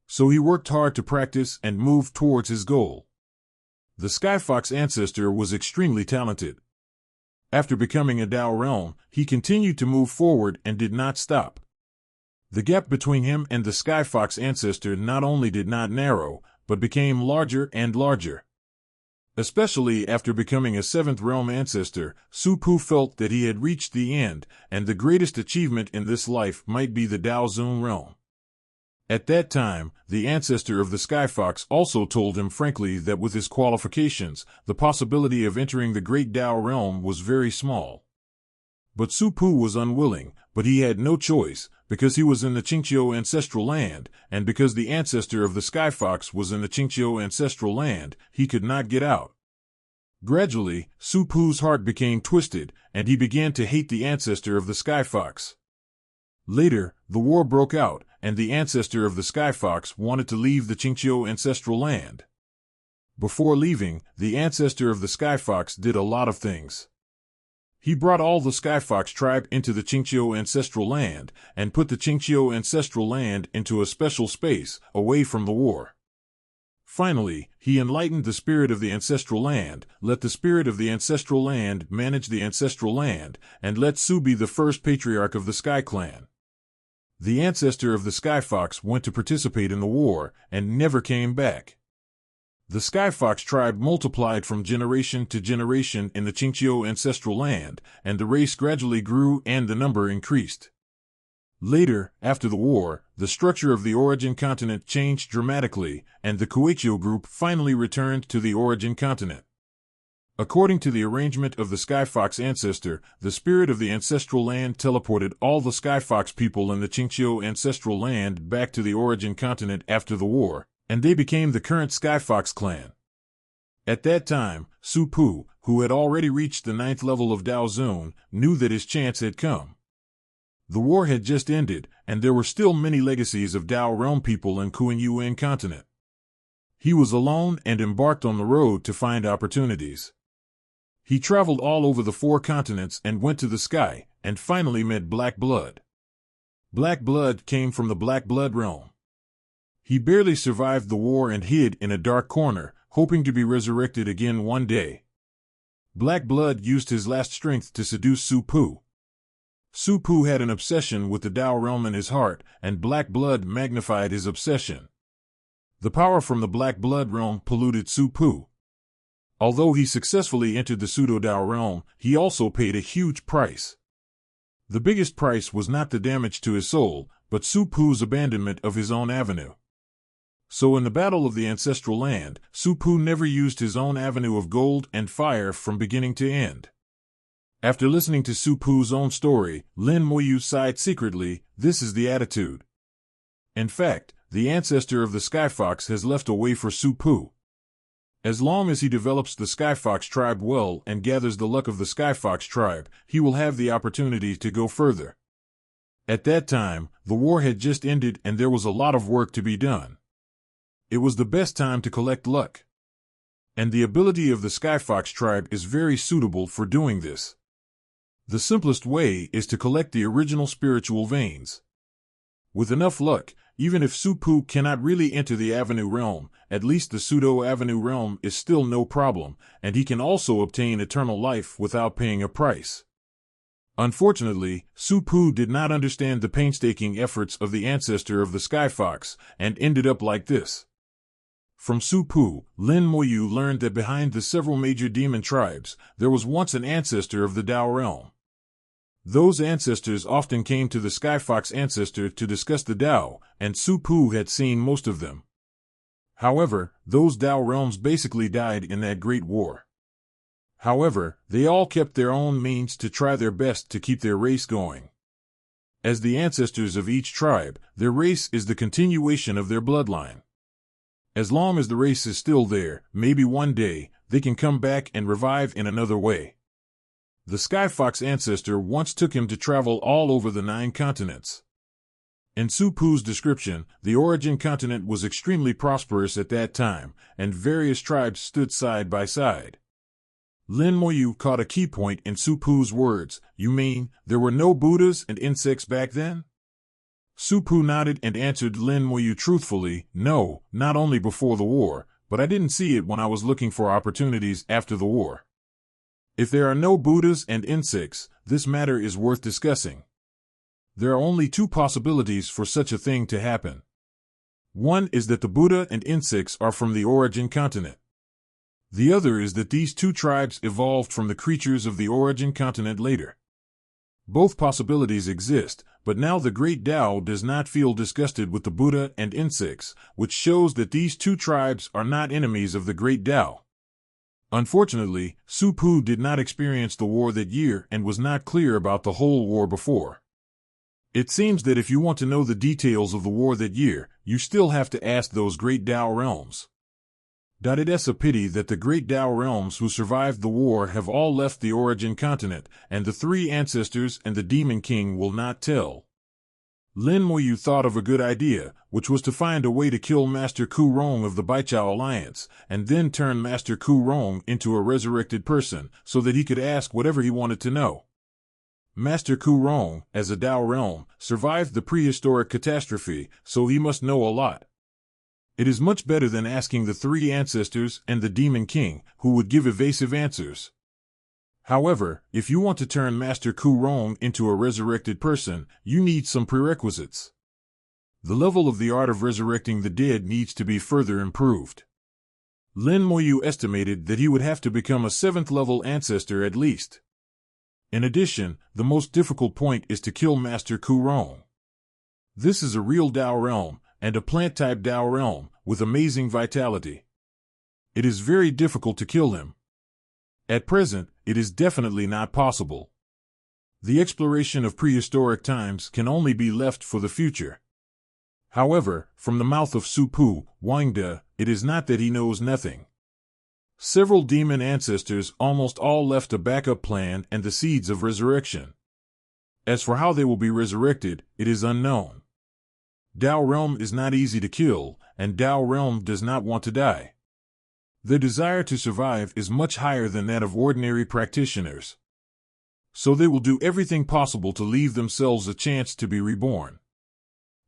So he worked hard to practice and move towards his goal. The Skyfox ancestor was extremely talented. After becoming a Dao realm, he continued to move forward and did not stop. The gap between him and the Skyfox ancestor not only did not narrow, but became larger and larger. Especially after becoming a 7th realm ancestor, Su-Pu felt that he had reached the end, and the greatest achievement in this life might be the Dao Zun realm. At that time, the ancestor of the Skyfox also told him frankly that with his qualifications, the possibility of entering the Great Dao realm was very small. But Su-Pu was unwilling, but he had no choice, because he was in the Qingqiu ancestral land, and because the ancestor of the Skyfox was in the Qingqiu ancestral land, he could not get out. Gradually, Su-Pu's heart became twisted, and he began to hate the ancestor of the Skyfox. Later, the war broke out, and the ancestor of the Skyfox wanted to leave the Qingqiu ancestral land. Before leaving, the ancestor of the Skyfox did a lot of things. He brought all the Skyfox tribe into the Qingqiu ancestral land, and put the Qingqiu ancestral land into a special space, away from the war. Finally, he enlightened the spirit of the ancestral land, let the spirit of the ancestral land manage the ancestral land, and let Su be the first patriarch of the Sky Clan. The ancestor of the Skyfox went to participate in the war, and never came back. The Skyfox tribe multiplied from generation to generation in the Qingqiu ancestral land, and the race gradually grew and the number increased. Later, after the war, the structure of the origin continent changed dramatically, and the Kueikyo group finally returned to the origin continent. According to the arrangement of the Skyfox ancestor, the spirit of the ancestral land teleported all the Skyfox people in the Qingqiu ancestral land back to the origin continent after the war, and they became the current Skyfox clan. At that time, Su-Pu, who had already reached the 9th level of Dao Zun, knew that his chance had come. The war had just ended, and there were still many legacies of Dao realm people in Kuan-Yuan continent. He was alone and embarked on the road to find opportunities. He traveled all over the 4 continents and went to the sky, and finally met Black Blood. Black blood came from the black blood realm. He barely survived the war and hid in a dark corner, hoping to be resurrected again one day. Black blood used his last strength to seduce Su Pu. Su Pu had an obsession with the Tao realm in his heart, and black blood magnified his obsession. The power from the black blood realm polluted Su Pu. Although he successfully entered the pseudo-Tao realm, he also paid a huge price. The biggest price was not the damage to his soul, but Su Pu's abandonment of his own avenue. So in the battle of the ancestral land, Su Pu never used his own avenue of gold and fire from beginning to end. After listening to Su Pu's own story, Lin Moyu sighed secretly. This is the attitude. In fact, the ancestor of the Sky Fox has left a way for Su Pu. As long as he develops the Sky Fox tribe well and gathers the luck of the Sky Fox tribe, he will have the opportunity to go further. At that time, the war had just ended and there was a lot of work to be done. It was the best time to collect luck. And the ability of the Sky Fox tribe is very suitable for doing this. The simplest way is to collect the original spiritual veins. With enough luck, even if Su Pu cannot really enter the Avenue realm, at least the pseudo-Avenue realm is still no problem, and he can also obtain eternal life without paying a price. Unfortunately, Su Pu did not understand the painstaking efforts of the ancestor of the Sky Fox, and ended up like this. From Su Pu, Lin Moyu learned that behind the several major demon tribes, there was once an ancestor of the Tao realm. Those ancestors often came to the Sky Fox ancestor to discuss the Tao, and Su Pu had seen most of them. However, those Tao realms basically died in that great war. However, they all kept their own means to try their best to keep their race going. As the ancestors of each tribe, their race is the continuation of their bloodline. As long as the race is still there, maybe one day, they can come back and revive in another way. The Sky Fox ancestor once took him to travel all over the 9 continents. In Su Pu's description, the origin continent was extremely prosperous at that time, and various tribes stood side by side. Lin Moyu caught a key point in Su Pu's words. You mean, there were no Buddhas and insects back then? Su Pu nodded and answered Lin Moyu truthfully, no, not only before the war, but I didn't see it when I was looking for opportunities after the war. If there are no Buddhas and insects, this matter is worth discussing. There are only 2 possibilities for such a thing to happen. One is that the Buddha and insects are from the origin continent. The other is that these 2 tribes evolved from the creatures of the origin continent later. Both possibilities exist, but now the great Tao does not feel disgusted with the Buddha and insects, which shows that these 2 tribes are not enemies of the great Tao. Unfortunately, Su Pu did not experience the war that year and was not clear about the whole war before. It seems that if you want to know the details of the war that year, you still have to ask those great Tao realms. It is a pity that the great Tao realms who survived the war have all left the origin continent, and the 3 ancestors and the Demon King will not tell. Lin Moyu thought of a good idea, which was to find a way to kill Master Ku Rong of the Baichao Alliance, and then turn Master Ku Rong into a resurrected person, so that he could ask whatever he wanted to know. Master Ku Rong, as a Tao realm, survived the prehistoric catastrophe, so he must know a lot. It is much better than asking the 3 ancestors and the Demon King, who would give evasive answers. However, if you want to turn Master Ku Rong into a resurrected person, you need some prerequisites. The level of the art of resurrecting the dead needs to be further improved. Lin Moyu estimated that he would have to become a 7th-level ancestor at least. In addition, the most difficult point is to kill Master Ku Rong. This is a real Tao realm, and a plant-type Tao realm, with amazing vitality. It is very difficult to kill him. At present, it is definitely not possible. The exploration of prehistoric times can only be left for the future. However, from the mouth of Su Pu, Wangde, it is not that he knows nothing. Several demon ancestors almost all left a backup plan and the seeds of resurrection. As for how they will be resurrected, it is unknown. Tao realm is not easy to kill, and Tao realm does not want to die. Their desire to survive is much higher than that of ordinary practitioners. so they will do everything possible to leave themselves a chance to be reborn.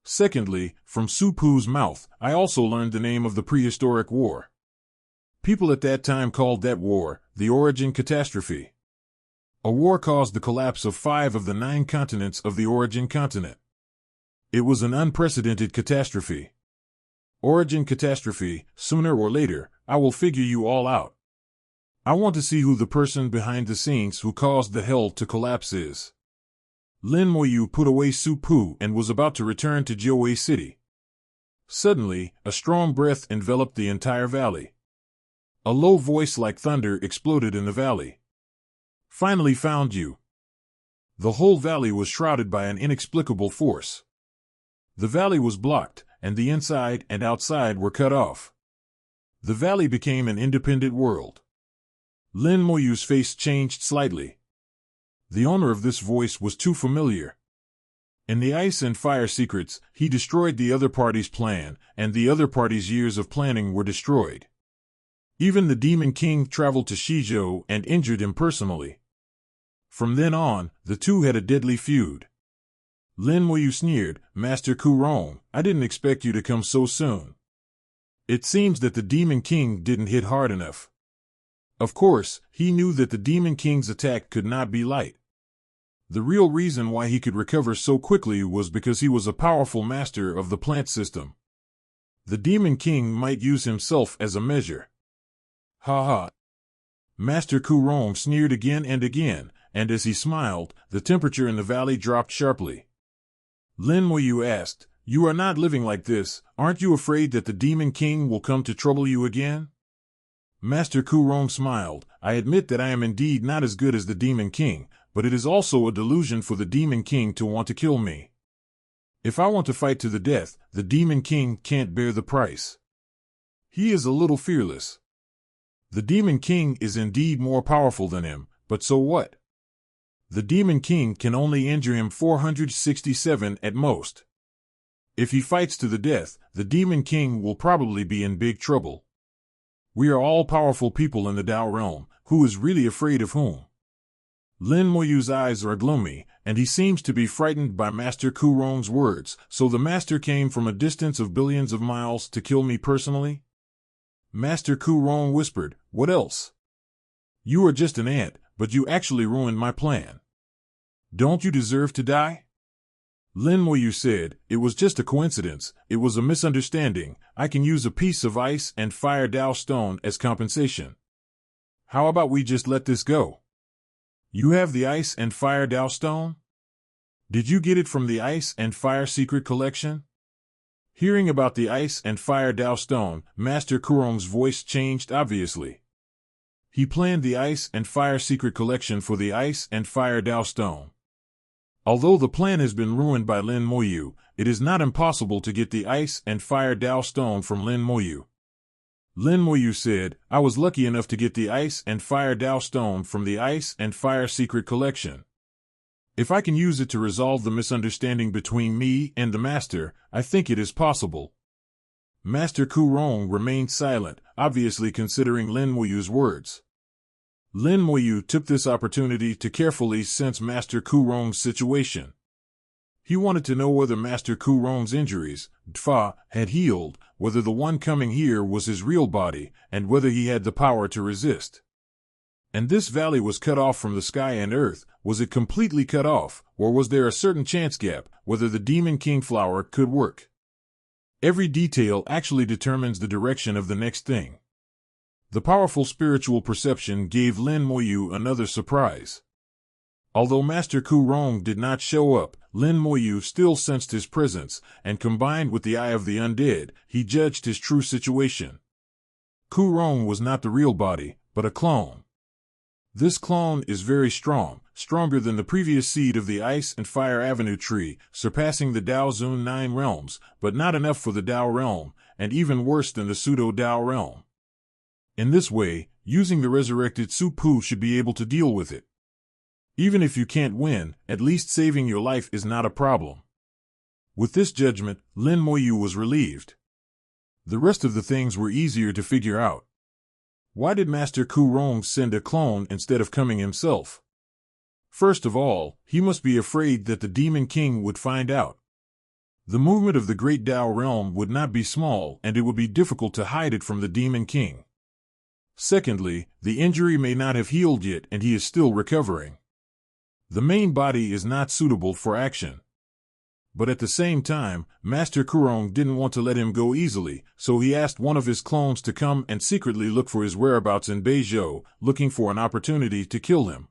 Secondly, from Supu's mouth, I also learned the name of the prehistoric war. People at that time called that war the Origin Catastrophe. A war caused the collapse of 5 of the 9 continents of the Origin continent. It was an unprecedented catastrophe. Origin Catastrophe, sooner or later, I will figure you all out. I want to see who the person behind the scenes who caused the hell to collapse is. Lin Moyu put away Supu and was about to return to Jiuwei City. Suddenly, a strong breath enveloped the entire valley. A low voice like thunder exploded in the valley. Finally found you. The whole valley was shrouded by an inexplicable force. The valley was blocked, and the inside and outside were cut off. The valley became an independent world. Lin Moyu's face changed slightly. The owner of this voice was too familiar. In the Ice and Fire secrets, he destroyed the other party's plan, and the other party's years of planning were destroyed. Even the Demon King traveled to Shizhou and injured him personally. From then on, the two had a deadly feud. Lin Moyu sneered, "Master Kurong, I didn't expect you to come so soon." It seems that the Demon King didn't hit hard enough. Of course, he knew that the Demon King's attack could not be light. The real reason why he could recover so quickly was because he was a powerful master of the plant system. The Demon King might use himself as a measure. Ha ha. Master Kurong sneered again and again, and as he smiled, the temperature in the valley dropped sharply. Lin Moyu asked, "You are not living like this, aren't you afraid that the Demon King will come to trouble you again?" Master Kurong smiled, "I admit that I am indeed not as good as the Demon King, but it is also a delusion for the Demon King to want to kill me. If I want to fight to the death, the Demon King can't bear the price. He is a little fearless. The Demon King is indeed more powerful than him, but so what? The Demon King can only injure him 467 at most. If he fights to the death, the Demon King will probably be in big trouble. We are all powerful people in the Dao realm, who is really afraid of whom?" Lin Moyu's eyes are gloomy, and he seems to be frightened by Master Kurong's words, "So the master came from a distance of billions of miles to kill me personally?" Master Kurong whispered, "What else? You are just an ant, but you actually ruined my plan. Don't you deserve to die?" Lin Moyu said, "It was just a coincidence, it was a misunderstanding. I can use a piece of ice and fire Dao stone as compensation. How about we just let this go? You have the ice and fire Dao stone? Did you get it from the Ice and Fire secret collection?" Hearing about the ice and fire Dao stone, Master Kurong's voice changed obviously. He planned the Ice and Fire secret collection for the Ice and Fire Dao stone. Although the plan has been ruined by Lin Moyu, it is not impossible to get the Ice and Fire Dao stone from Lin Moyu. Lin Moyu said, "I was lucky enough to get the Ice and Fire Dao stone from the Ice and Fire secret collection. If I can use it to resolve the misunderstanding between me and the Master, I think it is possible." Master Kurong remained silent, obviously considering Lin Moyu's words. Lin Moyu took this opportunity to carefully sense Master Kurong's situation. He wanted to know whether Master Kurong's injuries, Dfa, had healed, whether the one coming here was his real body, and whether he had the power to resist. And this valley was cut off from the sky and earth. Was it completely cut off, or was there a certain chance gap, whether the Demon King flower could work? Every detail actually determines the direction of the next thing. The powerful spiritual perception gave Lin Moyu another surprise. Although Master Kurong did not show up, Lin Moyu still sensed his presence, and combined with the Eye of the Undead, he judged his true situation. Kurong was not the real body, but a clone. This clone is very strong, stronger than the previous seed of the Ice and Fire Avenue tree, surpassing the Dao Zun 9 realms, but not enough for the Dao realm, and even worse than the Pseudo-Dao realm. In this way, using the resurrected Supu should be able to deal with it. Even if you can't win, at least saving your life is not a problem. With this judgment, Lin Moyu was relieved. The rest of the things were easier to figure out. Why did Master Kurong send a clone instead of coming himself? First of all, he must be afraid that the Demon King would find out. The movement of the Great Tao realm would not be small, and it would be difficult to hide it from the Demon King. Secondly, the injury may not have healed yet, and he is still recovering. The main body is not suitable for action. But at the same time, Master Kurong didn't want to let him go easily, so he asked one of his clones to come and secretly look for his whereabouts in Beizhou, looking for an opportunity to kill him.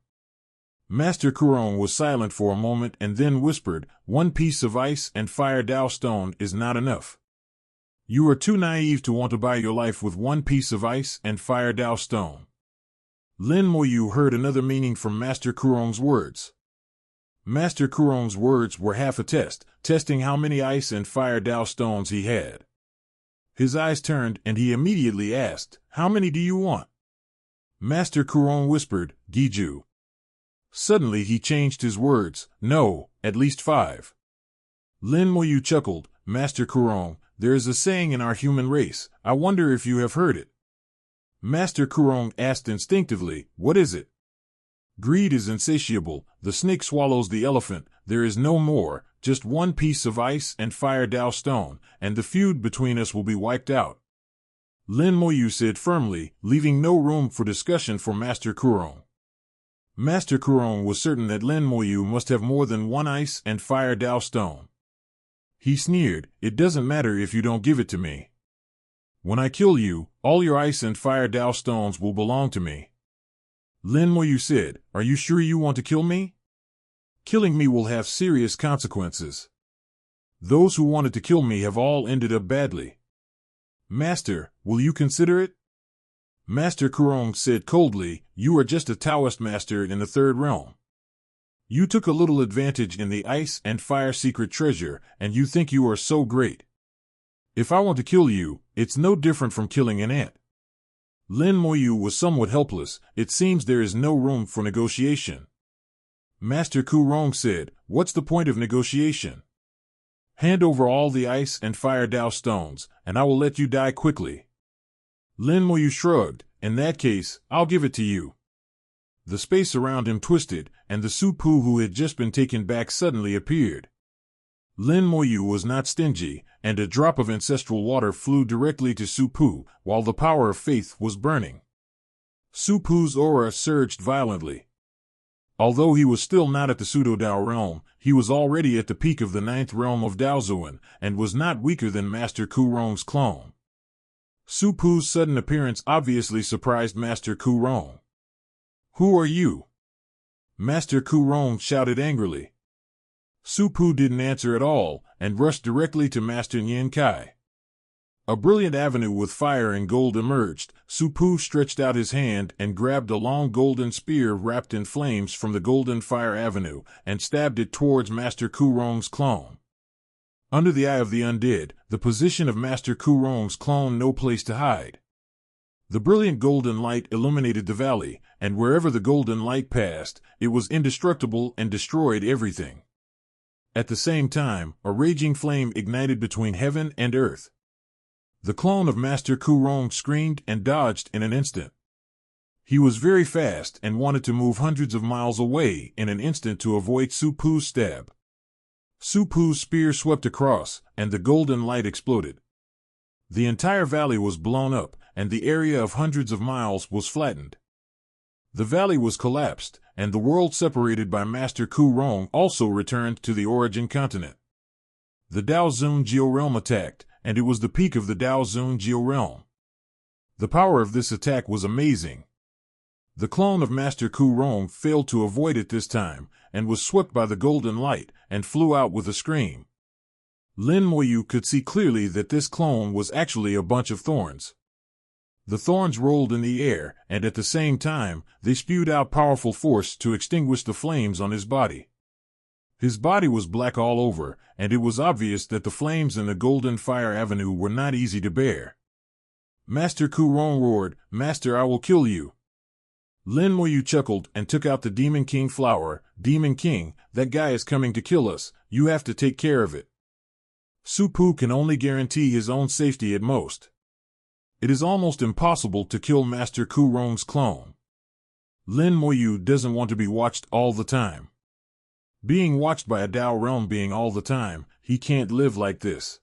Master Kurong was silent for a moment and then whispered, "One piece of ice and fire Dao stone is not enough. You are too naive to want to buy your life with one piece of ice and fire Dao stone." Lin Moyu heard another meaning from Master Kurong's words. Master Kurong's words were half a test, testing how many ice and fire Dao stones he had. His eyes turned and he immediately asked, "How many do you want?" Master Kurong whispered, "Giju." Suddenly he changed his words, "No, at least 5. Lin Moyu chuckled, "Master Kurong, there is a saying in our human race. I wonder if you have heard it." Master Kurong asked instinctively, "What is it?" "Greed is insatiable. The snake swallows the elephant. There is no more, just one piece of ice and fire Dao stone, and the feud between us will be wiped out," Lin Moyu said firmly, leaving no room for discussion for Master Kurong. Master Kurong was certain that Lin Moyu must have more than one ice and fire Dao stone. He sneered, "It doesn't matter if you don't give it to me. When I kill you, all your ice and fire Dao stones will belong to me." Lin Moyu said, "Are you sure you want to kill me? Killing me will have serious consequences. Those who wanted to kill me have all ended up badly. Master, will you consider it?" Master Kurong said coldly, "You are just a Taoist master in the third realm. You took a little advantage in the ice and fire secret treasure, and you think you are so great. If I want to kill you, it's no different from killing an ant." Lin Moyu was somewhat helpless. It seems there is no room for negotiation. Master Kurong said, "What's the point of negotiation? Hand over all the ice and fire Dao stones, and I will let you die quickly." Lin Moyu shrugged, "In that case, I'll give it to you." The space around him twisted, and the Su Pu who had just been taken back suddenly appeared. Lin Moyu was not stingy, and a drop of ancestral water flew directly to Su Pu, while the power of faith was burning. Su Pu's aura surged violently. Although he was still not at the Pseudo-Dao realm, he was already at the peak of the 9th realm of Daozuan, and was not weaker than Master Kurong's clone. Su Pu's sudden appearance obviously surprised Master Kurong. "Who are you?" Master Kurong shouted angrily. Su Pu didn't answer at all, and rushed directly to Master Nian Kai. A brilliant avenue with fire and gold emerged. Su Pu stretched out his hand and grabbed a long golden spear wrapped in flames from the golden fire avenue, and stabbed it towards Master Kurong's clone. Under the eye of the undead, the position of Master Kurong's clone no place to hide. The brilliant golden light illuminated the valley, and wherever the golden light passed, it was indestructible and destroyed everything. At the same time, a raging flame ignited between heaven and earth. The clone of Master Kurong screamed and dodged in an instant. He was very fast and wanted to move hundreds of miles away in an instant to avoid Su Pu's stab. Su Pu's spear swept across, and the golden light exploded. The entire valley was blown up, and the area of hundreds of miles was flattened. The valley was collapsed, and the world separated by Master Kurong also returned to the origin continent. The Daozun Georealm attacked, and it was the peak of the Daozun Georealm. The power of this attack was amazing. The clone of Master Kurong failed to avoid it this time, and was swept by the golden light, and flew out with a scream. Lin Moyu could see clearly that this clone was actually a bunch of thorns. The thorns rolled in the air, and at the same time, they spewed out powerful force to extinguish the flames on his body. His body was black all over, and it was obvious that the flames in the golden fire avenue were not easy to bear. Master Kurong roared, "Master, I will kill you." Lin Moyu chuckled and took out the Demon King flower. "Demon King, that guy is coming to kill us. You have to take care of it. Su Pu can only guarantee his own safety at most. It is almost impossible to kill Master Kurong's clone." Lin Moyu doesn't want to be watched all the time. Being watched by a Dao realm being all the time, he can't live like this.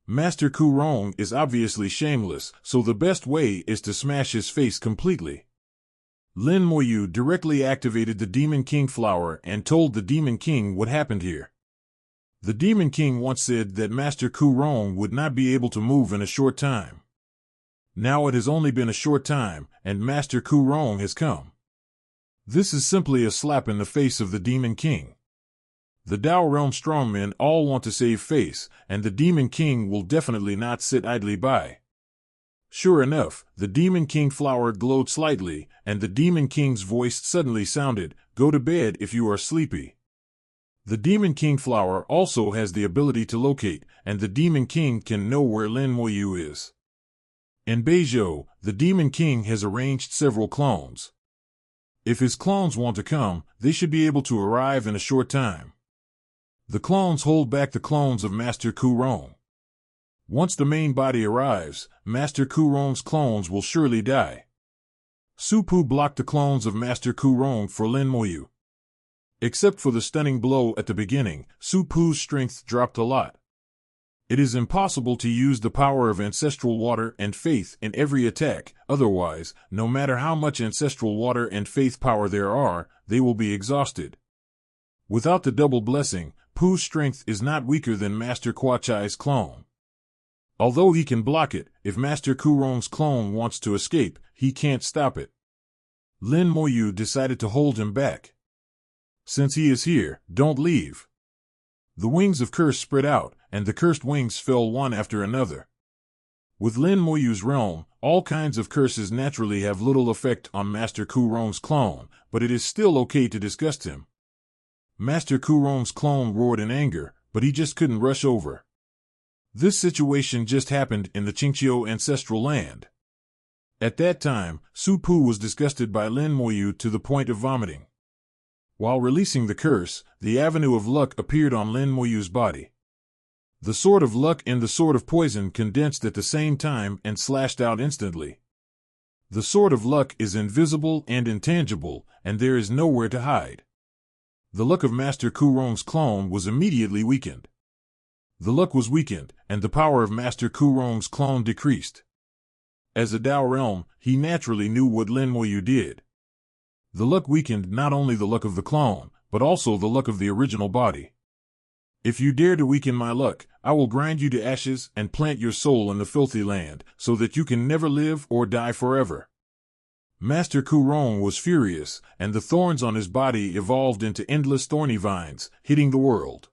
Master Ku Rong is obviously shameless, so the best way is to smash his face completely. Lin Moyu directly activated the Demon King flower and told the Demon King what happened here. The Demon King once said that Master Ku Rong would not be able to move in a short time. Now it has only been a short time, and Master Ku Rong has come. This is simply a slap in the face of the Demon King. The Dao Realm strongmen all want to save face, and the Demon King will definitely not sit idly by. Sure enough, the Demon King flower glowed slightly, and the Demon King's voice suddenly sounded, "Go to bed if you are sleepy." The Demon King flower also has the ability to locate, and the Demon King can know where Lin Moyu is. In Beizhou, the Demon King has arranged several clones. If his clones want to come, they should be able to arrive in a short time. The clones hold back the clones of Master Ku Rong. Once the main body arrives, Master Ku Rong's clones will surely die. Su Pu blocked the clones of Master Ku Rong for Lin Moyu. Except for the stunning blow at the beginning, Su Pu's strength dropped a lot. It is impossible to use the power of ancestral water and faith in every attack, otherwise, no matter how much ancestral water and faith power there are, they will be exhausted. Without the double blessing, Pu's strength is not weaker than Master Kwa Chai's clone. Although he can block it, if Master Ku Rong's clone wants to escape, he can't stop it. Lin Moyu decided to hold him back. Since he is here, don't leave. The wings of curse spread out, and the cursed wings fell one after another. With Lin Moyu's realm, all kinds of curses naturally have little effect on Master Ku Rong's clone, but it is still okay to disgust him. Master Ku Rong's clone roared in anger, but he just couldn't rush over. This situation just happened in the Qingqiu ancestral land. At that time, Su Pu was disgusted by Lin Moyu to the point of vomiting. While releasing the curse, the avenue of luck appeared on Lin Moyu's body. The sword of luck and the sword of poison condensed at the same time and slashed out instantly. The sword of luck is invisible and intangible, and there is nowhere to hide. The luck of Master Ku Rong's clone was immediately weakened. The luck was weakened, and the power of Master Ku Rong's clone decreased. As a Dao realm, he naturally knew what Lin Moyu did. The luck weakened not only the luck of the clone, but also the luck of the original body. If you dare to weaken my luck, I will grind you to ashes and plant your soul in the filthy land, so that you can never live or die forever. Master Ku Rong was furious, and the thorns on his body evolved into endless thorny vines, hitting the world.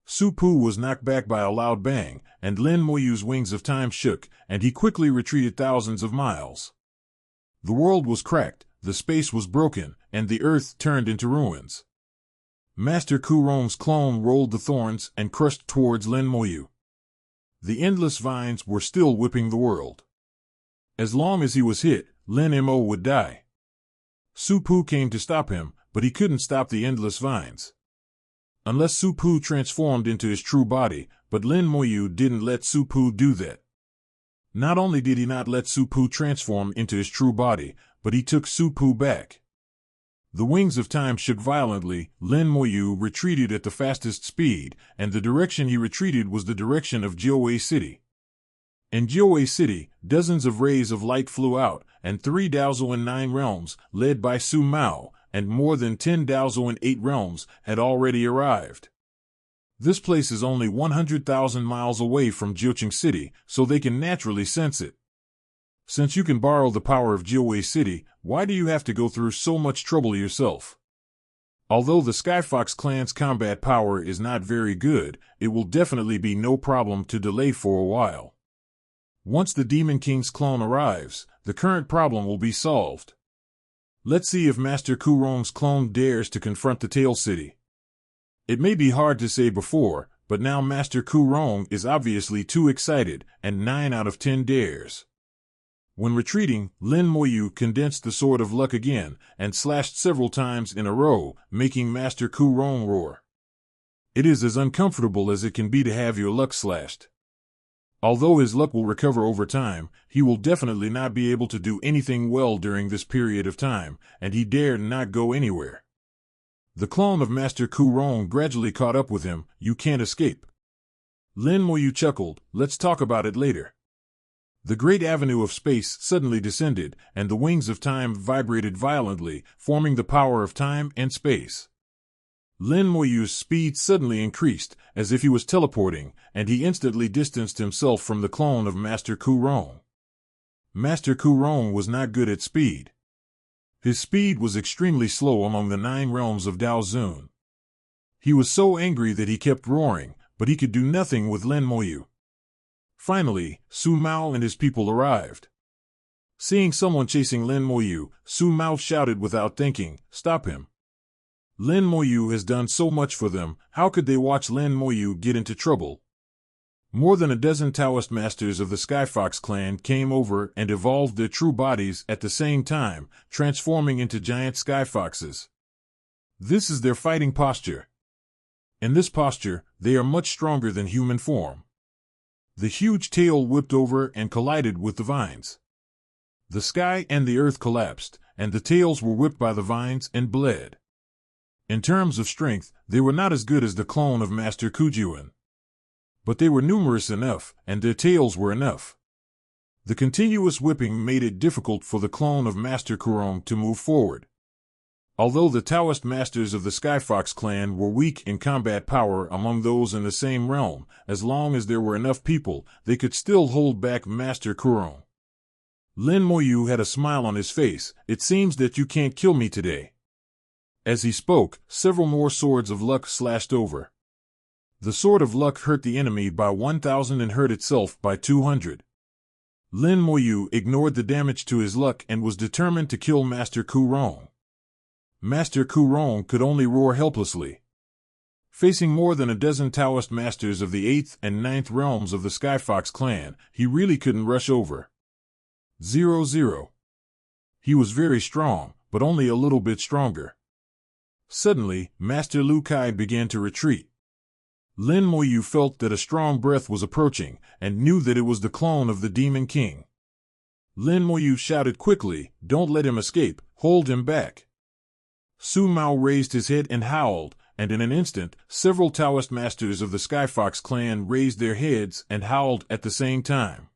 Su Pu was knocked back by a loud bang, and Lin Moyu's wings of time shook, and he quickly retreated thousands of miles. The world was cracked, the space was broken, and the earth turned into ruins. Master Ku Rong's clone rolled the thorns and crushed towards Lin Moyu. The endless vines were still whipping the world. As long as he was hit, Lin Mo would die. Su Pu came to stop him, but he couldn't stop the endless vines. Unless Su Pu transformed into his true body, but Lin Moyu didn't let Su Pu do that. Not only did he not let Su Pu transform into his true body, but he took Su Pu back. The wings of time shook violently, Lin Moyu retreated at the fastest speed, and the direction he retreated was the direction of Jiuwei City. In Jiuwei City, dozens of rays of light flew out, and 3 Daozuo in 9 realms, led by Su Mao, and more than 10 Daozuo in 8 realms, had already arrived. This place is only 100,000 miles away from Jiuqing City, so they can naturally sense it. Since you can borrow the power of Jiuwei City, why do you have to go through so much trouble yourself? Although the Skyfox clan's combat power is not very good, it will definitely be no problem to delay for a while. Once the Demon King's clone arrives, the current problem will be solved. Let's see if Master Ku Rong's clone dares to confront the Tail City. It may be hard to say before, but now Master Ku Rong is obviously too excited, and 9 out of 10 dares. When retreating, Lin Moyu condensed the Sword of Luck again, and slashed several times in a row, making Master Ku Rong roar. It is as uncomfortable as it can be to have your luck slashed. Although his luck will recover over time, he will definitely not be able to do anything well during this period of time, and he dared not go anywhere. The clone of Master Kurong gradually caught up with him. You can't escape. Lin Moyu chuckled. Let's talk about it later. The great avenue of space suddenly descended, and the wings of time vibrated violently, forming the power of time and space. Lin Moyu's speed suddenly increased, as if he was teleporting, and he instantly distanced himself from the clone of Master Kurong. Master Kurong was not good at speed. His speed was extremely slow among the 9 realms of Daozun. He was so angry that he kept roaring, but he could do nothing with Lin Moyu. Finally, Su Mao and his people arrived. Seeing someone chasing Lin Moyu, Su Mao shouted without thinking, "Stop him." Lin Moyu has done so much for them, how could they watch Lin Moyu get into trouble? More than a dozen Taoist masters of the Skyfox clan came over and evolved their true bodies at the same time, transforming into giant Skyfoxes. This is their fighting posture. In this posture, they are much stronger than human form. The huge tail whipped over and collided with the vines. The sky and the earth collapsed, and the tails were whipped by the vines and bled. In terms of strength, they were not as good as the clone of Master Kujiwen. But they were numerous enough, and their tails were enough. The continuous whipping made it difficult for the clone of Master Kurong to move forward. Although the Taoist masters of the Skyfox clan were weak in combat power among those in the same realm, as long as there were enough people, they could still hold back Master Kurong. Lin Moyu had a smile on his face. "It seems that you can't kill me today." As he spoke, several more swords of luck slashed over. The sword of luck hurt the enemy by 1,000 and hurt itself by 200. Lin Moyu ignored the damage to his luck and was determined to kill Master Kurong. Master Kurong could only roar helplessly. Facing more than a dozen Taoist masters of the 8th and 9th realms of the Skyfox clan, he really couldn't rush over. 0-0. He was very strong, but only a little bit stronger. Suddenly, Master Lu Kai began to retreat. Lin Moyu felt that a strong breath was approaching, and knew that it was the clone of the Demon King. Lin Moyu shouted quickly, "Don't let him escape, hold him back." Su Mao raised his head and howled, and in an instant, several Taoist masters of the Skyfox clan raised their heads and howled at the same time.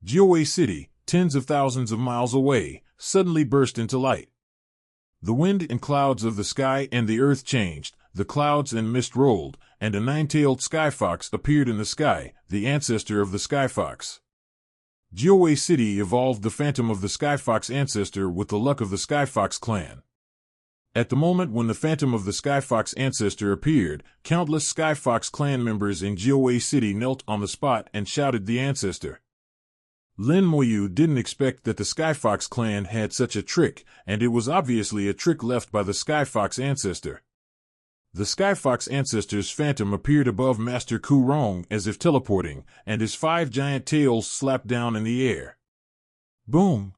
Jiuwei City, tens of thousands of miles away, suddenly burst into light. The wind and clouds of the sky and the earth changed, the clouds and mist rolled, and a 9-tailed Skyfox appeared in the sky, the ancestor of the Skyfox. Jiuwei City evolved the phantom of the Skyfox ancestor with the luck of the Skyfox clan. At the moment when the phantom of the Skyfox ancestor appeared, countless Skyfox clan members in Jiuwei City knelt on the spot and shouted the ancestor. Lin Moyu didn't expect that the Skyfox clan had such a trick, and it was obviously a trick left by the Skyfox ancestor. The Skyfox ancestor's phantom appeared above Master Kurong as if teleporting, and his 5 giant tails slapped down in the air. Boom!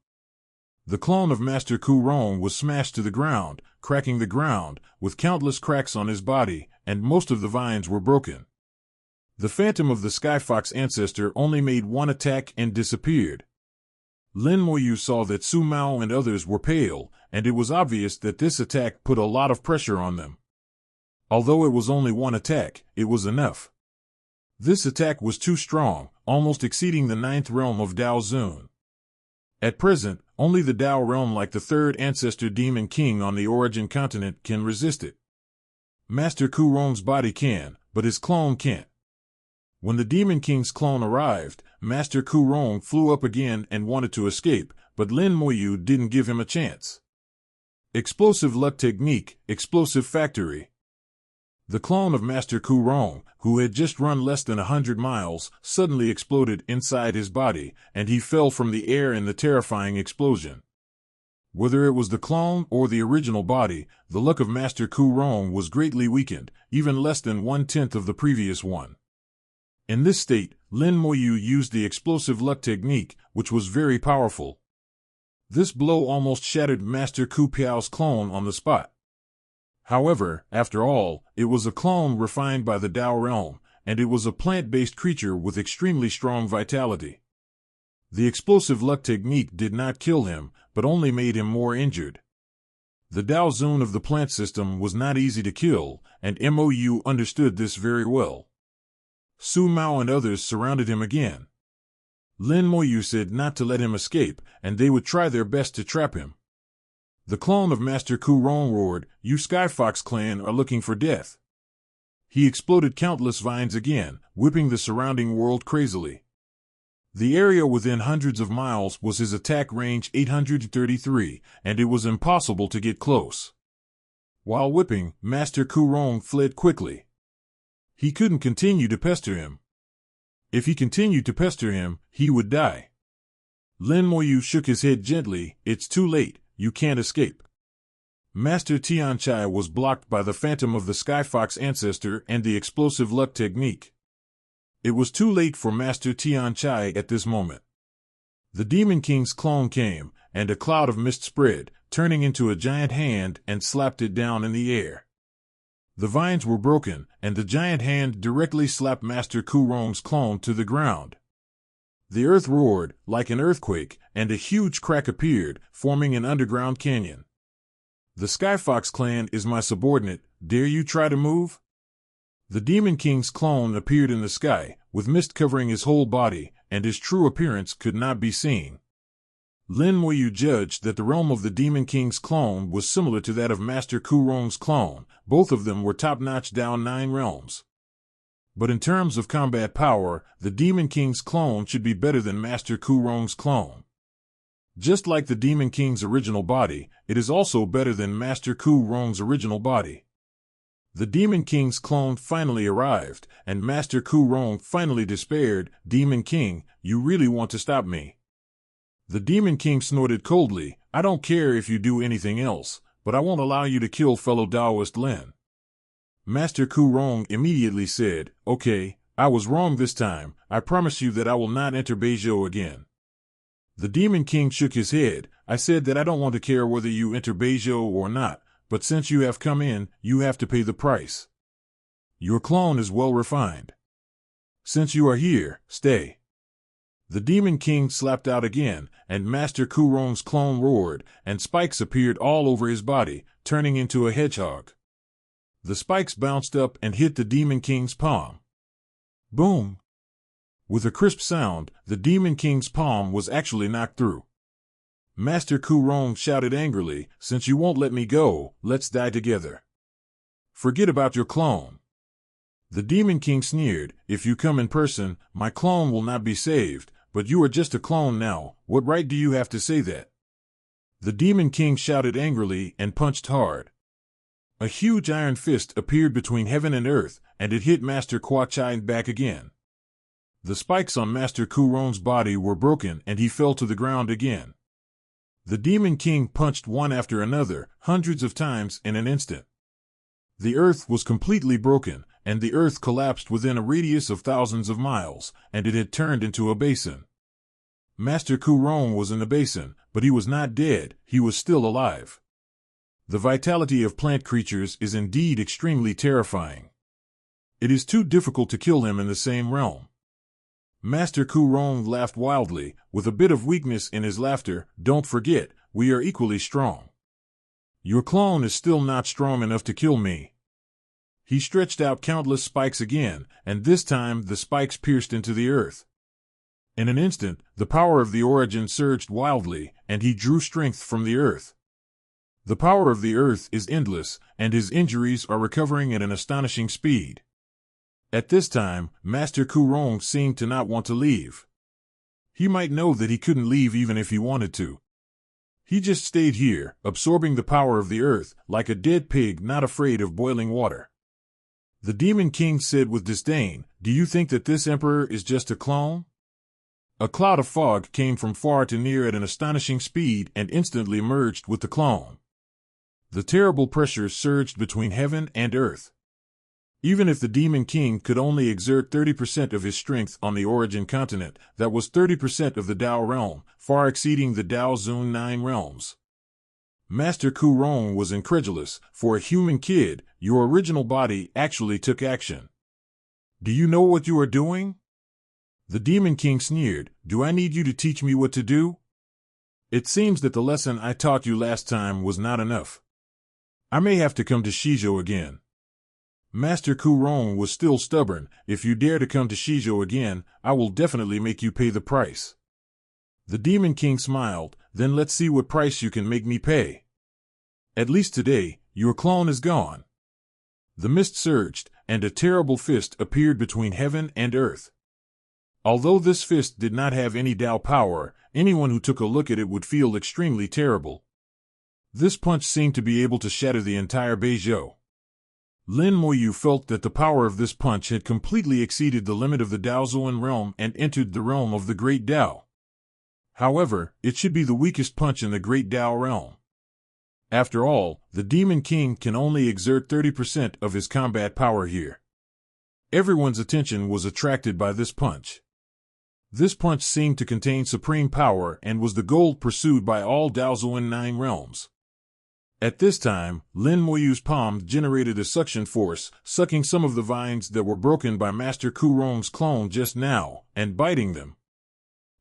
The clone of Master Kurong was smashed to the ground, cracking the ground, with countless cracks on his body, and most of the vines were broken. The phantom of the Skyfox ancestor only made one attack and disappeared. Lin Moyu saw that Su Mao and others were pale, and it was obvious that this attack put a lot of pressure on them. Although it was only one attack, it was enough. This attack was too strong, almost exceeding the 9th realm of Daozun. At present, only the Dao realm like the 3rd ancestor Demon King on the Origin continent can resist it. Master Kurong's body can, but his clone can't. When the Demon King's clone arrived, Master Kurong flew up again and wanted to escape, but Lin Moyu didn't give him a chance. Explosive luck technique, explosive factory. The clone of Master Kurong, who had just run less than 100 miles, suddenly exploded inside his body, and he fell from the air in the terrifying explosion. Whether it was the clone or the original body, the luck of Master Kurong was greatly weakened, even less than 1/10 of the previous one. In this state, Lin Moyu used the explosive luck technique, which was very powerful. This blow almost shattered Master Ku Piao's clone on the spot. However, after all, it was a clone refined by the Dao realm, and it was a plant-based creature with extremely strong vitality. The explosive luck technique did not kill him, but only made him more injured. The Dao Zun of the plant system was not easy to kill, and Mou understood this very well. Su Mao and others surrounded him again. Lin Moyu said not to let him escape, and they would try their best to trap him. The clone of Master Ku Rong roared, "You Skyfox clan are looking for death." He exploded countless vines again, whipping the surrounding world crazily. The area within hundreds of miles was his attack range 833, and it was impossible to get close. While whipping, Master Ku Rong fled quickly. He couldn't continue to pester him. If he continued to pester him, he would die. Lin Moyu shook his head gently. "It's too late, you can't escape." Master Tianchai was blocked by the phantom of the Skyfox ancestor and the explosive luck technique. It was too late for Master Tianchai at this moment. The Demon King's clone came, and a cloud of mist spread, turning into a giant hand and slapped it down in the air. The vines were broken, and the giant hand directly slapped Master Ku Rong's clone to the ground. The earth roared like an earthquake, and a huge crack appeared, forming an underground canyon. "The Skyfox clan is my subordinate, dare you try to move?" The Demon King's clone appeared in the sky, with mist covering his whole body, and his true appearance could not be seen. Lin Moyu judged that the realm of the Demon King's clone was similar to that of Master Ku Rong's clone. Both of them were top-notch Dao 9 realms. But in terms of combat power, the Demon King's clone should be better than Master Ku Rong's clone. Just like the Demon King's original body, it is also better than Master Ku Rong's original body. The Demon King's clone finally arrived, and Master Ku Rong finally despaired. "Demon King, you really want to stop me?" The Demon King snorted coldly, "I don't care if you do anything else, but I won't allow you to kill fellow Taoist Lin." Master Ku Rong immediately said, "Okay, I was wrong this time. I promise you that I will not enter Beizhou again." The Demon King shook his head. "I said that I don't want to care whether you enter Beizhou or not, but since you have come in, you have to pay the price. Your clone is well refined. Since you are here, stay." The Demon King slapped out again, and Master Ku Rong's clone roared, and spikes appeared all over his body, turning into a hedgehog. The spikes bounced up and hit the Demon King's palm. Boom! With a crisp sound, the Demon King's palm was actually knocked through. Master Ku Rong shouted angrily, "Since you won't let me go, let's die together. Forget about your clone." The Demon King sneered, "If you come in person, my clone will not be saved, but you are just a clone now. What right do you have to say that?" The Demon King shouted angrily and punched hard. A huge iron fist appeared between heaven and earth, and it hit Master Kwa Chai back again. The spikes on Master Ku Rong's body were broken and he fell to the ground again. The Demon King punched one after another, hundreds of times in an instant. The earth was completely broken, and the earth collapsed within a radius of thousands of miles, and it had turned into a basin. Master Ku Rong was in the basin, but he was not dead, he was still alive. The vitality of plant creatures is indeed extremely terrifying. It is too difficult to kill him in the same realm. Master Ku Rong laughed wildly, with a bit of weakness in his laughter. "Don't forget, we are equally strong. Your clone is still not strong enough to kill me." He stretched out countless spikes again, and this time the spikes pierced into the earth. In an instant, the power of the origin surged wildly, and he drew strength from the earth. The power of the earth is endless, and his injuries are recovering at an astonishing speed. At this time, Master Ku Rong seemed to not want to leave. He might know that he couldn't leave even if he wanted to. He just stayed here, absorbing the power of the earth, like a dead pig not afraid of boiling water. The Demon King said with disdain, "Do you think that this emperor is just a clone?" A cloud of fog came from far to near at an astonishing speed and instantly merged with the clone. The terrible pressure surged between heaven and earth. Even if the Demon King could only exert 30% of his strength on the origin continent, that was 30% of the Dao realm, far exceeding the Dao Zun 9 realms. Master Ku Rong was incredulous. "For a human kid, your original body actually took action." Do you know what you are doing? The Demon King sneered. Do I need you to teach me what to do? It seems that the lesson I taught you last time was not enough. I may have to come to Shijo again. Master Kurong was still stubborn. If you dare to come to Shijo again, I will definitely make you pay the price. The Demon King smiled. Then let's see what price you can make me pay. At least today, your clone is gone. The mist surged, and a terrible fist appeared between heaven and earth. Although this fist did not have any Dao power, anyone who took a look at it would feel extremely terrible. This punch seemed to be able to shatter the entire Beizhou. Lin Moyu felt that the power of this punch had completely exceeded the limit of the Daozuan realm and entered the realm of the Great Dao. However, it should be the weakest punch in the Great Dao realm. After all, the Demon King can only exert 30% of his combat power here. Everyone's attention was attracted by this punch. This punch seemed to contain supreme power and was the goal pursued by all Daozuan 9 realms. At this time, Lin Moyu's palm generated a suction force, sucking some of the vines that were broken by Master Kurong's clone just now, and biting them.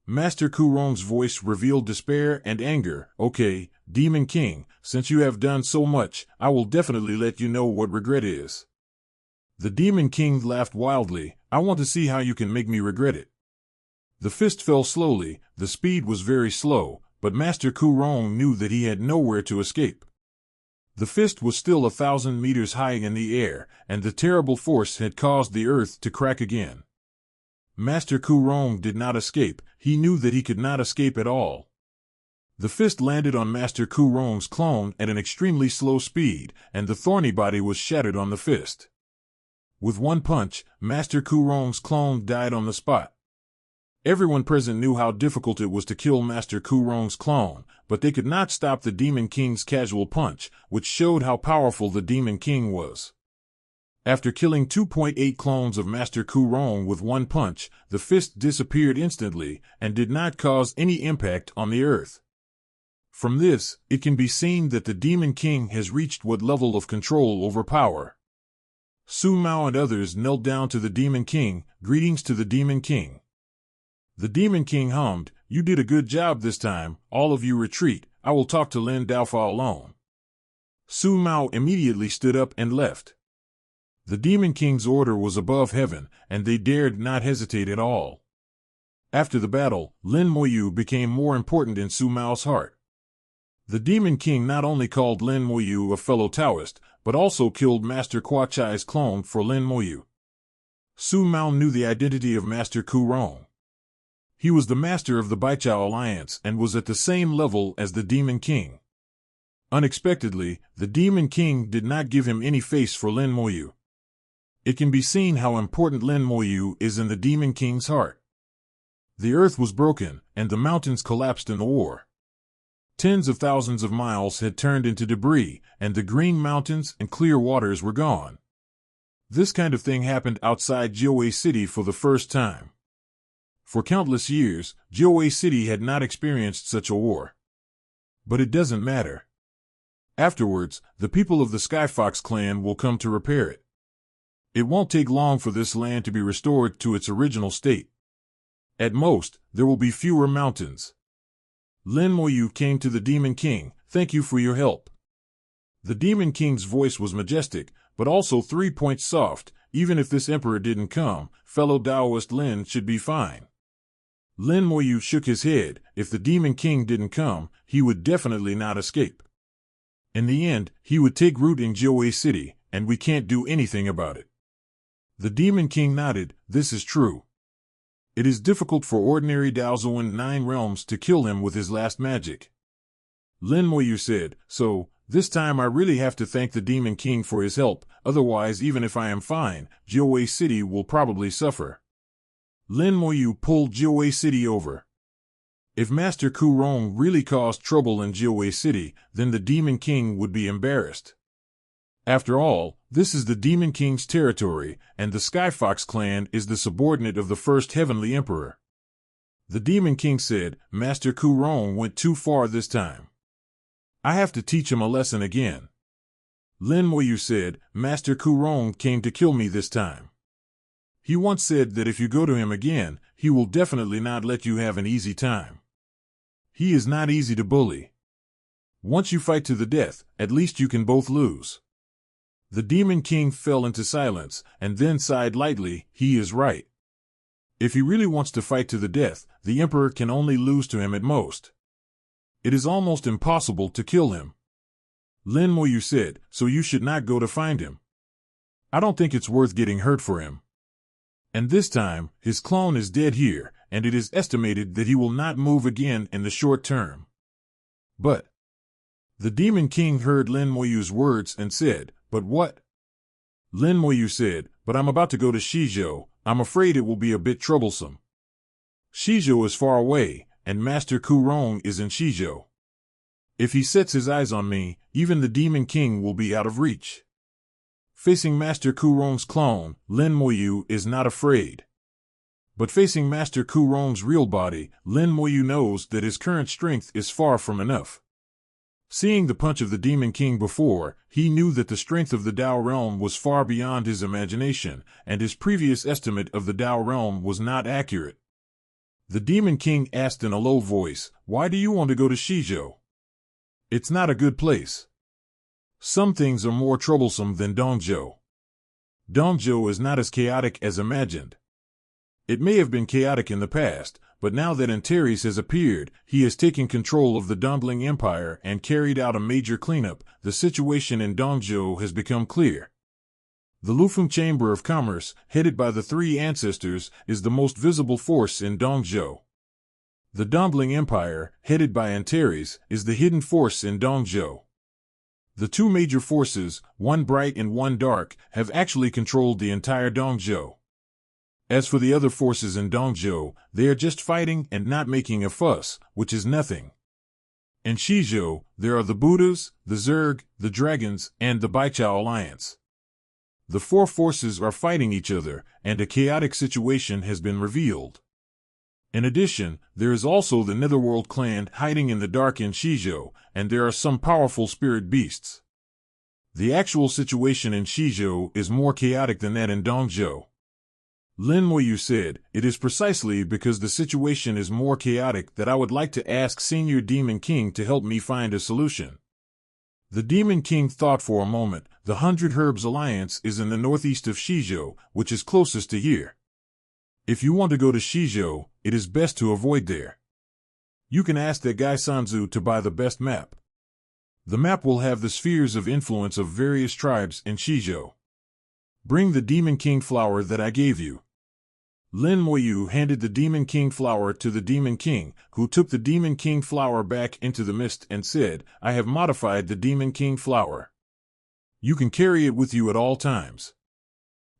Master Kurong's voice revealed despair and anger. Okay, Demon King, since you have done so much, I will definitely let you know what regret is. The Demon King laughed wildly. I want to see how you can make me regret it. The fist fell slowly. The speed was very slow, but Master Kurong knew that he had nowhere to escape. The fist was still 1,000 meters high in the air, and the terrible force had caused the earth to crack again. Master Kurong did not escape. He knew that he could not escape at all. The fist landed on Master Kurong's clone at an extremely slow speed, and the thorny body was shattered on the fist. With one punch, Master Kurong's clone died on the spot. Everyone present knew how difficult it was to kill Master Kurong's clone, but they could not stop the Demon King's casual punch, which showed how powerful the Demon King was. After killing 2.8 clones of Master Kurong with one punch, the fist disappeared instantly and did not cause any impact on the earth. From this, it can be seen that the Demon King has reached what level of control over power. Su Mao and others knelt down to the Demon King. Greetings to the Demon King. The Demon King hummed, You did a good job this time. All of you retreat. I will talk to Lin Daofa alone. Su Mao immediately stood up and left. The Demon King's order was above heaven, and they dared not hesitate at all. After the battle, Lin Moyu became more important in Su Mao's heart. The Demon King not only called Lin Moyu a fellow Taoist, but also killed Master Kwa Chai's clone for Lin Moyu. Su Mao knew the identity of Master Kurong. He was the master of the Baichao Alliance and was at the same level as the Demon King. Unexpectedly, the Demon King did not give him any face for Lin Moyu. It can be seen how important Lin Moyu is in the Demon King's heart. The earth was broken, and the mountains collapsed in the war. Tens of thousands of miles had turned into debris, and the green mountains and clear waters were gone. This kind of thing happened outside Jiuwei City for the first time. For countless years, Jiuwei City had not experienced such a war. But it doesn't matter. Afterwards, the people of the Skyfox clan will come to repair it. It won't take long for this land to be restored to its original state. At most, there will be fewer mountains. Lin Moyu came to the Demon King. Thank you for your help. The Demon King's voice was majestic, but also 3 points soft. Even if this emperor didn't come, fellow Taoist Lin should be fine. Lin Moyu shook his head. If the Demon King didn't come, he would definitely not escape. In the end, he would take root in Jiuwei City, and we can't do anything about it. The Demon King nodded. This is true. It is difficult for ordinary Daozuan 9 realms to kill him with his last magic. Lin Moyu said, So, this time I really have to thank the Demon King for his help, otherwise even if I am fine, Jiuwei City will probably suffer. Lin Moyu pulled Jiuwei City over. If Master Kurong really caused trouble in Jiuwei City, then the Demon King would be embarrassed. After all, this is the Demon King's territory, and the Skyfox clan is the subordinate of the first Heavenly Emperor. The Demon King said, Master Kurong went too far this time. I have to teach him a lesson again. Lin Moyu said, Master Kurong came to kill me this time. He once said that if you go to him again, he will definitely not let you have an easy time. He is not easy to bully. Once you fight to the death, at least you can both lose. The Demon King fell into silence, and then sighed lightly. He is right. If he really wants to fight to the death, the Emperor can only lose to him at most. It is almost impossible to kill him. Lin Moyu said, so you should not go to find him. I don't think it's worth getting hurt for him. And this time, his clone is dead here, and it is estimated that he will not move again in the short term. But the Demon King heard Lin Moyu's words and said, but what? Lin Moyu said, but I'm about to go to Shizhou. I'm afraid it will be a bit troublesome. Shizhou is far away, and Master Kurong is in Shizhou. If he sets his eyes on me, even the Demon King will be out of reach. Facing Master Kurong's clone, Lin Moyu is not afraid. But facing Master Kurong's real body, Lin Moyu knows that his current strength is far from enough. Seeing the punch of the Demon King before, he knew that the strength of the Dao realm was far beyond his imagination, and his previous estimate of the Dao realm was not accurate. The Demon King asked in a low voice, why do you want to go to Shizhou? It's not a good place. Some things are more troublesome than Dongzhou. Dongzhou is not as chaotic as imagined. It may have been chaotic in the past, but now that Antares has appeared, he has taken control of the Dongling Empire and carried out a major cleanup. The situation in Dongzhou has become clear. The Lufeng Chamber of Commerce, headed by the three ancestors, is the most visible force in Dongzhou. The Dongling Empire, headed by Antares, is the hidden force in Dongzhou. The two major forces, one bright and one dark, have actually controlled the entire Dongzhou. As for the other forces in Dongzhou, they are just fighting and not making a fuss, which is nothing. In Shizhou, there are the Buddhas, the Zerg, the Dragons, and the Baichao Alliance. The four forces are fighting each other, and a chaotic situation has been revealed. In addition, there is also the Netherworld clan hiding in the dark in Shizhou, and there are some powerful spirit beasts. The actual situation in Shizhou is more chaotic than that in Dongzhou. Lin Moyu said, it is precisely because the situation is more chaotic that I would like to ask Senior Demon King to help me find a solution. The Demon King thought for a moment. The 100 Herbs Alliance is in the northeast of Shizhou, which is closest to here. If you want to go to Shizhou, it is best to avoid there. You can ask that guy Sanzu to buy the best map. The map will have the spheres of influence of various tribes in Shizhou. Bring the Demon King flower that I gave you. Lin Moyu handed the Demon King flower to the Demon King, who took the Demon King flower back into the mist and said, I have modified the Demon King flower. You can carry it with you at all times.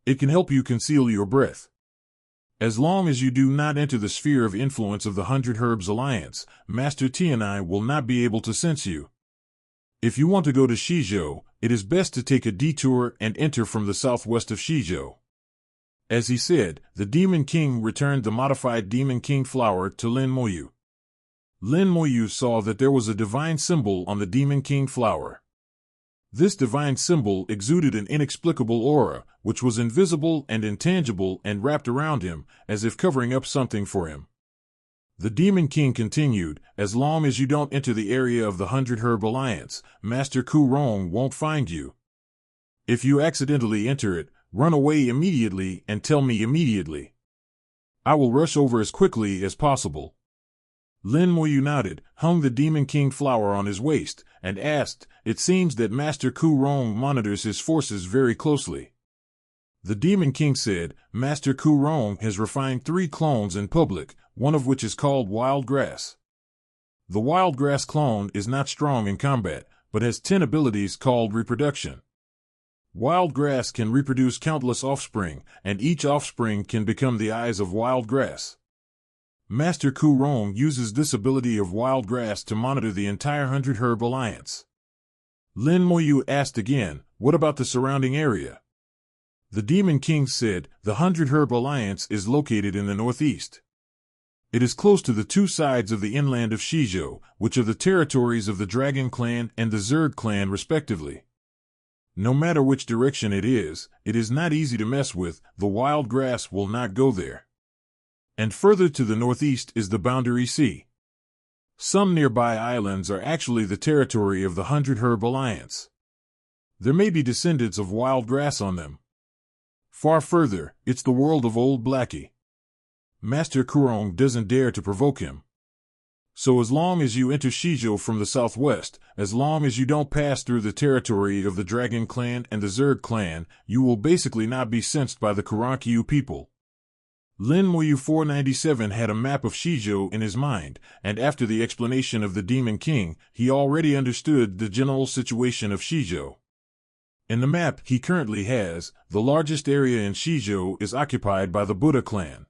It can help you conceal your breath. As long as you do not enter the sphere of influence of the 100 Herbs Alliance, Master Tianai will not be able to sense you. If you want to go to Shizhou, it is best to take a detour and enter from the southwest of Shizhou. As he said, the Demon King returned the modified Demon King flower to Lin Moyu. Lin Moyu saw that there was a divine symbol on the Demon King flower. This divine symbol exuded an inexplicable aura, which was invisible and intangible and wrapped around him, as if covering up something for him. The Demon King continued, as long as you don't enter the area of the 100 Herb Alliance, Master Kurong won't find you. If you accidentally enter it, run away immediately and tell me immediately. I will rush over as quickly as possible. Lin Moyu nodded, hung the Demon King flower on his waist, and asked, it seems that Master Kurong monitors his forces very closely. The Demon King said, Master Kurong has refined 3 clones in public, one of which is called Wild Grass. The Wild Grass clone is not strong in combat, but has 10 abilities called reproduction. Wild Grass can reproduce countless offspring, and each offspring can become the eyes of Wild Grass. Master Kurong uses this ability of Wild Grass to monitor the entire 100 Herb Alliance. Lin Moyu asked again, what about the surrounding area? The Demon King said, the 100 Herb Alliance is located in the northeast. It is close to the 2 sides of the inland of Shizhou, which are the territories of the Dragon Clan and the Zerg Clan respectively. No matter which direction it is not easy to mess with. The wild grass will not go there. And further to the northeast is the Boundary Sea. Some nearby islands are actually the territory of the 100 Herb Alliance. There may be descendants of wild grass on them. Far further, it's the world of Old Blackie. Master Kurong doesn't dare to provoke him. So as long as you enter Shijo from the southwest, as long as you don't pass through the territory of the Dragon Clan and the Zerg Clan, you will basically not be sensed by the Karankyu people. Lin Moyu 497 had a map of Shijo in his mind, and after the explanation of the Demon King, he already understood the general situation of Shijo. In the map he currently has, the largest area in Shijo is occupied by the Buddha clan.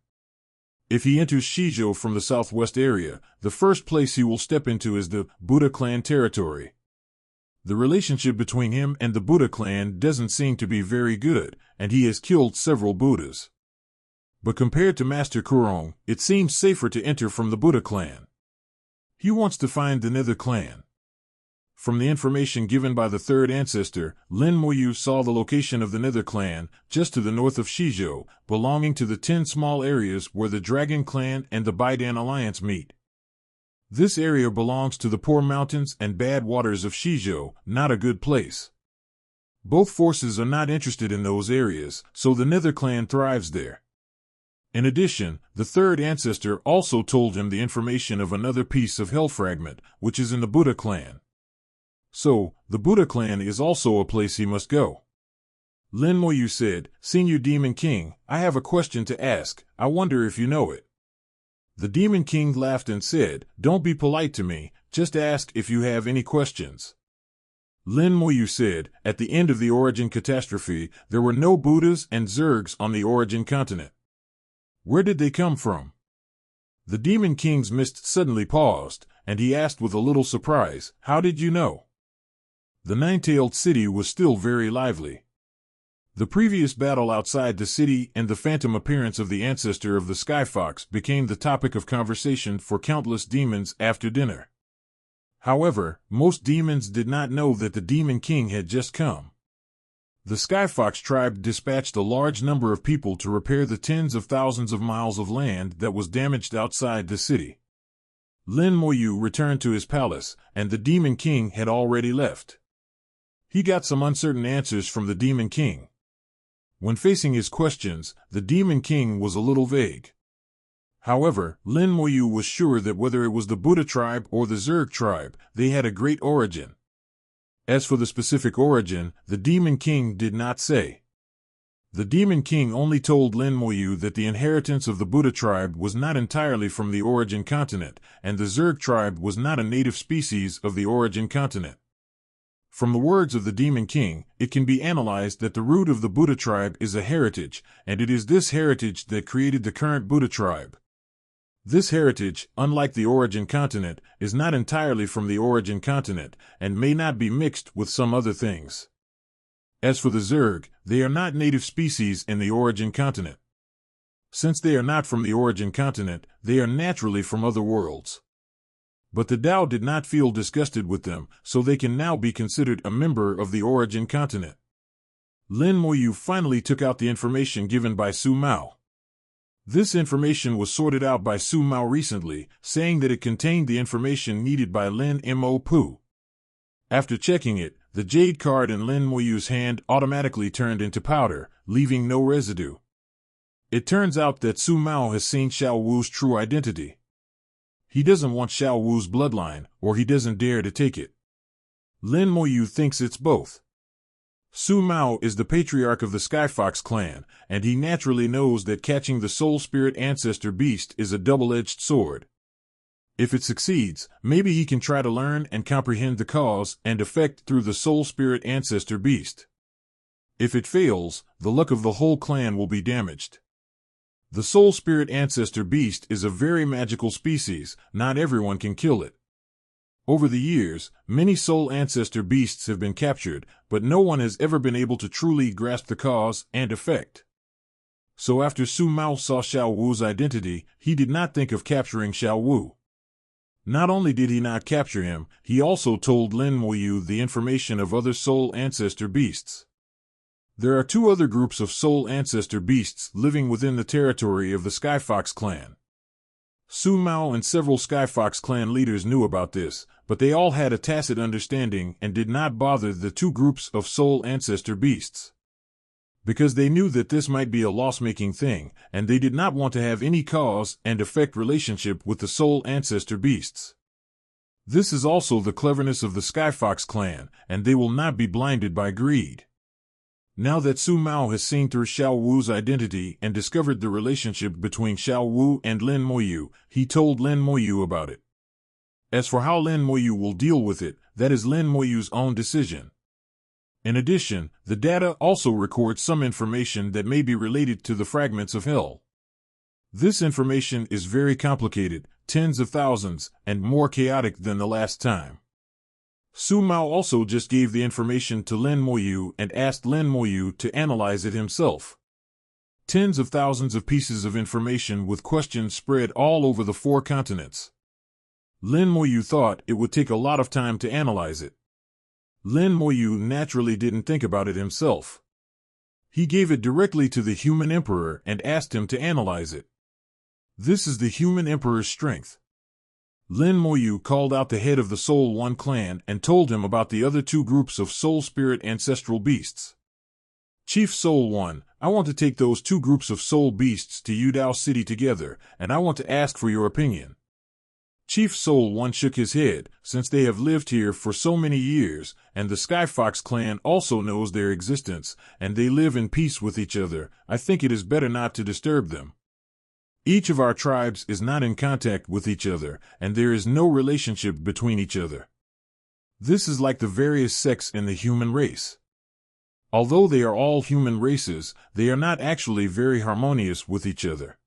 If he enters Shijo from the southwest area, the first place he will step into is the Buddha clan territory. The relationship between him and the Buddha clan doesn't seem to be very good, and he has killed several Buddhas. But compared to Master Kurong, it seems safer to enter from the Buddha clan. He wants to find the Nether clan. From the information given by the third ancestor, Lin Moyu saw the location of the Nether clan, just to the north of Shijo, belonging to the 10 small areas where the Dragon Clan and the Baidan Alliance meet. This area belongs to the poor mountains and bad waters of Shijo, not a good place. Both forces are not interested in those areas, so the Nether clan thrives there. In addition, the third ancestor also told him the information of another piece of Hell Fragment, which is in the Buddha clan. So, the Buddha clan is also a place he must go. Lin Moyu said, "Senior Demon King, I have a question to ask. I wonder if you know it." The Demon King laughed and said, "Don't be polite to me, just ask if you have any questions." Lin Moyu said, "At the end of the Origin catastrophe, there were no Buddhas and Zergs on the Origin continent. Where did they come from?" The Demon King's mist suddenly paused, and he asked with a little surprise, "How did you know?" The Nine-Tailed City was still very lively. The previous battle outside the city and the phantom appearance of the ancestor of the Sky Fox became the topic of conversation for countless demons after dinner. However, most demons did not know that the Demon King had just come. The Sky Fox tribe dispatched a large number of people to repair the tens of thousands of miles of land that was damaged outside the city. Lin Moyu returned to his palace, and the Demon King had already left. He got some uncertain answers from the Demon King. When facing his questions, the Demon King was a little vague. However, Lin Moyu was sure that whether it was the Buddha tribe or the Zerg tribe, they had a great origin. As for the specific origin, the Demon King did not say. The Demon King only told Lin Moyu that the inheritance of the Buddha tribe was not entirely from the Origin continent, and the Zerg tribe was not a native species of the Origin continent. From the words of the Demon King, it can be analyzed that the root of the Buddha tribe is a heritage, and it is this heritage that created the current Buddha tribe. This heritage, unlike the Origin continent, is not entirely from the Origin continent, and may not be mixed with some other things. As for the Zerg, they are not native species in the Origin continent. Since they are not from the Origin continent, they are naturally from other worlds. But the Tao did not feel disgusted with them, so they can now be considered a member of the Origin continent. Lin Moyu finally took out the information given by Su Mao. This information was sorted out by Su Mao recently, saying that it contained the information needed by Lin Mo Pu. After checking it, the jade card in Lin Moyu's hand automatically turned into powder, leaving no residue. It turns out that Su Mao has seen Xiao Wu's true identity. He doesn't want Xiao Wu's bloodline, or he doesn't dare to take it. Lin Moyu thinks it's both. Su Mao is the patriarch of the Skyfox clan, and he naturally knows that catching the Soul Spirit Ancestor Beast is a double-edged sword. If it succeeds, maybe he can try to learn and comprehend the cause and effect through the Soul Spirit Ancestor Beast. If it fails, the luck of the whole clan will be damaged. The Soul Spirit Ancestor Beast is a very magical species, not everyone can kill it. Over the years, many Soul Ancestor Beasts have been captured, but no one has ever been able to truly grasp the cause and effect. So after Su Mao saw Xiao Wu's identity, he did not think of capturing Xiao Wu. Not only did he not capture him, he also told Lin Moyu the information of other soul ancestor beasts. There are two other groups of soul ancestor beasts living within the territory of the Skyfox clan. Su Mao and several Skyfox clan leaders knew about this, but they all had a tacit understanding and did not bother the two groups of soul ancestor beasts. Because they knew that this might be a loss-making thing, and they did not want to have any cause and effect relationship with the soul ancestor beasts. This is also the cleverness of the Skyfox clan, and they will not be blinded by greed. Now that Su Mao has seen through Xiao Wu's identity and discovered the relationship between Xiao Wu and Lin Moyu, he told Lin Moyu about it. As for how Lin Moyu will deal with it, that is Lin Moyu's own decision. In addition, the data also records some information that may be related to the fragments of hell. This information is very complicated, tens of thousands, and more chaotic than the last time. Su Mao also just gave the information to Lin Moyu and asked Lin Moyu to analyze it himself. Tens of thousands of pieces of information with questions spread all over the 4 continents. Lin Moyu thought it would take a lot of time to analyze it. Lin Moyu naturally didn't think about it himself. He gave it directly to the human emperor and asked him to analyze it. This is the human emperor's strength. Lin Moyu called out the head of the Soul One clan and told him about the other 2 groups of soul spirit ancestral beasts. Chief Soul One, I want to take those 2 groups of soul beasts to Yudao City together, and I want to ask for your opinion. Chief Soul One shook his head, since they have lived here for so many years, and the Skyfox clan also knows their existence, and they live in peace with each other. I think it is better not to disturb them. Each of our tribes is not in contact with each other, and there is no relationship between each other. This is like the various sects in the human race. Although they are all human races, they are not actually very harmonious with each other.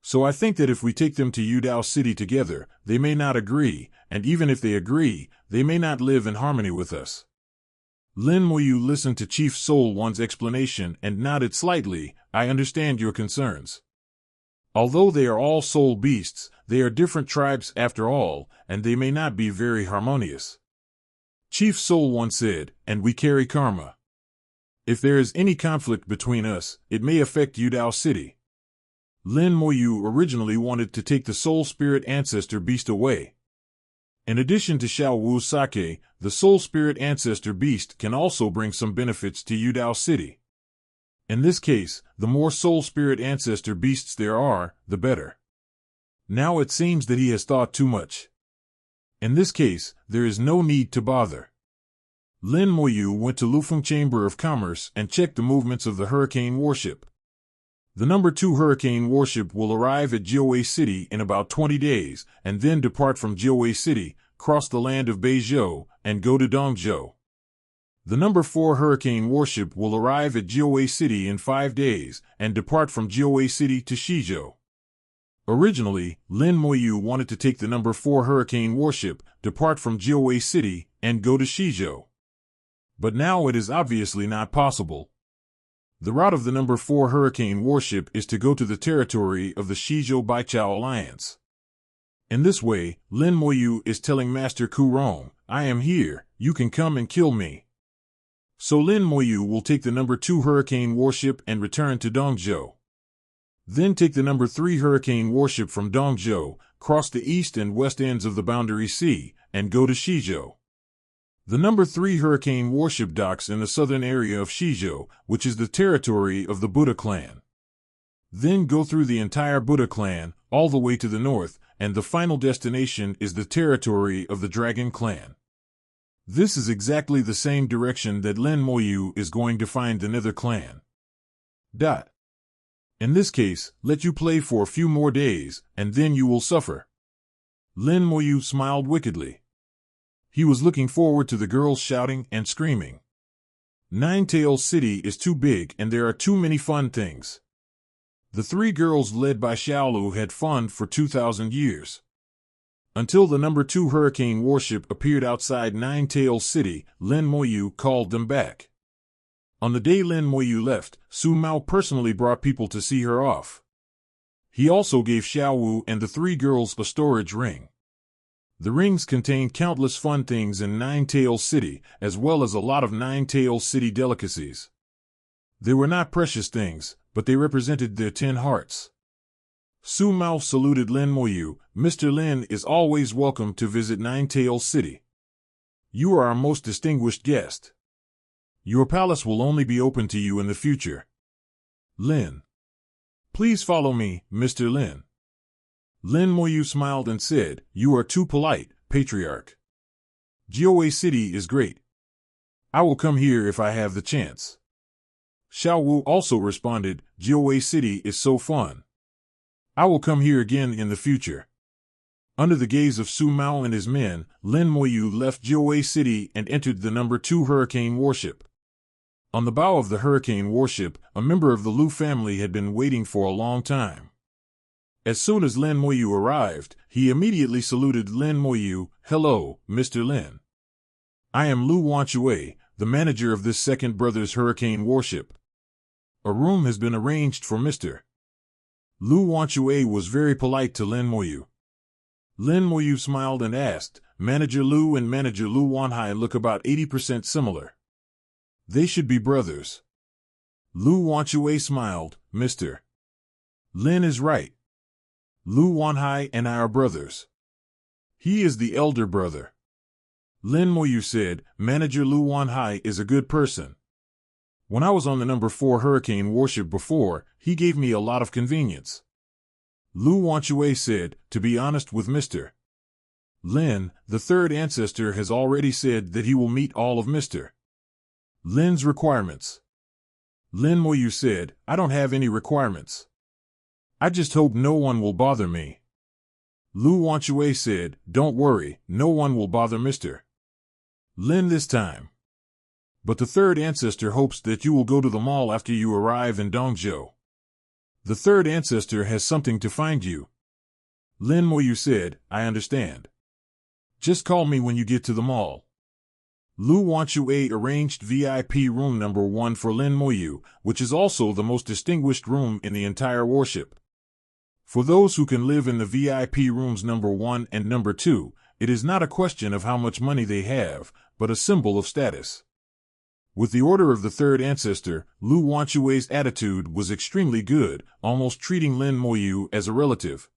So I think that if we take them to Yudao City together, they may not agree, and even if they agree, they may not live in harmony with us. Lin Moyu listened to Chief Soul One's explanation and nodded slightly. I understand your concerns. Although they are all soul beasts, they are different tribes after all, and they may not be very harmonious. Chief Soul One said, and we carry karma. If there is any conflict between us, it may affect Yudao City. Lin Moyu originally wanted to take the soul spirit ancestor beast away. In addition to Xiao Wu's sake, the soul spirit ancestor beast can also bring some benefits to Yudao City. In this case, the more soul spirit ancestor beasts there are, the better. Now it seems that he has thought too much. In this case, there is no need to bother. Lin Moyu went to Lufeng Chamber of Commerce and checked the movements of the Hurricane warship. The number 2 Hurricane warship will arrive at Jiawei City in about 20 days, and then depart from Jiawei City, cross the land of Beizhou, and go to Dongzhou. The number 4 Hurricane warship will arrive at Jiawei City in 5 days, and depart from Jiawei City to Shizhou. Originally, Lin Moyu wanted to take the number 4 Hurricane warship, depart from Jiawei City, and go to Shizhou. But now it is obviously not possible. The route of the number 4 Hurricane warship is to go to the territory of the Shizhou Baichao Alliance. In this way, Lin Moyu is telling Master Kurong, I am here, you can come and kill me. So Lin Moyu will take the number 2 Hurricane warship and return to Dongzhou. Then take the number 3 Hurricane warship from Dongzhou, cross the east and west ends of the Boundary Sea, and go to Shizhou. The number 3 Hurricane warship docks in the southern area of Shizhou, which is the territory of the Buddha clan. Then go through the entire Buddha clan, all the way to the north, and the final destination is the territory of the Dragon clan. This is exactly the same direction that Lin Moyu is going to find the Nether clan. In this case, let you play for a few more days, and then you will suffer. Lin Moyu smiled wickedly. He was looking forward to the girls shouting and screaming. Nine-Tails City is too big and there are too many fun things. The 3 girls led by Xiaolu had fun for 2,000 years. Until the number 2 Hurricane warship appeared outside Nine-Tails City, Lin Moyu called them back. On the day Lin Moyu left, Su Mao personally brought people to see her off. He also gave Xiaowu and the 3 girls a storage ring. The rings contained countless fun things in Nine-Tails City, as well as a lot of Nine-Tails City delicacies. They were not precious things, but they represented their 10 hearts. Su Mao saluted Lin Moyu. Mr. Lin is always welcome to visit Nine-Tails City. You are our most distinguished guest. Your palace will only be open to you in the future. Lin. Please follow me, Mr. Lin. Lin Moyu smiled and said, You are too polite, patriarch. Jiawei City is great. I will come here if I have the chance. Xiao Wu also responded, Jiawei City is so fun. I will come here again in the future. Under the gaze of Su Mao and his men, Lin Moyu left Jiawei City and entered the No. 2 Hurricane Warship. On the bow of the Hurricane Warship, a member of the Lu family had been waiting for a long time. As soon as Lin Moyu arrived, he immediately saluted Lin Moyu. Hello, Mr. Lin. I am Lu Wanchue, the manager of this second brother's Hurricane Warship. A room has been arranged for Mr. Lu Wanchue was very polite to Lin Moyu. Lin Moyu smiled and asked, Manager Lu and Manager Lu Wanhai look about 80% similar. They should be brothers. Lu Wanchue smiled, Mr. Lin is right. Lu Wanhai and I are brothers. He is the elder brother. Lin Moyu said, Manager Lu Wanhai is a good person. When I was on the No. 4 Hurricane Warship before, he gave me a lot of convenience. Lu Wanchue said, to be honest with Mr. Lin, the third ancestor has already said that he will meet all of Mr. Lin's requirements. Lin Moyu said, I don't have any requirements. I just hope no one will bother me. Lu Wanchue said, Don't worry, no one will bother Mr. Lin this time. But the third ancestor hopes that you will go to the mall after you arrive in Dongzhou. The third ancestor has something to find you. Lin Moyu said, I understand. Just call me when you get to the mall. Lu Wanchue arranged VIP room No. 1 for Lin Moyu, which is also the most distinguished room in the entire warship. For those who can live in the VIP rooms No. 1 and No. 2, it is not a question of how much money they have, but a symbol of status. With the order of the third ancestor, Lu Wanchue's attitude was extremely good, almost treating Lin Moyu as a relative.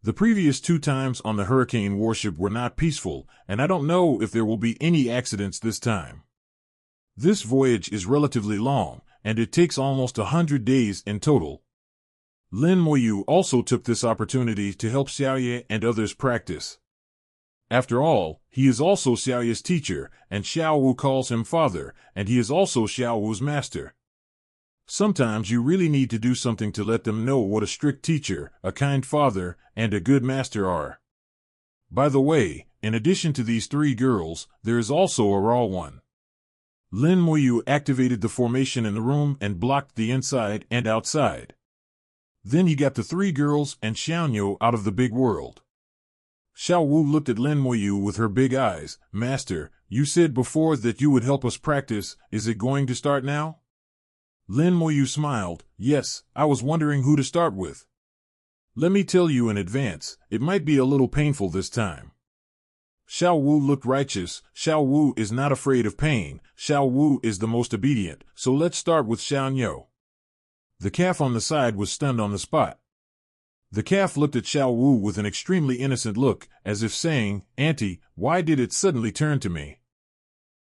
The previous 2 times on the Hurricane Warship were not peaceful, and I don't know if there will be any accidents this time. This voyage is relatively long, and it takes almost 100 days in total. Lin Moyu also took this opportunity to help Xiaoye and others practice. After all, he is also Xiaoye's teacher, and Xiao Wu calls him father, and he is also Xiao Wu's master. Sometimes you really need to do something to let them know what a strict teacher, a kind father, and a good master are. By the way, in addition to these 3 girls, there is also a raw one. Lin Moyu activated the formation in the room and blocked the inside and outside. Then he got the 3 girls and Xiaonyo out of the big world. Xiao Wu looked at Lin Moyu with her big eyes. Master, you said before that you would help us practice. Is it going to start now? Lin Moyu smiled. Yes, I was wondering who to start with. Let me tell you in advance, it might be a little painful this time. Xiao Wu looked righteous. Xiao Wu is not afraid of pain. Xiao Wu is the most obedient, so let's start with Xiaonyo. The calf on the side was stunned on the spot. The calf looked at Xiao Wu with an extremely innocent look, as if saying, Auntie, why did it suddenly turn to me?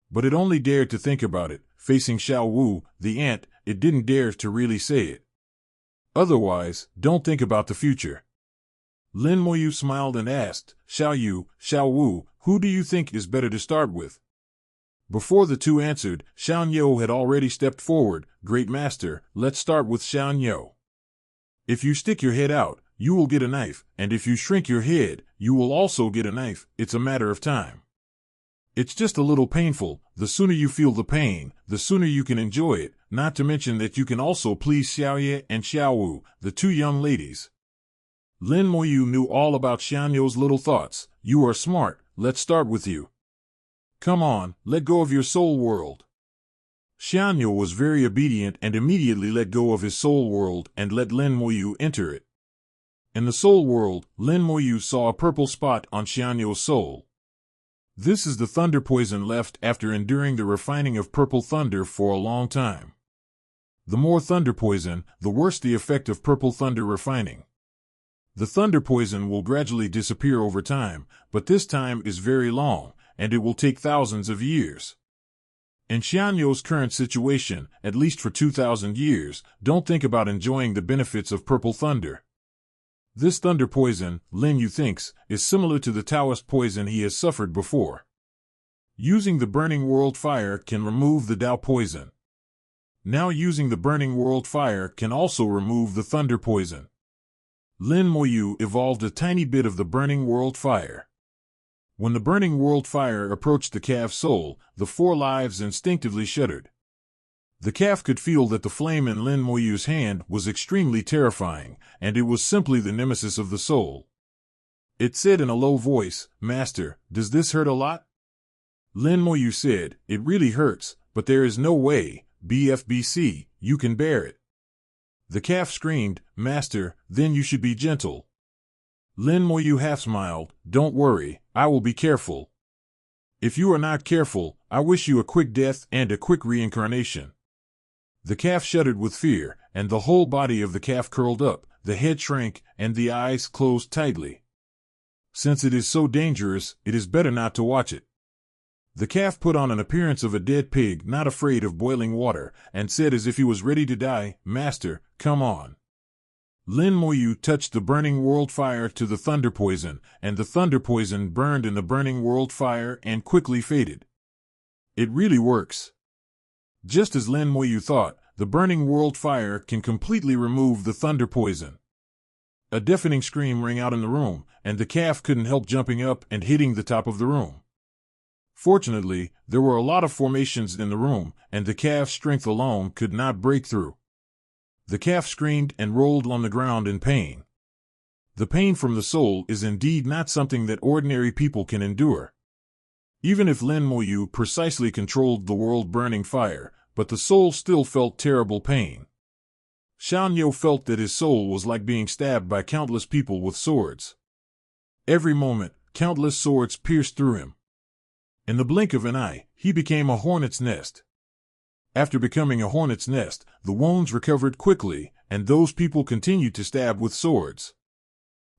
But it only dared to think about it. Facing Xiao Wu, the ant, it didn't dare to really say it. Otherwise, don't think about the future. Lin Moyu smiled and asked, Xiao Wu, who do you think is better to start with? Before the 2 answered, Xiaonyo had already stepped forward. Great master, let's start with Xiaonyo. If you stick your head out, you will get a knife, and if you shrink your head, you will also get a knife. It's a matter of time. It's just a little painful. The sooner you feel the pain, the sooner you can enjoy it, not to mention that you can also please Xiaoye and Xiao Wu, the 2 young ladies. Lin Moyu knew all about Xiaonyo's little thoughts. You are smart, let's start with you. Come on, let go of your soul world. Xiaonyo was very obedient and immediately let go of his soul world and let Lin Moyu enter it. In the soul world, Lin Moyu saw a purple spot on Xianyo's soul. This is the thunder poison left after enduring the refining of purple thunder for a long time. The more thunder poison, the worse the effect of purple thunder refining. The thunder poison will gradually disappear over time, but this time is very long, and it will take thousands of years. In Xianyo's current situation, at least for 2,000 years, don't think about enjoying the benefits of purple thunder. This thunder poison, Lin Yu thinks, is similar to the Taoist poison he has suffered before. Using the burning world fire can remove the Tao poison. Now using the burning world fire can also remove the thunder poison. Lin Moyu evolved a tiny bit of the burning world fire. When the burning world fire approached the calf's soul, the 4 lives instinctively shuddered. The calf could feel that the flame in Lin Moyu's hand was extremely terrifying, and it was simply the nemesis of the soul. It said in a low voice, "Master, does this hurt a lot?" Lin Moyu said, "It really hurts, but there is no way, BFBC, you can bear it." The calf screamed, "Master, then you should be gentle." Lin Moyu half smiled, "Don't worry, I will be careful. If you are not careful, I wish you a quick death and a quick reincarnation." The calf shuddered with fear, and the whole body of the calf curled up, the head shrank, and the eyes closed tightly. Since it is so dangerous, it is better not to watch it. The calf put on an appearance of a dead pig not afraid of boiling water, and said as if he was ready to die, "Master, come on." Lin Moyu touched the burning world fire to the thunder poison, and the thunder poison burned in the burning world fire and quickly faded. It really works. Just as Lin Moyu thought, the burning world fire can completely remove the thunder poison. A deafening scream rang out in the room, and the calf couldn't help jumping up and hitting the top of the room. Fortunately, there were a lot of formations in the room, and the calf's strength alone could not break through. The calf screamed and rolled on the ground in pain. The pain from the soul is indeed not something that ordinary people can endure. Even if Lin Moyu precisely controlled the world-burning fire, but the soul still felt terrible pain. Xianyo felt that his soul was like being stabbed by countless people with swords. Every moment, countless swords pierced through him. In the blink of an eye, he became a hornet's nest. After becoming a hornet's nest, the wounds recovered quickly, and those people continued to stab with swords.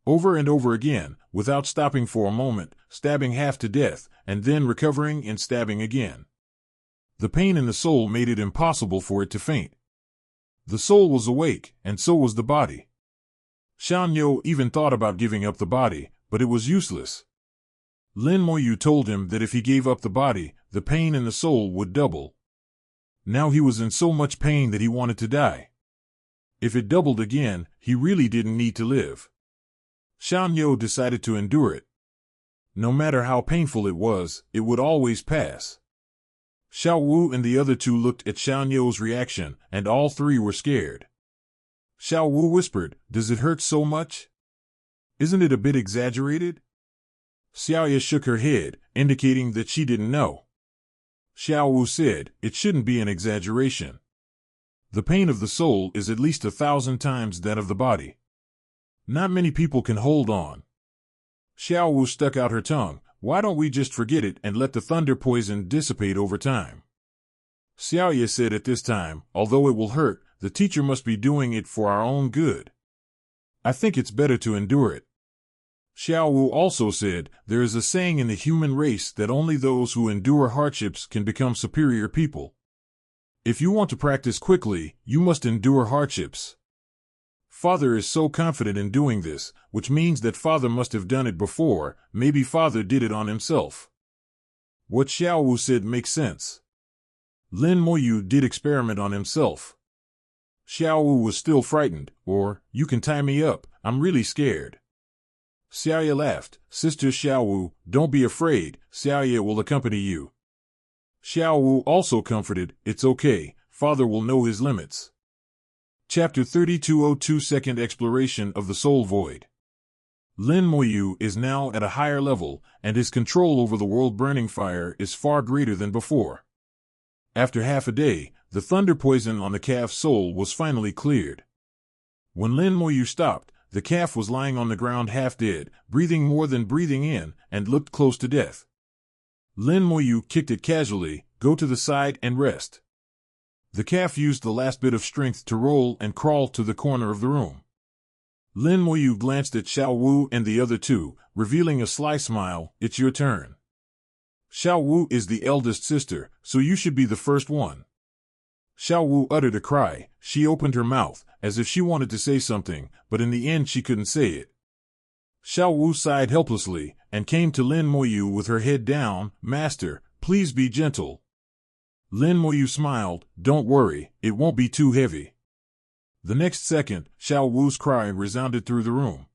Over and over again, without stopping for a moment, stabbing half to death, and then recovering and stabbing again. The pain in the soul made it impossible for it to faint. The soul was awake, and so was the body. Xianyo even thought about giving up the body, but it was useless. Lin Moyu told him that if he gave up the body, the pain in the soul would double. Now he was in so much pain that he wanted to die. If it doubled again, he really didn't need to live. Xianyo decided to endure it. No matter how painful it would always pass. Xiao Wu and the other 2 looked at Xianyo's reaction, and all 3 were scared. Xiao Wu whispered, "Does it hurt so much? Isn't it a bit exaggerated?" Xiaoya shook her head, indicating that she didn't know. Xiao Wu said, "It shouldn't be an exaggeration. The pain of the soul is at least 1,000 times that of the body. Not many people can hold on." Xiao Wu stuck out her tongue, "Why don't we just forget it and let the thunder poison dissipate over time?" Xiaoya said at this time, "Although it will hurt, the teacher must be doing it for our own good. I think it's better to endure it." Xiao Wu also said, "There is a saying in the human race that only those who endure hardships can become superior people. If you want to practice quickly, you must endure hardships. Father is so confident in doing this, which means that Father must have done it before, maybe Father did it on himself." What Xiao Wu said makes sense. Lin Moyu did experiment on himself. Xiao Wu was still frightened, or, "You can tie me up, I'm really scared." Xiaoya laughed, "Sister Xiao Wu, don't be afraid, Xiaoya will accompany you." Xiao Wu also comforted, "It's okay, Father will know his limits." Chapter 3202 Second Exploration of the Soul Void. Lin Moyu is now at a higher level, and his control over the world-burning fire is far greater than before. After half a day, the thunder poison on the calf's soul was finally cleared. When Lin Moyu stopped, the calf was lying on the ground half dead, breathing more than breathing in, and looked close to death. Lin Moyu kicked it casually. Go to the side and rest. The calf used the last bit of strength to roll and crawl to the corner of the room. Lin Moyu glanced at Xiao Wu and the other two, revealing a sly smile. It's your turn. Xiao Wu is the eldest sister, so you should be the first one. Xiao Wu uttered a cry. She opened her mouth, as if she wanted to say something, but in the end she couldn't say it. Xiao Wu sighed helplessly, and came to Lin Moyu with her head down. Master, please be gentle. Lin Moyu smiled. Don't worry, it won't be too heavy. The next second, Xiao Wu's cry resounded through the room.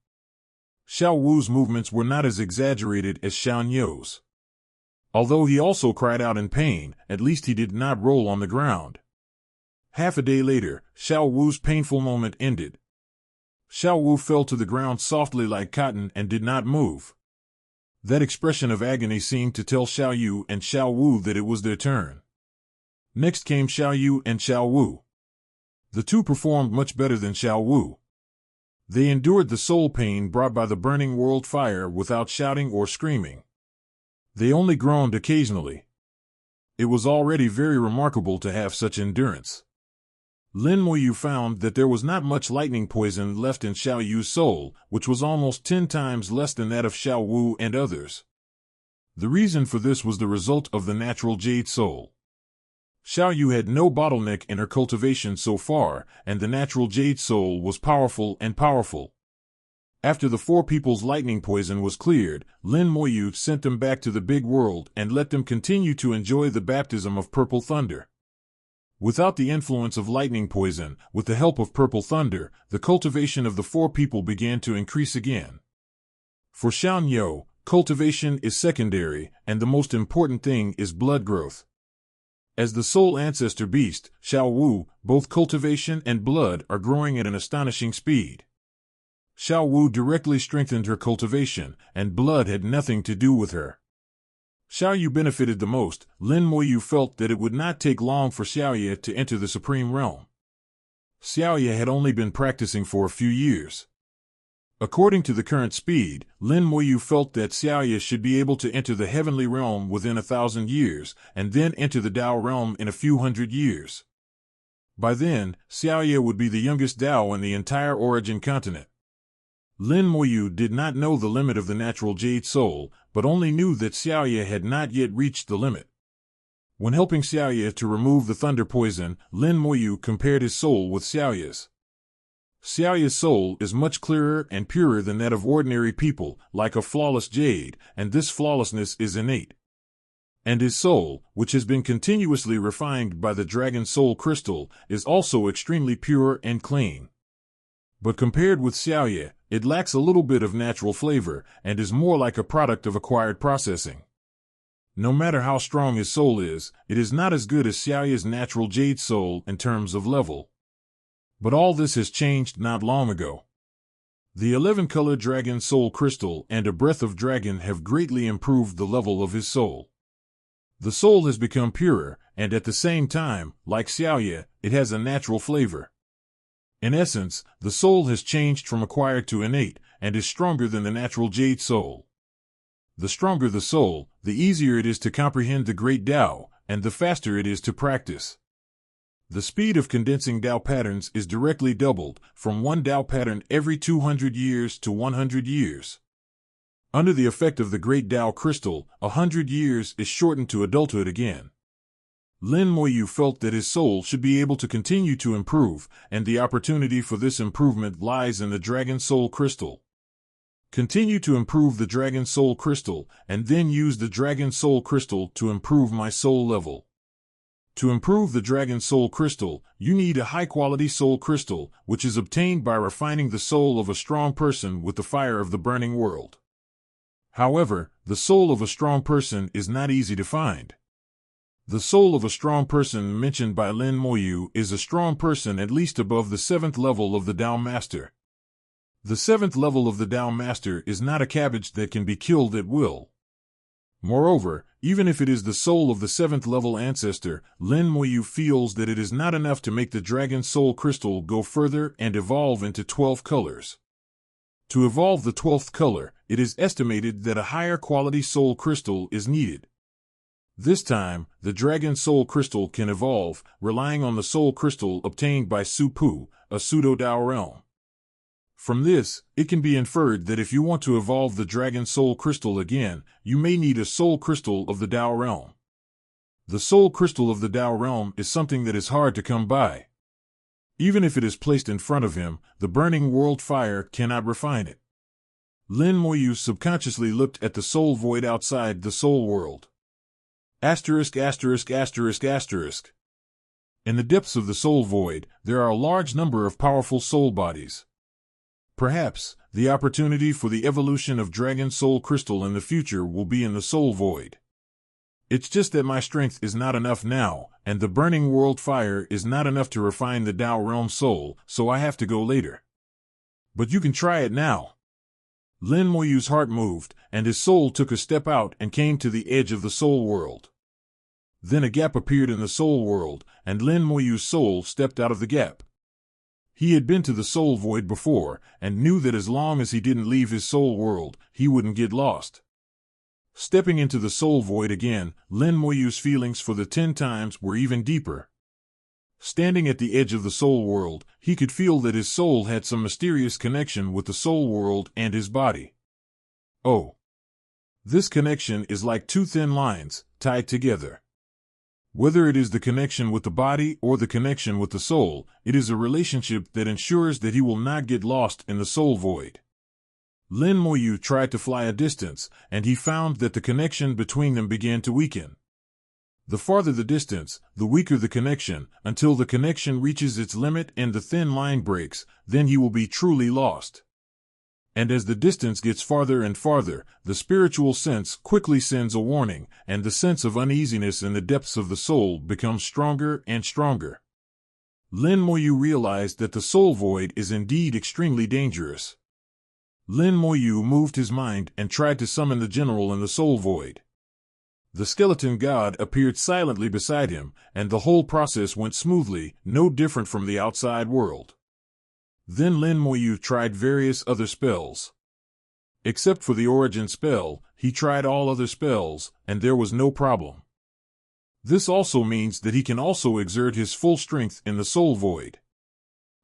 Xiao Wu's movements were not as exaggerated as Xiao You's. Although he also cried out in pain, at least he did not roll on the ground. Half a day later, Xiao Wu's painful moment ended. Xiao Wu fell to the ground softly like cotton and did not move. That expression of agony seemed to tell Xiao Yu and Xiao Wu that it was their turn. Next came Xiao Yu and Xiao Wu. The two performed much better than Xiao Wu. They endured the soul pain brought by the burning world fire without shouting or screaming. They only groaned occasionally. It was already very remarkable to have such endurance. Lin Moyu found that there was not much lightning poison left in Xiao Yu's soul, which was almost 10 times less than that of Xiao Wu and others. The reason for this was the result of the natural jade soul. Xiao Yu had no bottleneck in her cultivation so far, and the natural jade soul was powerful and powerful. After the four people's lightning poison was cleared, Lin Moyu sent them back to the big world and let them continue to enjoy the baptism of purple thunder. Without the influence of lightning poison, with the help of purple thunder, the cultivation of the four people began to increase again. For Xiao Yu, cultivation is secondary, and the most important thing is blood growth. As the sole ancestor beast, Xiao Wu, both cultivation and blood are growing at an astonishing speed. Xiao Wu directly strengthened her cultivation, and blood had nothing to do with her. Xiao Yu benefited the most. Lin Moyu felt that it would not take long for Xiao Ye to enter the supreme realm. Xiao Ye had only been practicing for a few years. According to the current speed, Lin Moyu felt that Xiao Ye should be able to enter the heavenly realm within 1,000 years, and then enter the Dao realm in a few hundred years. By then, Xiao Ye would be the youngest Dao in the entire Origin continent. Lin Moyu did not know the limit of the natural jade soul, but only knew that Xiao Ye had not yet reached the limit. When helping Xiao Ye to remove the thunder poison, Lin Moyu compared his soul with Xiao Ye's. Xiao Ye's soul is much clearer and purer than that of ordinary people, like a flawless jade, and this flawlessness is innate. And his soul, which has been continuously refined by the dragon soul crystal, is also extremely pure and clean. But compared with Xiao Ye, it lacks a little bit of natural flavor, and is more like a product of acquired processing. No matter how strong his soul is, it is not as good as Xiao Ye's natural jade soul in terms of level. But all this has changed not long ago. The 11-color dragon soul crystal and a breath of dragon have greatly improved the level of his soul. The soul has become purer, and at the same time, like Xiao Ye, it has a natural flavor. In essence, the soul has changed from acquired to innate, and is stronger than the natural jade soul. The stronger the soul, the easier it is to comprehend the great Tao, and the faster it is to practice. The speed of condensing Tao patterns is directly doubled, from one Tao pattern every 200 years to 100 years. Under the effect of the great Tao crystal, 100 years is shortened to adulthood again. Lin Moyu felt that his soul should be able to continue to improve, and the opportunity for this improvement lies in the Dragon Soul Crystal. Continue to improve the Dragon Soul Crystal, and then use the Dragon Soul Crystal to improve my soul level. To improve the Dragon Soul Crystal, you need a high-quality soul crystal, which is obtained by refining the soul of a strong person with the fire of the burning world. However, the soul of a strong person is not easy to find. The soul of a strong person mentioned by Lin Moyu is a strong person at least above the 7th level of the Tao Master. The 7th level of the Tao Master is not a cabbage that can be killed at will. Moreover, even if it is the soul of the 7th level ancestor, Lin Moyu feels that it is not enough to make the Dragon Soul Crystal go further and evolve into 12 colors. To evolve the 12th color, it is estimated that a higher quality soul crystal is needed. This time, the dragon soul crystal can evolve, relying on the soul crystal obtained by Su-Pu, a pseudo-Dao realm. From this, it can be inferred that if you want to evolve the dragon soul crystal again, you may need a soul crystal of the Dao realm. The soul crystal of the Dao realm is something that is hard to come by. Even if it is placed in front of him, the burning world fire cannot refine it. Lin Moyu subconsciously looked at the soul void outside the soul world. Asterisk, asterisk, asterisk, asterisk. In the depths of the soul void, there are a large number of powerful soul bodies. Perhaps, the opportunity for the evolution of Dragon Soul Crystal in the future will be in the soul void. It's just that my strength is not enough now, and the burning world fire is not enough to refine the Dao Realm soul, so I have to go later. But you can try it now. Lin Moyu's heart moved, and his soul took a step out and came to the edge of the soul world. Then a gap appeared in the soul world, and Lin Moyu's soul stepped out of the gap. He had been to the soul void before, and knew that as long as he didn't leave his soul world, he wouldn't get lost. Stepping into the soul void again, Lin Moyu's feelings for the 10 times were even deeper. Standing at the edge of the soul world, he could feel that his soul had some mysterious connection with the soul world and his body. Oh. This connection is like 2 thin lines, tied together. Whether it is the connection with the body or the connection with the soul, it is a relationship that ensures that he will not get lost in the soul void. Lin Moyu tried to fly a distance, and he found that the connection between them began to weaken. The farther the distance, the weaker the connection, until the connection reaches its limit and the thin line breaks, then he will be truly lost. And as the distance gets farther and farther, the spiritual sense quickly sends a warning, and the sense of uneasiness in the depths of the soul becomes stronger and stronger. Lin Moyu realized that the soul void is indeed extremely dangerous. Lin Moyu moved his mind and tried to summon the general in the soul void. The skeleton god appeared silently beside him, and the whole process went smoothly, no different from the outside world. Then Lin Moyu tried various other spells. Except for the origin spell, he tried all other spells, and there was no problem. This also means that he can also exert his full strength in the soul void.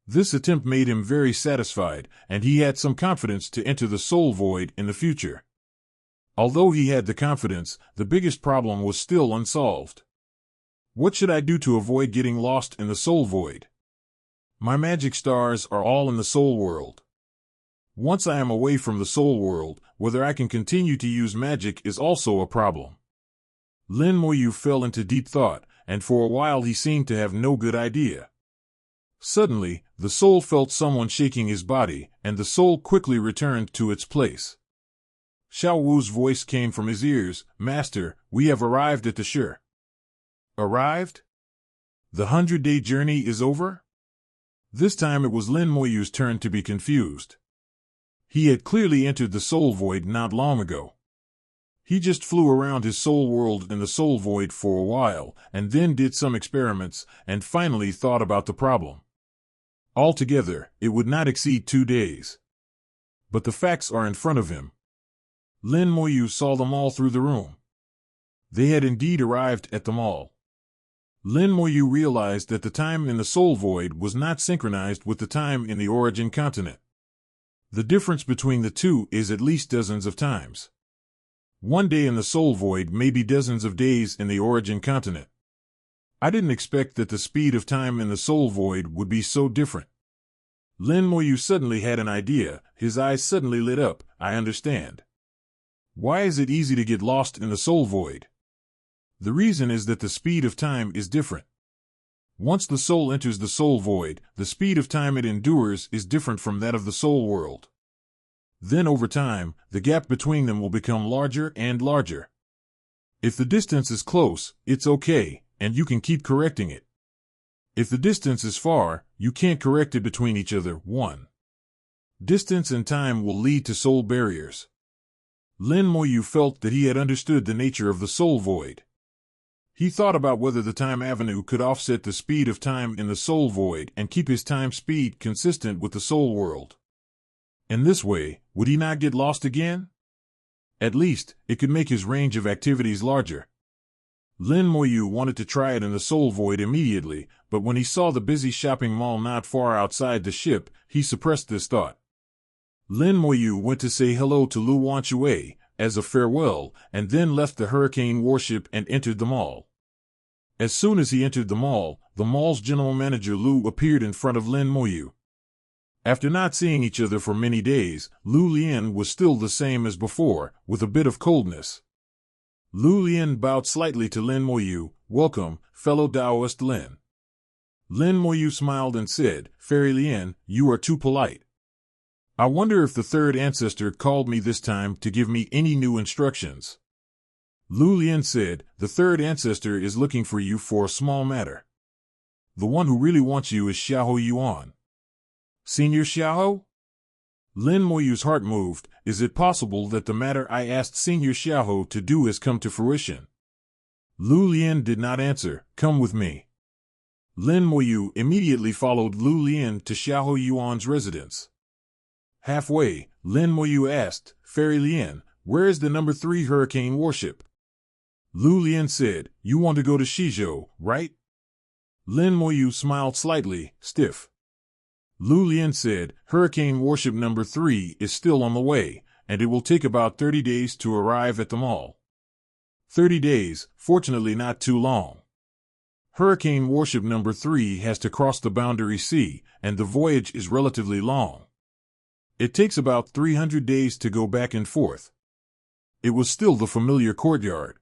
This attempt made him very satisfied, and he had some confidence to enter the soul void in the future. Although he had the confidence, the biggest problem was still unsolved. What should I do to avoid getting lost in the soul void? My magic stars are all in the soul world. Once I am away from the soul world, whether I can continue to use magic is also a problem. Lin Moyu fell into deep thought, and for a while he seemed to have no good idea. Suddenly, the soul felt someone shaking his body, and the soul quickly returned to its place. Xiao Wu's voice came from his ears, "Master, we have arrived at the shore." Arrived? The 100-day journey is over? This time it was Lin Moyu's turn to be confused. He had clearly entered the soul void not long ago. He just flew around his soul world in the soul void for a while, and then did some experiments, and finally thought about the problem. Altogether, it would not exceed 2 days. But the facts are in front of him. Lin Moyu saw them all through the room. They had indeed arrived at the mall. Lin Moyu realized that the time in the soul void was not synchronized with the time in the origin continent. The difference between the two is at least dozens of times. 1 day in the soul void may be dozens of days in the origin continent. I didn't expect that the speed of time in the soul void would be so different. Lin Moyu suddenly had an idea. His eyes suddenly lit up. I understand. Why is it easy to get lost in the soul void? The reason is that the speed of time is different. Once the soul enters the soul void, the speed of time it endures is different from that of the soul world. Then over time, the gap between them will become larger and larger. If the distance is close, it's okay, and you can keep correcting it. If the distance is far, you can't correct it between each other. 1. Distance and time will lead to soul barriers. Lin Moyu felt that he had understood the nature of the soul void. He thought about whether the time avenue could offset the speed of time in the soul void and keep his time speed consistent with the soul world. In this way, would he not get lost again? At least, it could make his range of activities larger. Lin Moyu wanted to try it in the Soul Void immediately, but when he saw the busy shopping mall not far outside the ship, he suppressed this thought. Lin Moyu went to say hello to Lu Wanchue as a farewell, and then left the Hurricane warship and entered the mall. As soon as he entered the mall's general manager Lu appeared in front of Lin Moyu. After not seeing each other for many days, Lu Lian was still the same as before, with a bit of coldness. Lu Lian bowed slightly to Lin Moyu. "Welcome, fellow Taoist Lin." Lin Moyu smiled and said, "Fairy Lian, you are too polite. I wonder if the third ancestor called me this time to give me any new instructions." Lu Lian said, "The third ancestor is looking for you for a small matter. The one who really wants you is Xiahou Yuan." "Senior Xiahou?" Lin Moyu's heart moved. Is it possible that the matter I asked Senior Xiahou to do has come to fruition? Lu Lian did not answer. "Come with me." Lin Moyu immediately followed Lu Lian to Xiahou Yuan's residence. Halfway, Lin Moyu asked, "Fairy Lian, where is the number 3 Hurricane warship?" Lu Lian said, "You want to go to Shizhou, right?" Lin Moyu smiled slightly, stiff. Lu Lian said, "Hurricane warship number 3 is still on the way, and it will take about 30 days to arrive at the mall." 30 days, fortunately not too long. Hurricane warship number 3 has to cross the Boundary Sea, and the voyage is relatively long. It takes about 300 days to go back and forth. It was still the familiar courtyard.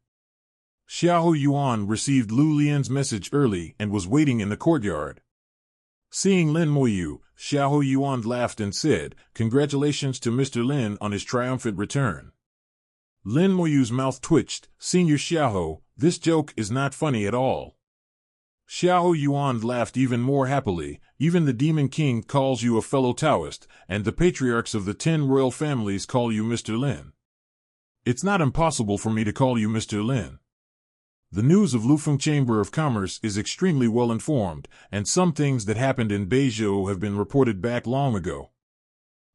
Xiahou Yuan received Lu Lian's message early and was waiting in the courtyard. Seeing Lin Moyu, Xiahou Yuan laughed and said, "Congratulations to Mr. Lin on his triumphant return." Lin Moyu's mouth twitched. "Senior Xiahou, this joke is not funny at all." Xiahou Yuan laughed even more happily. "Even the Demon King calls you a fellow Taoist, and the patriarchs of the 10 royal families call you Mr. Lin. It's not impossible for me to call you Mr. Lin." The news of Lufeng Chamber of Commerce is extremely well informed, and some things that happened in Beizhou have been reported back long ago.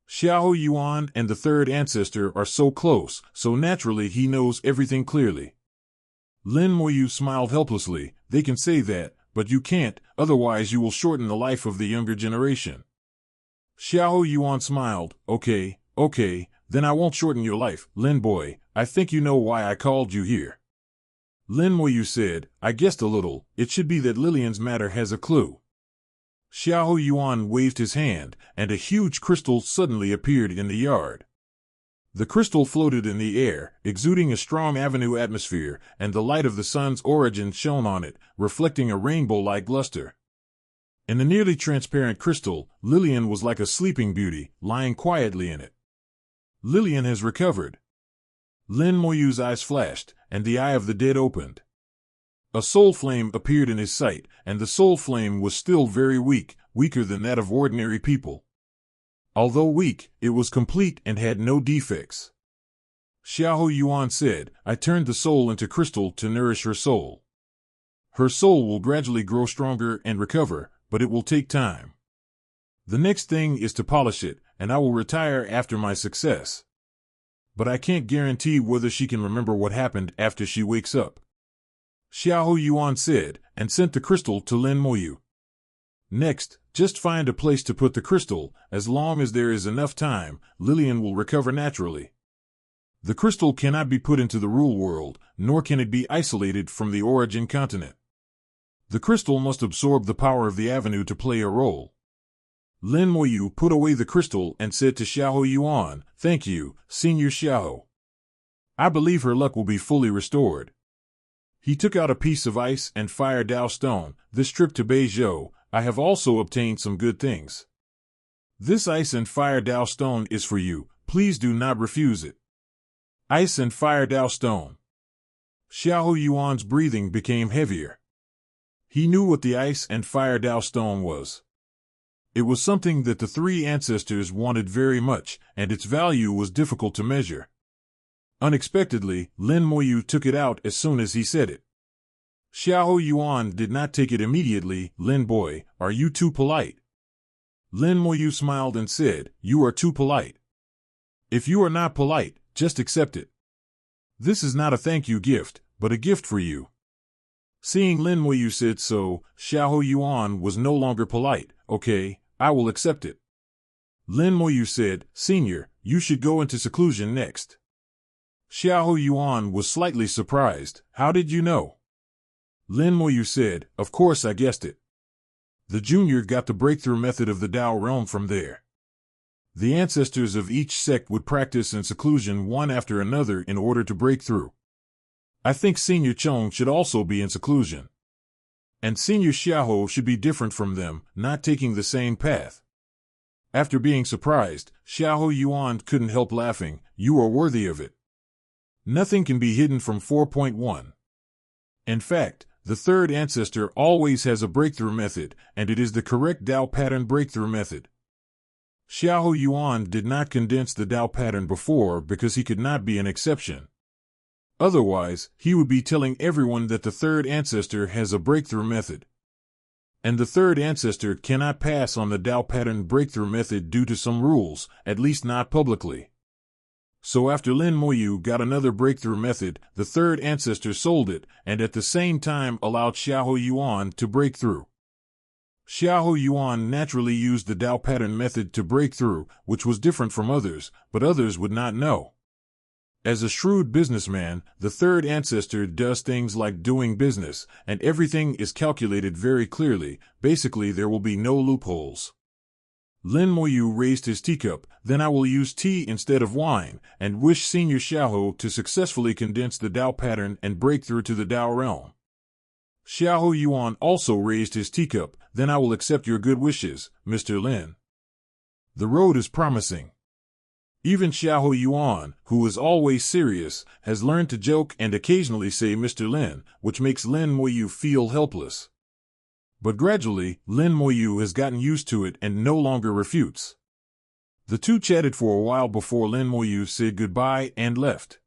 Xiahou Yuan and the third ancestor are so close, so naturally he knows everything clearly. Lin Moyu smiled helplessly. "They can say that, but you can't, otherwise you will shorten the life of the younger generation." Xiahou Yuan smiled. Okay, then I won't shorten your life, Lin boy. I think you know why I called you here." Lin Moyu said, "I guessed a little. It should be that Lilian's matter has a clue." Xiahou Yuan waved his hand, and a huge crystal suddenly appeared in the yard. The crystal floated in the air, exuding a strong avenue atmosphere, and the light of the sun's origin shone on it, reflecting a rainbow-like luster. In the nearly transparent crystal, Lilian was like a sleeping beauty, lying quietly in it. "Lilian has recovered." Lin Moyu's eyes flashed, and the eye of the dead opened. A soul flame appeared in his sight, and the soul flame was still very weak, weaker than that of ordinary people. Although weak, it was complete and had no defects. Xiahou Yuan said, "I turned the soul into crystal to nourish her soul. Her soul will gradually grow stronger and recover, but it will take time. The next thing is to polish it, and I will retire after my success. But I can't guarantee whether she can remember what happened after she wakes up." Xiahou Yuan said, and sent the crystal to Lin Moyu. "Next, just find a place to put the crystal. As long as there is enough time, Lilian will recover naturally. The crystal cannot be put into the rule world, nor can it be isolated from the origin continent. The crystal must absorb the power of the avenue to play a role." Lin Moyu put away the crystal and said to Xiahou Yuan, "Thank you, Senior Xiahou. I believe her luck will be fully restored." He took out a piece of ice and fire Dao stone. "This trip to Beizhou, I have also obtained some good things. This ice and fire Dao stone is for you. Please do not refuse it." Ice and fire Dao stone. Xiahou Yuan's breathing became heavier. He knew what the ice and fire Dao stone was. It was something that the 3 ancestors wanted very much, and its value was difficult to measure. Unexpectedly, Lin Moyu took it out as soon as he said it. Xiahou Yuan did not take it immediately. "Lin boy, are you too polite? Lin Moyu smiled and said, "You are too polite. If you are not polite, just accept it. This is not a thank you gift, but a gift for you." Seeing Lin Moyu said so, Xiahou Yuan was no longer polite. "Okay, I will accept it." Lin Moyu said, "Senior, you should go into seclusion next." Xiahou Yuan was slightly surprised. "How did you know?" Lin Moyu said, "Of course I guessed it. The junior got the breakthrough method of the Dao realm from there. The ancestors of each sect would practice in seclusion one after another in order to break through. I think Senior Chong should also be in seclusion. And Senior Xiahou should be different from them, not taking the same path." After being surprised, Xiahou Yuan couldn't help laughing. "You are worthy of it. Nothing can be hidden from 4.1. In fact, the third ancestor always has a breakthrough method, and it is the correct Dao pattern breakthrough method." Xiahou Yuan did not condense the Dao pattern before because he could not be an exception. Otherwise, he would be telling everyone that the third ancestor has a breakthrough method. And the third ancestor cannot pass on the Dao pattern breakthrough method due to some rules, at least not publicly. So after Lin Moyu got another breakthrough method, the third ancestor sold it, and at the same time allowed Xiahou Yuan to break through. Xiahou Yuan naturally used the Dao pattern method to break through, which was different from others, but others would not know. As a shrewd businessman, the third ancestor does things like doing business, and everything is calculated very clearly. Basically, there will be no loopholes. Lin Moyu raised his teacup. "Then I will use tea instead of wine, and wish Senior Xiahou to successfully condense the Dao pattern and break through to the Dao realm." Xiahou Yuan also raised his teacup. "Then I will accept your good wishes, Mr. Lin. The road is promising." Even Xiahou Yuan, who is always serious, has learned to joke and occasionally say Mr. Lin, which makes Lin Moyu feel helpless. But gradually, Lin Moyu has gotten used to it and no longer refutes. The two chatted for a while before Lin Moyu said goodbye and left.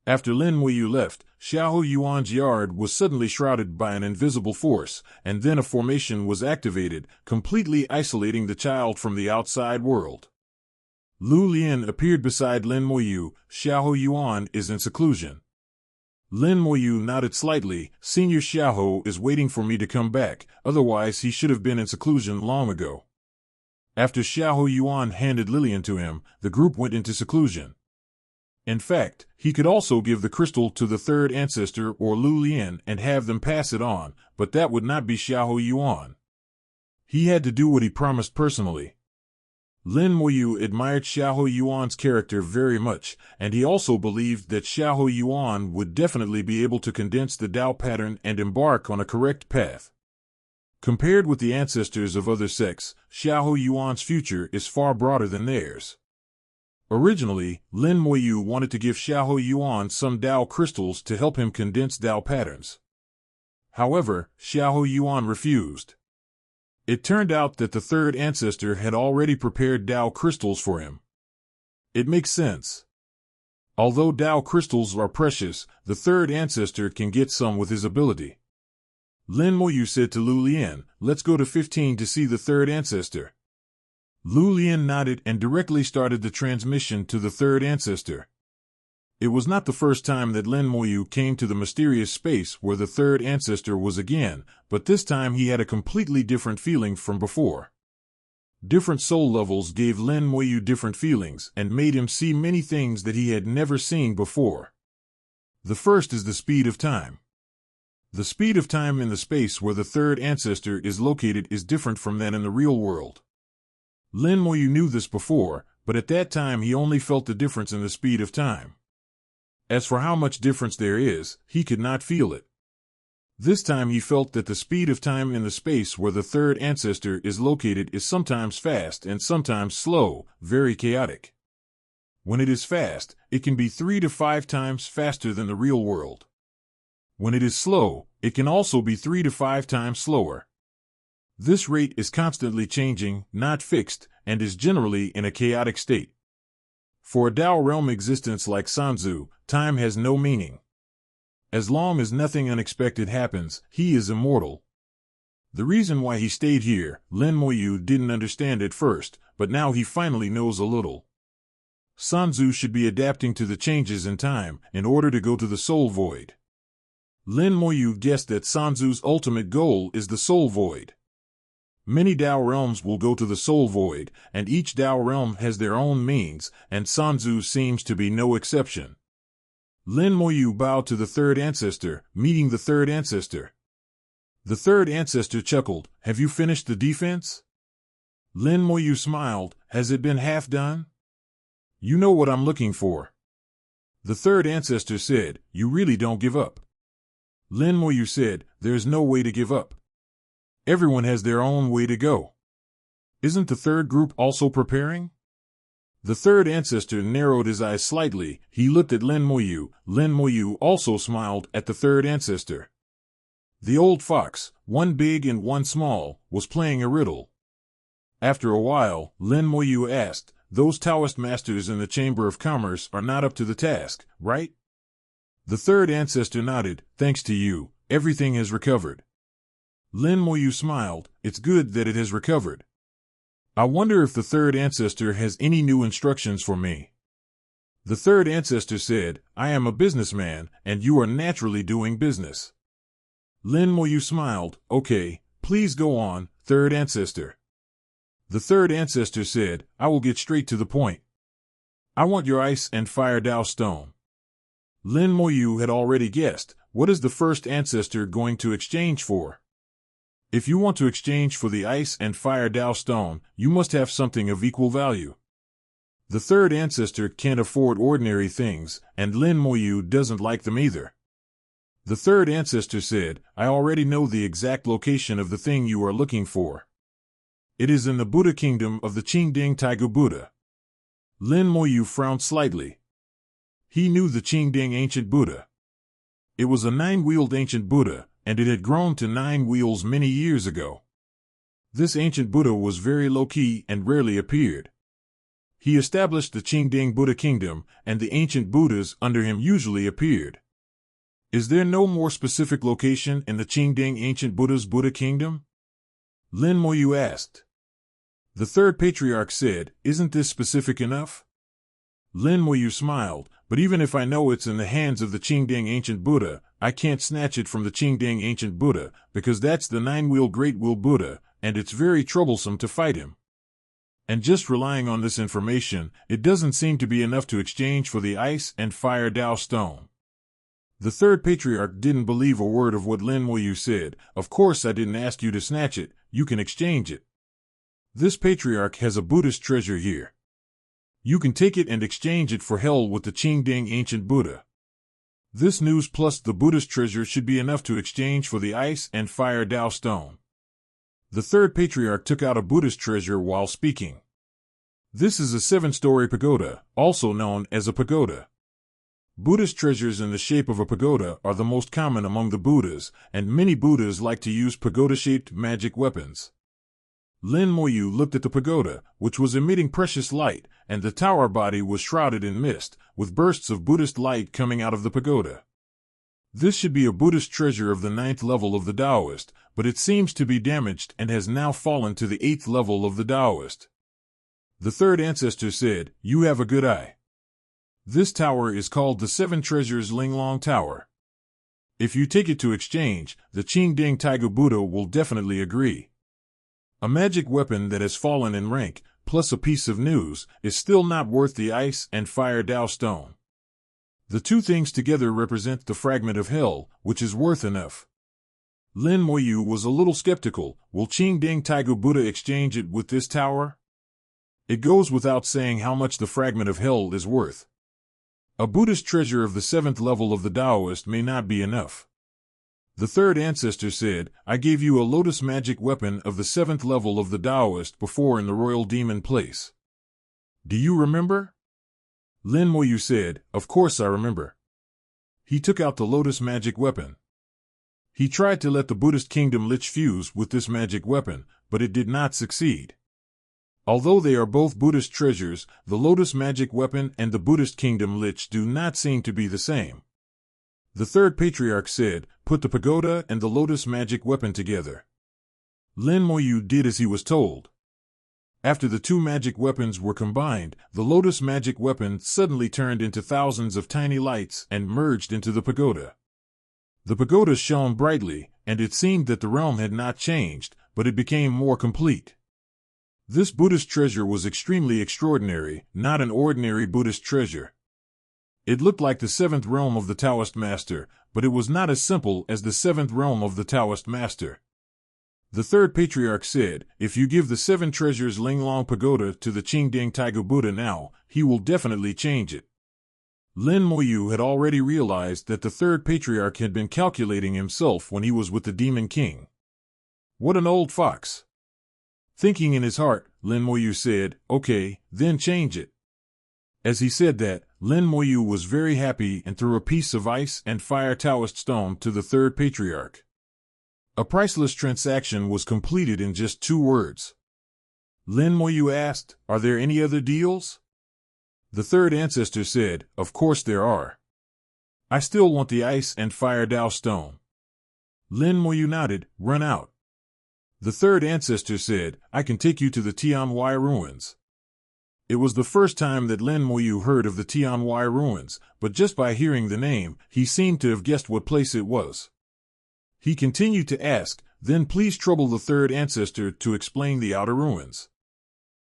After Lin Moyu left, Xiahou Yuan's yard was suddenly shrouded by an invisible force, and then a formation was activated, completely isolating the child from the outside world. Lu Lian appeared beside Lin Moyu. "Xiahou Yuan is in seclusion." Lin Moyu nodded slightly. "Senior Xiahou is waiting for me to come back, otherwise he should have been in seclusion long ago." After Xiahou Yuan handed Lilian to him, the group went into seclusion. In fact, he could also give the crystal to the third ancestor or Lu Lian and have them pass it on, but that would not be Xiahou Yuan. He had to do what he promised personally. Lin Moyu admired Xiahou Yuan's character very much, and he also believed that Xiahou Yuan would definitely be able to condense the Dao pattern and embark on a correct path. Compared with the ancestors of other sects, Xiahou Yuan's future is far broader than theirs. Originally, Lin Moyu wanted to give Xiahou Yuan some Dao crystals to help him condense Dao patterns. However, Xiahou Yuan refused. It turned out that the third ancestor had already prepared Dao crystals for him. It makes sense. Although Dao crystals are precious, the third ancestor can get some with his ability. Lin Moyu said to Lu Lian, "Let's go to 15 to see the third ancestor." Lu Lian nodded and directly started the transmission to the third ancestor. It was not the first time that Lin Moyu came to the mysterious space where the third ancestor was again, but this time he had a completely different feeling from before. Different soul levels gave Lin Moyu different feelings and made him see many things that he had never seen before. The first is the speed of time. The speed of time in the space where the third ancestor is located is different from that in the real world. Lin Moyu knew this before, but at that time he only felt the difference in the speed of time. As for how much difference there is, he could not feel it. This time he felt that the speed of time in the space where the third ancestor is located is sometimes fast and sometimes slow, very chaotic. When it is fast, it can be 3 to 5 times faster than the real world. When it is slow, it can also be 3 to 5 times slower. This rate is constantly changing, not fixed, and is generally in a chaotic state. For a Dao realm existence like Sanzu, time has no meaning. As long as nothing unexpected happens, he is immortal. The reason why he stayed here, Lin Moyu didn't understand at first, but now he finally knows a little. Sanzu should be adapting to the changes in time in order to go to the Soul Void. Lin Moyu guessed that Sanzu's ultimate goal is the Soul Void. Many Dao realms will go to the Soul Void, and each Dao realm has their own means, and Sanzu seems to be no exception. Lin Moyu bowed to the third ancestor, meeting the third ancestor. The third ancestor chuckled, "Have you finished the defense?" Lin Moyu smiled, "Has it been half done?" "You know what I'm looking for." The third ancestor said, "You really don't give up." Lin Moyu said, "There's no way to give up. Everyone has their own way to go. Isn't the third group also preparing?" The third ancestor narrowed his eyes slightly. He looked at Lin Moyu. Lin Moyu also smiled at the third ancestor. The old fox, one big and one small, was playing a riddle. After a while, Lin Moyu asked, "Those Taoist masters in the Chamber of Commerce are not up to the task, right?" The third ancestor nodded. "Thanks to you, everything has recovered." Lin Moyu smiled. "It's good that it has recovered. I wonder if the third ancestor has any new instructions for me." The third ancestor said, "I am a businessman, and you are naturally doing business." Lin Moyu smiled. "Okay, please go on, third ancestor." The third ancestor said, "I will get straight to the point. I want your ice and fire Dao stone." Lin Moyu had already guessed. What is the first ancestor going to exchange for? If you want to exchange for the ice and fire Dao stone, you must have something of equal value. The third ancestor can't afford ordinary things, and Lin Moyu doesn't like them either. The third ancestor said, "I already know the exact location of the thing you are looking for. It is in the Buddha kingdom of the Qingding Taigu Buddha." Lin Moyu frowned slightly. He knew the Qingding ancient Buddha. It was a 9-wheeled ancient Buddha, and it had grown to 9 wheels many years ago. This ancient Buddha was very low-key and rarely appeared. He established the Qingding Buddha kingdom, and the ancient Buddhas under him usually appeared. Is there no more specific location in the Qingding ancient Buddha's Buddha kingdom? Lin Moyu asked. The third patriarch said, "Isn't this specific enough?" Lin Moyu smiled, "But even if I know it's in the hands of the Qingding ancient Buddha, I can't snatch it from the Qingding ancient Buddha, because that's the 9-wheel Great Wheel Buddha, and it's very troublesome to fight him. And just relying on this information, it doesn't seem to be enough to exchange for the ice and fire Dao stone." The third patriarch didn't believe a word of what Lin Moyu said. "Of course I didn't ask you to snatch it, you can exchange it. This patriarch has a Buddhist treasure here. You can take it and exchange it for hell with the Qingding ancient Buddha. This news plus the Buddhist treasure should be enough to exchange for the ice and fire Dao stone." The third patriarch took out a Buddhist treasure while speaking. This is a 7-story pagoda, also known as a pagoda. Buddhist treasures in the shape of a pagoda are the most common among the Buddhas, and many Buddhas like to use pagoda-shaped magic weapons. Lin Moyu looked at the pagoda, which was emitting precious light, and the tower body was shrouded in mist, with bursts of Buddhist light coming out of the pagoda. This should be a Buddhist treasure of the 9th level of the Taoist, but it seems to be damaged and has now fallen to the 8th level of the Taoist. The third ancestor said, "You have a good eye. This tower is called the 7 Treasures Linglong Tower. If you take it to exchange, the Qingding Taigu Buddha will definitely agree. A magic weapon that has fallen in rank, plus a piece of news, is still not worth the ice and fire Dao stone. The two things together represent the fragment of hell, which is worth enough." Lin Moyu was a little skeptical. Will Qingding Taigu Buddha exchange it with this tower? It goes without saying how much the fragment of hell is worth. A Buddhist treasure of the 7th level of the Taoist may not be enough. The third ancestor said, "I gave you a lotus magic weapon of the 7th level of the Taoist before in the Royal Demon Place. Do you remember?" Lin Moyu said, "Of course I remember." He took out the lotus magic weapon. He tried to let the Buddhist kingdom lich fuse with this magic weapon, but it did not succeed. Although they are both Buddhist treasures, the lotus magic weapon and the Buddhist kingdom lich do not seem to be the same. The third patriarch said, "Put the pagoda and the lotus magic weapon together." Lin Moyu did as he was told. After the two magic weapons were combined, the Lotus magic weapon suddenly turned into thousands of tiny lights and merged into the pagoda. The pagoda shone brightly, and it seemed that the realm had not changed, but it became more complete. This Buddhist treasure was extremely extraordinary, not an ordinary Buddhist treasure. It looked like the seventh realm of the Taoist master, but it was not as simple as the seventh realm of the Taoist master. The third patriarch said, if you give the seven treasures Linglong Pagoda to the Qingding Taigu Buddha now, he will definitely change it. Lin Moyu had already realized that the third patriarch had been calculating himself when he was with the Demon King. What an old fox! Thinking in his heart, Lin Moyu said, okay, then change it. As he said that, Lin Moyu was very happy and threw a piece of ice and fire Taoist stone to the third patriarch. A priceless transaction was completed in just 2 words. Lin Moyu asked, are there any other deals? The third ancestor said, of course there are. I still want the ice and fire Dao stone. Lin Moyu nodded, run out. The third ancestor said, I can take you to the Tianwai ruins. It was the first time that Lin Moyu heard of the Tianwai ruins, but just by hearing the name, he seemed to have guessed what place it was. He continued to ask, then please trouble the third ancestor to explain the outer ruins.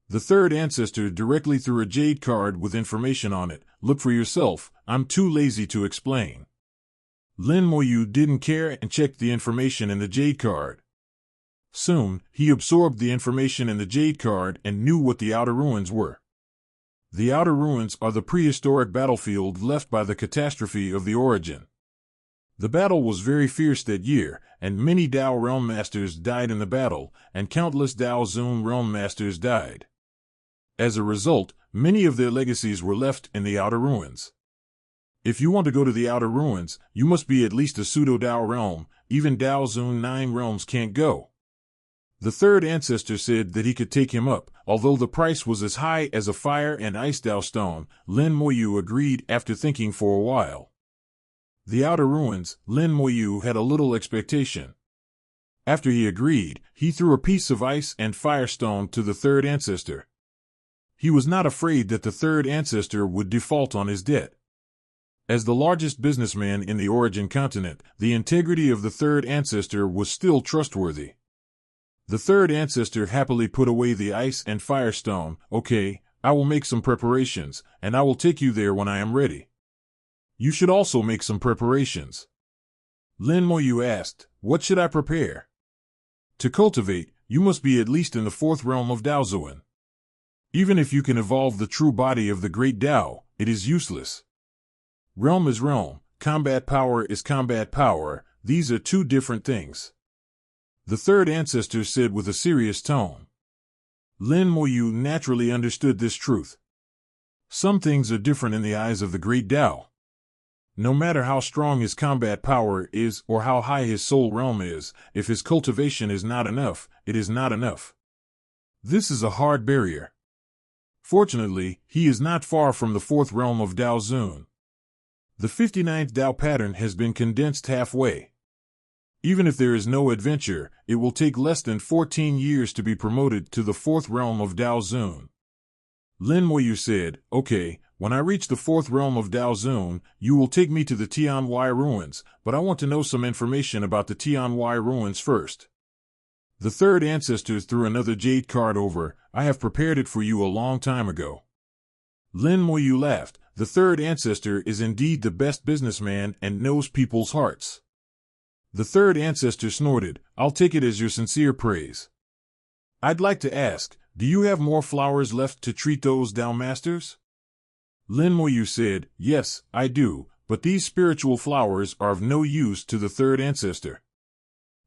The third ancestor directly threw a jade card with information on it. Look for yourself, I'm too lazy to explain. Lin Moyu didn't care and checked the information in the jade card. Soon, he absorbed the information in the jade card and knew what the outer ruins were. The outer ruins are the prehistoric battlefield left by the catastrophe of the origin. The battle was very fierce that year, and many Dao realm masters died in the battle, and countless Dao Zun realm masters died. As a result, many of their legacies were left in the outer ruins. If you want to go to the outer ruins, you must be at least a pseudo-Dao realm. Even Dao Zun 9 realms can't go. The third ancestor said that he could take him up, although the price was as high as a fire and ice Dao stone. Lin Moyu agreed after thinking for a while. The outer ruins, Lin Moyu had a little expectation. After he agreed, he threw a piece of ice and fire stone to the third ancestor. He was not afraid that the third ancestor would default on his debt. As the largest businessman in the origin continent, the integrity of the third ancestor was still trustworthy. The third ancestor happily put away the ice and fire stone. Okay, I will make some preparations, and I will take you there when I am ready. You should also make some preparations. Lin Moyu asked, what should I prepare? To cultivate, you must be at least in the 4th realm of Daozuan. Even if you can evolve the true body of the great Dao, it is useless. Realm is realm, combat power is combat power, these are 2 different things. The third ancestor said with a serious tone. Lin Moyu naturally understood this truth. Some things are different in the eyes of the great Dao. No matter how strong his combat power is or how high his soul realm is, if his cultivation is not enough, it is not enough. This is a hard barrier. Fortunately, he is not far from the 4th realm of Dao Zun. The 59th Dao pattern has been condensed halfway. Even if there is no adventure, it will take less than 14 years to be promoted to the 4th realm of Dao Zun. Lin Moyu said, okay, when I reach the 4th realm of Dao Zun, you will take me to the Tianwai ruins, but I want to know some information about the Tianwai ruins first. The third ancestor threw another jade card over. I have prepared it for you a long time ago. Lin Moyu laughed. The third ancestor is indeed the best businessman and knows people's hearts. The third ancestor snorted. I'll take it as your sincere praise. I'd like to ask, do you have more flowers left to treat those Dao masters? Lin Moyu said, yes, I do, but these spiritual flowers are of no use to the third ancestor.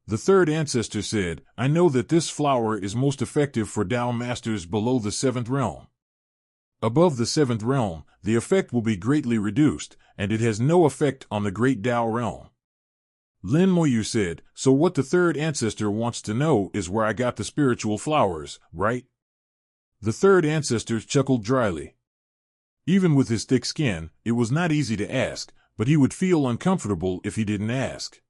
The third ancestor said, I know that this flower is most effective for Dao masters below the 7th realm. Above the 7th realm, the effect will be greatly reduced, and it has no effect on the great Dao realm. Lin Moyu said, so what the third ancestor wants to know is where I got the spiritual flowers, right? The third ancestor chuckled dryly. Even with his thick skin, it was not easy to ask, but he would feel uncomfortable if he didn't ask.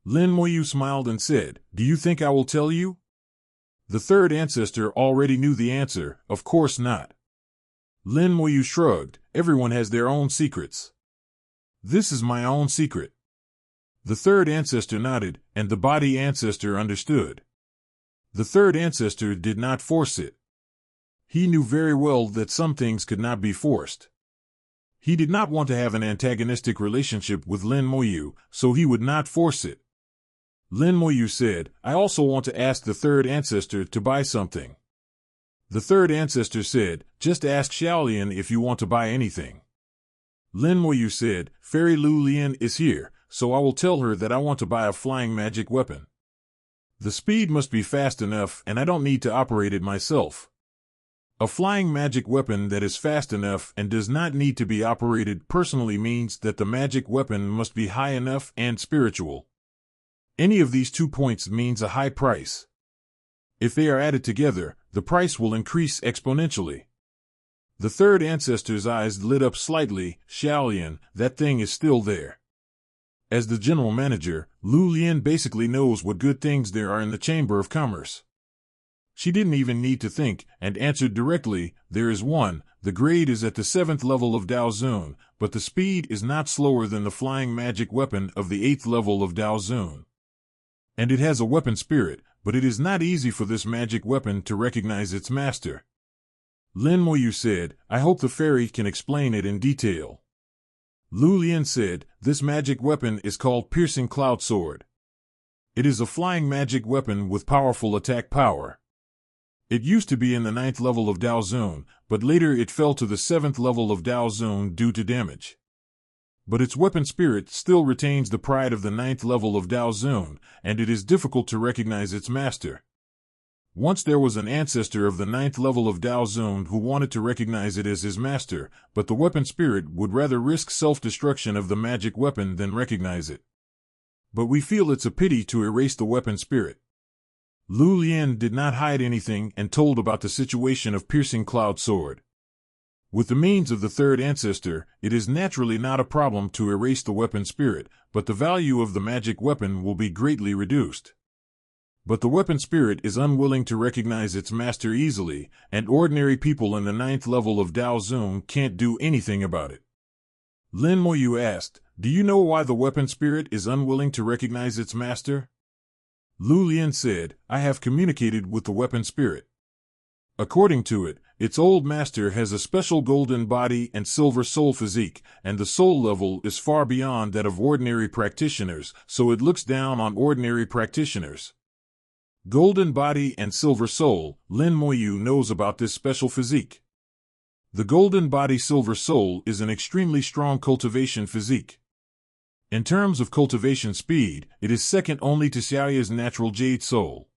Lin Moyu smiled and said, "Do you think I will tell you?" The third ancestor already knew the answer, "Of course not." Lin Moyu shrugged, "Everyone has their own secrets. This is my own secret." The third ancestor nodded, and the body ancestor understood. The third ancestor did not force it. He knew very well that some things could not be forced. He did not want to have an antagonistic relationship with Lin Moyu, so he would not force it. Lin Moyu said, "I also want to ask the third ancestor to buy something." The third ancestor said, "Just ask Xiaolian if you want to buy anything." Lin Moyu said, "Fairy Lu Lian is here, so I will tell her that I want to buy a flying magic weapon. The speed must be fast enough and I don't need to operate it myself. A flying magic weapon that is fast enough and does not need to be operated personally means that the magic weapon must be high enough and spiritual. Any of these 2 points means a high price. If they are added together, the price will increase exponentially." The third ancestor's eyes lit up slightly. "Xiaolian, that thing is still there." As the general manager, Lu Lian basically knows what good things there are in the Chamber of Commerce. She didn't even need to think, and answered directly, "There is one. The grade is at the 7th level of Daozun, but the speed is not slower than the flying magic weapon of the 8th level of Daozun. And it has a weapon spirit, but it is not easy for this magic weapon to recognize its master." Lin Moyu said, "I hope the fairy can explain it in detail." Lu Lian said, "This magic weapon is called Piercing Cloud Sword. It is a flying magic weapon with powerful attack power. It used to be in the 9th level of Daozun, but later it fell to the 7th level of Daozun due to damage. But its weapon spirit still retains the pride of the 9th level of Daozun, and it is difficult to recognize its master. Once there was an ancestor of the 9th level of Daozun who wanted to recognize it as his master, but the weapon spirit would rather risk self-destruction of the magic weapon than recognize it. But we feel it's a pity to erase the weapon spirit." Lu Lian did not hide anything and told about the situation of Piercing Cloud Sword. With the means of the third ancestor, it is naturally not a problem to erase the weapon spirit, but the value of the magic weapon will be greatly reduced. But the weapon spirit is unwilling to recognize its master easily, and ordinary people in the 9th level of Daozun can't do anything about it. Lin Moyu asked, "Do you know why the weapon spirit is unwilling to recognize its master?" Lu Lian said, "I have communicated with the weapon spirit. According to it, its old master has a special golden body and silver soul physique, and the soul level is far beyond that of ordinary practitioners, so it looks down on ordinary practitioners. Golden body and silver soul, Lin Moyu knows about this special physique. The golden body silver soul is an extremely strong cultivation physique. In terms of cultivation speed, it is second only to Xiaoya's natural jade soul.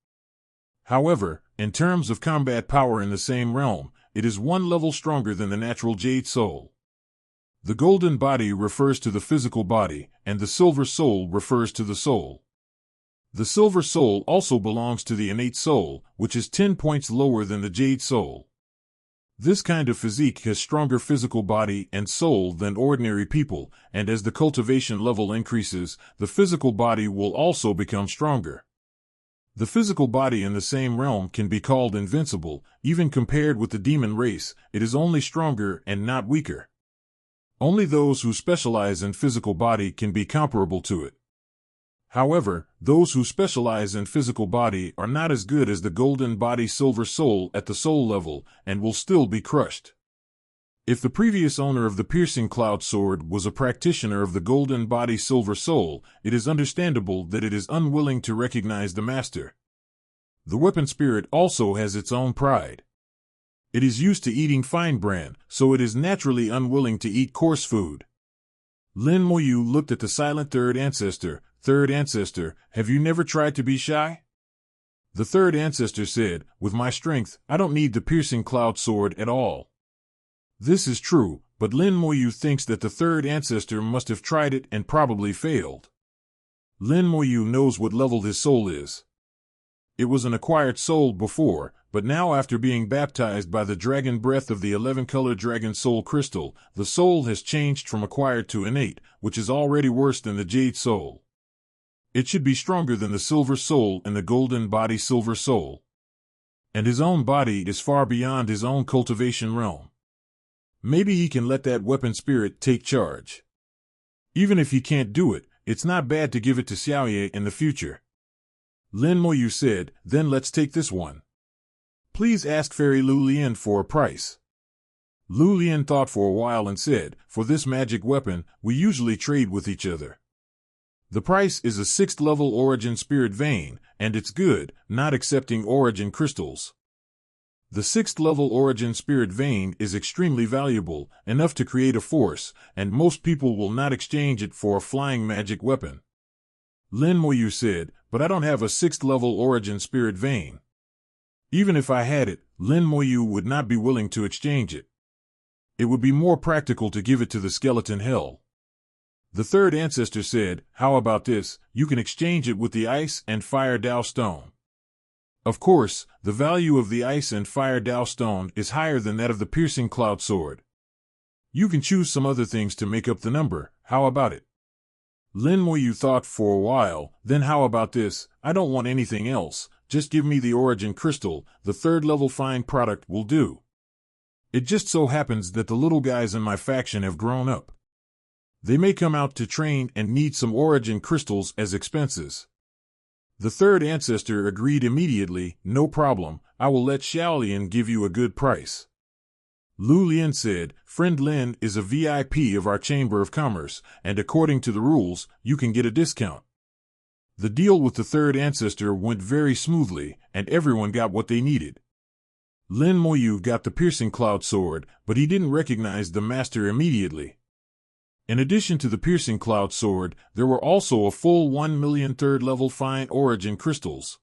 However, in terms of combat power in the same realm, it is 1 level stronger than the natural jade soul. The golden body refers to the physical body, and the silver soul refers to the soul. The silver soul also belongs to the innate soul, which is 10 points lower than the jade soul. This kind of physique has stronger physical body and soul than ordinary people, and as the cultivation level increases, the physical body will also become stronger. The physical body in the same realm can be called invincible, even compared with the demon race, it is only stronger and not weaker. Only those who specialize in physical body can be comparable to it. However, those who specialize in physical body are not as good as the golden body silver soul at the soul level, and will still be crushed. If the previous owner of the Piercing Cloud Sword was a practitioner of the golden body silver soul, it is understandable that it is unwilling to recognize the master. The weapon spirit also has its own pride. It is used to eating fine bran, so it is naturally unwilling to eat coarse food. Lin Moyu looked at the silent third ancestor. "Third ancestor, have you never tried to be shy?" The third ancestor said, "With my strength, I don't need the Piercing Cloud Sword at all." This is true, but Lin Moyu thinks that the third ancestor must have tried it and probably failed. Lin Moyu knows what level his soul is. It was an acquired soul before, but now after being baptized by the dragon breath of the 11-color dragon soul crystal, the soul has changed from acquired to innate, which is already worse than the jade soul. It should be stronger than the silver soul and the golden body silver soul. And his own body is far beyond his own cultivation realm. Maybe he can let that weapon spirit take charge. Even if he can't do it, it's not bad to give it to Xiaoye in the future. Lin Moyu said, then let's take this one. Please ask Fairy Lu Lian for a price. Lu Lian thought for a while and said, for this magic weapon, we usually trade with each other. The price is a 6th level origin spirit vein, and it's good, not accepting origin crystals. The 6th level origin spirit vein is extremely valuable, enough to create a force, and most people will not exchange it for a flying magic weapon. Lin Moyu said, but I don't have a 6th level origin spirit vein. Even if I had it, Lin Moyu would not be willing to exchange it. It would be more practical to give it to the skeleton hell. The third ancestor said, how about this, you can exchange it with the ice and fire Dao stone. Of course, the value of the ice and fire Dao stone is higher than that of the piercing cloud sword. You can choose some other things to make up the number, how about it? Lin Moyu thought for a while, then how about this, I don't want anything else, just give me the origin crystal, the 3rd level fine product will do. It just so happens that the little guys in my faction have grown up. They may come out to train and need some origin crystals as expenses. The third ancestor agreed immediately, no problem, I will let Xiaolian give you a good price. Lu Lian said, friend Lin is a VIP of our Chamber of Commerce, and according to the rules, you can get a discount. The deal with the third ancestor went very smoothly, and everyone got what they needed. Lin Moyu got the piercing cloud sword, but he didn't recognize the master immediately. In addition to the piercing cloud sword, there were also a full 1 million 3rd level fine origin crystals.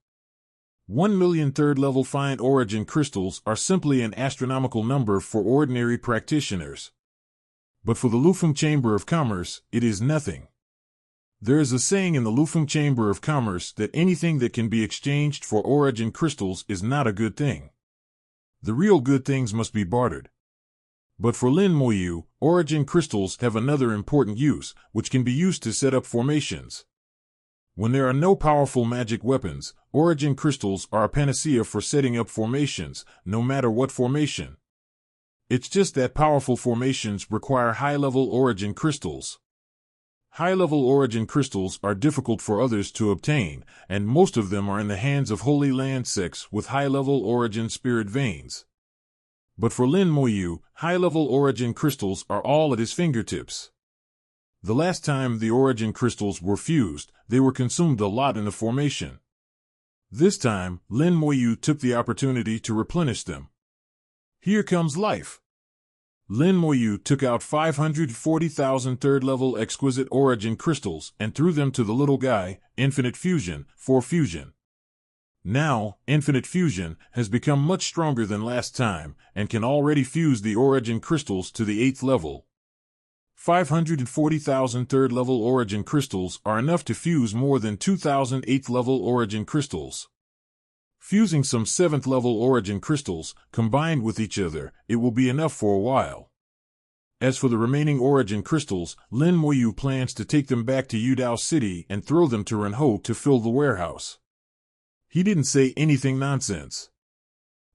1 million 3rd level fine origin crystals are simply an astronomical number for ordinary practitioners. But for the Lufeng Chamber of Commerce, it is nothing. There is a saying in the Lufeng Chamber of Commerce that anything that can be exchanged for origin crystals is not a good thing. The real good things must be bartered. But for Lin Moyu, origin crystals have another important use, which can be used to set up formations. When there are no powerful magic weapons, origin crystals are a panacea for setting up formations, no matter what formation. It's just that powerful formations require high-level origin crystals. High-level origin crystals are difficult for others to obtain, and most of them are in the hands of Holy Land sects with high-level origin spirit veins. But for Lin Moyu, high-level origin crystals are all at his fingertips. The last time the origin crystals were fused, they were consumed a lot in the formation. This time, Lin Moyu took the opportunity to replenish them. Here comes life. Lin Moyu took out 540,000 3rd-level exquisite origin crystals and threw them to the little guy, Infinite Fusion, for fusion. Now, Infinite Fusion has become much stronger than last time and can already fuse the origin crystals to the 8th level. 540,000 3rd-level origin crystals are enough to fuse more than 2,000 8th-level origin crystals. Fusing some 7th-level origin crystals, combined with each other, it will be enough for a while. As for the remaining origin crystals, Lin Moyu plans to take them back to Yudao City and throw them to Renho to fill the warehouse. He didn't say anything nonsense.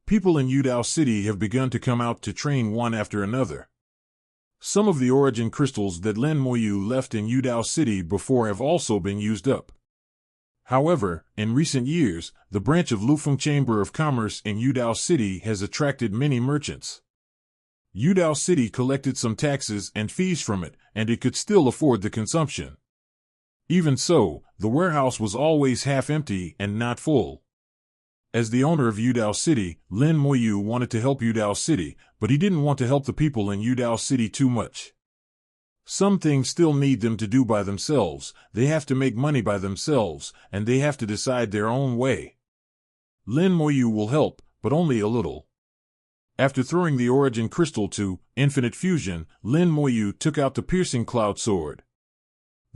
People in Yudao City have begun to come out to train one after another. Some of the origin crystals that Lin Moyu left in Yudao City before have also been used up. However, in recent years, the branch of Lufeng Chamber of Commerce in Yudao City has attracted many merchants. Yudao City collected some taxes and fees from it, and it could still afford the consumption. Even so, the warehouse was always half empty and not full. As the owner of Yudao City, Lin Moyu wanted to help Yudao City, but he didn't want to help the people in Yudao City too much. Some things still need them to do by themselves, they have to make money by themselves, and they have to decide their own way. Lin Moyu will help, but only a little. After throwing the origin crystal to Infinite Fusion, Lin Moyu took out the piercing cloud sword.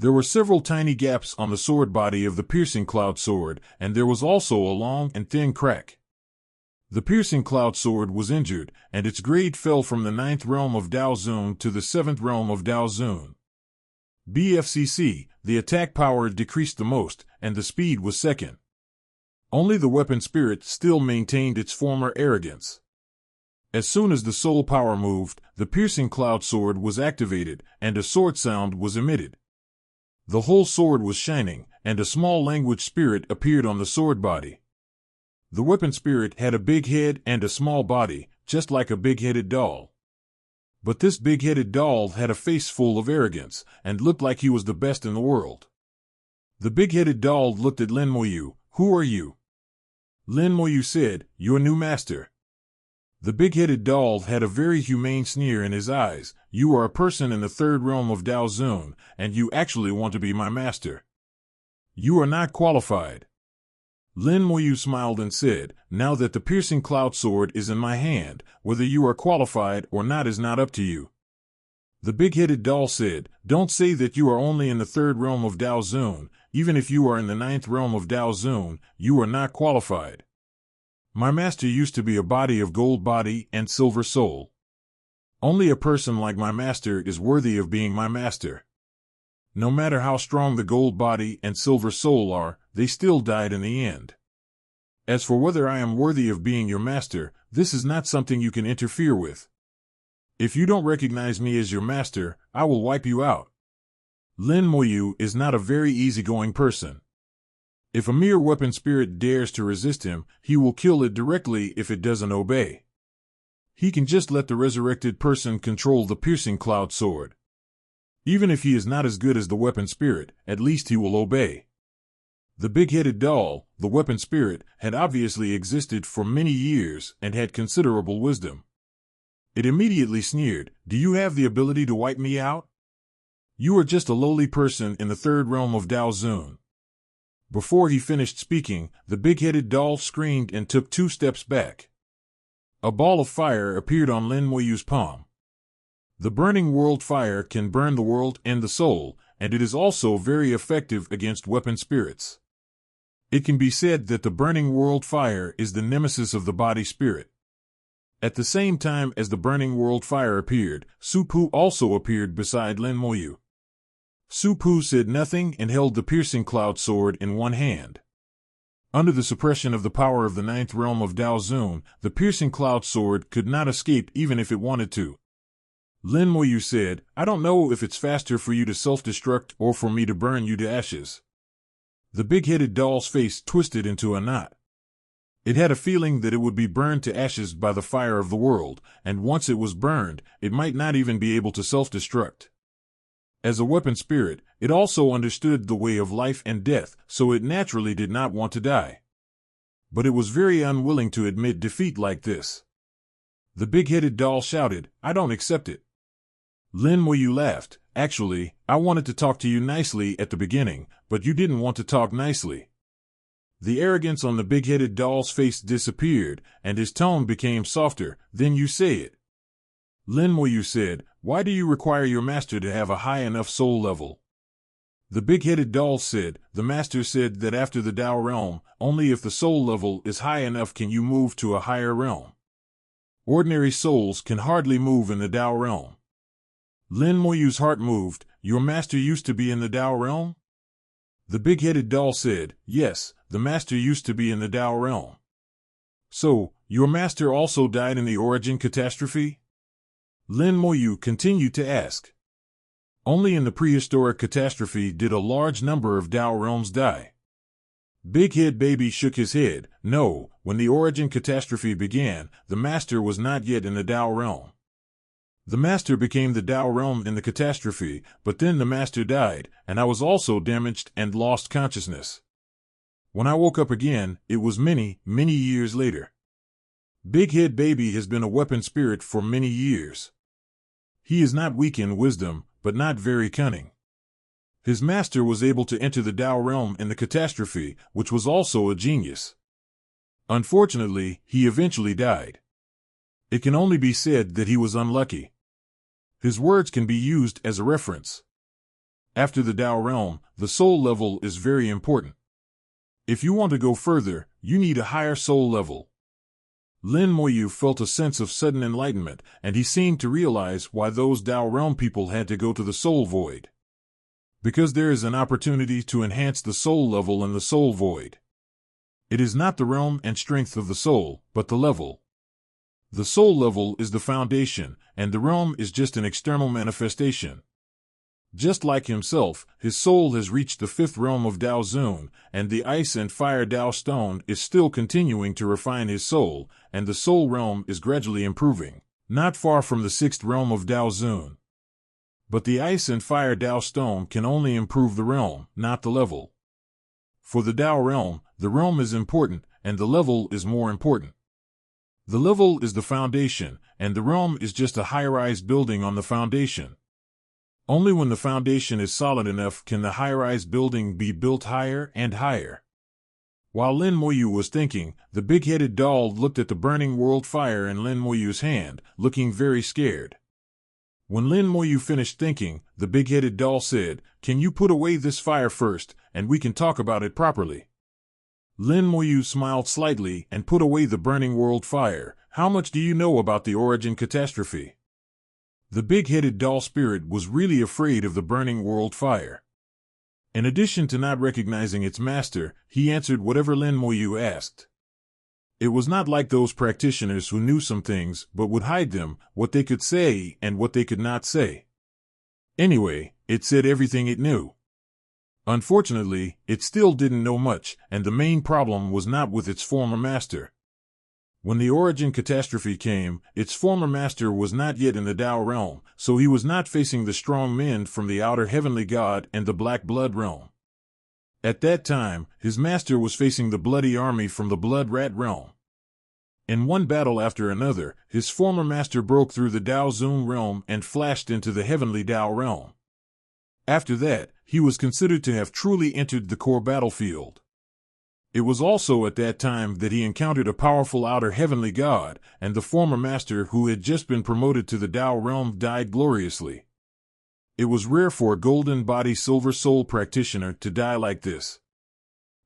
There were several tiny gaps on the sword body of the piercing cloud sword, and there was also a long and thin crack. The piercing cloud sword was injured, and its grade fell from the 9th realm of Dao Zun to the 7th realm of Dao Zun. BFCC, the attack power decreased the most, and the speed was second. Only the weapon spirit still maintained its former arrogance. As soon as the soul power moved, the piercing cloud sword was activated, and a sword sound was emitted. The whole sword was shining, and a small language spirit appeared on the sword body. The weapon spirit had a big head and a small body, just like a big-headed doll. But this big-headed doll had a face full of arrogance, and looked like he was the best in the world. The big-headed doll looked at Lin Moyu. "Who are you?" Lin Moyu said, "Your new master." The big-headed doll had a very humane sneer in his eyes. "You are a person in the third realm of Dao Zun, and you actually want to be my master. You are not qualified." Lin Moyu smiled and said, "Now that the piercing cloud sword is in my hand, whether you are qualified or not is not up to you." The big-headed doll said, "Don't say that you are only in the third realm of Dao Zun. Even if you are in the ninth realm of Dao Zun, you are not qualified. My master used to be a body of gold body and silver soul. Only a person like my master is worthy of being my master. No matter how strong the gold body and silver soul are, they still died in the end. As for whether I am worthy of being your master, this is not something you can interfere with. If you don't recognize me as your master, I will wipe you out." Lin Moyu is not a very easygoing person. If a mere weapon spirit dares to resist him, he will kill it directly if it doesn't obey. He can just let the resurrected person control the piercing cloud sword. Even if he is not as good as the weapon spirit, at least he will obey. The big-headed doll, the weapon spirit, had obviously existed for many years and had considerable wisdom. It immediately sneered, "Do you have the ability to wipe me out? You are just a lowly person in the third realm of Dao Zun." Before he finished speaking, the big-headed doll screamed and took 2 steps back. A ball of fire appeared on Lin Moyu's palm. The burning world fire can burn the world and the soul, and it is also very effective against weapon spirits. It can be said that the burning world fire is the nemesis of the body spirit. At the same time as the burning world fire appeared, Su Pu also appeared beside Lin Moyu. Su Pu said nothing and held the piercing cloud sword in one hand. Under the suppression of the power of the ninth realm of Dao Zun, the piercing cloud sword could not escape even if it wanted to. Lin Moyu said, "I don't know if it's faster for you to self-destruct or for me to burn you to ashes." The big-headed doll's face twisted into a knot. It had a feeling that it would be burned to ashes by the fire of the world, and once it was burned, it might not even be able to self-destruct. As a weapon spirit, it also understood the way of life and death, so it naturally did not want to die. But it was very unwilling to admit defeat like this. The big-headed doll shouted, "I don't accept it." Lin Moyu laughed. "Actually, I wanted to talk to you nicely at the beginning, but you didn't want to talk nicely." The arrogance on the big-headed doll's face disappeared, and his tone became softer. "Then you say it." Lin Moyu said, "Why do you require your master to have a high enough soul level?" The big-headed doll said, "The master said that after the Dao realm, only if the soul level is high enough can you move to a higher realm. Ordinary souls can hardly move in the Dao realm." Lin Moyu's heart moved. "Your master used to be in the Dao realm?" The big-headed doll said, "Yes, the master used to be in the Dao realm." "So, your master also died in the origin catastrophe?" Lin Moyu continued to ask. "Only in the prehistoric catastrophe did a large number of Dao realms die." Big Head Baby shook his head. "No, when the origin catastrophe began, the master was not yet in the Dao realm. The master became the Dao realm in the catastrophe, but then the master died, and I was also damaged and lost consciousness. When I woke up again, it was many, many years later. Big Head Baby has been a weapon spirit for many years. He is not weak in wisdom, but not very cunning. His master was able to enter the Dao realm in the catastrophe, which was also a genius. Unfortunately, he eventually died. It can only be said that he was unlucky. His words can be used as a reference. After the Dao realm, the soul level is very important. If you want to go further, you need a higher soul level." Lin Moyu felt a sense of sudden enlightenment, and he seemed to realize why those Dao realm people had to go to the soul void. because there is an opportunity to enhance the soul level and the soul void. It is not the realm and strength of the soul, but the level. The soul level is the foundation, and the realm is just an external manifestation. Just like himself, his soul has reached the fifth realm of Dao Zun, and the ice and fire Dao stone is still continuing to refine his soul, and the soul realm is gradually improving, not far from the sixth realm of Dao Zun. But the ice and fire Dao stone can only improve the realm, not the level. For the Dao realm, the realm is important, and the level is more important. The level is the foundation, and the realm is just a high-rise building on the foundation. Only when the foundation is solid enough can the high-rise building be built higher and higher. While Lin Moyu was thinking, the big-headed doll looked at the burning world fire in Lin Moyu's hand, looking very scared. When Lin Moyu finished thinking, the big-headed doll said, "Can you put away this fire first, and we can talk about it properly?" Lin Moyu smiled slightly and put away the burning world fire. "How much do you know about the origin catastrophe?" The big-headed doll spirit was really afraid of the burning world fire. In addition to not recognizing its master, he answered whatever Lin Moyu asked. It was not like those practitioners who knew some things but would hide them, what they could say and what they could not say. Anyway, it said everything it knew. Unfortunately, it still didn't know much, and the main problem was not with its former master. When the origin catastrophe came, its former master was not yet in the Dao realm, so he was not facing the strong men from the outer heavenly god and the black blood realm. At that time, his master was facing the bloody army from the blood rat realm. In one battle after another, his former master broke through the Dao Zun realm and flashed into the heavenly Dao realm. After that, he was considered to have truly entered the core battlefield. It was also at that time that he encountered a powerful outer heavenly god, and the former master who had just been promoted to the Dao realm died gloriously. It was rare for a golden body silver soul practitioner to die like this.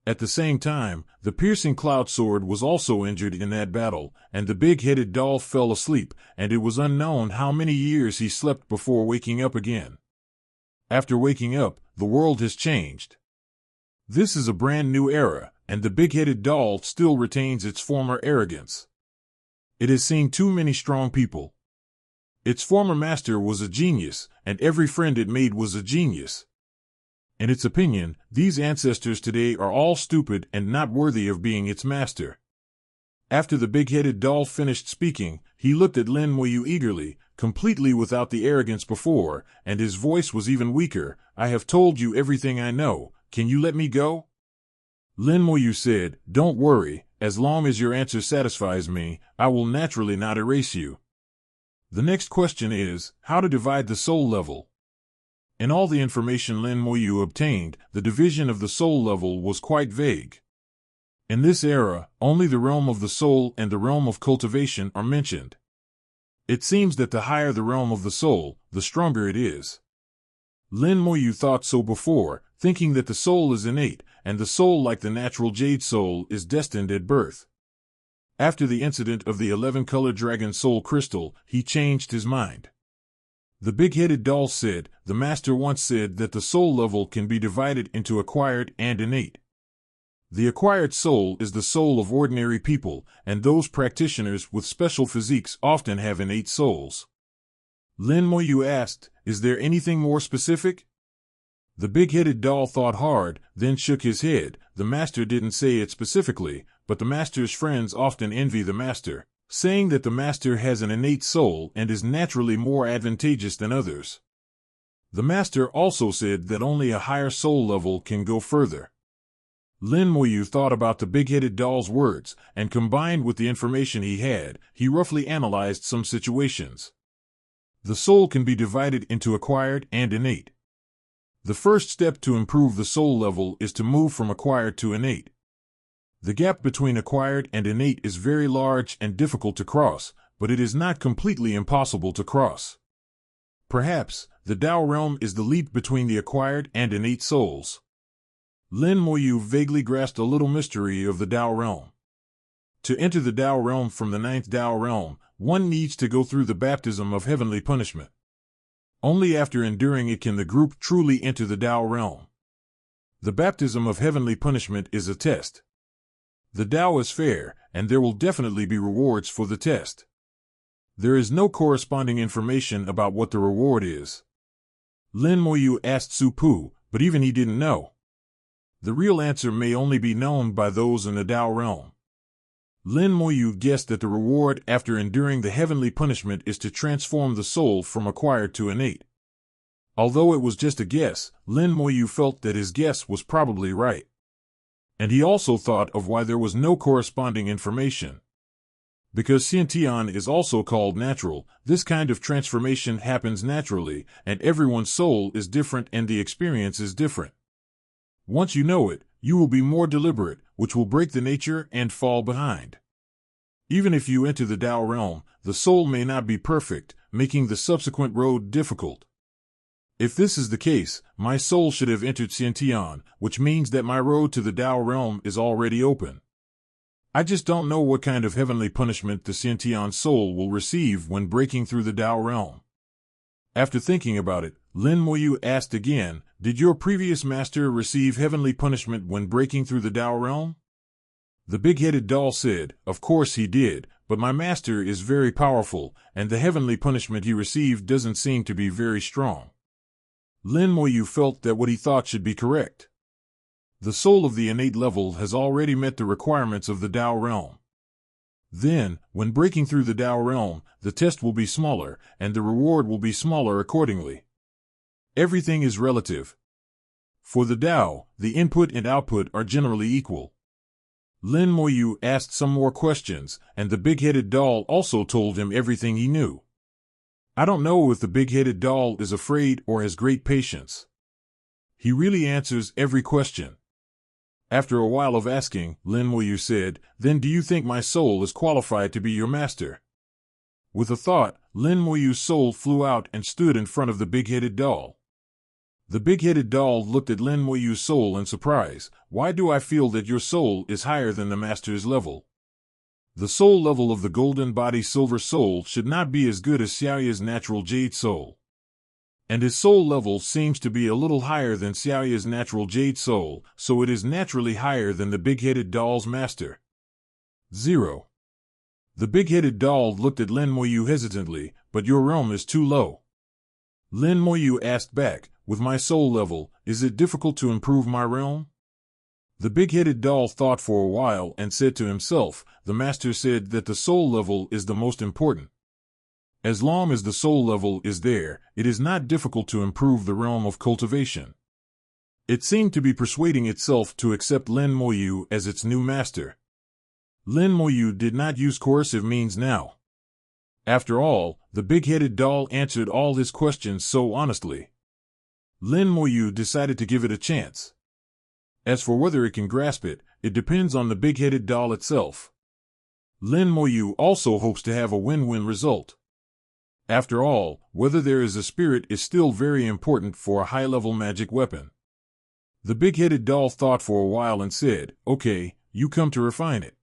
At the same time, the piercing cloud sword was also injured in that battle, and the big-headed doll fell asleep, and it was unknown how many years he slept before waking up again. After waking up, the world has changed. This is a brand new era, and the big-headed doll still retains its former arrogance. It has seen too many strong people. Its former master was a genius, and every friend it made was a genius. In its opinion, these ancestors today are all stupid and not worthy of being its master. After the big-headed doll finished speaking, he looked at Lin Moyu eagerly, completely without the arrogance before, and his voice was even weaker. "I have told you everything I know. Can you let me go?" Lin Moyu said, "Don't worry, as long as your answer satisfies me, I will naturally not erase you." The next question is, how to divide the soul level. In all the information Lin Moyu obtained, the division of the soul level was quite vague. In this era, only the realm of the soul and the realm of cultivation are mentioned. It seems that the higher the realm of the soul, the stronger it is. Lin Moyu thought so before, thinking that the soul is innate, and the soul, like the natural jade soul, is destined at birth. After the incident of the 11-colored dragon soul crystal, he changed his mind. The big-headed doll said, "The master once said that the soul level can be divided into acquired and innate. The acquired soul is the soul of ordinary people, and those practitioners with special physiques often have innate souls." Lin Moyu asked, "Is there anything more specific?" The big-headed doll thought hard, then shook his head. "The master didn't say it specifically, but the master's friends often envy the master, saying that the master has an innate soul and is naturally more advantageous than others. The master also said that only a higher soul level can go further." Lin Moyu thought about the big-headed doll's words, and combined with the information he had, he roughly analyzed some situations. The soul can be divided into acquired and innate. The first step to improve the soul level is to move from acquired to innate. The gap between acquired and innate is very large and difficult to cross, but it is not completely impossible to cross. Perhaps, the Dao realm is the leap between the acquired and innate souls. Lin Moyu vaguely grasped a little mystery of the Dao realm. To enter the Dao realm from the 9th Dao realm, one needs to go through the baptism of heavenly punishment. Only after enduring it can the group truly enter the Tao realm. The baptism of heavenly punishment is a test. The Tao is fair, and there will definitely be rewards for the test. There is no corresponding information about what the reward is. Lin Moyu asked Su Pu, but even he didn't know. The real answer may only be known by those in the Tao realm. Lin Moyu guessed that the reward after enduring the heavenly punishment is to transform the soul from acquired to innate. Although it was just a guess, Lin Moyu felt that his guess was probably right. And he also thought of why there was no corresponding information. Because Xiantian is also called natural, this kind of transformation happens naturally, and everyone's soul is different and the experience is different. Once you know it, you will be more deliberate, which will break the nature and fall behind. Even if you enter the Tao realm, the soul may not be perfect, making the subsequent road difficult. If this is the case, my soul should have entered Xiantian, which means that my road to the Tao realm is already open. I just don't know what kind of heavenly punishment the Xiantian soul will receive when breaking through the Tao realm. After thinking about it, Lin Moyu asked again, did your previous master receive heavenly punishment when breaking through the Tao realm? The big-headed doll said, of course he did, but my master is very powerful, and the heavenly punishment he received doesn't seem to be very strong. Lin Moyu felt that what he thought should be correct. The soul of the innate level has already met the requirements of the Tao realm. Then, when breaking through the Tao realm, the test will be smaller, and the reward will be smaller accordingly. Everything is relative. For the Tao, the input and output are generally equal. Lin Moyu asked some more questions, and the big-headed doll also told him everything he knew. I don't know if the big-headed doll is afraid or has great patience. He really answers every question. After a while of asking, Lin Moyu said, then do you think my soul is qualified to be your master? With a thought, Lin Moyu's soul flew out and stood in front of the big-headed doll. The big-headed doll looked at Lin Moyu's soul in surprise. Why do I feel that your soul is higher than the master's level? The soul level of the golden body silver soul should not be as good as Xiaoya's natural jade soul. And his soul level seems to be a little higher than Xiaoya's natural jade soul, so it is naturally higher than the big-headed doll's master. 0. The big-headed doll looked at Lin Moyu hesitantly, but your realm is too low. Lin Moyu asked back, with my soul level, is it difficult to improve my realm? The big-headed doll thought for a while and said to himself, the master said that the soul level is the most important. As long as the soul level is there, it is not difficult to improve the realm of cultivation. It seemed to be persuading itself to accept Lin Moyu as its new master. Lin Moyu did not use coercive means now. After all, the big-headed doll answered all his questions so honestly. Lin Moyu decided to give it a chance. As for whether it can grasp it, it depends on the big-headed doll itself. Lin Moyu also hopes to have a win-win result. After all, whether there is a spirit is still very important for a high-level magic weapon. The big-headed doll thought for a while and said, okay, you come to refine it.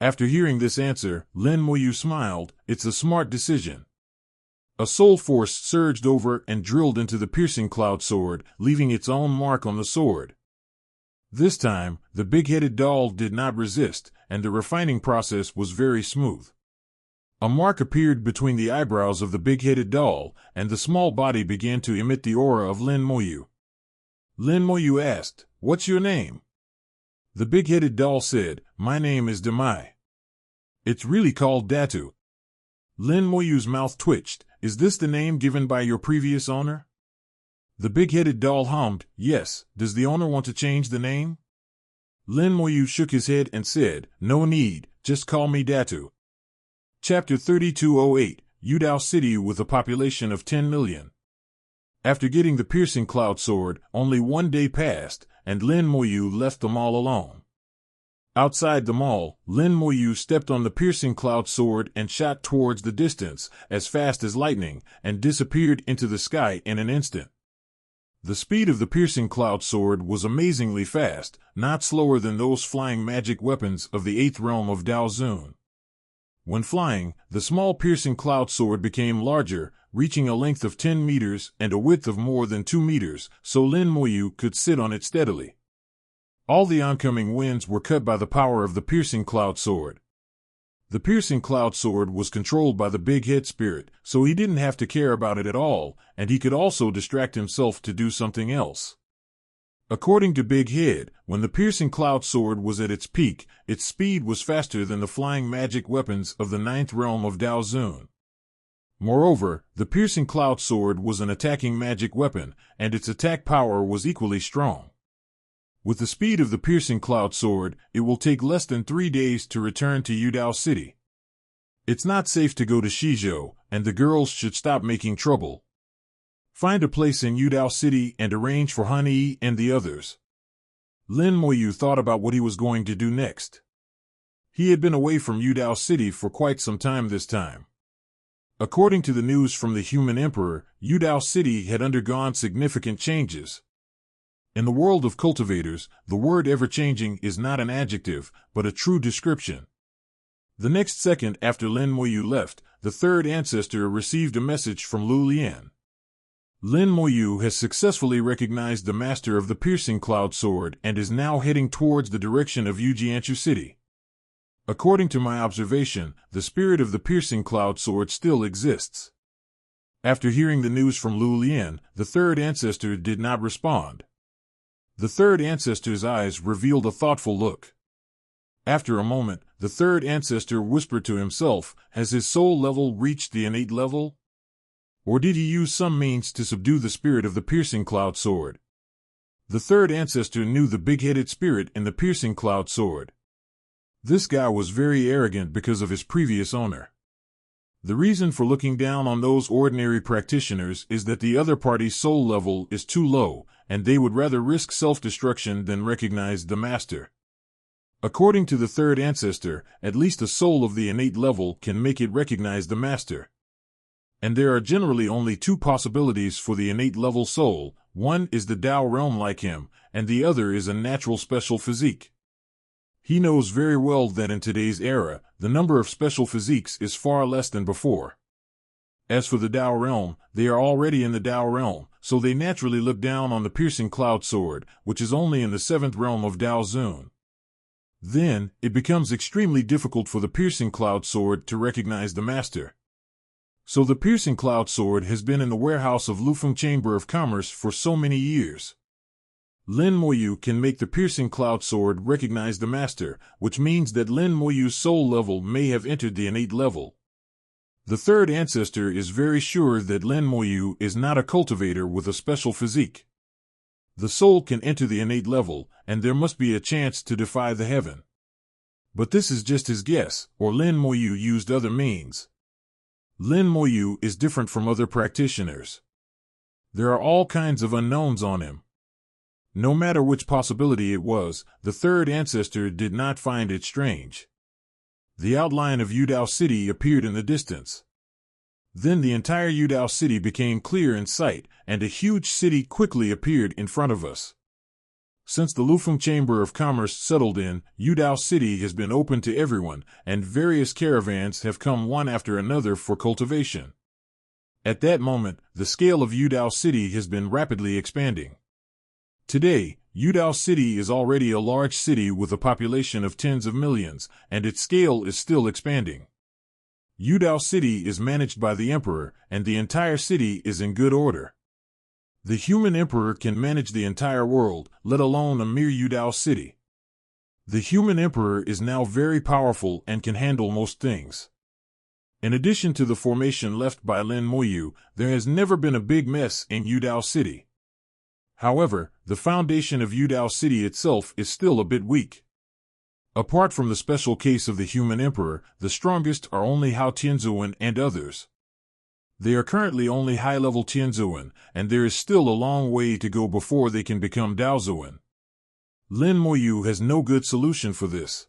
After hearing this answer, Lin Moyu smiled, it's a smart decision. A soul force surged over and drilled into the piercing cloud sword, leaving its own mark on the sword. This time, the big-headed doll did not resist, and the refining process was very smooth. A mark appeared between the eyebrows of the big-headed doll, and the small body began to emit the aura of Lin Moyu. Lin Moyu asked, what's your name? The big-headed doll said, my name is Demai. It's really called Datu. Lin Moyu's mouth twitched, is this the name given by your previous owner? The big-headed doll hummed, yes, does the owner want to change the name? Lin Moyu shook his head and said, no need, just call me Datu. Chapter 3208, Yudao City with a population of 10 million. After getting the piercing cloud sword, only 1 day passed, and Lin Moyu left the mall alone. Outside the mall, Lin Moyu stepped on the piercing cloud sword and shot towards the distance, as fast as lightning, and disappeared into the sky in an instant. The speed of the piercing cloud sword was amazingly fast, not slower than those flying magic weapons of the 8th realm of Dao Zun. When flying, the small piercing cloud sword became larger, reaching a length of 10 meters and a width of more than 2 meters, so Lin Moyu could sit on it steadily. All the oncoming winds were cut by the power of the piercing cloud sword. The piercing cloud sword was controlled by the big head spirit, so he didn't have to care about it at all, and he could also distract himself to do something else. According to Big Head, when the piercing cloud sword was at its peak, its speed was faster than the flying magic weapons of the 9th realm of Dao Zun. Moreover, the piercing cloud sword was an attacking magic weapon, and its attack power was equally strong. With the speed of the piercing cloud sword, it will take less than 3 days to return to Yudao City. It's not safe to go to Shizhou, and the girls should stop making trouble. Find a place in Yudao City and arrange for Hanyi and the others. Lin Moyu thought about what he was going to do next. He had been away from Yudao City for quite some time this time. According to the news from the Human Emperor, Yudao City had undergone significant changes. In the world of cultivators, the word ever-changing is not an adjective, but a true description. The next second after Lin Moyu left, the third ancestor received a message from Lu Lian. Lin Moyu has successfully recognized the master of the piercing cloud sword and is now heading towards the direction of Yujianshu City. According to my observation, the spirit of the piercing cloud sword still exists. After hearing the news from Lu Lian, the third ancestor did not respond. The third ancestor's eyes revealed a thoughtful look. After a moment, the third ancestor whispered to himself, has his soul level reached the innate level? Or did he use some means to subdue the spirit of the piercing cloud sword? The third ancestor knew the big-headed spirit in the piercing cloud sword. This guy was very arrogant because of his previous owner. The reason for looking down on those ordinary practitioners is that the other party's soul level is too low, and they would rather risk self-destruction than recognize the master. According to the third ancestor, at least a soul of the innate level can make it recognize the master. And there are generally only two possibilities for the innate level soul. One is the Dao realm like him, and the other is a natural special physique. He knows very well that in today's era, the number of special physiques is far less than before. As for the Dao realm, they are already in the Dao realm, so they naturally look down on the piercing cloud sword, which is only in the 7th realm of Dao Zun. Then, it becomes extremely difficult for the piercing cloud sword to recognize the master. So the piercing cloud sword has been in the warehouse of Lufeng Chamber of Commerce for so many years. Lin Moyu can make the piercing cloud sword recognize the master, which means that Lin Moyu's soul level may have entered the innate level. The third ancestor is very sure that Lin Moyu is not a cultivator with a special physique. The soul can enter the innate level, and there must be a chance to defy the heaven. But this is just his guess, or Lin Moyu used other means. Lin Moyu is different from other practitioners. There are all kinds of unknowns on him. No matter which possibility it was, the third ancestor did not find it strange. The outline of Yudao City appeared in the distance. Then the entire Yudao City became clear in sight, and a huge city quickly appeared in front of us. Since the Lufeng Chamber of Commerce settled in, Yudao City has been open to everyone, and various caravans have come one after another for cultivation. At that moment, the scale of Yudao City has been rapidly expanding. Today, Yudao City is already a large city with a population of tens of millions, and its scale is still expanding. Yudao City is managed by the Emperor, and the entire city is in good order. The human emperor can manage the entire world, let alone a mere Yudao City. The human emperor is now very powerful and can handle most things. In addition to the formation left by Lin Moyu, there has never been a big mess in Yudao City. However, the foundation of Yudao City itself is still a bit weak. Apart from the special case of the human emperor, the strongest are only Hao Tianzuan and others. They are currently only high-level Tianzuan, and there is still a long way to go before they can become Daozuan. Lin Moyu has no good solution for this.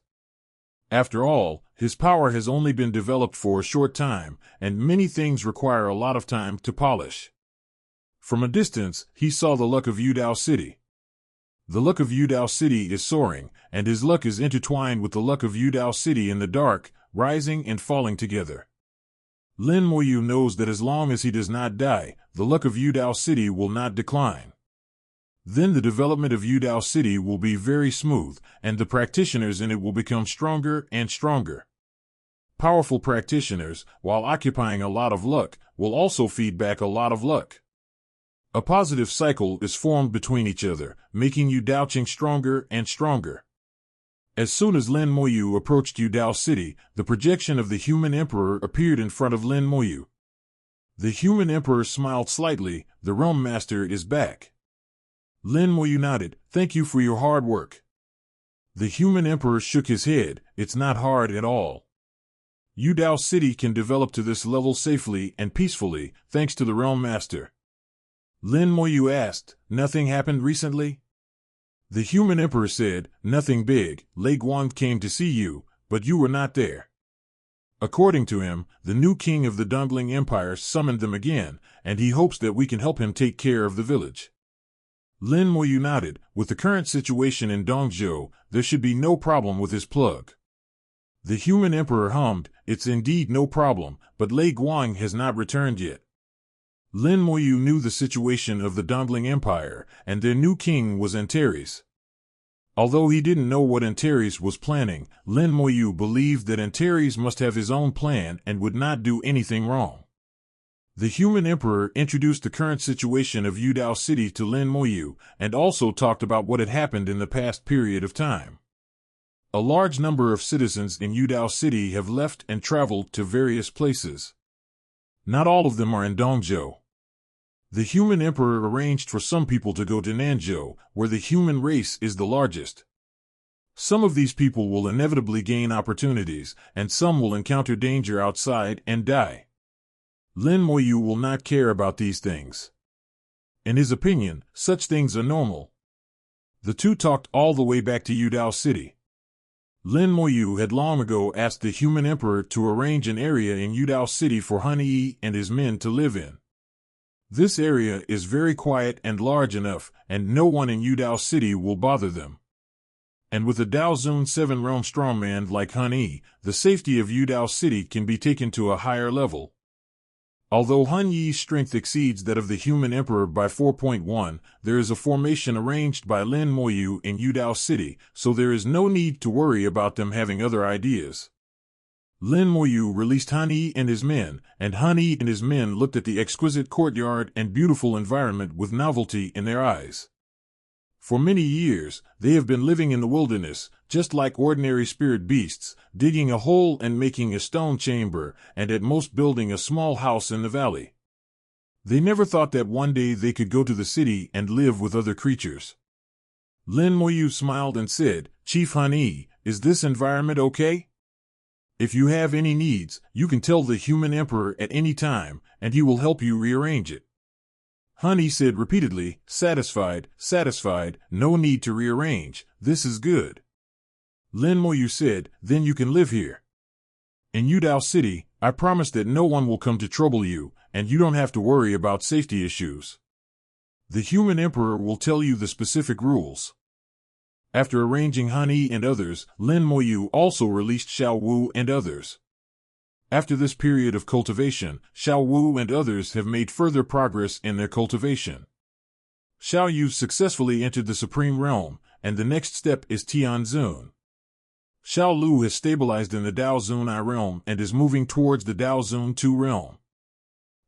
After all, his power has only been developed for a short time, and many things require a lot of time to polish. From a distance, he saw the luck of Yudao City. The luck of Yudao City is soaring, and his luck is intertwined with the luck of Yudao City in the dark, rising and falling together. Lin Moyu knows that as long as he does not die, the luck of Yudao City will not decline. Then the development of Yudao City will be very smooth, and the practitioners in it will become stronger and stronger. Powerful practitioners, while occupying a lot of luck, will also feed back a lot of luck. A positive cycle is formed between each other, making Yudao Qing stronger and stronger. As soon as Lin Moyu approached Yudao City, the projection of the human emperor appeared in front of Lin Moyu. The human emperor smiled slightly. The realm master is back. Lin Moyu nodded. Thank you for your hard work. The human emperor shook his head. It's not hard at all. Yudao City can develop to this level safely and peacefully, thanks to the realm master. Lin Moyu asked, nothing happened recently? The human emperor said, nothing big. Lei Guang came to see you, but you were not there. According to him, the new king of the Dongling Empire summoned them again, and he hopes that we can help him take care of the village. Lin Moyu nodded. With the current situation in Dongzhou, there should be no problem with his plug. The human emperor hummed, it's indeed no problem, but Lei Guang has not returned yet. Lin Moyu knew the situation of the Dongling Empire, and their new king was Antares. Although he didn't know what Antares was planning, Lin Moyu believed that Antares must have his own plan and would not do anything wrong. The human emperor introduced the current situation of Yudao City to Lin Moyu, and also talked about what had happened in the past period of time. A large number of citizens in Yudao City have left and traveled to various places. Not all of them are in Dongzhou. The human emperor arranged for some people to go to Nanzhou, where the human race is the largest. Some of these people will inevitably gain opportunities, and some will encounter danger outside and die. Lin Moyu will not care about these things. In his opinion, such things are normal. The two talked all the way back to Yudao City. Lin Moyu had long ago asked the human emperor to arrange an area in Yudao City for Han Yi and his men to live in. This area is very quiet and large enough, and no one in Yudao City will bother them. And with a Daozun 7 realm strongman like Han Yi, the safety of Yudao City can be taken to a higher level. Although Han Yi's strength exceeds that of the human emperor by 4.1, there is a formation arranged by Lin Moyu in Yudao City, so there is no need to worry about them having other ideas. Lin Moyu released Han Yi and his men, and Han Yi and his men looked at the exquisite courtyard and beautiful environment with novelty in their eyes. For many years, they have been living in the wilderness, just like ordinary spirit beasts, digging a hole and making a stone chamber, and at most building a small house in the valley. They never thought that one day they could go to the city and live with other creatures. Lin Moyu smiled and said, Chief Han Yi, is this environment okay? If you have any needs, you can tell the human emperor at any time, and he will help you rearrange it. Han Yi said repeatedly, satisfied, satisfied, no need to rearrange, this is good. Lin Moyu said, then you can live here. In Yudao City, I promise that no one will come to trouble you, and you don't have to worry about safety issues. The human emperor will tell you the specific rules. After arranging Han Yi and others, Lin Moyu also released Xiao Wu and others. After this period of cultivation, Xiao Wu and others have made further progress in their cultivation. Xiao Yu successfully entered the Supreme Realm, and the next step is Tianzun. Xiao Lu has stabilized in the Daozun I realm and is moving towards the Daozun 2 realm.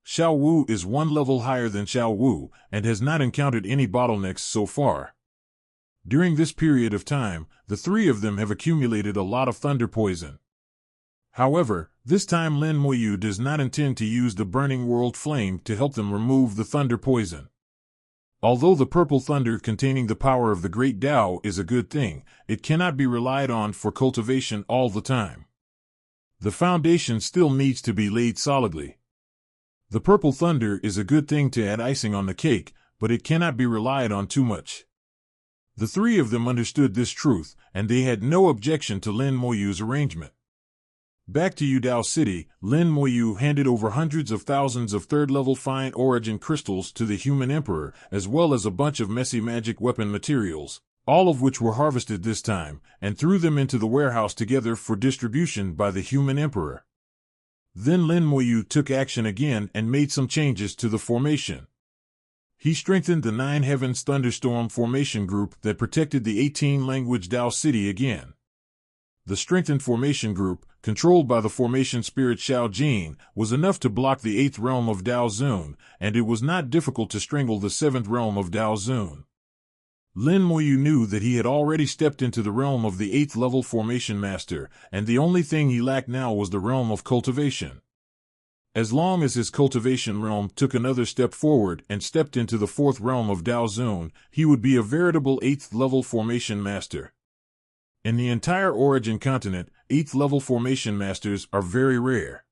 Xiao Wu is one level higher than Xiao Wu, and has not encountered any bottlenecks so far. During this period of time, the three of them have accumulated a lot of thunder poison. However, this time Lin Moyu does not intend to use the Burning World Flame to help them remove the thunder poison. Although the purple thunder containing the power of the Great Tao is a good thing, it cannot be relied on for cultivation all the time. The foundation still needs to be laid solidly. The purple thunder is a good thing to add icing on the cake, but it cannot be relied on too much. The three of them understood this truth, and they had no objection to Lin Moyu's arrangement. Back to Yudao City, Lin Moyu handed over hundreds of thousands of third-level fine origin crystals to the human emperor, as well as a bunch of messy magic weapon materials, all of which were harvested this time, and threw them into the warehouse together for distribution by the human emperor. Then Lin Moyu took action again and made some changes to the formation. He strengthened the 9 Heavens Thunderstorm formation group that protected the 18-language Dao City again. The strengthened formation group, controlled by the formation spirit Xiao Jin, was enough to block the 8th realm of Dao Zun, and it was not difficult to strangle the 7th realm of Dao Zun. Lin Moyu knew that he had already stepped into the realm of the 8th level formation master, and the only thing he lacked now was the realm of cultivation. As long as his cultivation realm took another step forward and stepped into the 4th realm of Dao Zun, he would be a veritable 8th level formation master. In the entire Origin continent, 8th level formation masters are very rare.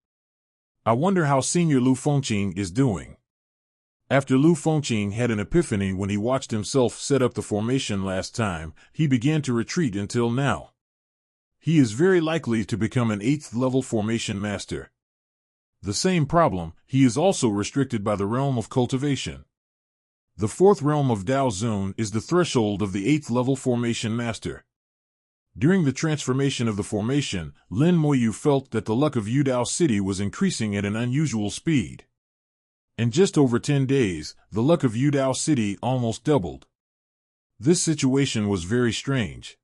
I wonder how Senior Lu Fengqing is doing. After Lu Fengqing had an epiphany when he watched himself set up the formation last time, he began to retreat until now. He is very likely to become an 8th level formation master. The same problem, he is also restricted by the realm of cultivation. The 4th realm of Dao Zun is the threshold of the 8th level formation master. During the transformation of the formation, Lin Moyu felt that the luck of Yudao City was increasing at an unusual speed. In just over 10 days, the luck of Yudao City almost doubled. This situation was very strange.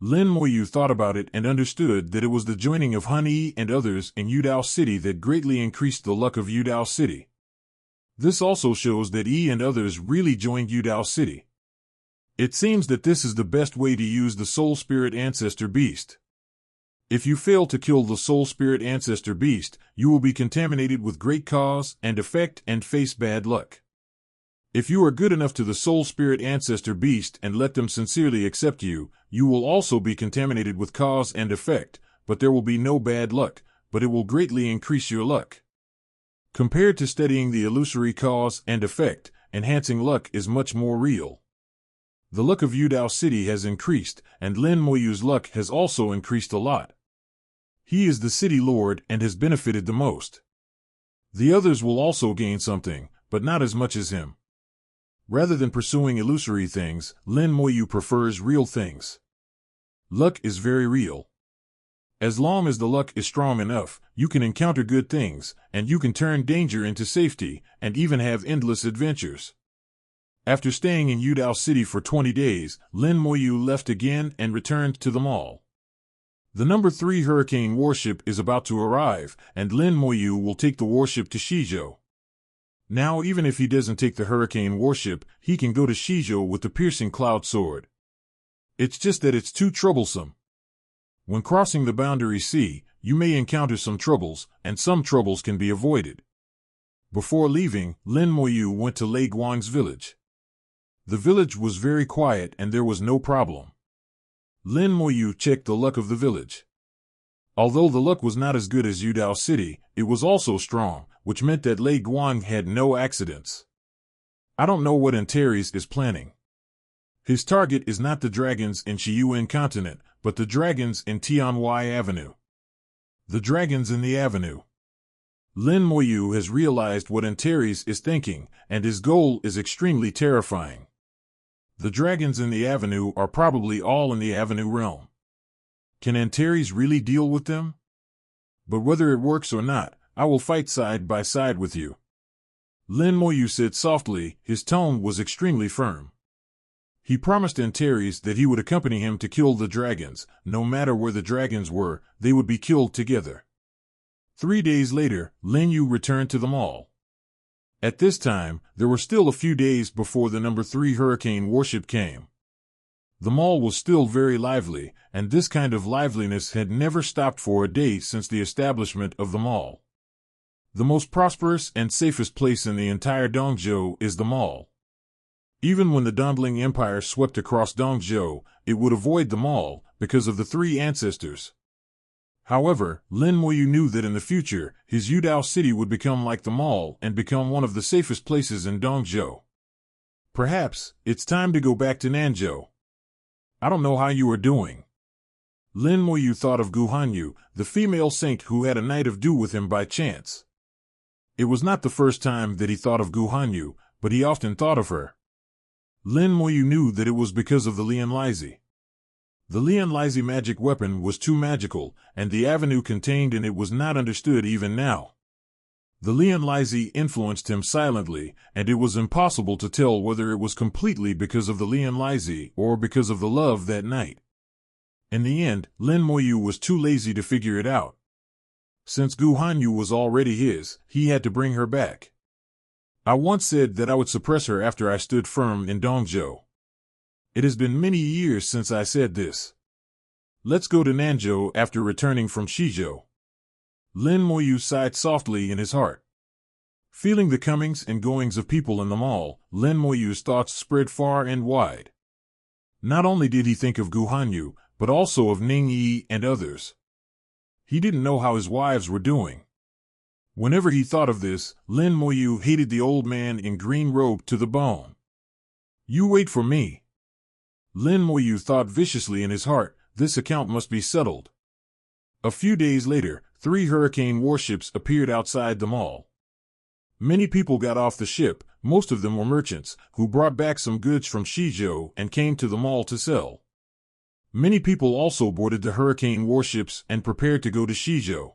Lin Moyu thought about it and understood that it was the joining of Han Yi and others in Yudao City that greatly increased the luck of Yudao City. This also shows that Yi and others really joined Yudao City. It seems that this is the best way to use the Soul Spirit Ancestor Beast. If you fail to kill the Soul Spirit Ancestor Beast, you will be contaminated with great cause and effect and face bad luck. If you are good enough to the Soul Spirit Ancestor Beast and let them sincerely accept you, you will also be contaminated with cause and effect, but there will be no bad luck, but it will greatly increase your luck. Compared to studying the illusory cause and effect, enhancing luck is much more real. The luck of Yudao City has increased, and Lin Moyu's luck has also increased a lot. He is the city lord and has benefited the most. The others will also gain something, but not as much as him. Rather than pursuing illusory things, Lin Moyu prefers real things. Luck is very real. As long as the luck is strong enough, you can encounter good things, and you can turn danger into safety, and even have endless adventures. After staying in Yudao City for 20 days, Lin Moyu left again and returned to the mall. The number 3 Hurricane warship is about to arrive, and Lin Moyu will take the warship to Shizhou. Now even if he doesn't take the Hurricane warship, he can go to Shizhou with the piercing cloud sword. It's just that it's too troublesome. When crossing the boundary sea, you may encounter some troubles, and some troubles can be avoided. Before leaving, Lin Moyu went to Lei Guang's village. The village was very quiet and there was no problem. Lin Moyu checked the luck of the village. Although the luck was not as good as Yudao City, it was also strong, which meant that Lei Guang had no accidents. I don't know what Antares is planning. His target is not the dragons in Shiyuan continent, but the dragons in Tianwai Avenue. The dragons in the avenue. Lin Moyu has realized what Antares is thinking, and his goal is extremely terrifying. The dragons in the avenue are probably all in the avenue realm. Can Antares really deal with them? But whether it works or not, I will fight side by side with you. Lin Moyu said softly, his tone was extremely firm. He promised Antares that he would accompany him to kill the dragons. No matter where the dragons were, they would be killed together. 3 days later, Lin Yu returned to the mall. At this time, there were still a few days before the number 3 Hurricane warship came. The mall was still very lively, and this kind of liveliness had never stopped for a day since the establishment of the mall. The most prosperous and safest place in the entire Dongzhou is the mall. Even when the Dongling Empire swept across Dongzhou, it would avoid the mall because of the 3 ancestors. However, Lin Moyu knew that in the future, his Yudao City would become like the mall and become one of the safest places in Dongzhou. Perhaps, it's time to go back to Nanzhou. I don't know how you are doing. Lin Moyu thought of Gu Hanyu, the female saint who had a night of dew with him by chance. It was not the first time that he thought of Gu Hanyu, but he often thought of her. Lin Moyu knew that it was because of the Lian Lizi. The Lian Lizi magic weapon was too magical, and the avenue contained in it was not understood even now. The Lian Lizi influenced him silently, and it was impossible to tell whether it was completely because of the Lian Lizi or because of the love that night. In the end, Lin Moyu was too lazy to figure it out. Since Gu Hanyu was already his, he had to bring her back. I once said that I would suppress her after I stood firm in Dongzhou. It has been many years since I said this. Let's go to Nanzhou after returning from Shizhou. Lin Moyu sighed softly in his heart. Feeling the comings and goings of people in the mall, Lin Moyu's thoughts spread far and wide. Not only did he think of Gu Hanyu, but also of Ning Yi and others. He didn't know how his wives were doing. Whenever he thought of this, Lin Moyu hated the old man in green robe to the bone. You wait for me. Lin Moyu thought viciously in his heart, this account must be settled. A few days later, 3 hurricane warships appeared outside the mall. Many people got off the ship, most of them were merchants, who brought back some goods from Shizhou and came to the mall to sell. Many people also boarded the hurricane warships and prepared to go to Shizhou.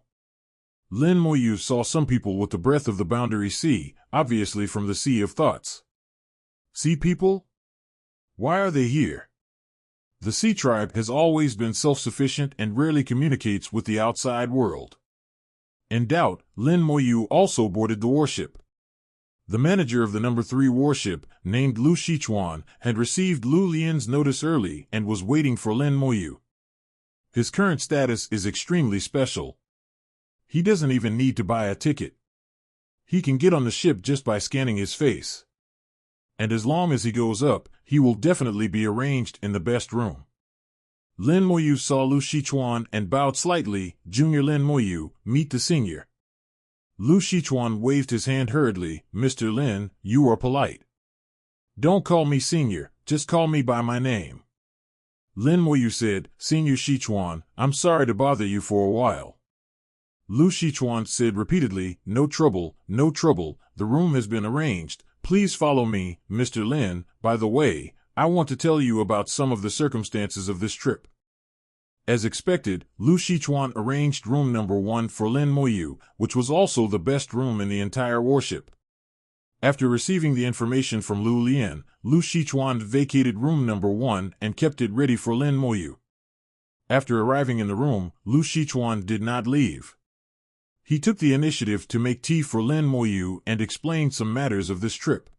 Lin Moyu saw some people with the breath of the Boundary Sea, obviously from the Sea of Thoughts. Sea people? Why are they here? The Sea Tribe has always been self-sufficient and rarely communicates with the outside world. In doubt, Lin Moyu also boarded the warship. The manager of the No. 3 warship, named Lu Shichuan, had received Lu Lian's notice early and was waiting for Lin Moyu. His current status is extremely special. He doesn't even need to buy a ticket. He can get on the ship just by scanning his face. And as long as he goes up, he will definitely be arranged in the best room. Lin Moyu saw Lu Shichuan and bowed slightly. Junior Lin Moyu, meet the senior. Lu Shichuan waved his hand hurriedly. Mr. Lin, you are polite. Don't call me senior, just call me by my name. Lin Moyu said, Senior Shichuan, I'm sorry to bother you for a while. Lu Shichuan said repeatedly, no trouble, the room has been arranged. Please follow me, Mr. Lin. By the way, I want to tell you about some of the circumstances of this trip. As expected, Lu Shichuan arranged room No. 1 for Lin Moyu, which was also the best room in the entire warship. After receiving the information from Lu Lian, Lu Shichuan vacated room No. 1 and kept it ready for Lin Moyu. After arriving in the room, Lu Shichuan did not leave. He took the initiative to make tea for Lin Moyu and explained some matters of this trip.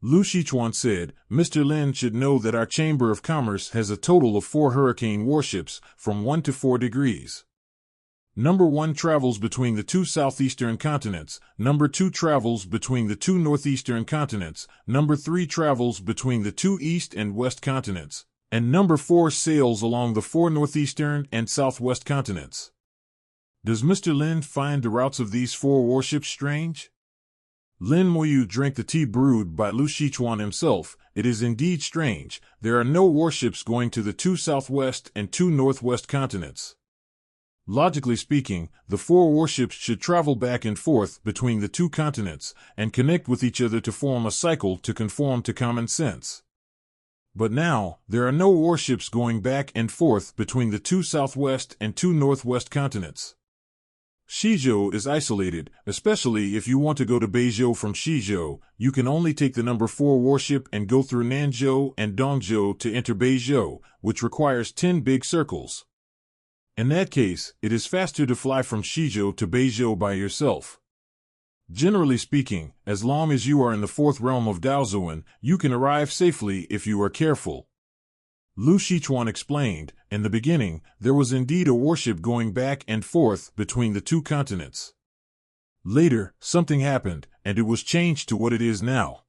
Lu Shichuan said, Mr. Lin should know that our Chamber of Commerce has a total of 4 hurricane warships, from 1 to 4 degrees. No. 1 travels between the 2 southeastern continents, No. 2 travels between the 2 northeastern continents, No. 3 travels between the 2 east and west continents, and No. 4 sails along the 4 northeastern and southwest continents. Does Mr. Lin find the routes of these 4 warships strange? Lin Moyu drank the tea brewed by Lu Shichuan himself. It is indeed strange. There are no warships going to the 2 southwest and 2 northwest continents. Logically speaking, the 4 warships should travel back and forth between the 2 continents and connect with each other to form a cycle to conform to common sense. But now, there are no warships going back and forth between the 2 southwest and 2 northwest continents. Shizhou is isolated, especially if you want to go to Beizhou from Shizhou. You can only take the No. 4 warship and go through Nanzhou and Dongzhou to enter Beizhou, which requires 10 big circles. In that case, it is faster to fly from Shizhou to Beizhou by yourself. Generally speaking, as long as you are in the 4th realm of Daozuan, you can arrive safely if you are careful. Lu Shichuan explained, in the beginning, there was indeed a warship going back and forth between the 2 continents. Later, something happened, and it was changed to what it is now.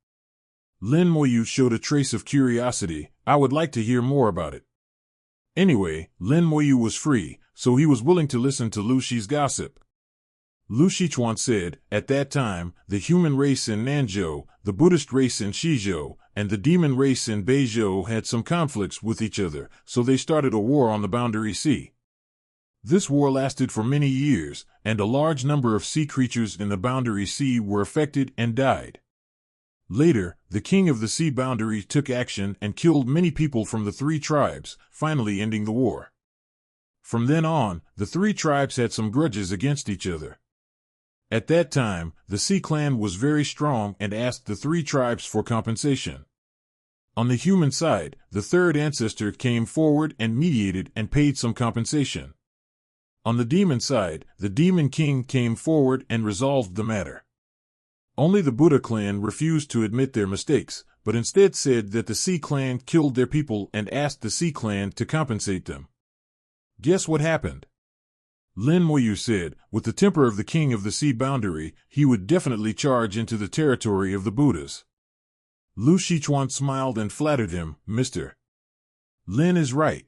Lin Moyu showed a trace of curiosity. I would like to hear more about it. Anyway, Lin Moyu was free, so he was willing to listen to Lu Shi's gossip. Lu Shichuan said, at that time, the human race in Nanzhou, the Buddhist race in Shizhou, and the demon race in Beizhou had some conflicts with each other, so they started a war on the Boundary Sea. This war lasted for many years, and a large number of sea creatures in the Boundary Sea were affected and died. Later, the king of the sea boundary took action and killed many people from the three tribes, finally ending the war. From then on, the three tribes had some grudges against each other. At that time, the Sea Clan was very strong and asked the three tribes for compensation. On the human side, the third ancestor came forward and mediated and paid some compensation. On the demon side, the demon king came forward and resolved the matter. Only the Buddha clan refused to admit their mistakes, but instead said that the Sea Clan killed their people and asked the Sea Clan to compensate them. Guess what happened? Lin Moyu said, with the temper of the king of the sea boundary, he would definitely charge into the territory of the Buddhas. Lu Shichuan smiled and flattered him, Mr. Lin is right.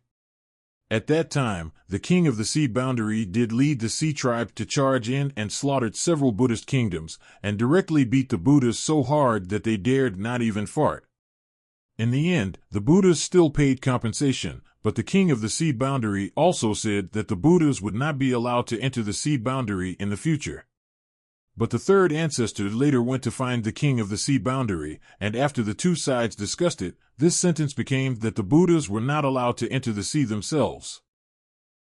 At that time, the king of the sea boundary did lead the sea tribe to charge in and slaughtered several Buddhist kingdoms, and directly beat the Buddhas so hard that they dared not even fart. In the end, the Buddhas still paid compensation, but the king of the sea boundary also said that the Buddhas would not be allowed to enter the sea boundary in the future. But the third ancestor later went to find the king of the sea boundary, and after the two sides discussed it, this sentence became that the Buddhas were not allowed to enter the sea themselves.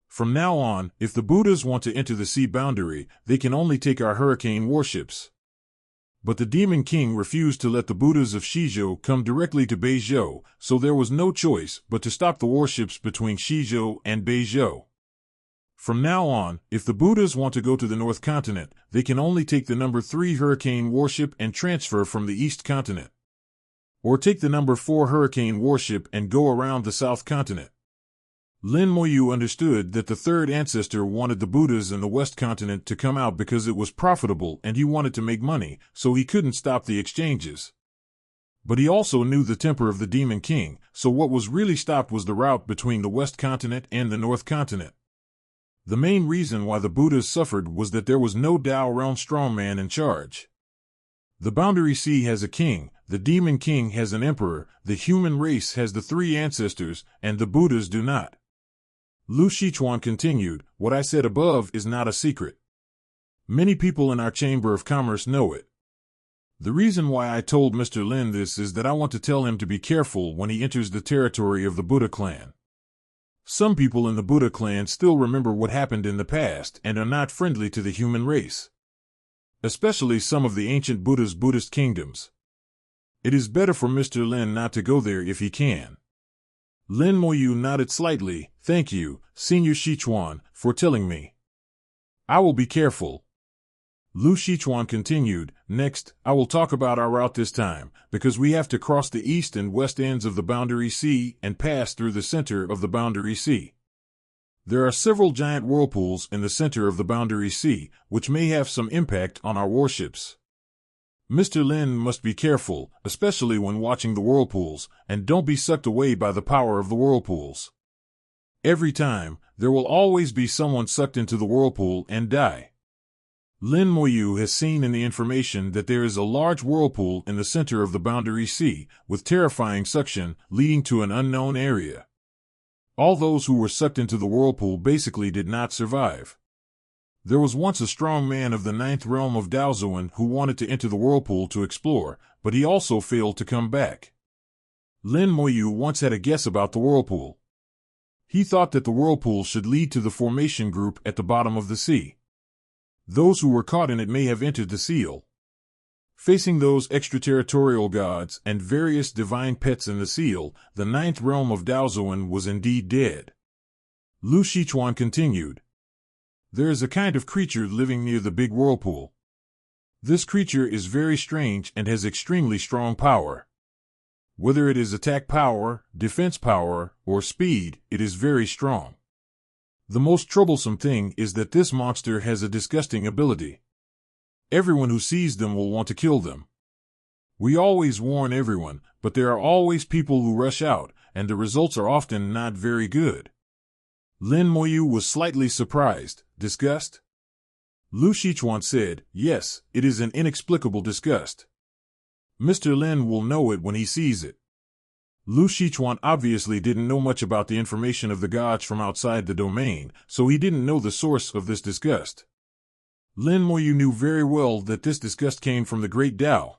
From now on, if the Buddhas want to enter the sea boundary, they can only take our hurricane warships. But the demon king refused to let the Buddhas of Shizhou come directly to Beizhou, so there was no choice but to stop the warships between Shizhou and Beizhou. From now on, if the Buddhas want to go to the North Continent, they can only take the number 3 Hurricane warship and transfer from the East Continent. Or take the number 4 Hurricane warship and go around the South Continent. Lin Moyu understood that the third ancestor wanted the Buddhas in the West Continent to come out because it was profitable and he wanted to make money, so he couldn't stop the exchanges. But he also knew the temper of the Demon King, so what was really stopped was the route between the West Continent and the North Continent. The main reason why the Buddhas suffered was that there was no Dao realm strongman in charge. The Boundary Sea has a king, the Demon King has an emperor, the human race has the 3 ancestors, and the Buddhas do not. Lu Shichuan continued, what I said above is not a secret. Many people in our Chamber of Commerce know it. The reason why I told Mr. Lin this is that I want to tell him to be careful when he enters the territory of the Buddha clan. Some people in the Buddha clan still remember what happened in the past and are not friendly to the human race. Especially some of the ancient Buddha's Buddhist kingdoms. It is better for Mr. Lin not to go there if he can. Lin Moyu nodded slightly, thank you, Senior Shichuan, for telling me. I will be careful. Lu Shichuan continued, next, I will talk about our route this time, because we have to cross the east and west ends of the Boundary Sea and pass through the center of the Boundary Sea. There are several giant whirlpools in the center of the Boundary Sea, which may have some impact on our warships. Mr. Lin must be careful, especially when watching the whirlpools, and don't be sucked away by the power of the whirlpools. Every time, there will always be someone sucked into the whirlpool and die. Lin Moyu has seen in the information that there is a large whirlpool in the center of the Boundary Sea, with terrifying suction, leading to an unknown area. All those who were sucked into the whirlpool basically did not survive. There was once a strong man of the 9th realm of Daozuan who wanted to enter the whirlpool to explore, but he also failed to come back. Lin Moyu once had a guess about the whirlpool. He thought that the whirlpool should lead to the formation group at the bottom of the sea. Those who were caught in it may have entered the seal. Facing those extraterritorial gods and various divine pets in the seal, the 9th realm of Daozuan was indeed dead. Lu Shichuan continued. There is a kind of creature living near the big whirlpool. This creature is very strange and has extremely strong power. Whether it is attack power, defense power, or speed, it is very strong. The most troublesome thing is that this monster has a disgusting ability. Everyone who sees them will want to kill them. We always warn everyone, but there are always people who rush out, and the results are often not very good. Lin Moyu was slightly surprised. Disgust? Lu Shichuan said, yes, it is an inexplicable disgust. Mr. Lin will know it when he sees it. Lu Shichuan obviously didn't know much about the information of the gods from outside the domain, so he didn't know the source of this disgust. Lin Moyu knew very well that this disgust came from the Great Tao.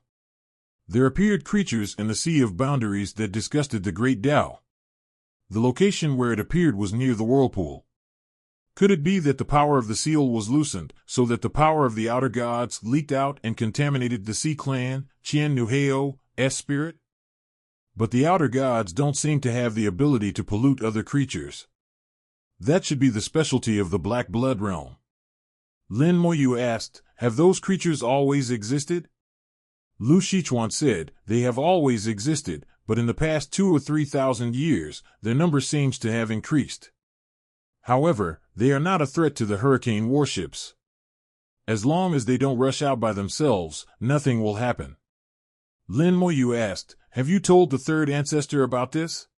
There appeared creatures in the sea of boundaries that disgusted the great Tao. The location where it appeared was near the whirlpool. Could it be that the power of the seal was loosened, so that the power of the outer gods leaked out and contaminated the Sea Clan, Qian Nuheo's spirit? But the outer gods don't seem to have the ability to pollute other creatures. That should be the specialty of the Black Blood realm. Lin Moyu asked, have those creatures always existed? Lu Shichuan said, they have always existed, but in the past 2,000 or 3,000 years, their number seems to have increased. However, they are not a threat to the hurricane warships. As long as they don't rush out by themselves, nothing will happen. Lin Moyu asked, have you told the third ancestor about this?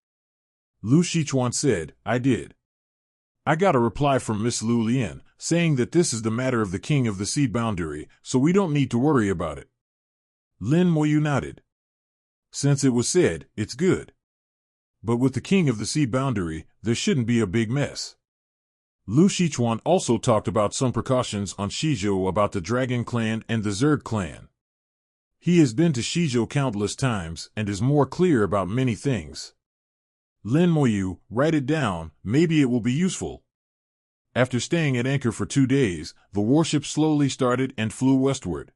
Lu Shichuan said, I did. I got a reply from Miss Lu Lian, saying that this is the matter of the king of the sea boundary, so we don't need to worry about it. Lin Moyu nodded. Since it was said, it's good. But with the king of the sea boundary, there shouldn't be a big mess. Lu Shichuan also talked about some precautions on Shizhou about the Dragon Clan and the Zerg Clan. He has been to Shizhou countless times and is more clear about many things. Lin Moyu, write it down, maybe it will be useful. After staying at anchor for 2 days, the warship slowly started and flew westward.